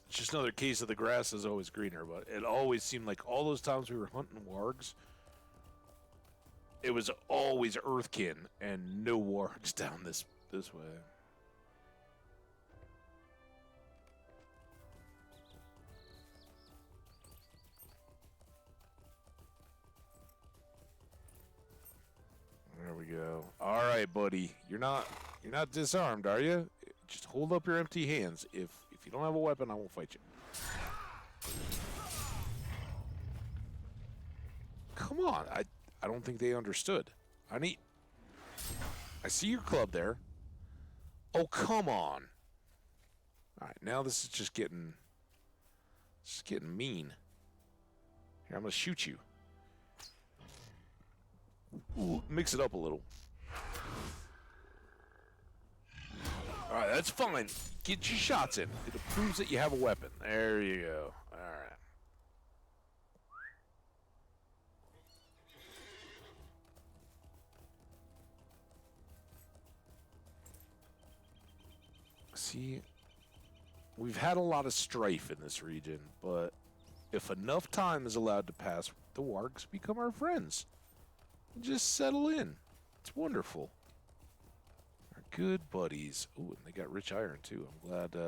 It's just another case of the grass is always greener, but it always seemed like all those times we were hunting wargs, it was always Earthkin and no wargs down this way. There we go. All right, buddy. You're not disarmed, are you? Just hold up your empty hands. If you don't have a weapon, I won't fight you. Come on. I don't think they understood. I see your club there. Oh, come on. All right, now this is just getting mean. Here, I'm going to shoot you. Ooh, mix it up a little. All right, that's fine. Get your shots in. It proves that you have a weapon. There you go. All right. See, we've had a lot of strife in this region, but if enough time is allowed to pass, the wargs become our friends. Just settle in. It's wonderful. Our good buddies. Ooh, and they got rich iron, too. I'm glad we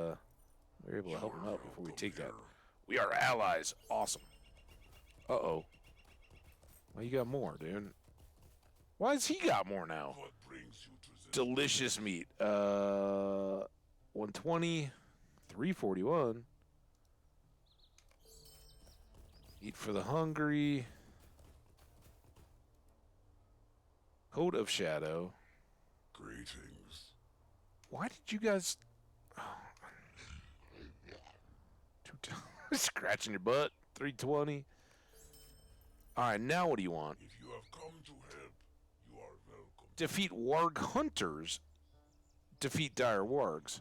were able to help them out before we take that. We are allies. Awesome. Uh-oh. Well, you got more, dude. Why has he got more now? Delicious meat. 120. 341. Eat for the hungry. Coat of Shadow. Greetings. Why did you guys... Scratching your butt. 320. Alright, now what do you want? If you have come to help, you are welcome. Defeat warg hunters. Defeat dire wargs.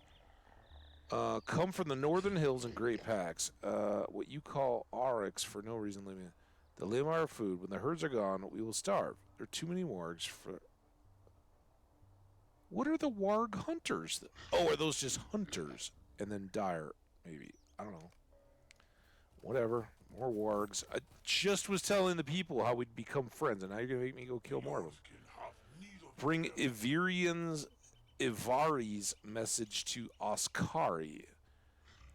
Come from the northern hills in great packs. What you call Oryx for no reason leaving. The lima are food. When the herds are gone, we will starve. There are too many wargs for... What are the warg hunters? Oh, are those just hunters? And then dire, maybe. I don't know. Whatever. More wargs. I just was telling the people how we'd become friends, and now you're going to make me go kill more of them. Bring Ivari's message to Oscari.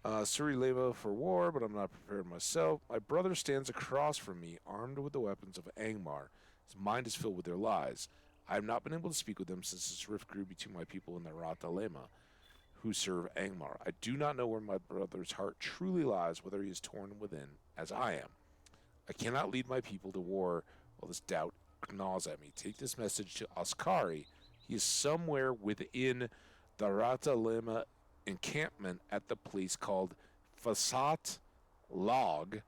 Suri Leva for war, but I'm not prepared myself. My brother stands across from me, armed with the weapons of Angmar. His mind is filled with their lies. I have not been able to speak with them since this rift grew between my people and the Rata Lema, who serve Angmar. I do not know where my brother's heart truly lies, whether he is torn within, as I am. I cannot lead my people to war while this doubt gnaws at me. Take this message to Oscari. He is somewhere within the Rata Lema encampment at the place called Fasat Log,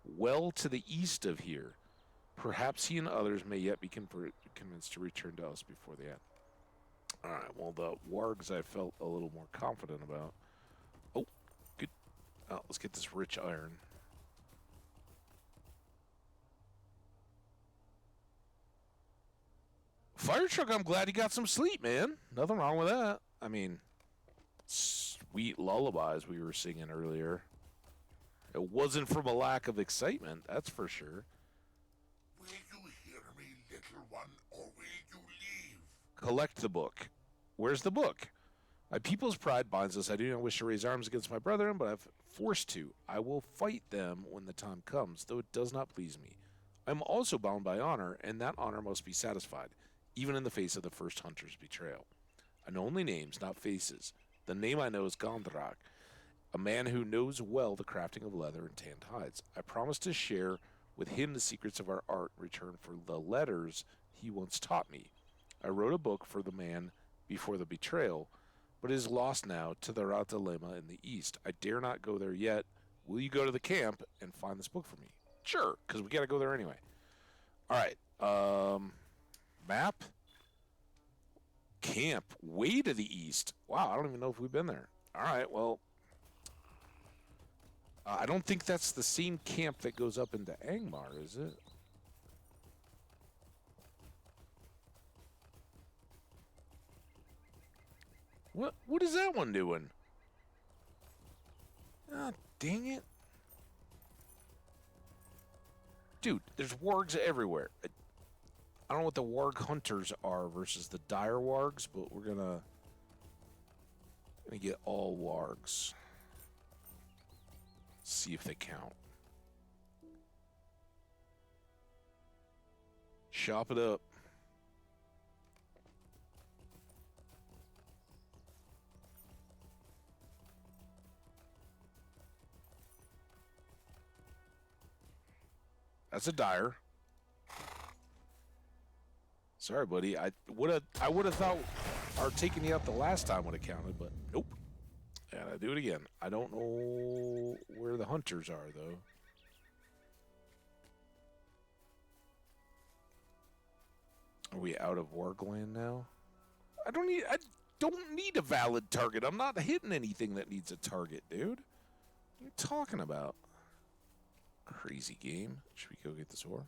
well to the east of here. Perhaps he and others may yet be convinced to return to us before the end. Alright, well, the wargs I felt a little more confident about. Oh, good. Let's get this rich iron. Fire truck, I'm glad he got some sleep, man. Nothing wrong with that. I mean, sweet lullabies we were singing earlier. It wasn't from a lack of excitement, that's for sure. Will you hear me, little one, or will you leave? Collect the book. Where's the book? My people's pride binds us. I do not wish to raise arms against my brethren, but I've forced to. I will fight them when the time comes, though it does not please me. I am also bound by honor, and that honor must be satisfied, even in the face of the first hunter's betrayal. I know only names, not faces. The name I know is Gondrak, a man who knows well the crafting of leather and tanned hides. I promise to share with him the secrets of our art in return for the letters he once taught me. I wrote a book for the man before the betrayal, but it is lost now to the Rata Lema in the east. I dare not go there yet. Will you go to the camp and find this book for me? Sure, because we got to go there anyway. All right. Map. Camp. Way to the east. Wow, I don't even know if we've been there. All right, well. I don't think that's the same camp that goes up into Angmar, is it? What is that one doing? Ah, dang it. Dude, there's wargs everywhere. I don't know what the warg hunters are versus the dire wargs, but we're gonna get all wargs. See if they count. Chop it up. That's a dire. Sorry, buddy. I would have thought our taking you out the last time would have counted, but nope. Gotta do it again. I don't know where the hunters are though. Are we out of Wargland now? I don't need a valid target. I'm not hitting anything that needs a target, dude. What are you talking about? Crazy game. Should we go get this ore?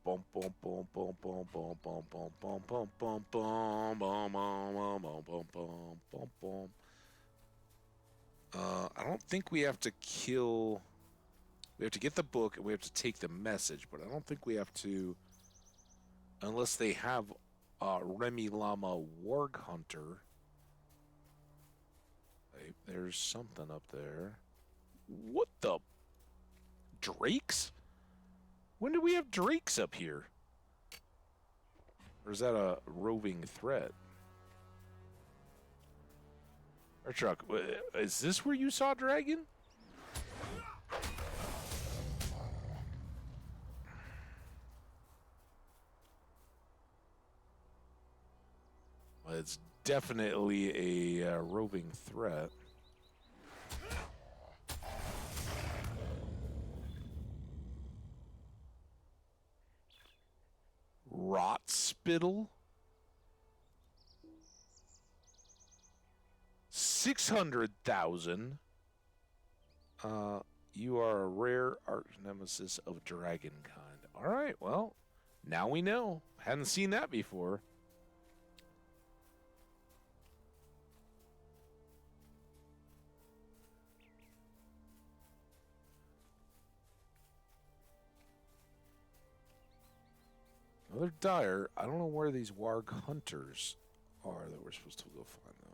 Boom, boom, boom, boom, boom, boom, boom, boom, boom, boom, boom, boom, boom, boom, boom, boom, boom, boom, boom. I don't think we have to kill. We have to get the book and we have to take the message, but I don't think we have to, unless they have Remy Lama Warg Hunter. Hey, there's something up there. What the? Drakes? When do we have drakes up here? Or is that a roving threat? Our truck, is this where you saw dragon? Well, it's definitely a roving threat. Rot spittle. 600,000. You are a rare arch nemesis of dragonkind. All right, well, now we know. Hadn't seen that before. Another dire. I don't know where these warg hunters are that we're supposed to go find, though.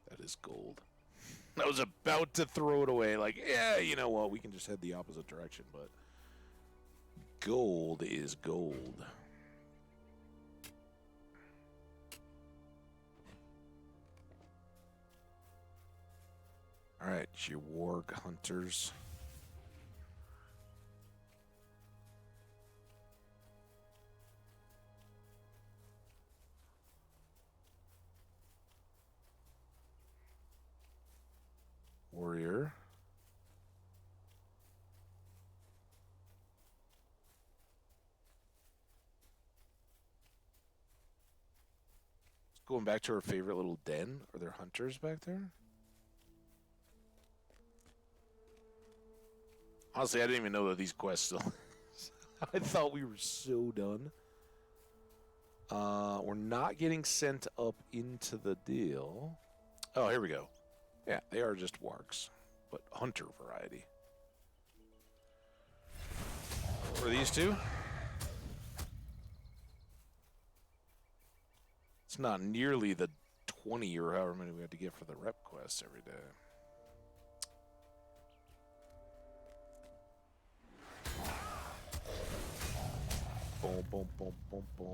That is gold. I was about to throw it away. Like, yeah, you know what? We can just head the opposite direction, but gold is gold. All right, your warg hunters. Warrior. Going back to our favorite little den. Are there hunters back there? Honestly, I didn't even know that these quests still. I thought we were so done. We're not getting sent up into the deal. Oh, here we go. Yeah, they are just wargs, but hunter variety. What are these two? It's not nearly the 20 or however many we have to get for the rep quests every day. Boom, boom, boom, boom, boom.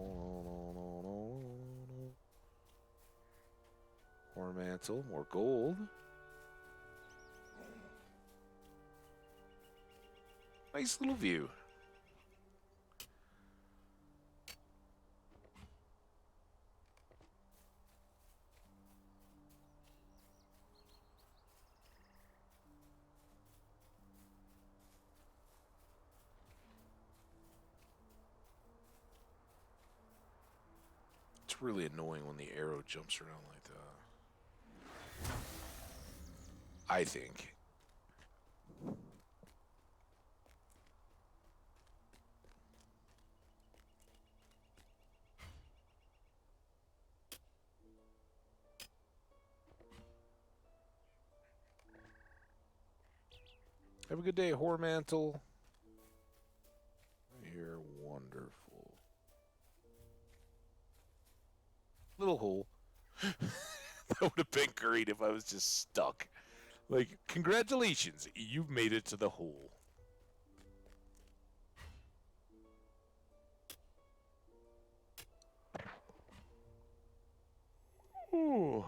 More mantle, more gold. Nice little view. It's really annoying when the arrow jumps around like that. I think. Have a good day, Whoremantle. You're wonderful. Little hole. That would have been great if I was just stuck. Like, congratulations, you've made it to the hole. Ooh.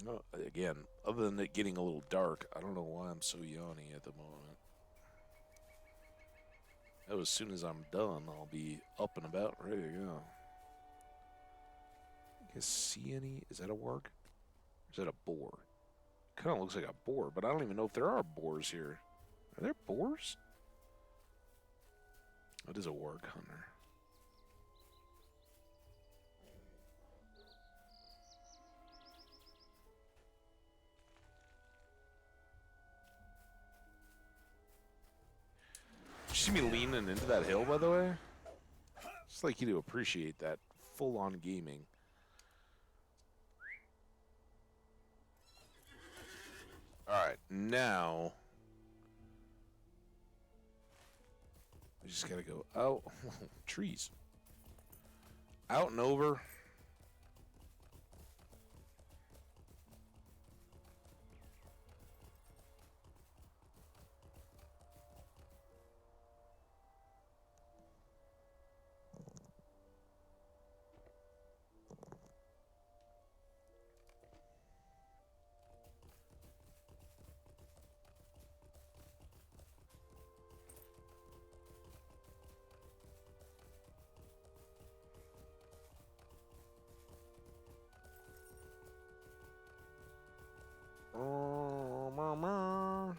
No, again, other than it getting a little dark, I don't know why I'm so yawny at the moment. Oh, as soon as I'm done, I'll be up and about, ready to go. You guys see any? Is that a warg? Or is that a boar? Kind of looks like a boar, but I don't even know if there are boars here. Are there boars? That is a warg hunter. Did you see me leaning into that hill, by the way? Just like you to appreciate that full-on gaming. Alright, now... we just gotta go out. Trees. Out and over. Oh, mama.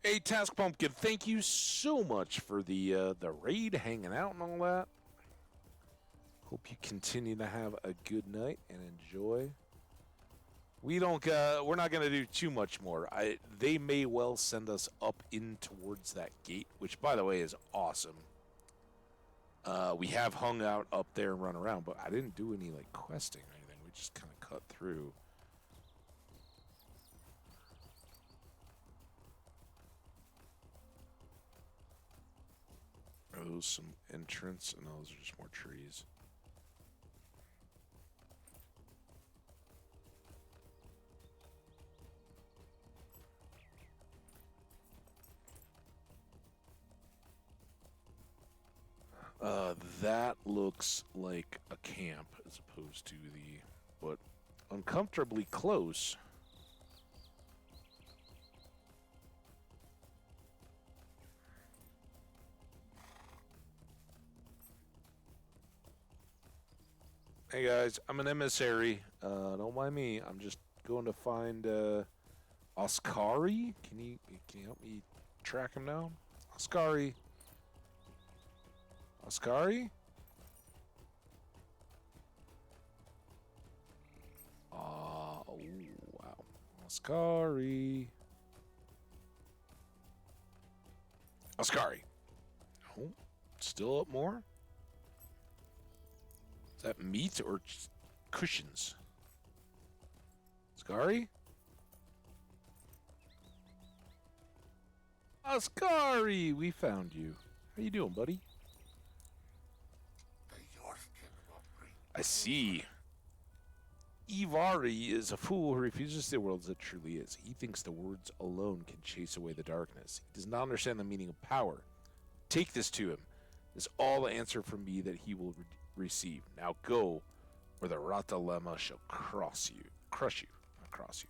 Hey, Task Pumpkin, thank you so much for the raid, hanging out and all that. Hope you continue to have a good night and enjoy. We're not gonna do too much more. They may well send us up in towards that gate, which, by the way, is awesome. We have hung out up there and run around, but I didn't do any like questing or anything. We just kind of cut through. Are those some entrance? And those are just more trees. That looks like a camp as opposed to but uncomfortably close. Hey guys, I'm an emissary. Don't mind me. I'm just going to find Oscari. Can you help me track him down? Oscari. Oscari? Oh, wow. Oscari. Oscari. Oh, still up more? Is that meat or just cushions? Oscari? Oscari! We found you. How you doing, buddy? I see. Ivari is a fool who refuses the world as it truly is. He thinks the words alone can chase away the darkness. He does not understand the meaning of power. Take this to him. This is all the answer from me that he will receive. Now go, or the Ratalema shall crush you. Not cross you.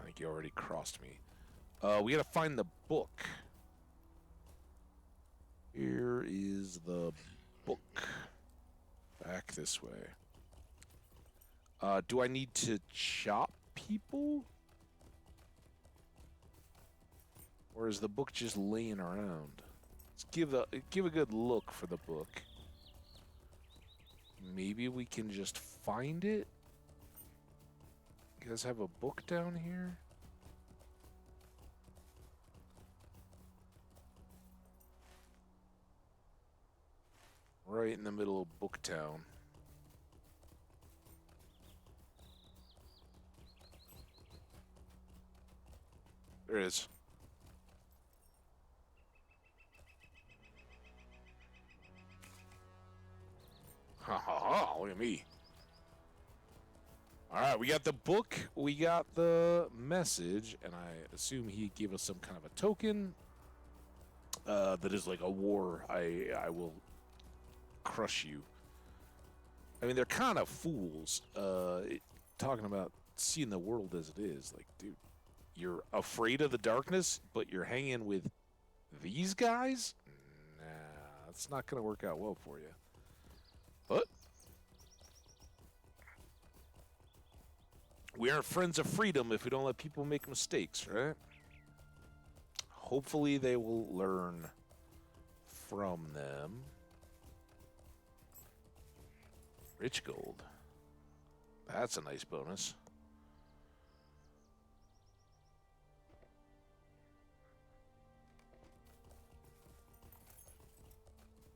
I think you already crossed me. We gotta find the book. Here is the book. Back this way. Do I need to chop people? Or is the book just laying around? Let's give a good look for the book. Maybe we can just find it? You guys have a book down here? right in the middle of Booktown. There it is. Ha ha ha, look at me. Alright, we got the book, we got the message, and I assume he gave us some kind of a token that is like a war. I will crush you. I mean, they're kind of fools talking about seeing the world as it is. Like, dude, you're afraid of the darkness, but you're hanging with these guys? Nah, that's not going to work out well for you. But we aren't friends of freedom if we don't let people make mistakes, right? Hopefully they will learn from them. Rich gold. That's a nice bonus.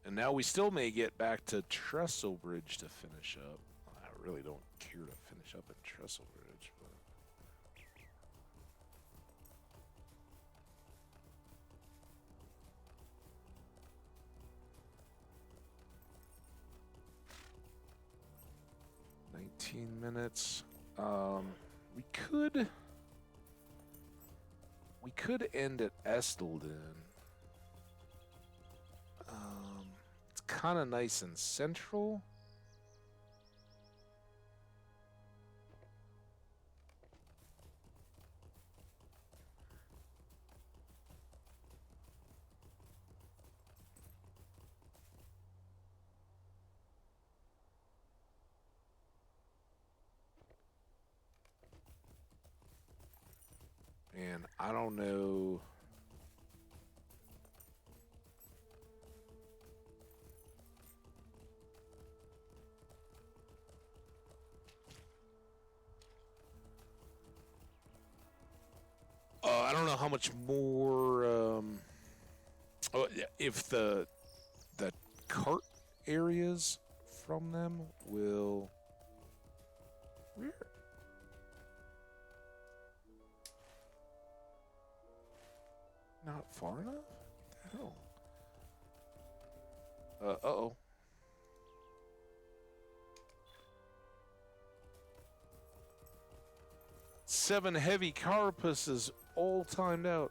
And now we still may get back to Trestlebridge to finish up. I really don't care to finish up at Trestlebridge, but... minutes. We could end at Estelden. It's kind of nice and central. And I don't know. I don't know how much more. If the cart areas from them will. Where? Not far enough? What the hell? Uh-oh. Seven heavy carapaces all timed out.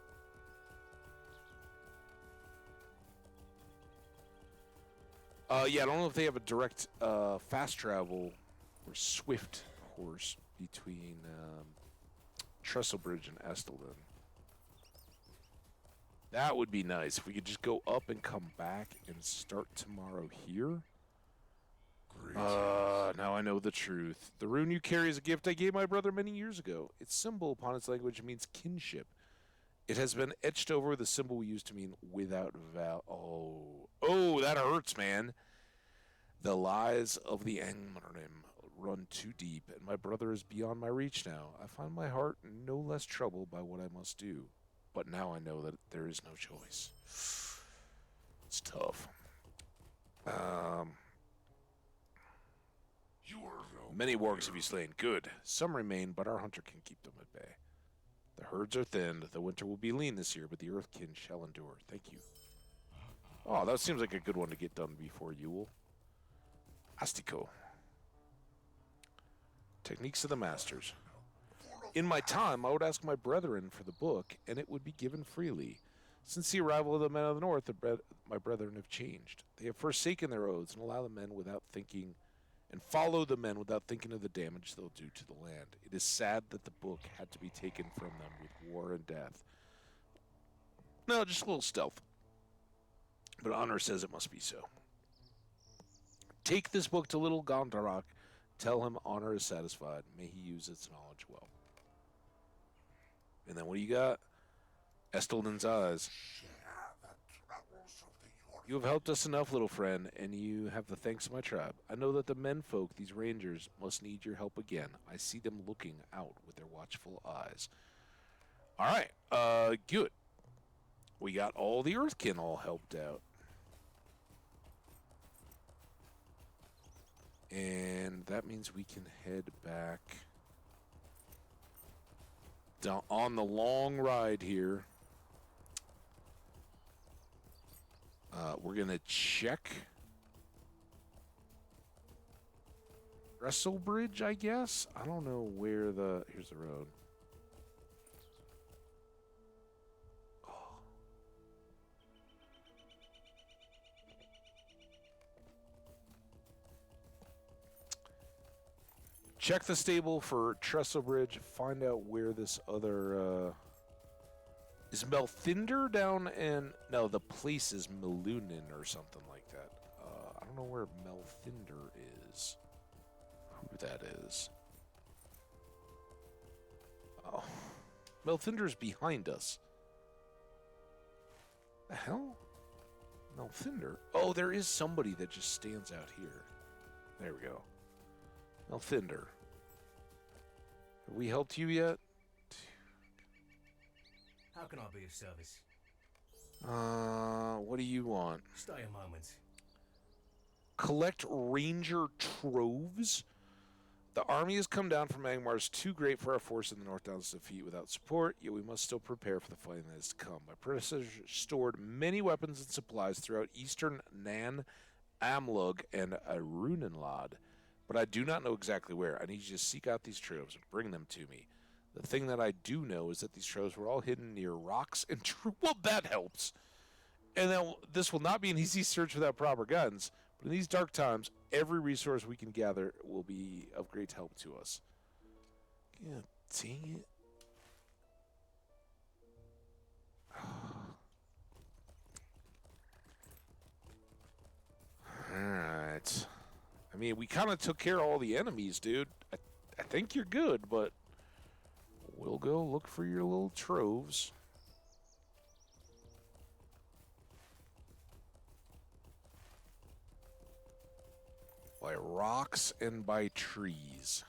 Yeah, I don't know if they have a direct fast travel or swift horse between Trestlebridge and Estelden. That would be nice if we could just go up and come back and start tomorrow here. Now I know the truth. The rune you carry is a gift I gave my brother many years ago. Its symbol upon its language means kinship. It has been etched over the symbol we used to mean without Oh, that hurts, man. The lies of the Angmarim run too deep, and my brother is beyond my reach now. I find my heart no less troubled by what I must do. But now I know that there is no choice. It's tough. Many wargs have you slain. Good. Some remain, but our hunter can keep them at bay. The herds are thinned. The winter will be lean this year, but the earthkin shall endure. Thank you. Oh, that seems like a good one to get done before Yule. Astico. Techniques of the Masters. In my time, I would ask my brethren for the book, and it would be given freely. Since the arrival of the men of the north, my brethren have changed. They have forsaken their oaths and allow the men without thinking, and follow the men without thinking of the damage they'll do to the land. It is sad that the book had to be taken from them with war and death. No, just a little stealth. But honor says it must be so. Take this book to little Gondarak. Tell him honor is satisfied. May he use its knowledge well. And then what do you got? Estelden's eyes. You have helped us enough, little friend, and you have the thanks of my tribe. I know that the menfolk, these rangers, must need your help again. I see them looking out with their watchful eyes. All right, good. We got all the Earthkin all helped out. And that means we can head back down on the long ride here. We're going to check Trestle Bridge, I guess. I don't know where the... Here's the road. Check the stable for Trestle Bridge. Find out where this other... Is Melthinder down in... No, the place is Melunin or something like that. I don't know where Melthinder is. Who that is. Oh. Melthinder's behind us. The hell? Melthinder? Oh, there is somebody that just stands out here. There we go. Melthinder. Have we helped you yet? How can I be of service? What do you want? Stay a moment. Collect ranger troves. The army has come down from Angmar's too great for our force in the North Downs to defeat without support, yet we must still prepare for the fighting that is to come. My predecessors stored many weapons and supplies throughout eastern Nan, Amlug, and Arunenlad, but I do not know exactly where. I need you to seek out these troves and bring them to me. The thing that I do know is that these troves were all hidden near rocks and well, that helps. And then this will not be an easy search without proper guns, but in these dark times, every resource we can gather will be of great help to us. God dang it. Alright. I mean, we kind of took care of all the enemies, dude. I think you're good, but we'll go look for your little troves. By rocks and by trees.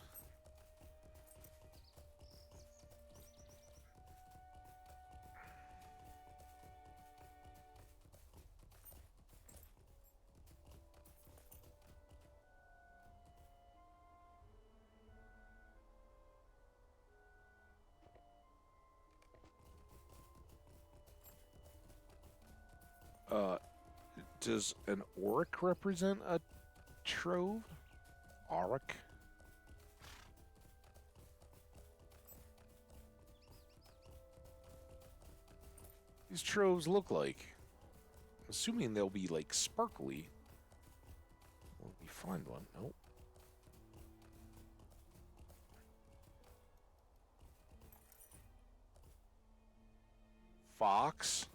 Does an auric represent a trove? Auric? These troves look like? Assuming they'll be like sparkly. Will we find one? Nope. Fox?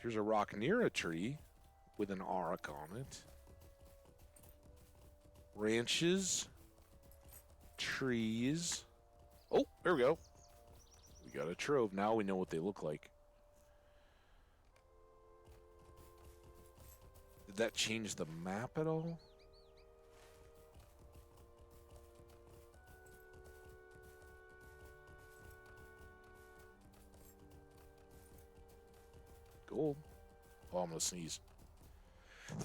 Here's a rock near a tree with an auric on it. Branches. Trees. Oh, there we go. We got a trove. Now we know what they look like. Did that change the map at all? Gold. Oh, I'm gonna sneeze. I'm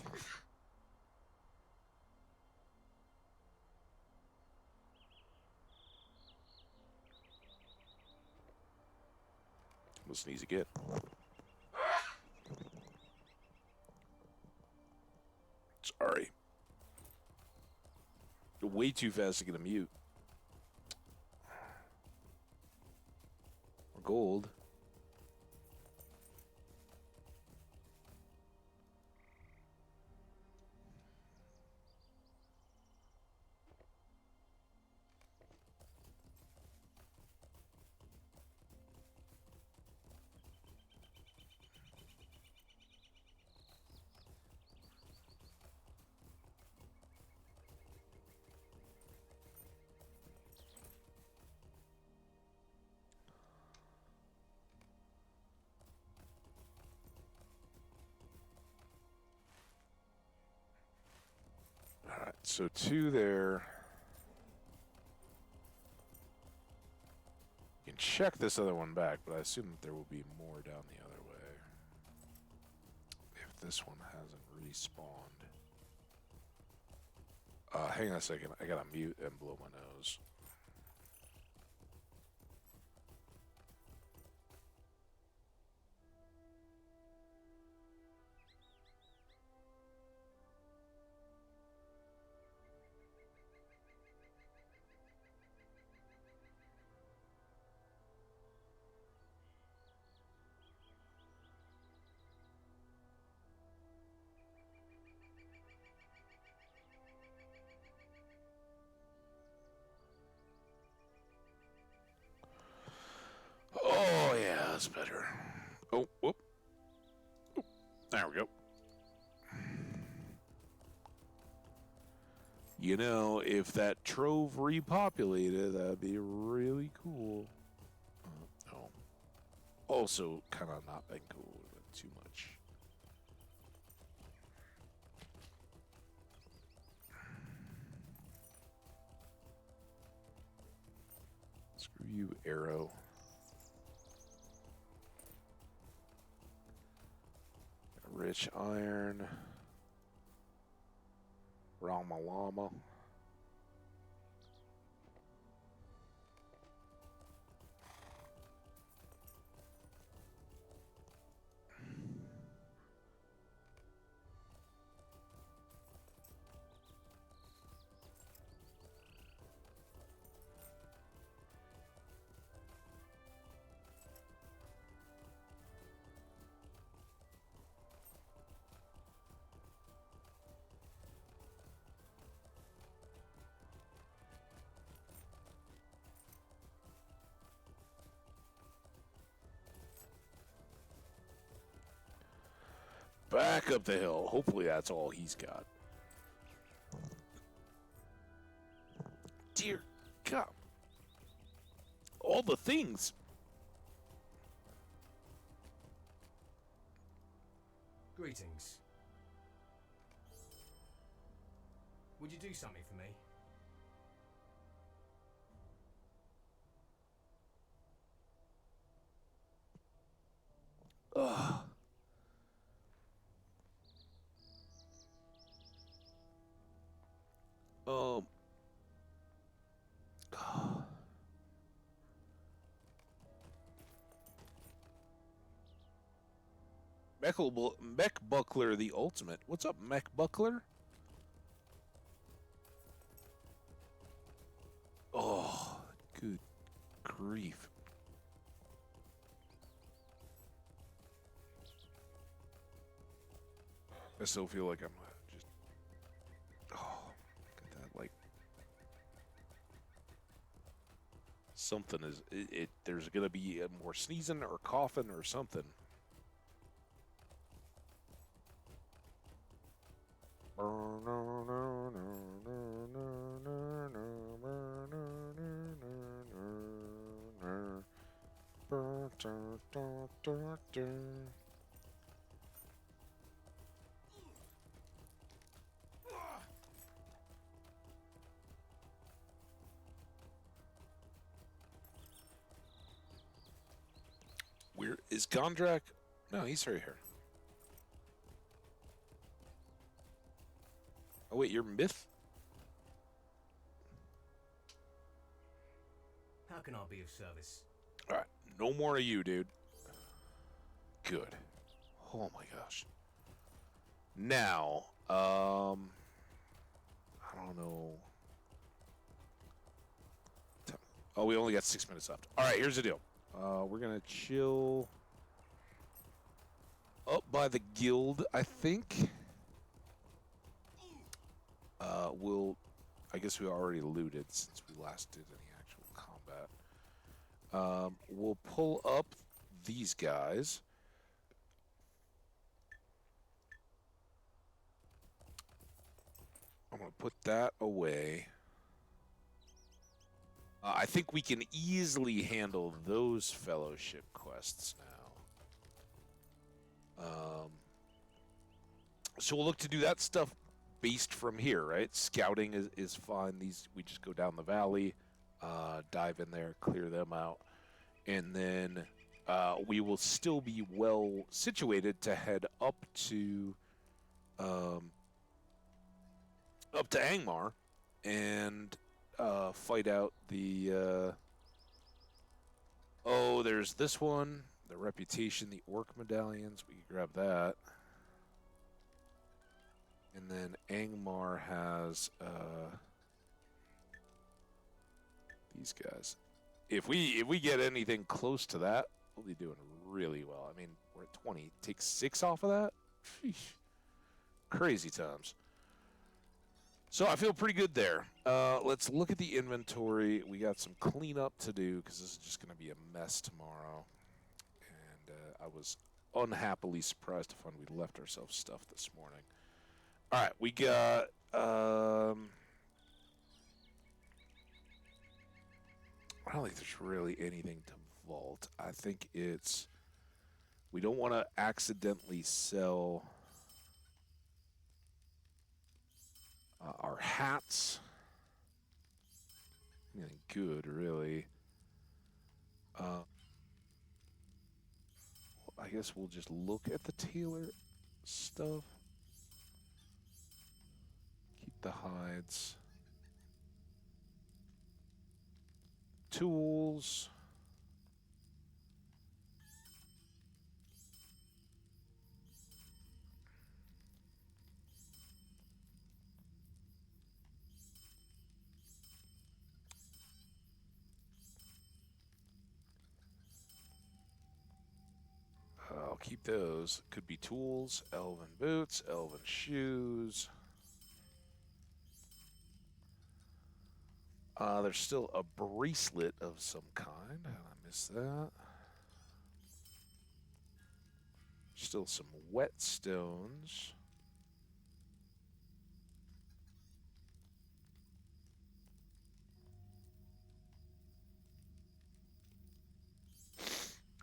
gonna sneeze again. Sorry. Way too fast to get a mute. Gold. Alright, so 2 there. You can could check this other one back, but I assume that there will be more down the other way. If this one hasn't respawned. Hang on a second. I gotta mute and blow my nose. Oh, yeah, that's better. Oh, whoop. Oh, there we go. You know, if that trove repopulated, that'd be really cool. No. Also, kind of not been cool, but too much. Screw you, arrow. Rich iron. Ramalama. Back up the hill. Hopefully that's all he's got. Dear God. All the things. Greetings. Would you do something for me? Ugh. Um. Mech Buckler the Ultimate. What's up, Mech Buckler? Oh, good grief. I still feel like I'm just... Oh, look at that, like... Something is... There's gonna be more sneezing or coughing or something. Where is Gondrak? No, he's right here. Oh wait, you're Myth? How can I be of service? Alright, no more of you, dude. Good. Oh my gosh. Now, I don't know. Oh, we only got 6 minutes left. Alright, here's the deal. We're gonna chill up by the guild, I think. I guess we already looted since we last did any actual combat. We'll pull up these guys. I'm going to put that away. I think we can easily handle those fellowship quests now. So we'll look to do that stuff based from here, right? Scouting is fine. We just go down the valley, dive in there, clear them out. and then we will still be well situated to head um, up to Angmar and fight out the. Oh, there's this one, the reputation, the orc medallions. We can grab that. And then Angmar has these guys. If we get anything close to that, we'll be doing really well. I mean, we're at 20. Take 6 off of that? Sheesh. Crazy times. So I feel pretty good there. Let's look at the inventory. We got some cleanup to do because this is just going to be a mess tomorrow. And I was unhappily surprised to find we left ourselves stuff this morning. All right, we got... I don't think there's really anything to vault. I think it's... We don't want to accidentally sell... our hats. Anything good, really. I guess we'll just look at the tailor stuff. Keep the hides. Tools. I'll keep those. Could be tools, elven boots, elven shoes. There's still a bracelet of some kind. I missed that. Still some whetstones.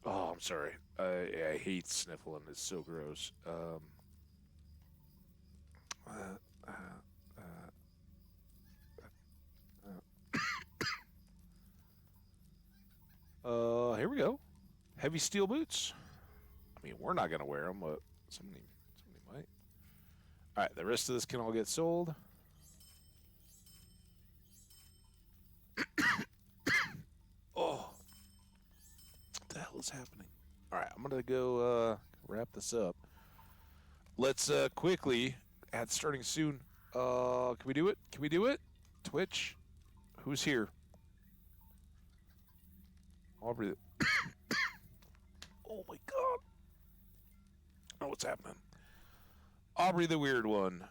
Oh, I'm sorry. I hate sniffling. It's so gross. Here we go. Heavy steel boots. I mean, we're not gonna wear them, but somebody might. All right, the rest of this can all get sold. Oh, what the hell is happening? All right, I'm gonna go wrap this up. Let's quickly add starting soon. Can we do it? Can we do it? Twitch, who's here? Aubrey. Oh my god. Oh, what's happening? Aubrey the weird one.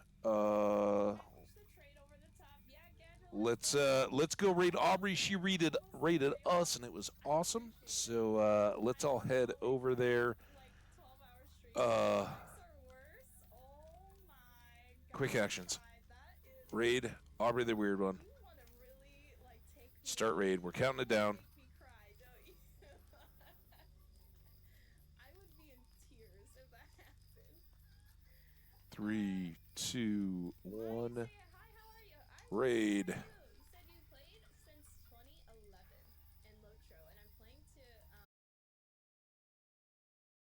Let's go raid Aubrey. She rated us, and it was awesome. So let's all head over there. Quick actions. Raid Aubrey the weird one. Start raid. We're counting it down. 3, 2, 1. Raid.